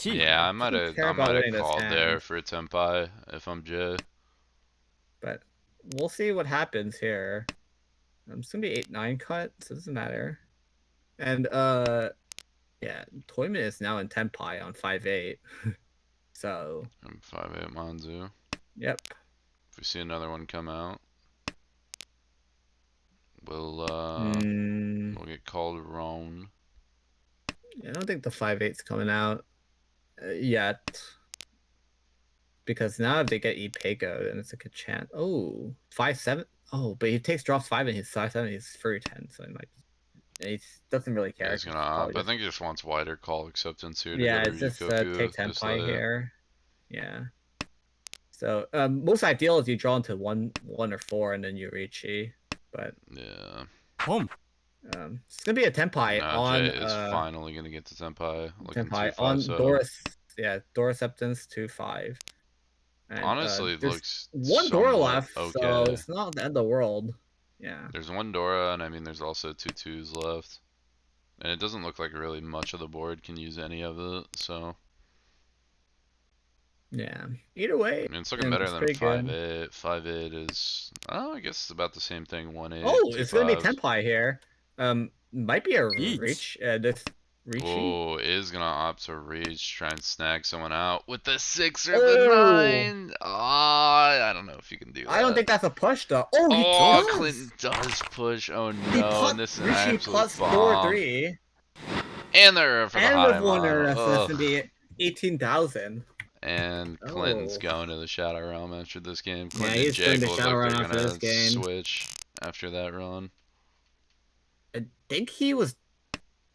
S4: Yeah, I might
S3: doesn't care
S4: have
S3: about winning this
S4: called there
S3: hand.
S4: for a Tempai if I'm Jay.
S3: But we'll see what happens here. It's gonna be 8-9 cut, so it doesn't matter. And yeah, Toyman is now in Tenpai on 5-8. So
S4: I'm 5-8 Manzu.
S3: yep.
S4: If we see another one come out, we'll get called wrong.
S3: I don't think the 5-8's coming out yet. Because now if they get Ipego, then it's a good chance. Oh, 5-7. Oh, but he drops 5 and he's 5-7. He's free 10, so he doesn't really care.
S4: Yeah, he's gonna up. I think he just wants wider call acceptance here to
S3: yeah,
S4: go to
S3: it's just
S4: Yukoku.
S3: take Tenpai here. Yeah. So most ideal is you draw into 1 or 4 and then you reach E. But
S4: yeah.
S3: It's gonna be a Tenpai
S4: No,
S3: on
S4: Jay is finally gonna get to Tenpai. Looking
S3: Tenpai
S4: 2-5
S3: on
S4: so.
S3: Doris. Yeah, Dora acceptance 2-5. And,
S4: honestly, it looks
S3: one Dora
S4: somewhat
S3: left,
S4: okay.
S3: so it's not the end of the world. Yeah.
S4: There's one Dora, and I mean, there's also 2 2s left. And it doesn't look like really much of the board can use any of it, so.
S3: Yeah. Either way,
S4: I mean, it's looking better than
S3: pretty
S4: 5-8. 5-8 is, oh, I guess it's about the same thing. 1-8.
S3: Oh, it's gonna be
S4: 2-5s.
S3: Tenpai here. Might be a reach. This reachy.
S4: Oh, is gonna opt to reach, try and snag someone out with the 6 or the 9. I don't know if you can do that.
S3: I don't think that's a push though. Oh, he
S4: Oh,
S3: does.
S4: Clinton does push. Oh
S3: He
S4: no, and this is an
S3: Richie
S4: absolute
S3: plus
S4: bomb.
S3: 4-3.
S4: And they're for the
S3: And
S4: high
S3: with one
S4: model.
S3: so that's gonna be 18,000.
S4: And Clinton's going to the Shadow Realm after this game.
S3: Yeah,
S4: Clinton
S3: he's
S4: and
S3: going
S4: Jake
S3: to
S4: look
S3: Shadow
S4: like
S3: Realm
S4: they're
S3: after this
S4: gonna
S3: game.
S4: switch after that run.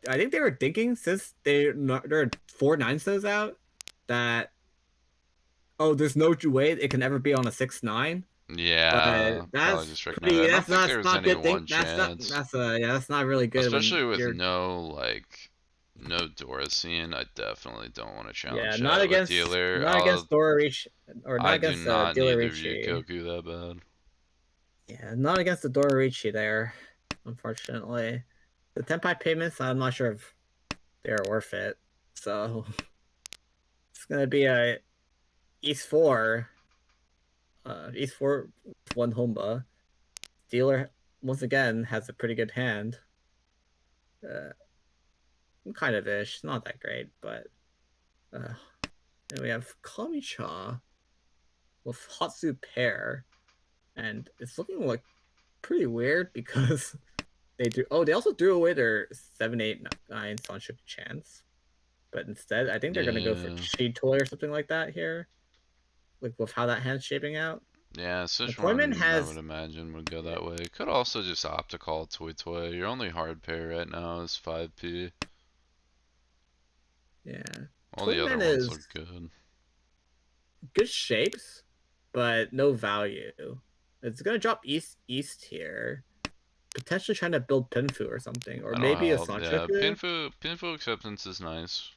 S3: I think they were thinking since there are 4 9s out that there's no way it can ever be on a 6-9.
S4: Yeah,
S3: but that's
S4: probably just
S3: pretty.
S4: recommend it. I don't
S3: That's
S4: think
S3: not,
S4: there's
S3: not
S4: any
S3: good thing.
S4: one chance.
S3: That's not really good.
S4: Especially
S3: when
S4: with
S3: you're,
S4: no Dora scene, I definitely don't want to challenge
S3: yeah,
S4: that
S3: not against
S4: with dealer.
S3: not against Dora Reach or not
S4: I do
S3: against
S4: not
S3: Dealer
S4: need the
S3: Ricci.
S4: Ryukoku that bad.
S3: Yeah, not against the Dora Ricci there, unfortunately. The Tenpai payments, I'm not sure if they're worth it. So it's gonna be a East 4. East 4 with 1 Homba. Dealer once again has a pretty good hand. Kind of ish, not that great, but and we have Kamicha with Hatsu pair, and it's looking like pretty weird because They do. Oh, they also threw away their 7, 8, 9 Sanship chance, but instead, I think they're gonna go for
S4: Yeah.
S3: Cheat Toy or something like that here, like with how that hand's shaping out.
S4: Yeah,
S3: Toyman
S4: Sichuan, I
S3: has
S4: would imagine, would go that way. Could also just opt to call Toy. Your only hard pair right now is 5p.
S3: yeah.
S4: All the other
S3: Toyman
S4: ones
S3: is
S4: look good.
S3: good shapes, but no value. It's gonna drop east here. Potentially trying to build Pinfu or something, or
S4: That'll
S3: maybe a
S4: help. Yeah,
S3: Sanchoku.
S4: Pinfu acceptance is nice.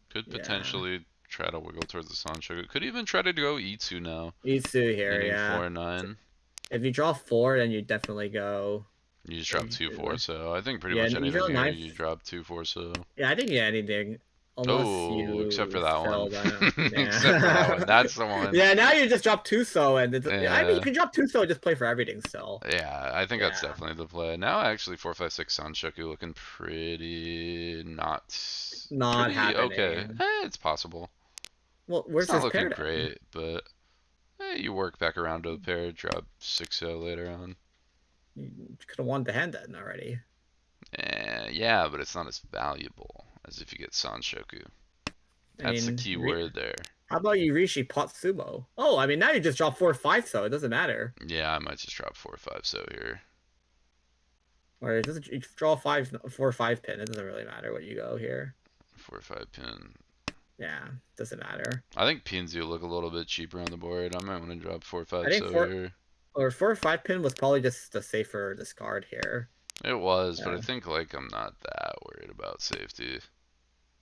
S4: Could
S3: Yeah,
S4: potentially try to wiggle towards the Sancho. Could even try to go Itsu now.
S3: Itsu here.
S4: Getting
S3: Yeah,
S4: 4-9.
S3: if you draw 4, then you definitely go.
S4: You just drop 2-4, so I think pretty
S3: Yeah,
S4: much
S3: you
S4: anything
S3: draw
S4: here
S3: 9.
S4: you drop 2-4, so.
S3: Yeah, I think anything, unless
S4: Oh, except for
S3: you
S4: that
S3: fell
S4: one.
S3: down. Yeah.
S4: Except for that one. That's the one.
S3: Yeah, now you just drop 2 so, and I mean you
S4: Yeah.
S3: can drop 2 so and just play for everything still.
S4: Yeah, I think that's
S3: Yeah.
S4: definitely the play. Now actually 4-5-6 Sanshoku looking pretty not pretty okay.
S3: Happening.
S4: It's possible.
S3: Well, where's
S4: It's not
S3: his
S4: looking
S3: pair then?
S4: great, but you work back around to the pair, drop 6-0 later on.
S3: You could have won the hand then already.
S4: Yeah, but it's not as valuable as if you get Sanshoku. That's the key word there.
S3: How about you Rishi pot sumo? Oh, I mean now you just drop 4-5 so it doesn't matter.
S4: Yeah, I might just drop 4-5 so here.
S3: Or it doesn't, you draw 4-5 pin. It doesn't really matter what you go here.
S4: 4-5 pin.
S3: Yeah, doesn't matter.
S4: I think pins do look a little bit cheaper on the board. I might want to drop 4-5
S3: I think
S4: so here.
S3: Or 4-5 pin was probably just a safer discard here.
S4: It was, but I
S3: Yeah.
S4: think like I'm not that worried about safety.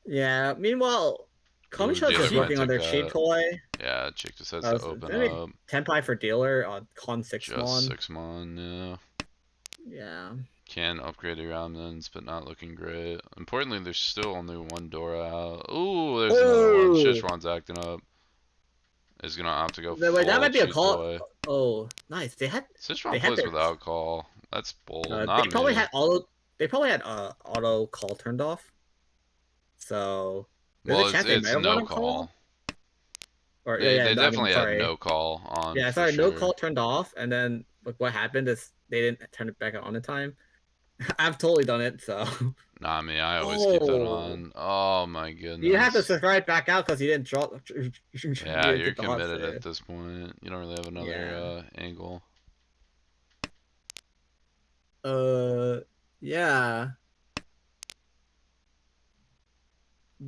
S3: Yeah. Meanwhile, Kamisha's
S4: dealer
S3: just
S4: might
S3: working on their
S4: take
S3: cheat
S4: that.
S3: toy.
S4: Yeah, Chick just has
S3: Oh,
S4: to
S3: so
S4: open
S3: it's gonna be
S4: up.
S3: Tenpai for dealer on con 6
S4: Just
S3: mon.
S4: 6 mon, yeah.
S3: Yeah.
S4: Can upgrade your Ramnans, but not looking great. Importantly, there's still only one Dora out. Ooh, there's another one. Sichuan's acting up. Is gonna opt to go full
S3: Wait, that might be a
S4: cheat
S3: call.
S4: toy.
S3: Oh, nice.
S4: Sichuan
S3: they had
S4: plays
S3: their-
S4: without call. That's bold.
S3: they
S4: Not
S3: probably
S4: me.
S3: had auto. They probably had auto call turned off. So there's
S4: Well,
S3: a chance they
S4: it's
S3: might have
S4: no
S3: run a call.
S4: call.
S3: Or
S4: They
S3: no, I mean,
S4: definitely had
S3: sorry.
S4: no call on.
S3: Yeah,
S4: for
S3: sorry, no
S4: sure.
S3: call turned off, and then like what happened is they didn't turn it back on in time. I've totally done it, so
S4: Not me. I always keep that on. Oh my goodness.
S3: you have to subscribe back out because you didn't draw.
S4: Yeah, you're committed at this point. You don't really have another
S3: Yeah.
S4: angle.
S3: Yeah.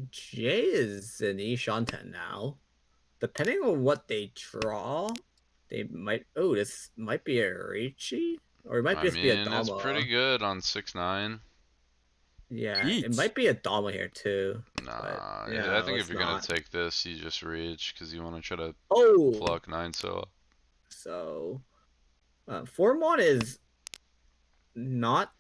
S3: Jay is in Ishanten now. Depending on what they draw, they might. Oh, this might be a Richi, or it might just be a Dama.
S4: It's pretty good on 6-9.
S3: Yeah,
S5: Yeet.
S3: it might be a Dama here too.
S4: Nah,
S3: but,
S4: I think
S3: it's
S4: if you're gonna
S3: not.
S4: take this, you just reach because you want to try to
S3: Oh,
S4: pluck 9 so.
S3: so Formon is not.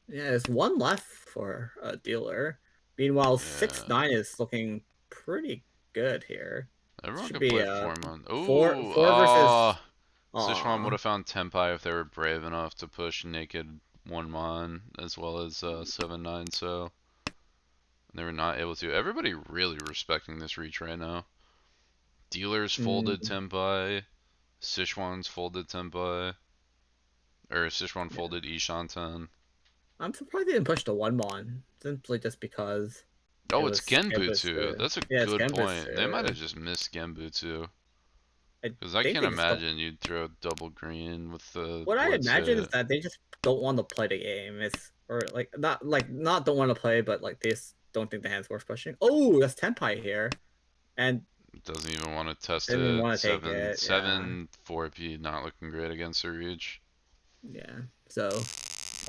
S3: Yeah, there's one left for a dealer. Meanwhile, 6-9 is looking pretty good here.
S4: Everyone
S3: Should
S4: could
S3: be,
S4: play 4-mon. Ooh,
S3: four versus.
S4: Sichuan would
S3: Aw.
S4: have found Tenpai if they were brave enough to push naked 1-mon as well as 7-9 so. They were not able to. Everybody really respecting this reach right now. Dealers folded Tenpai. Sichuan's folded Tenpai. Or Sichuan folded Ishanten.
S3: I'm surprised they didn't push the 1-mon, simply just because.
S4: Oh, it's Genbutsu. That's a
S3: Yeah, it's
S4: good point. They
S3: Genbutsu.
S4: might have just missed Genbutsu.
S3: I
S4: Because I
S3: think
S4: can't
S3: they just don't-
S4: imagine you'd throw double green with the.
S3: What I
S4: Blood
S3: imagine
S4: Set.
S3: is that they just don't want to play the game. It's or not don't want to play, but like they just don't think the hand's worth pushing. Oh, that's Tenpai here, and
S4: Doesn't even want to test
S3: didn't even
S4: it.
S3: wanna take
S4: 7
S3: it,
S4: 7 4p not looking great against a reach.
S3: yeah. So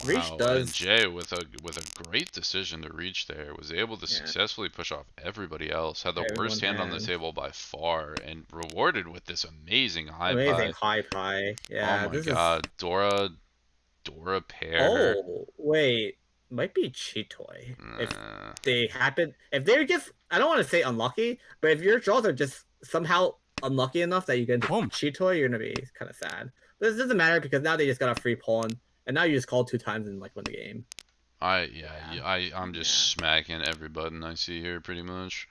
S4: Wow.
S3: Reach does.
S4: And Jay with a great decision to reach there was able to successfully push off everybody else. Had the worst hand on the table by far and rewarded with this amazing high
S3: Amazing
S4: pie.
S3: high pie. Yeah.
S4: Oh my god, Dora pair.
S3: Oh wait, might be Chitoy. If they happen, if they're just, I don't want to say unlucky, but if your draws are just somehow unlucky enough that you get Chitoy, you're gonna be kind of sad. But this doesn't matter because now they just got a free pawn, and now you just call 2 times and like win the game.
S4: I'm just smacking every button I see here pretty much.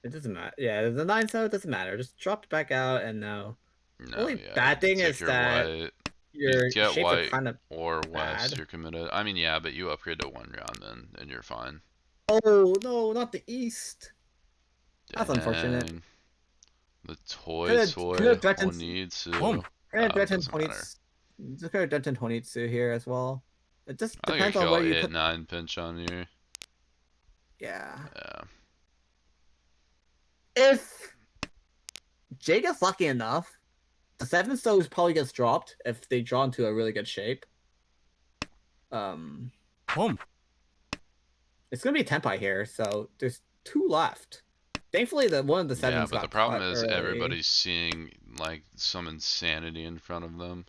S3: It doesn't matter. Yeah, the 9-7 doesn't matter. Just drop it back out, and now.
S4: No,
S3: Only bad thing is that
S4: white.
S3: your
S4: get
S3: shapes are
S4: white
S3: kind of
S4: or west,
S3: bad.
S4: you're committed. I mean, yeah, but you upgrade to 1 ramen and you're fine.
S3: Oh no, not the east. That's unfortunate.
S4: Dang. The toy
S3: Could have threatened
S4: Honitsu.
S3: could have
S4: Oh, it
S3: threatened
S4: doesn't matter.
S3: Just could have threatened Honitsu here as well. It just
S4: I think
S3: depends
S4: I
S3: on
S4: could
S3: where
S4: go
S3: you
S4: 8,
S3: put.
S4: 9 pinch on here.
S3: Yeah.
S4: Yeah.
S3: If Jay gets lucky enough, the 7 Stones probably gets dropped if they draw into a really good shape.
S5: Boom.
S3: It's gonna be Tenpai here, so there's 2 left. Thankfully, one of the 7s
S4: Yeah, but
S3: got
S4: the problem
S3: cut
S4: is
S3: early.
S4: everybody's seeing like some insanity in front of them.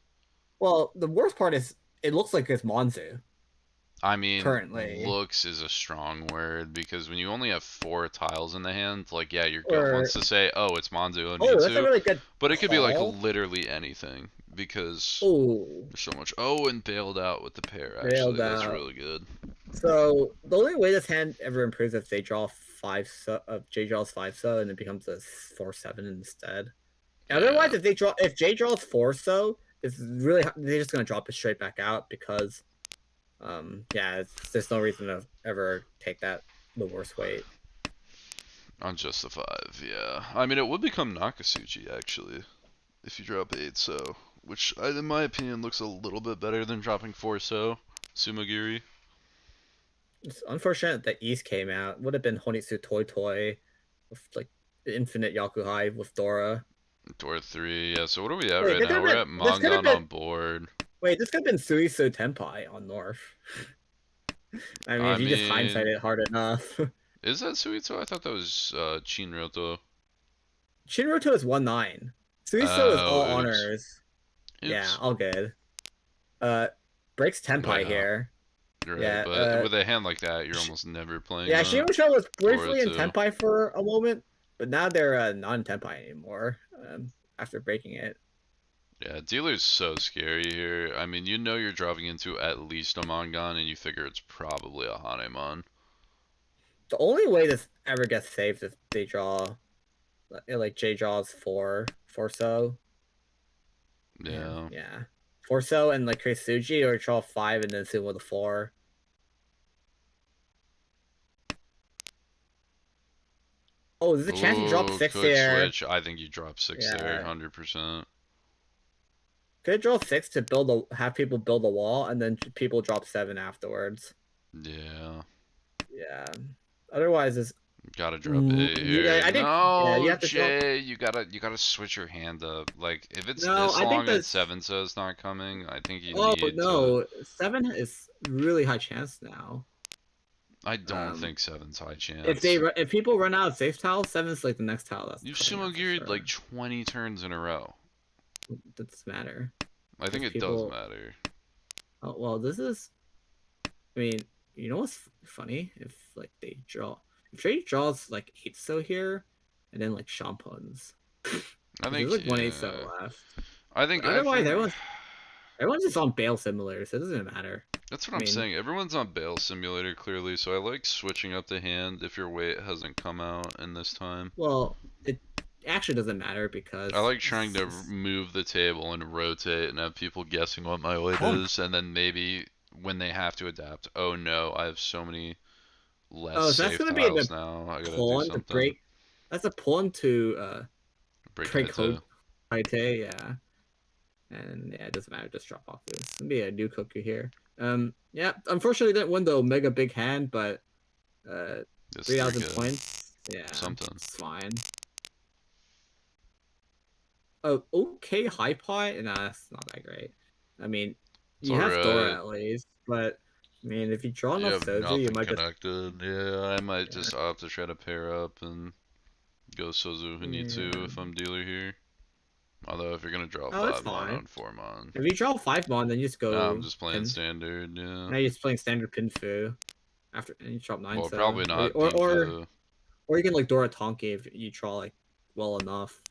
S3: Well, the worst part is it looks like it's Monzu.
S4: I mean,
S3: Currently.
S4: looks is a strong word because when you only have 4 tiles in the hand, like, yeah, your gut
S3: Or
S4: wants to say, oh, it's Manzu
S3: oh, that's a
S4: Onitsu,
S3: really good
S4: but it could be like
S3: call.
S4: literally anything because
S3: Oh,
S4: there's so much. Oh, and bailed out with the pair, actually.
S3: bailed
S4: That's
S3: out.
S4: really good.
S3: So the only way this hand ever improves is if they draw 5 J draws 5 and it becomes a 4/7 instead.
S4: Yeah.
S3: Otherwise, if J draws 4 it's really they're just gonna drop it straight back out because yeah, there's no reason to ever take the worst weight.
S4: On just the 5, yeah. I mean, it would become Nakasuchi, actually, if you drop 8 so, which, in my opinion, looks a little bit better than dropping 4 so, Sumagiri.
S3: It's unfortunate that East came out. Would have been Honitsu Toy with like infinite Yakuhai with Dora.
S4: Dora 3, yeah, so what are we at
S3: Wait,
S4: right now? We're at
S3: this could have
S4: Mongon
S3: been
S4: on board.
S3: wait, this could have been Suiso Tenpai on North. I mean, if you just hindsight it hard enough.
S4: Is that Suito? I thought that was Chinroto.
S3: Shinroto is 1/9. Suiso is all
S4: oops.
S3: honors.
S4: Oops.
S3: Yeah, all good. Breaks Tenpai here.
S4: You're right,
S3: Yeah,
S4: but with a hand like that, you're almost never playing.
S3: Yeah, Shinroto was briefly in
S4: Dora
S3: Tenpai for a moment, but now they're non-Tenpai anymore after breaking it.
S4: Yeah, dealer's so scary here. I mean, you know you're dropping into at least a Mongon, and you figure it's probably a Hanemon.
S3: The only way this ever gets saved is they draw, like J draws 4 so.
S4: Yeah.
S3: Yeah. 4 so and like create Suji, or draw 5 and then Sumo with a 4. Oh, there's a chance you drop 6
S4: could
S3: here.
S4: Switch. I think you drop 6 there, 100%.
S3: Could draw 6 to have people build a wall, and then people drop 7 afterwards.
S4: Yeah.
S3: Yeah. Otherwise, it's
S4: gotta drop 8 here.
S3: I think,
S4: no,
S3: you have to
S4: Jay, you gotta switch your hand up. Like, if it's
S3: No,
S4: this
S3: I think
S4: long and
S3: that's-
S4: 7 says not coming, I think you
S3: Oh
S4: need
S3: no,
S4: to.
S3: 7 is really high chance now.
S4: I don't think 7's high chance.
S3: If people run out of safe tiles, 7's like the next tile. That's
S4: You've
S3: coming out for
S4: sumo-geared
S3: sure.
S4: like 20 turns in a row.
S3: That doesn't matter.
S4: I think it does matter.
S3: Oh well, this is. I mean, you know what's funny? If like they draw, if Trey draws like 8 so here, and then like shampoos.
S4: I think
S3: there's like 1 8 so left.
S4: I think
S3: But otherwise,
S4: everyone's
S3: just on bail simulator, so it doesn't matter.
S4: That's what I'm saying. Everyone's on Bail Simulator clearly, so I like switching up the hand if your weight hasn't come out in this time.
S3: Well, it actually doesn't matter because
S4: I like trying to move the table and rotate and have people guessing what my weight is, and then maybe when they have to adapt, oh no, I have so many less
S3: so
S4: safe
S3: that's gonna
S4: tiles
S3: be
S4: now. I gotta do
S3: pawn
S4: something.
S3: to break. That's a pawn to
S4: break
S3: Haite, yeah. And yeah, it doesn't matter, just drop off this. It's gonna be a new Koku here. Yeah, unfortunately didn't win the Omega big hand, but 3,000 points. Yeah,
S4: something.
S3: It's fine. Oh, okay, high pie? Nah, that's not that great. I mean, you have Dora at least, but I mean, if you draw enough Sozu, you might
S4: connected. Yeah, I might just opt to try to pair up and go Sozu Hunitsu if I'm dealer here. Although if you're gonna draw 5 mon on 4 mon.
S3: If you draw 5 mon, then you just go.
S4: No, I'm just playing standard. Yeah.
S3: Now you're just playing standard Pinfu. And you drop 9.
S4: Well, probably not.
S3: Or you can like Dora Tonki if you draw like well enough.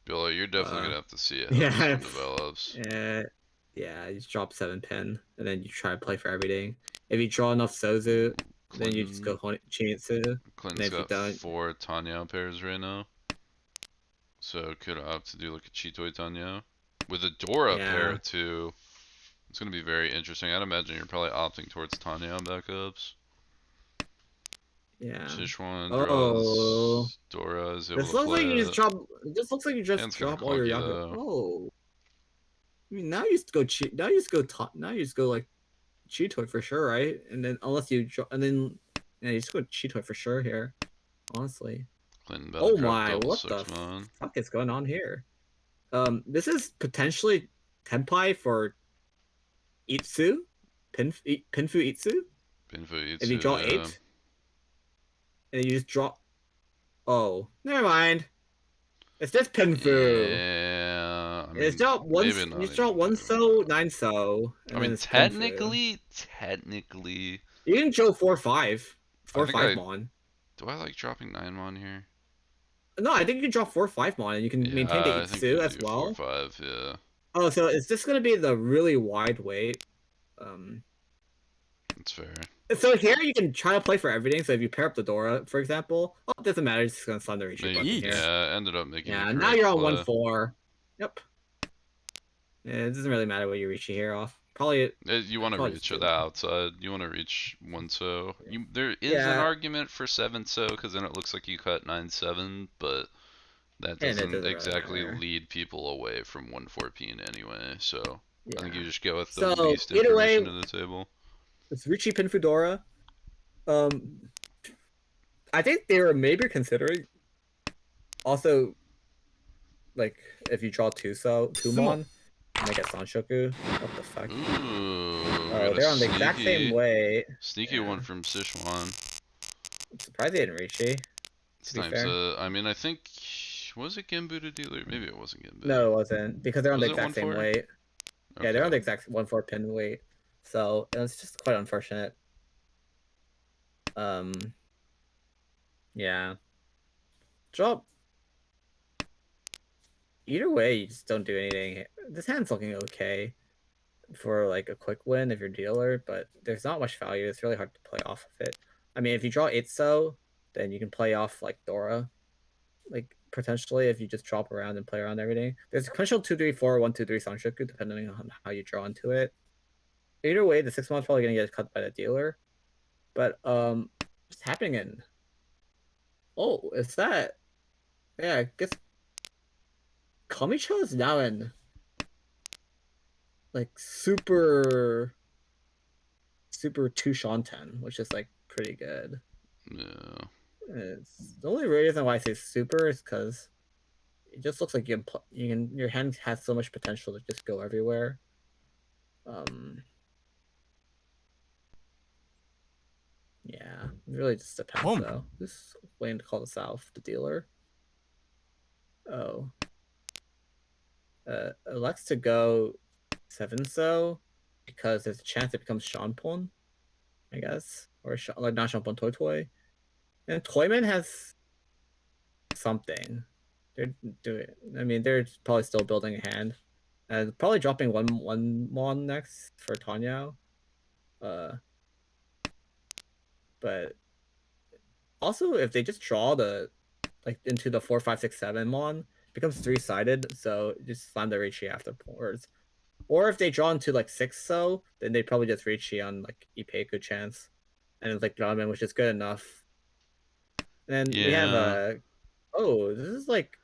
S4: Billy, you're definitely gonna have to see it.
S3: Yeah.
S4: Develops.
S3: Yeah, you just drop 7 pin, and then you try to play for everything. If you draw enough Sozu, then you just go Chinitsu.
S4: Clinton's got 4 Tanya pairs right now. So could opt to do like a Chitoi Tanya. With a Dora
S3: Yeah.
S4: pair too. It's gonna be very interesting. I'd imagine you're probably opting towards Tanya on backups.
S3: Yeah.
S4: Sichuan
S3: Oh.
S4: draws. Dora is able
S3: This
S4: to
S3: looks
S4: play
S3: like you just
S4: it.
S3: drop. This looks like you just
S4: Hand's kinda
S3: drop all your
S4: clunky,
S3: Yaku.
S4: though.
S3: Oh. I mean, now you just go cheat. Now you just go top. Now you just go like Cheetoy for sure, right? And then unless you and then yeah, you just go Cheetoy for sure here. Honestly.
S4: Clinton better
S3: Oh
S4: grab
S3: my!
S4: double
S3: What the
S4: 6-mon.
S3: fuck is going on here? This is potentially Tenpai for Itsu, Pinfu Itsu.
S4: Pinfu
S3: If you draw
S4: Itsu,
S3: 8, and you just draw. Oh, never mind. It's just Pinfu.
S4: yeah. I mean,
S3: It's draw one.
S4: maybe not
S3: You draw
S4: even
S3: 1 so, 9 so, and
S4: I
S3: then
S4: mean,
S3: it's Pinfu.
S4: technically,
S3: You can draw 4/5,
S4: I think
S3: 4/5 mon.
S4: do I like dropping 9-mon here?
S3: No, I think you can draw 4/5 mon, and you can maintain the
S4: Yeah, I think you
S3: Itsu as
S4: do
S3: well.
S4: 4-5, yeah.
S3: Oh, so is this gonna be the really wide weight?
S4: That's fair.
S3: So here you can try to play for everything. So if you pair up the Dora, for example, oh, it doesn't matter. It's just gonna stun the Rishi button here.
S4: Yeah, ended up making
S3: Yeah,
S4: the
S3: now
S4: correct
S3: you're on
S4: play.
S3: 1/4. Yep. Yeah, it doesn't really matter what you Rishi here off. Probably.
S4: You want to
S3: probably
S4: reach
S3: just
S4: to
S3: do
S4: the
S3: it.
S4: outside. You want to reach 1-so. There is an
S3: Yeah.
S4: argument for 7-so because then it looks like you cut 9-7, but that
S3: And it
S4: doesn't
S3: doesn't really
S4: exactly
S3: matter.
S4: lead people away from 1/14 anyway. So I think
S3: Yeah.
S4: you just go with the
S3: So
S4: least
S3: either way,
S4: information to the table.
S3: it's Rishi Pinfu Dora. I think they were maybe considering also like if you draw 2 mon, make it Sanshoku. What the fuck?
S4: Ooh,
S3: Oh, they're on the exact same way.
S4: Sneaky one from Sichuan.
S3: I'm surprised they didn't Rishi. To be fair.
S4: I mean, I think was it Genbu to dealer? Maybe it wasn't Genbu.
S3: No, it wasn't because they're on
S4: Was
S3: the
S4: it
S3: exact same
S4: 1/4?
S3: weight. Yeah, they're on the
S4: Okay.
S3: exact 1/4 pin weight. So it's just quite unfortunate. Yeah. Drop. Either way, you just don't do anything. This hand's looking okay for like a quick win if you're dealer, but there's not much value. It's really hard to play off of it. I mean, if you draw Itso, then you can play off like Dora, like potentially if you just drop around and play around everything. There's potential 2/3/4, 1/2/3 Sanshoku depending on how you draw into it. Either way, the 6-mon's probably gonna get cut by the dealer. But what's happening in? Oh, is that? Yeah, I guess Kamicho is now in like super 2 Shanten, which is like pretty good.
S4: Yeah.
S3: It's the only reason why I say super is because it just looks like your hand has so much potential to just go everywhere. Yeah, it really just depends though. Who's waiting to call the South, the dealer? Oh. Elects to go 7-so because there's a chance it becomes Shanpon, I guess. Or like not Shanpon, Toy Toy. And Toyman has something. They're doing. I mean, they're probably still building a hand, and probably dropping one mon next for Tanya. But also if they just draw the like into the 4, 5, 6, 7 mon, it becomes 3-sided. So just slam the Richi afterwards. Or if they draw into like 6-so, then they probably just Richi on like Ipeku chance, and it's like Draman, which is good enough. And we have a. Oh, this is like.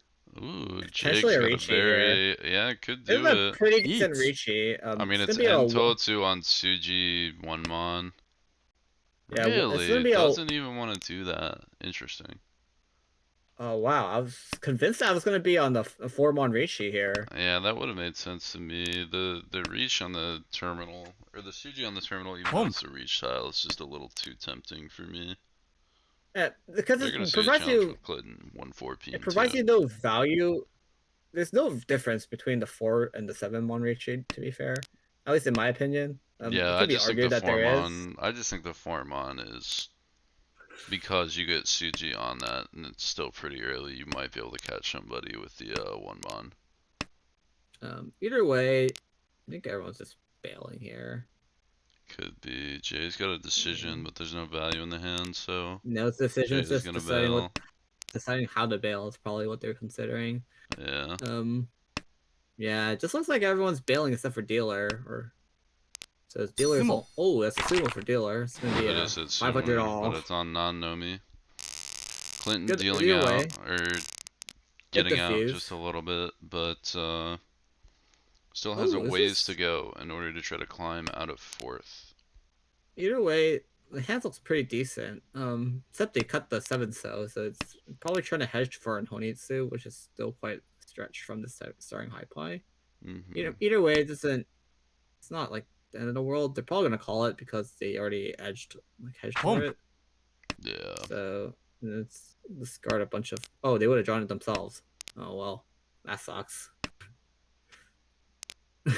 S4: Ooh, Jake's
S3: Potentially a
S4: got a
S3: Richi here.
S4: yeah, it could
S3: This
S4: do
S3: is a
S4: it.
S3: pretty decent Richi.
S4: I mean,
S3: it's
S4: it's
S3: gonna be
S4: Entotsu on Suji 1-mon.
S3: Yeah, it's
S4: Really?
S3: gonna be
S4: Doesn't even want to do that. Interesting.
S3: Oh wow, I was convinced I was gonna be on the 4-mon Richi here.
S4: Yeah, that would have made sense to me. The reach on the terminal, or the Suji on the terminal, even though it's a reach tile, is just a little too tempting for me.
S3: Yeah, because
S4: They're gonna
S3: it
S4: see a
S3: provides
S4: challenge
S3: you.
S4: with Clinton 1/4
S3: It provides
S4: too.
S3: you no value. There's no difference between the 4 and the 7-mon Richi, to be fair. At least in my opinion.
S4: Yeah,
S3: it
S4: I
S3: could be
S4: just think the
S3: argued that there is.
S4: 4-mon. I just think the 4-mon is because you get Suji on that, and it's still pretty early. You might be able to catch somebody with the 1-mon.
S3: Either way, I think everyone's just bailing here.
S4: Could be. Jay's got a decision, but there's no value in the hand, so
S3: No decisions,
S4: Jay's
S3: just
S4: gonna
S3: deciding
S4: bail.
S3: deciding how to bail is probably what they're considering.
S4: Yeah.
S3: Yeah, it just looks like everyone's bailing except for dealer. Or so dealer's
S5: Sumo.
S3: all. Oh, that's a sumo for dealer. It's gonna be
S4: It
S3: a
S4: is it's
S3: 500
S4: sumo,
S3: all.
S4: but it's on non-Nomi. Clinton
S3: Good
S4: dealing
S3: either
S4: out,
S3: way.
S4: or
S3: Good
S4: getting out just
S3: diffuse.
S4: a little bit, but still has a
S3: Oh, this
S4: ways to
S3: is
S4: go in order to try to climb out of 4th.
S3: either way. The hand looks pretty decent. Except they cut the 7 so it's probably trying to hedge for an Honitsu, which is still quite a stretch from the starting high play.
S4: Mm-hmm.
S3: Either way, it doesn't. It's not like the end of the world. They're probably gonna call it because they already hedged for it.
S4: Yeah.
S3: So it's discard a bunch of. Oh, they would have drawn it themselves. Oh well, that sucks.
S4: Be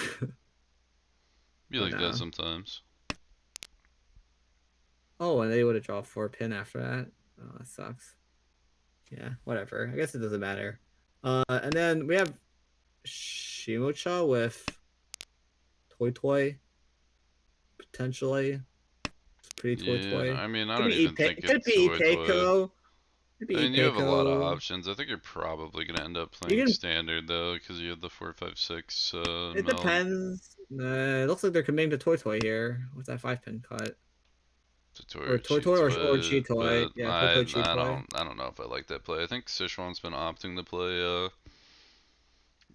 S3: But
S4: like that sometimes.
S3: oh, and they would have drawn 4 pin after that. Oh, that sucks. Yeah, whatever. I guess it doesn't matter. And then we have Shimocha with Toy potentially. It's pretty
S4: Yeah,
S3: Toy.
S4: I mean, I
S3: Could
S4: don't
S3: be
S4: even
S3: Ipe.
S4: think
S3: It could
S4: it's
S3: be
S4: toy toy.
S3: Ipeco. Could
S4: I
S3: be
S4: mean, you have a lot of
S3: Ipeco.
S4: options. I think you're probably gonna end up
S3: You
S4: playing
S3: can.
S4: standard though, because you have the 456
S3: It
S4: meld.
S3: depends. It looks like they're committing to Toy here with that 5 pin cut. Or
S4: Tutorial
S3: Toy
S4: cheat
S3: or
S4: toy,
S3: Chi Toy.
S4: but
S3: Yeah,
S4: I
S3: Chi Toy.
S4: I don't know if I like that play. I think Sichuan's been opting to play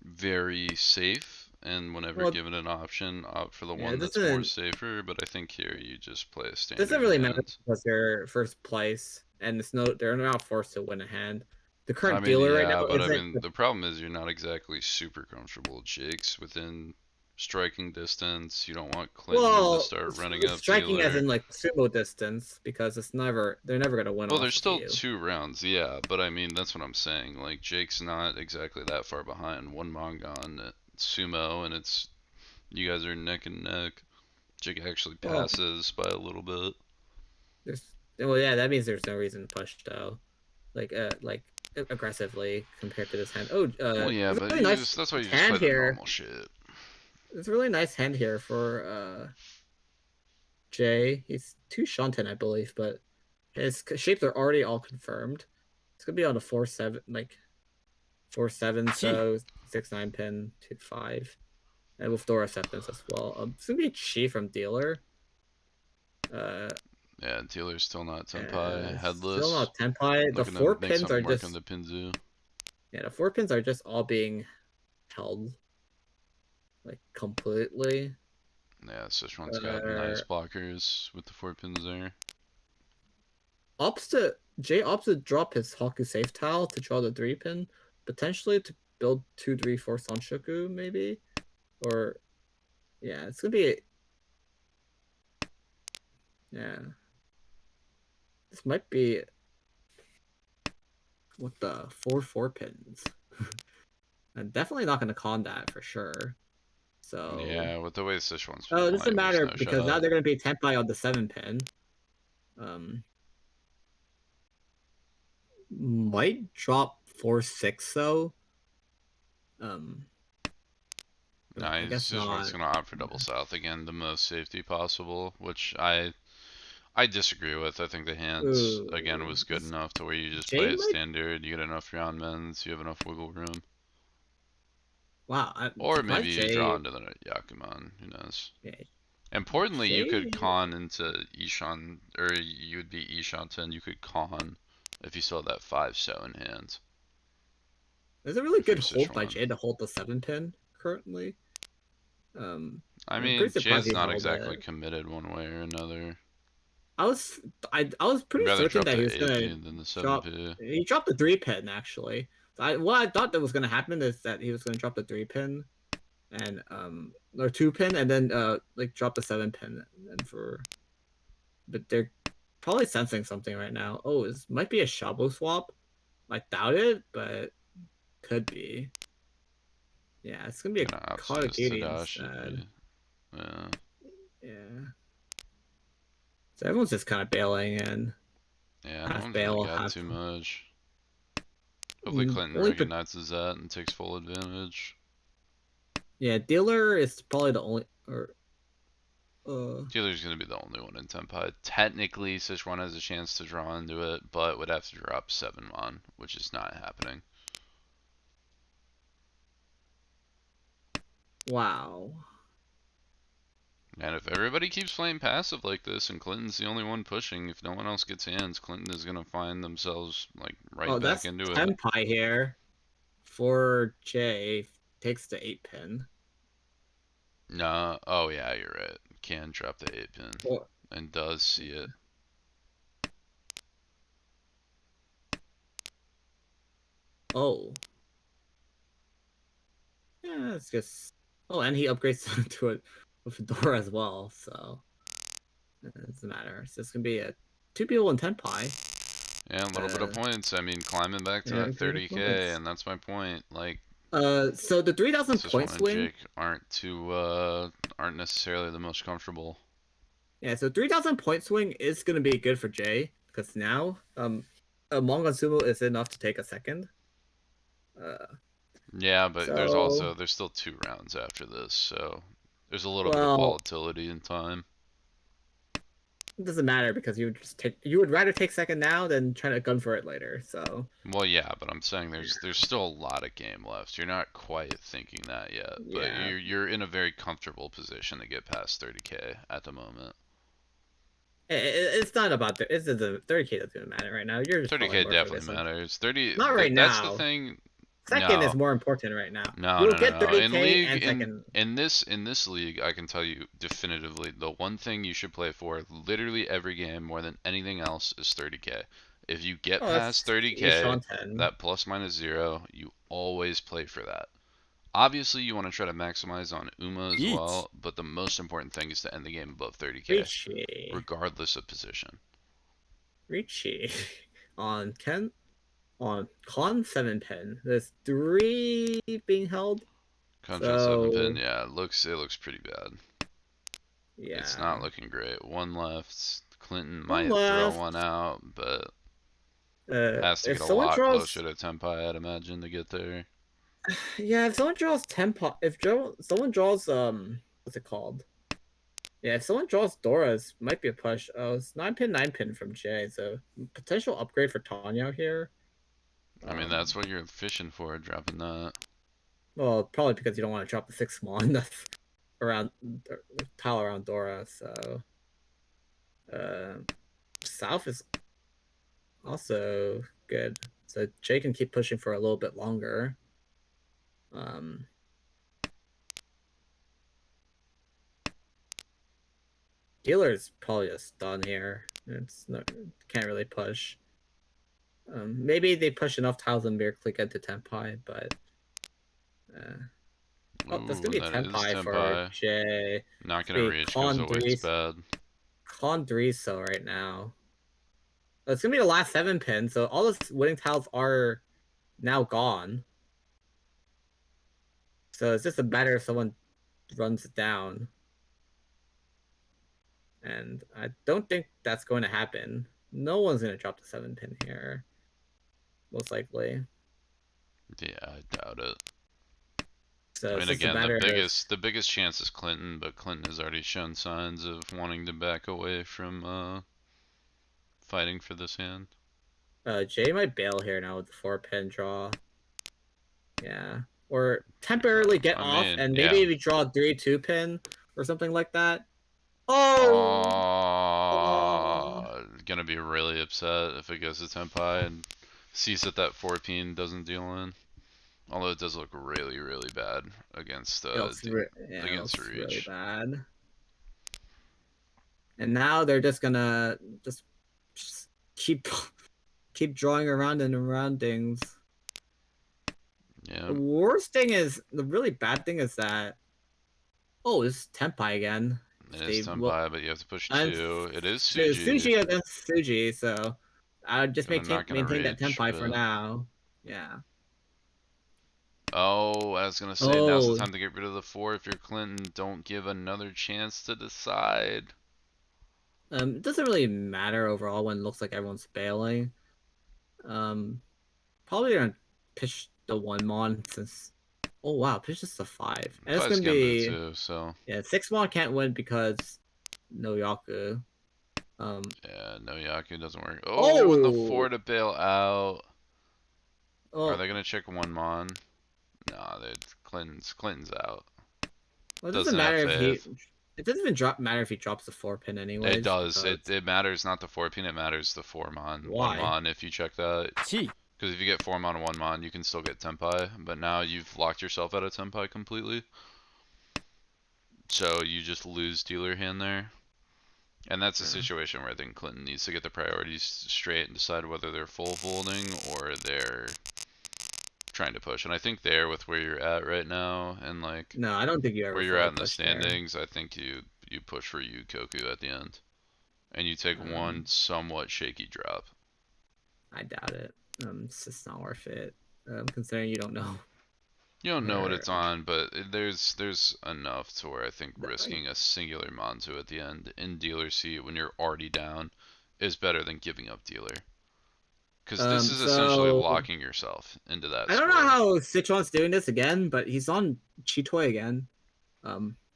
S4: very safe, and whenever
S3: Well,
S4: given an option, opt for the
S3: yeah,
S4: one
S3: it
S4: that's more
S3: doesn't
S4: safer. But I think here you just play a
S3: doesn't
S4: standard
S3: really matter
S4: hand.
S3: because they're first place and they're not forced to win a hand. The
S4: I
S3: current
S4: mean,
S3: dealer right
S4: yeah,
S3: now
S4: but I
S3: isn't.
S4: mean, the problem is you're not exactly super comfortable with Jakes within striking distance. You don't want Clinton to
S3: Well,
S4: start running up
S3: striking as
S4: dealer.
S3: in like sumo distance because they're never gonna win
S4: Well,
S3: off
S4: there's
S3: of
S4: still
S3: you.
S4: 2 rounds, yeah, but I mean, that's what I'm saying. Like, Jake's not exactly that far behind. One Mongon at sumo, and it's you guys are neck and neck. Jake actually
S3: Well,
S4: passes by a little bit.
S3: well, yeah, that means there's no reason to push though, like aggressively compared to this hand. Oh,
S4: Well, yeah,
S3: it's a
S4: but
S3: really nice
S4: that's why you just play
S3: hand
S4: the
S3: here.
S4: normal shit.
S3: It's a really nice hand here for Jay. He's 2 Shanten, I believe, but his shapes are already all confirmed. It's gonna be on a 4-7, like 4-7, so 6-9 pin 2-5, and with door acceptance as well. It's gonna be Chi from dealer.
S4: Yeah, dealer's still not Tenpai.
S3: Still
S4: Headless.
S3: not Tenpai. The
S4: Looking to
S3: four
S4: make
S3: pins are
S4: something work on
S3: just
S4: the Pinzu.
S3: the 4 pins are just all being held like completely.
S4: Yeah, Sichuan's got nice blockers with the 4 pins there.
S3: Jay opts to drop his Haku safe tile to draw the 3 pin, potentially to build 2-3-4 Sanshoku, maybe? Or yeah, it's gonna be yeah. This might be what the 4 pins. I'm definitely not gonna con that for sure. So
S4: Yeah, with the way Sichuan's been
S3: oh, it
S4: playing,
S3: doesn't
S4: there's
S3: matter
S4: no
S3: because now
S4: shot.
S3: they're gonna be Tenpai on the 7 pin. Might drop 4-6 though. But I
S4: Nice.
S3: guess
S4: Sichuan's
S3: not.
S4: gonna opt for double south again, the most safety possible, which I disagree with. I think the hand again
S3: Ooh,
S4: was good enough to where you just
S3: Jay
S4: play it
S3: might.
S4: standard, you get enough round mends, you have enough wiggle room.
S3: Wow, I'm
S4: Or maybe
S3: surprised
S4: you draw
S3: Jay.
S4: into the Yakuman, who knows.
S3: Yeah,
S4: Importantly, you
S3: Jay.
S4: could con into Ishan, or you would be Ishanten, you could con if you still have that 5-so in hand.
S3: There's a really
S4: If you're
S3: good hold by
S4: Sichuan.
S3: Jay to hold the 7 pin currently.
S4: I
S3: I'm pretty
S4: mean,
S3: surprised
S4: Jay's
S3: he
S4: not
S3: held
S4: exactly
S3: it.
S4: committed one way or another.
S3: I was
S4: I'd
S3: pretty
S4: rather
S3: certain
S4: drop
S3: that he
S4: the
S3: was gonna
S4: 8P than the
S3: drop.
S4: 7P.
S3: He dropped the 3 pin actually. What I thought that was gonna happen is that he was gonna drop the 3 pin and or 2 pin and then like drop the 7 pin and for. But they're probably sensing something right now. Oh, this might be a Shabo swap. I doubt it, but could be. Yeah, it's gonna be
S4: Gonna
S3: a
S4: outside his
S3: Katagiri
S4: Tadashi.
S3: instead.
S4: Yeah.
S3: Yeah. So everyone's just kind of bailing and
S4: Yeah, no
S3: half
S4: one's really
S3: bail,
S4: got
S3: half.
S4: too much. Hopefully Clinton
S3: Only,
S4: recognizes that and takes full advantage.
S3: yeah, dealer is probably the only, or
S4: Dealer's gonna be the only one in Tenpai. Technically, Sichuan has a chance to draw into it, but would have to drop 7 mon, which is not happening.
S3: Wow.
S4: And if everybody keeps playing passive like this, and Clinton's the only one pushing, if no one else gets hands, Clinton is gonna find themselves like right
S3: Oh,
S4: back
S3: that's
S4: into
S3: 10
S4: it.
S3: pie here. For J takes the 8 pin.
S4: Nah. Oh yeah, you're right. Can drop the 8-pin
S3: Well,
S4: and does see it.
S3: oh. Yeah, it's just. Oh, and he upgrades to it with Fedora as well, so it doesn't matter. So it's gonna be a 2 people and 10 pie.
S4: Yeah, a little bit of points. I mean, climbing back to
S3: Yeah,
S4: that
S3: good
S4: 30k,
S3: points.
S4: and that's my point. Like,
S3: So the 3,000
S4: Siswan
S3: point
S4: and
S3: swing.
S4: Jake aren't necessarily the most comfortable.
S3: Yeah, so 3,000 point swing is gonna be good for Jay because now a Mongonsumo is enough to take a second.
S4: Yeah, but
S3: So
S4: there's still 2 rounds after this, so there's a little bit of
S3: well,
S4: volatility in time.
S3: it doesn't matter because you would rather take second now than trying to gun for it later. So
S4: Well, yeah, but I'm saying there's still a lot of game left. You're not quite thinking that yet, but
S3: yeah,
S4: you're in a very comfortable position to get past 30k at the moment.
S3: it's not about the. It's the 30K doesn't matter right now. You're just probably
S4: 30k
S3: more
S4: definitely
S3: focused on.
S4: matters. 30.
S3: Not right
S4: That's the
S3: now.
S4: thing.
S3: Second
S4: No.
S3: is more important right now.
S4: No,
S3: You'll
S4: no, no,
S3: get
S4: no. In
S3: 30K
S4: league,
S3: and second.
S4: in this league, I can tell you definitively, the one thing you should play for literally every game more than anything else is 30k. If you get
S3: Oh,
S4: past
S3: that's
S4: 30k,
S3: Ishan 10.
S4: that plus minus 0, you always play for that. Obviously, you want to try to maximize on UMA as
S5: Eat.
S4: well, but the most important thing is to end the game above 30k,
S3: Richie.
S4: regardless of position.
S3: Richie. On Ken. On Con 7 pin. There's 3 being held.
S4: Contra 7-pin,
S3: So
S4: yeah, it looks pretty bad.
S3: yeah.
S4: It's not looking great. One left. Clinton
S3: One
S4: might throw
S3: left.
S4: one out, but has to
S3: If
S4: get a
S3: someone
S4: lot
S3: draws,
S4: closer to Tempai, I'd imagine, to get there.
S3: yeah, if someone draws 10 pot, someone draws what's it called? Yeah, if someone draws Dora's, might be a push. Oh, it's 9 pin from Jay, so potential upgrade for Tanya here.
S4: I mean, that's what you're fishing for, dropping that.
S3: Well, probably because you don't want to drop the 6 small enough around tile around Dora. So, South is also good. So Jay can keep pushing for a little bit longer. Dealer's probably just done here. It's not, can't really push. Maybe they push enough tiles and Mirror click into Tenpai, but oh, that's gonna be
S4: That is
S3: Tenpai for
S4: Tempai.
S3: Jay.
S4: Not
S3: It's
S4: gonna
S3: gonna be
S4: reach because the weight's bad.
S3: Con Driso right now. It's gonna be the last 7 pin, so all the winning tiles are now gone. So it's just a matter if someone runs it down. And I don't think that's going to happen. No one's gonna drop the 7 pin here. Most likely.
S4: Yeah, I doubt it.
S3: So
S4: I
S3: it's
S4: mean,
S3: just a
S4: again,
S3: matter
S4: the biggest chance is Clinton, but Clinton has already shown signs of wanting to back away from fighting for this hand.
S3: Jay might bail here now with the 4 pin draw. Yeah. Or temporarily get off and maybe we draw a 3-2 pin or something like that. Oh!
S4: Gonna be really upset if it goes to Tempai and sees that 4-pin doesn't deal in. Although it does look really, really bad against
S3: It looks
S4: Reach.
S3: really bad. And now they're just gonna just keep drawing around and around things.
S4: Yeah.
S3: The worst thing is, the really bad thing is that, oh, it's Tenpai again.
S4: It is Tempai, but you have to push 2. It is
S3: So
S4: Suji.
S3: Suji against Suji, so I would just maintain that
S4: reach,
S3: Tenpai
S4: but...
S3: for now. Yeah.
S4: Oh, I was gonna say, now's the time to get rid of the 4 if you're Clinton. Don't give another chance to decide.
S3: It doesn't really matter overall when it looks like everyone's bailing. Probably gonna pitch the 1 mon since. Oh wow, pitch just a 5, and it's gonna be
S4: too, so...
S3: yeah, 6 mon can't win because no Yaku.
S4: Yeah, no Yaku doesn't work. Oh, and the 4 to bail out.
S3: Oh,
S4: Are they gonna check 1 mon? No, Clinton's out.
S3: Well, it
S4: Doesn't
S3: doesn't
S4: have
S3: matter if he.
S4: faith.
S3: It doesn't even matter if he drops the 4-pin anyways.
S4: It does.
S3: Because
S4: It matters not the 4-pin, it matters the 4-mon.
S3: Why?
S4: 1-mon, if you check that.
S5: Chi.
S4: Because if you get 4-mon and 1-mon, you can still get Tenpai, but now you've locked yourself out of Tenpai completely. So you just lose dealer hand there. And that's a
S3: Yeah.
S4: situation where I think Clinton needs to get the priorities straight and decide whether they're full folding or they're trying to push. And I think there, with where you're at right now, and like
S3: No, I don't think you ever
S4: where you're
S3: fully
S4: at in the
S3: push there.
S4: standings, I think you push for Koku at the end, and you take
S3: Um,
S4: one somewhat shaky drop.
S3: I doubt it. It's just not worth it. Considering you don't know.
S4: You don't know what
S3: where-
S4: it's on, but there's enough to where I think
S3: The-
S4: risking a singular Monzo at the end in dealer seat when you're already down is better than giving up dealer. Because this is essentially
S3: So
S4: locking yourself into that
S3: I don't
S4: score.
S3: know how Sichuan's doing this again, but he's on Chitoy again.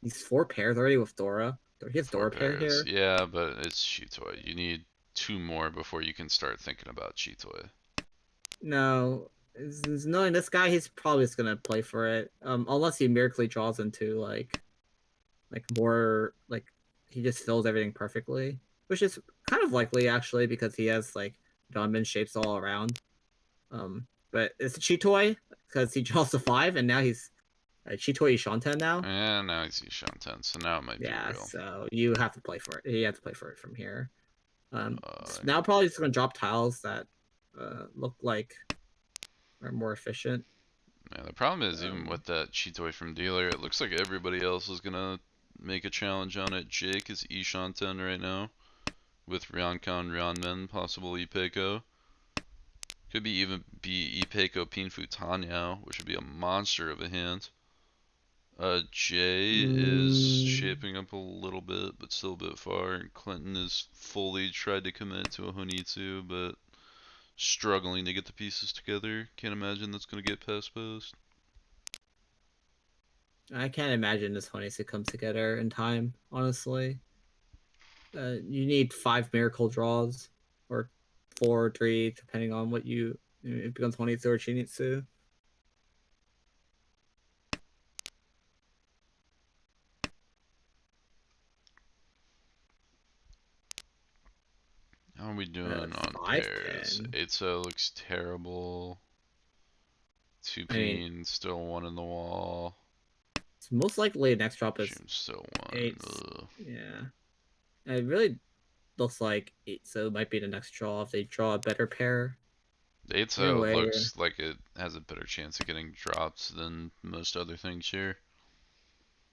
S3: He's 4 pairs already with Dora. He has
S4: 4
S3: Dora pair
S4: pairs.
S3: here.
S4: Yeah, but it's Chitoy. You need 2 more before you can start thinking about Chitoy.
S3: No, knowing this guy, he's probably just gonna play for it. Unless he miraculously draws into like more like he just fills everything perfectly, which is kind of likely actually because he has like diamond shapes all around. But it's a Chitoy because he draws a 5 and now he's Chitoy Ishanten now.
S4: And now he's Shanten, so now it might
S3: Yeah,
S4: be real.
S3: so you have to play for it. You have to play for it from here. So
S4: Uh,
S3: now probably just gonna drop tiles that look like are more efficient.
S4: Yeah, the problem is even
S3: Um,
S4: with that Chitoy from dealer, it looks like everybody else is gonna make a challenge on it. Jake is Ishanten right now, with Ryankon, Ryanmen, possible Ipeiko. Could be even be Ipeiko Pinfu Tanyao, which would be a monster of a hand. Jay is shaping up a little bit, but still a bit far. And Clinton is fully tried to commit to a Honitsu, but struggling to get the pieces together. Can't imagine that's gonna get past post.
S3: I can't imagine this one to come together in time, honestly. You need 5 miracle draws, or 4 or 3, depending on what it becomes Honitsu or Chinitsu.
S4: How are we doing on
S3: 5
S4: pairs?
S3: pin.
S4: 8-so looks terrible. 2
S3: I mean,
S4: peen, still 1 in the wall.
S3: it's most likely next drop is
S4: Jim's still 1.
S3: 8.
S4: Ugh.
S3: Yeah. It really looks like 8-so might be the next draw if they draw a better pair.
S4: The 8-so
S3: In a way,
S4: looks like it has a better chance of getting drops than most other things here.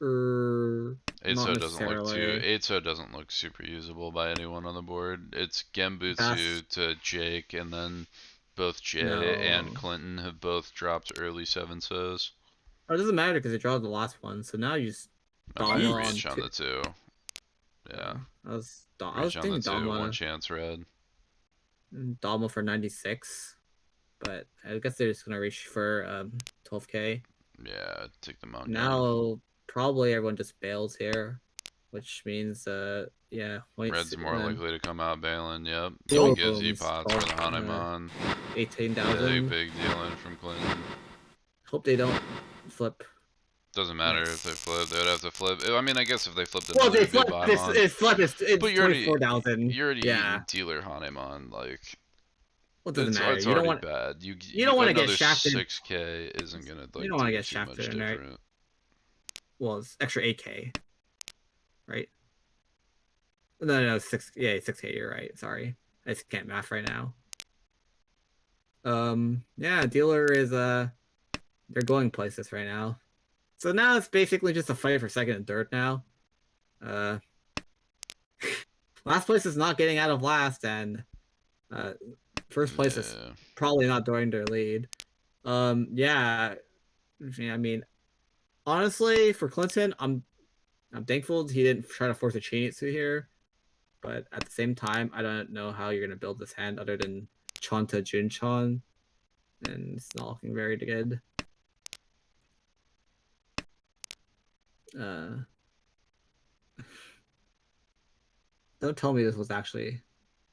S3: Not
S4: 8-so doesn't look
S3: necessarily.
S4: 8-so doesn't look super usable by anyone on the board. It's Gembutsu
S3: That's-
S4: to Jake, and then both Jay and
S3: No.
S4: Clinton have both dropped early 7-sos.
S3: Oh, it doesn't matter because they draw the last one, so now you just
S4: Okay,
S3: Dama
S4: reach on
S3: two.
S4: the 2. Yeah.
S3: I was
S4: Reach on
S3: thinking
S4: the 2,
S3: Dama
S4: 1 chance red.
S3: for 96, but I guess they're just gonna reach for 12k.
S4: Yeah, take the mount down.
S3: Now probably everyone just bails here, which means yeah,
S4: Red's more likely to come out bailing, yep.
S3: Boom.
S4: He gives you pots for the
S3: 12,
S4: Hanuman.
S3: 18,000.
S4: Big deal in from Clinton.
S3: Hope they don't flip.
S4: Doesn't matter if they flip, they would have to flip. I mean, I guess if they flipped
S3: Well,
S4: another,
S3: they
S4: it'd be a
S3: flip.
S4: bottom on.
S3: It's
S4: But you're already
S3: 24,000.
S4: You're already
S3: Yeah.
S4: eating dealer Hanuman, like
S3: Well, it doesn't matter.
S4: it's
S3: You don't
S4: already
S3: want.
S4: bad. You
S3: don't wanna get
S4: another
S3: shafted.
S4: 6k isn't gonna like
S3: You don't wanna
S4: do
S3: get
S4: too much
S3: shafted in there.
S4: different.
S3: Well, it's extra 8k, right? No, 6. Yeah, 6k. You're right. Sorry, I just can't math right now. Yeah, dealer is they're going places right now. So now it's basically just a fight for second and third now. Last place is not getting out of last, and first place is
S4: Yeah.
S3: probably not throwing their lead. Yeah, I mean, honestly, for Clinton, I'm thankful he didn't try to force a Chinitsu here, but at the same time, I don't know how you're gonna build this hand other than Chanta Junchan, and it's not looking very good. Don't tell me this was actually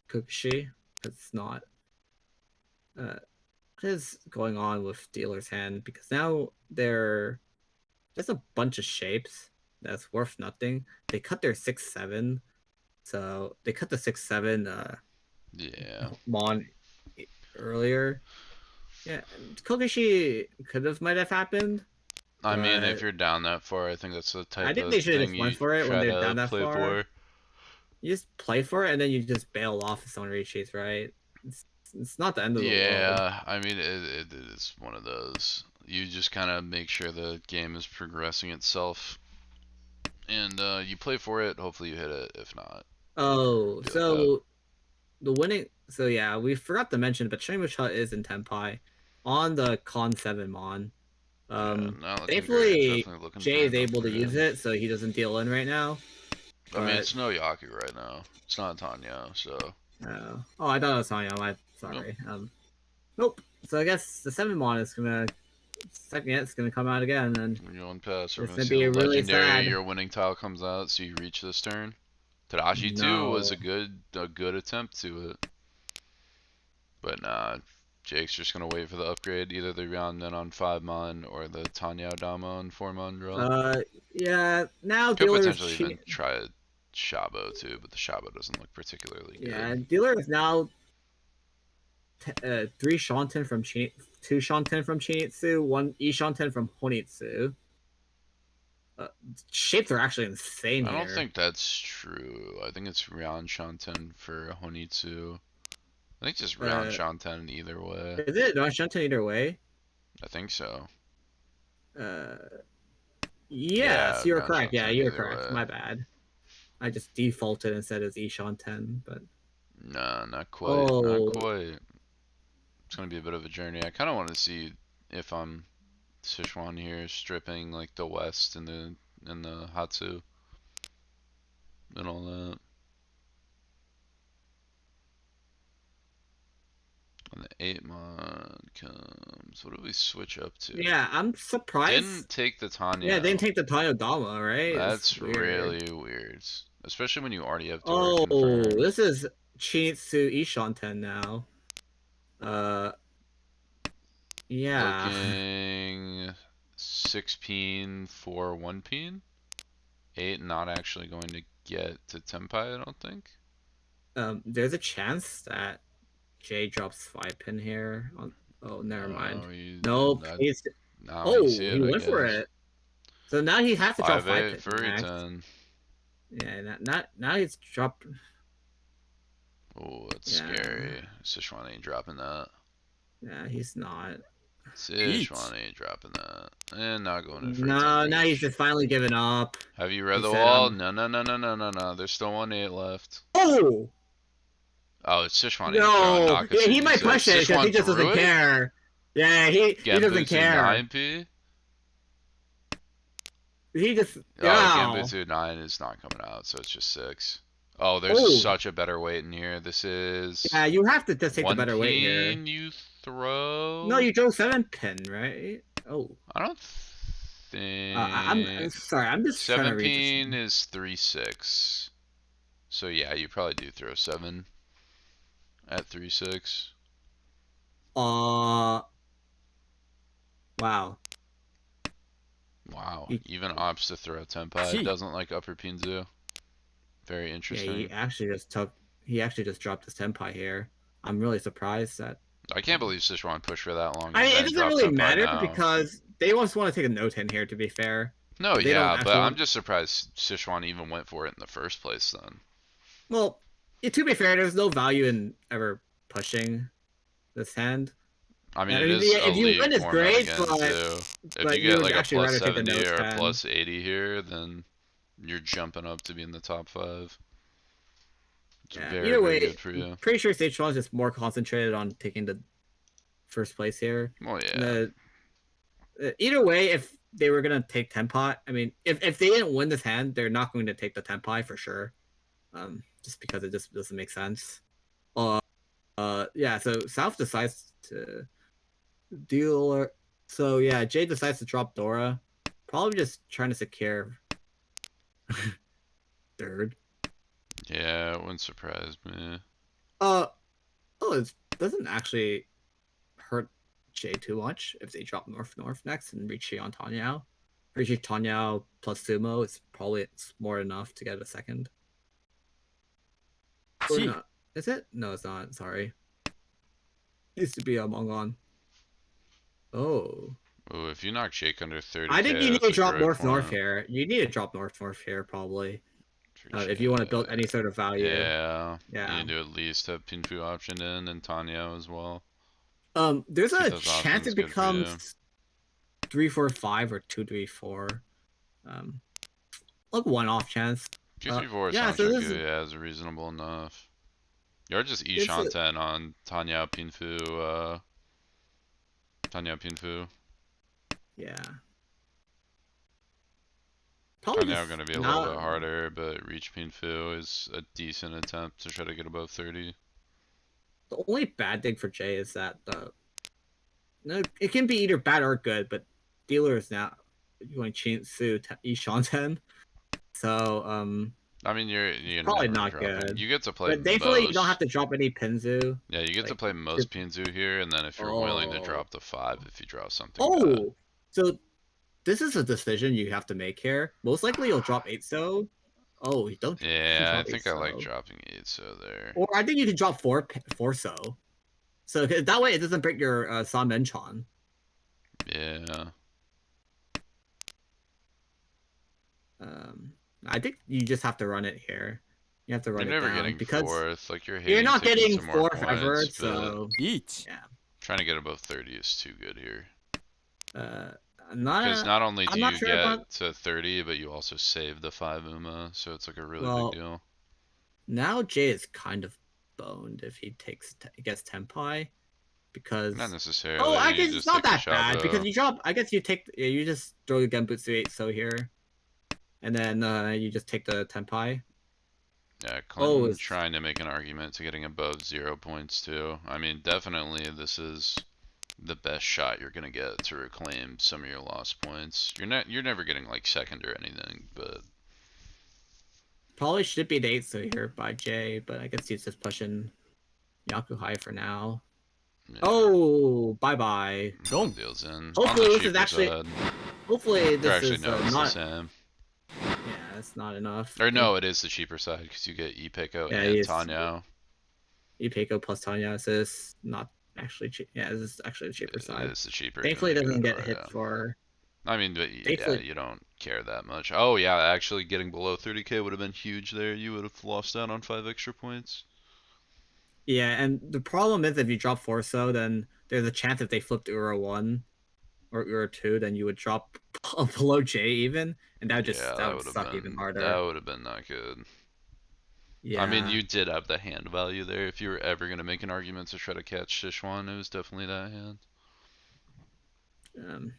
S3: Kukushi. It's not. What is going on with dealer's hand? Because now there's a bunch of shapes. that's worth nothing. They cut their 6/7, so they cut the 6/7
S4: Yeah.
S3: Mon earlier. Yeah, Kokishi might have happened.
S4: I mean, if
S3: But
S4: you're down that far, I think that's the
S3: I
S4: type
S3: think
S4: of
S3: they should have
S4: thing
S3: just
S4: you
S3: went for it when
S4: try
S3: they're
S4: to
S3: down that
S4: play
S3: far.
S4: for.
S3: You just play for it and then you just bail off if someone retreats, right? It's not the end of the world.
S4: Yeah, I mean, it is one of those. You just kind of make sure the game is progressing itself, and you play for it. Hopefully, you hit it. If not,
S3: Oh,
S4: be like that.
S3: so the winning. So yeah, we forgot to mention, but Shang-Chi is in Tenpai on the Con 7 Mon.
S4: Yeah, not looking
S3: Thankfully,
S4: great. Definitely looking
S3: Jay
S4: for
S3: is
S4: an
S3: able to use
S4: upgrade.
S3: it, so he doesn't deal in right now.
S4: I mean,
S3: But
S4: it's no Yaku right now. It's not Tanya, so.
S3: oh, I thought it was Tanya. I'm sorry. Nope. So I guess the 7 Mon is gonna it's gonna come out again, and
S4: When you're on pass, we're
S3: it's
S4: gonna
S3: gonna
S4: see the
S3: be really
S4: legendary.
S3: sad.
S4: Your winning tile comes out, so you reach this turn. Tadashi too was
S3: No.
S4: a good attempt to it, but nah. Jake's just gonna wait for the upgrade, either the Ryanmen on 5 mon or the Tanya Dama on 4 mon drop.
S3: Yeah. Now
S4: Could
S3: dealer is
S4: potentially even try Shabo too, but the Shabo doesn't look particularly good.
S3: dealer is now 3 Shanten from 2 Shanten from Chinitsu, 1 E Shanten from Honitsu. Shapes are actually insane
S4: I
S3: here.
S4: don't think that's true. I think it's Ryan Shanten for Honitsu. I think just Ryan Shanten either way.
S3: Is it Ryan Shanten either way?
S4: I think so.
S3: Yes, you're
S4: Ryan
S3: correct. Yeah,
S4: Shanten
S3: you're
S4: either
S3: correct.
S4: way.
S3: My bad. I just defaulted and said it's E Shanten, but
S4: Nah, not quite. Not quite. It's gonna be a bit of a journey. I kind of want to see if I'm Sichuan here stripping like the west and the Hatsu and all that. When the 8 mod comes, what do we switch up to?
S3: yeah, I'm surprised.
S4: Didn't take the Tanya.
S3: Yeah, didn't take the Tanya Dama, right?
S4: That's really weird. Especially when you already have Dora
S3: Oh,
S4: confirmed.
S3: this is Chinitsu Ishanten now. Yeah.
S4: Looking 6 peen for 1 peen. 8 not actually going to get to Tenpai, I don't think.
S3: There's a chance that Jay drops 5 pin here. Oh, never mind. Nope. He went for it. So now he has to drop 5 pin
S4: for
S3: next.
S4: 10.
S3: Yeah, now he's dropped.
S4: Oh, that's scary. Sichuan ain't dropping that.
S3: Yeah, he's not.
S4: Sichuan ain't dropping that. And not going in for
S3: No, now he's just finally giving up.
S4: Have you read the wall? No. There's still 1-8 left.
S3: Oh!
S4: Oh, it's Sichuan ain't
S3: No!
S4: throwing
S3: Yeah, he might push it because he just doesn't care. Yeah, he doesn't care.
S4: 9P?
S3: He just.
S4: Genbutsu 9 is not coming out, so it's just 6. Oh, there's such a better weight in here. This is.
S3: Yeah, you have to just take the better weight here.
S4: 1 peen you throw?
S3: No, you drove 7 pin, right? Oh.
S4: I don't think.
S3: I'm sorry, I'm just trying to read
S4: 17 is 3-6. So yeah, you probably do throw 7 at 3-6.
S3: Wow.
S4: Wow. Even opts to throw Tenpai. Doesn't like upper Pinzu. Very interesting.
S3: Yeah, he actually just dropped his Tenpai here. I'm really surprised that.
S4: I can't believe Sichuan pushed for that long.
S3: I mean, it doesn't really matter because they just want to take a no 10 here, to be fair.
S4: No, yeah, but I'm just surprised Sichuan even went for it in the first place then.
S3: Well, to be fair, there's no value in ever pushing this hand.
S4: I mean, it is if you win, it's great, but if you get like a plus 70 or a plus 80 here, then you're jumping up to be in the top 5. It's very, very good for you.
S3: I'm pretty sure Stage 1 is just more concentrated on taking the first place here.
S4: Oh, yeah.
S3: Either way, if they were going to take Tenpai, I mean, if they didn't win this hand, they're not going to take the Tenpai for sure. Just because it just doesn't make sense. Yeah, so South decides to deal. So yeah, Jay decides to drop Dora. Probably just trying to secure third.
S4: Yeah, it wouldn't surprise me.
S3: It doesn't actually hurt Jay too much if they drop North next and reach Xian Tanyao. Richie Tanya plus Sumo is probably more enough to get a second. Or
S5: C.
S3: not. Is it? No, it's not. Sorry. Used to be a Mongon. Oh.
S4: Ooh, if you knock Jake under 30k,
S3: I think you need
S4: that's
S3: to
S4: a
S3: drop
S4: great
S3: North
S4: point.
S3: here. You need to drop North here probably.
S4: For
S3: If you want to build
S4: Jake.
S3: any sort of value.
S4: Yeah.
S3: Yeah.
S4: You need to at least have Pinfu optioned in and Tanyo as well.
S3: There's
S4: Keep
S3: a
S4: those
S3: chance
S4: options
S3: it
S4: good for you.
S3: becomes 3-4-5 or 2-3-4. Like one-off chance.
S4: 2-3-4
S3: yeah,
S4: sounds
S3: so
S4: like
S3: this is,
S4: is reasonable enough. You're just
S3: This is-
S4: Ishanten on Tanya Pinfu. Tanya Pinfu.
S3: yeah.
S4: Tanya going to be a little bit
S3: not-
S4: harder, but Reach Pinfu is a decent attempt to try to get above 30.
S3: The only bad thing for Jay is that it can be either bad or good, but dealer is now going Chinsu Ishanten. So
S4: I mean, you're
S3: probably
S4: never
S3: not
S4: dropping.
S3: good.
S4: You get to play
S3: But thankfully you don't have
S4: most.
S3: to drop any Pinzu.
S4: Yeah, you get to
S3: like,
S4: play most Pinzu here, and then if you're willing to drop the 5 if you draw something bad.
S3: Oh, so this is a decision you have to make here. Most likely you'll drop 8 so. Oh, you don't.
S4: Yeah, I
S3: drop
S4: think
S3: 8
S4: I like
S3: so.
S4: dropping 8 so there.
S3: Or I think you can drop 4 so. So that way it doesn't break your San Menchon.
S4: Yeah.
S3: I think you just have to run it here. You have to run
S4: You're
S3: it
S4: never
S3: down
S4: getting
S3: because
S4: 4th. Like you're
S3: you're not
S4: taking
S3: getting
S4: some more
S3: 4th ever.
S4: points, but
S3: So
S5: Each.
S3: yeah.
S4: trying to get above 30 is too good here. Because not only do
S3: I'm not
S4: you
S3: sure
S4: get
S3: about-
S4: to 30, but you also save the 5 Uma, so it's like a really
S3: Well,
S4: big deal.
S3: Now Jay is kind of boned if he gets Tenpai, because
S4: Not necessarily.
S3: oh, I
S4: you
S3: guess
S4: just
S3: it's not
S4: take the
S3: that bad because
S4: Shadow.
S3: you drop. I guess you just throw the Genbutsu 8 so here, and then you just take the Tenpai.
S4: Yeah, Clinton
S3: it's-
S4: trying to make an argument to getting above 0 points too. I mean, definitely this is the best shot you're gonna get to reclaim some of your lost points. You're never getting like second or anything, but
S3: Probably should be the 8 so here by Jay, but I guess he's just pushing Yakuhai for now.
S4: yeah,
S3: Oh, bye.
S5: Don't.
S4: deals in.
S3: Hopefully
S4: On the
S3: this is
S4: cheaper
S3: actually-
S4: side.
S3: Hopefully
S4: Or
S3: this
S4: actually,
S3: is
S4: no, it's the
S3: not.
S4: same.
S3: Yeah, it's not enough.
S4: Or no, it is the cheaper side because you get Ipeko
S3: Yeah,
S4: and
S3: yes.
S4: Tanyo.
S3: Ipeko plus Tanya is not actually cheap. Yeah, this is actually the cheaper
S4: It
S3: side.
S4: is the cheaper.
S3: Thankfully, it
S4: gonna
S3: doesn't
S4: go
S3: get hit
S4: right out.
S3: for.
S4: I mean, but yeah,
S3: Thankfully-
S4: you don't care that much. Oh yeah, actually getting below 30k would have been huge there. You would have lost out on 5 extra points.
S3: Yeah, and the problem is if you drop 4 so, then there's a chance if they flipped Uro 1 or Uro 2, then you would drop below J even, and that would just
S4: Yeah,
S3: that would
S4: would have
S3: suck
S4: been
S3: even harder.
S4: that would have been not good.
S3: Yeah,
S4: I mean, you did have the hand value there. If you were ever gonna make an argument to try to catch Sichuan, it was definitely that hand.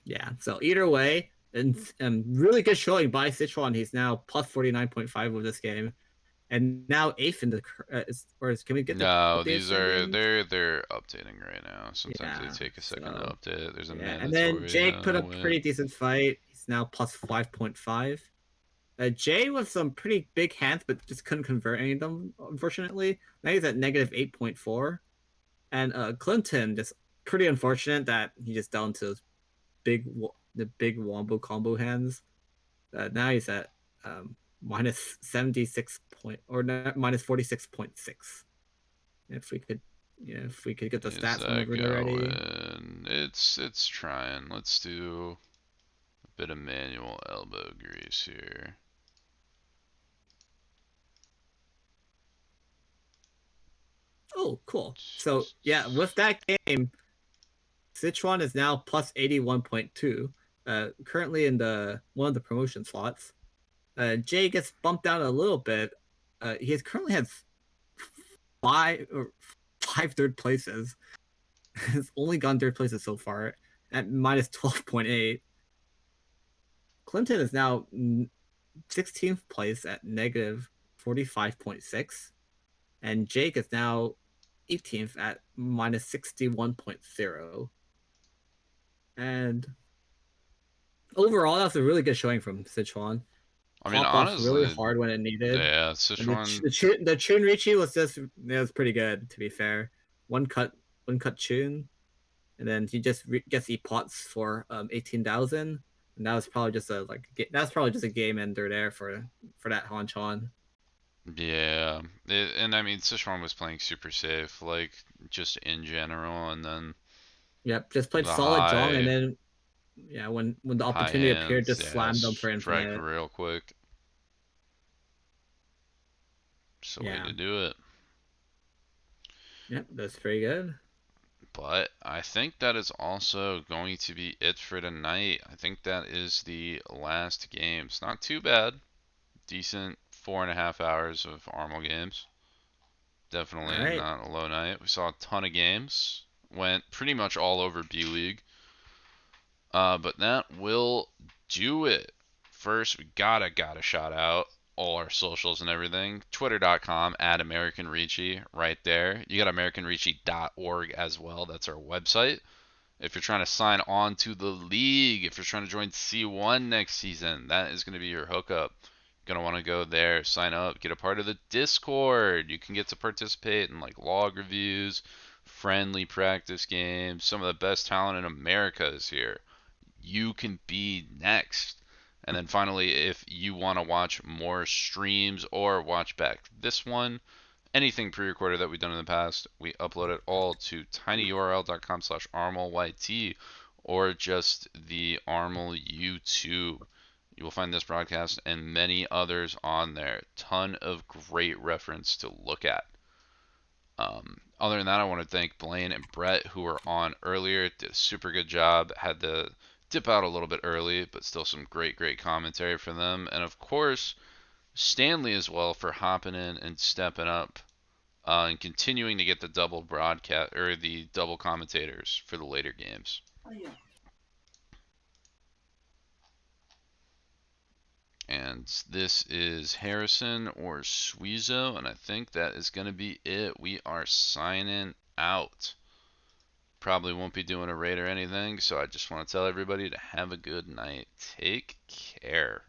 S3: yeah. So either way, and really good showing by Sichuan. He's now plus 49.5 with this game, and now 8th in the. Can we get the?
S4: No,
S3: updated
S4: these are
S3: standings?
S4: they're updating right now. Sometimes
S3: Yeah,
S4: they take a second to
S3: so-
S4: update. There's a
S3: Yeah,
S4: mandatory.
S3: and then Jake put a
S4: win.
S3: pretty decent fight. He's now plus 5.5. Jay with some pretty big hands, but just couldn't convert any of them, unfortunately. Now he's at negative 8.4. And Clinton, just pretty unfortunate that he just down to those the big wombo combo hands. Now he's at minus 76 minus 46.6. If we could get the
S4: Is
S3: stats
S4: that
S3: whenever they're ready.
S4: going? It's trying. Let's do a bit of manual elbow grease here.
S3: Oh, cool. So yeah, with that game, Sichuan is now plus 81.2. Currently in one of the promotion slots. Jay gets bumped down a little bit. He currently has five third places. He's only gone third places so far at minus 12.8. Clinton is now 16th place at negative 45.6. And Jake is now 18th at minus 61.0. And overall, that's a really good showing from Sichuan.
S4: I mean,
S3: Pop off
S4: honestly,
S3: really hard when it needed.
S4: yeah,
S3: And
S4: Sichuan.
S3: the Chunrichi was pretty good, to be fair. One cut Chun, and then he just gets E pots for 18,000. And that was probably just a game ender there for that Hanchan.
S4: Yeah, and I mean, Sichuan was playing super safe, like just in general, and then
S3: Yep, just played
S4: the
S3: solid Zhong, and
S4: high
S3: then yeah, when the
S4: high
S3: opportunity appeared,
S4: hands,
S3: just
S4: yeah,
S3: slammed them for
S4: strike
S3: infinite.
S4: real quick. Just a way
S3: Yeah.
S4: to do it.
S3: Yep, that's pretty good.
S4: But I think that is also going to be it for tonight. I think that is the last game. It's not too bad. Decent 4.5 hours of Armor games.
S3: All
S4: Definitely
S3: right.
S4: not a low night. We saw a ton of games. Went pretty much all over B League. But that will do it. First, we gotta shout out all our socials and everything. Twitter.com @AmericanRicci right there. You got AmericanRicci.org as well. That's our website. If you're trying to sign on to the league, if you're trying to join C1 next season, that is going to be your hookup. You're going to want to go there, sign up, get a part of the Discord. You can get to participate in like log reviews, friendly practice games. Some of the best talent in America is here. You can be next. And then finally, if you want to watch more streams or watch back this one, anything pre-recorded that we've done in the past, we upload it all to tinyurl.com/armelyt or just the Armel YouTube. You will find this broadcast and many others on there. Ton of great reference to look at. Other than that, I want to thank Blaine and Brett, who were on earlier. Did a super good job. Had to dip out a little bit early, but still some great commentary from them. And of course, Stanley as well for hopping in and stepping up and continuing to get the double broadcast or the double commentators for the later games. And this is Harrison or Suizo, and I think that is going to be it. We are signing out. Probably won't be doing a raid or anything, so I just want to tell everybody to have a good night. Take care.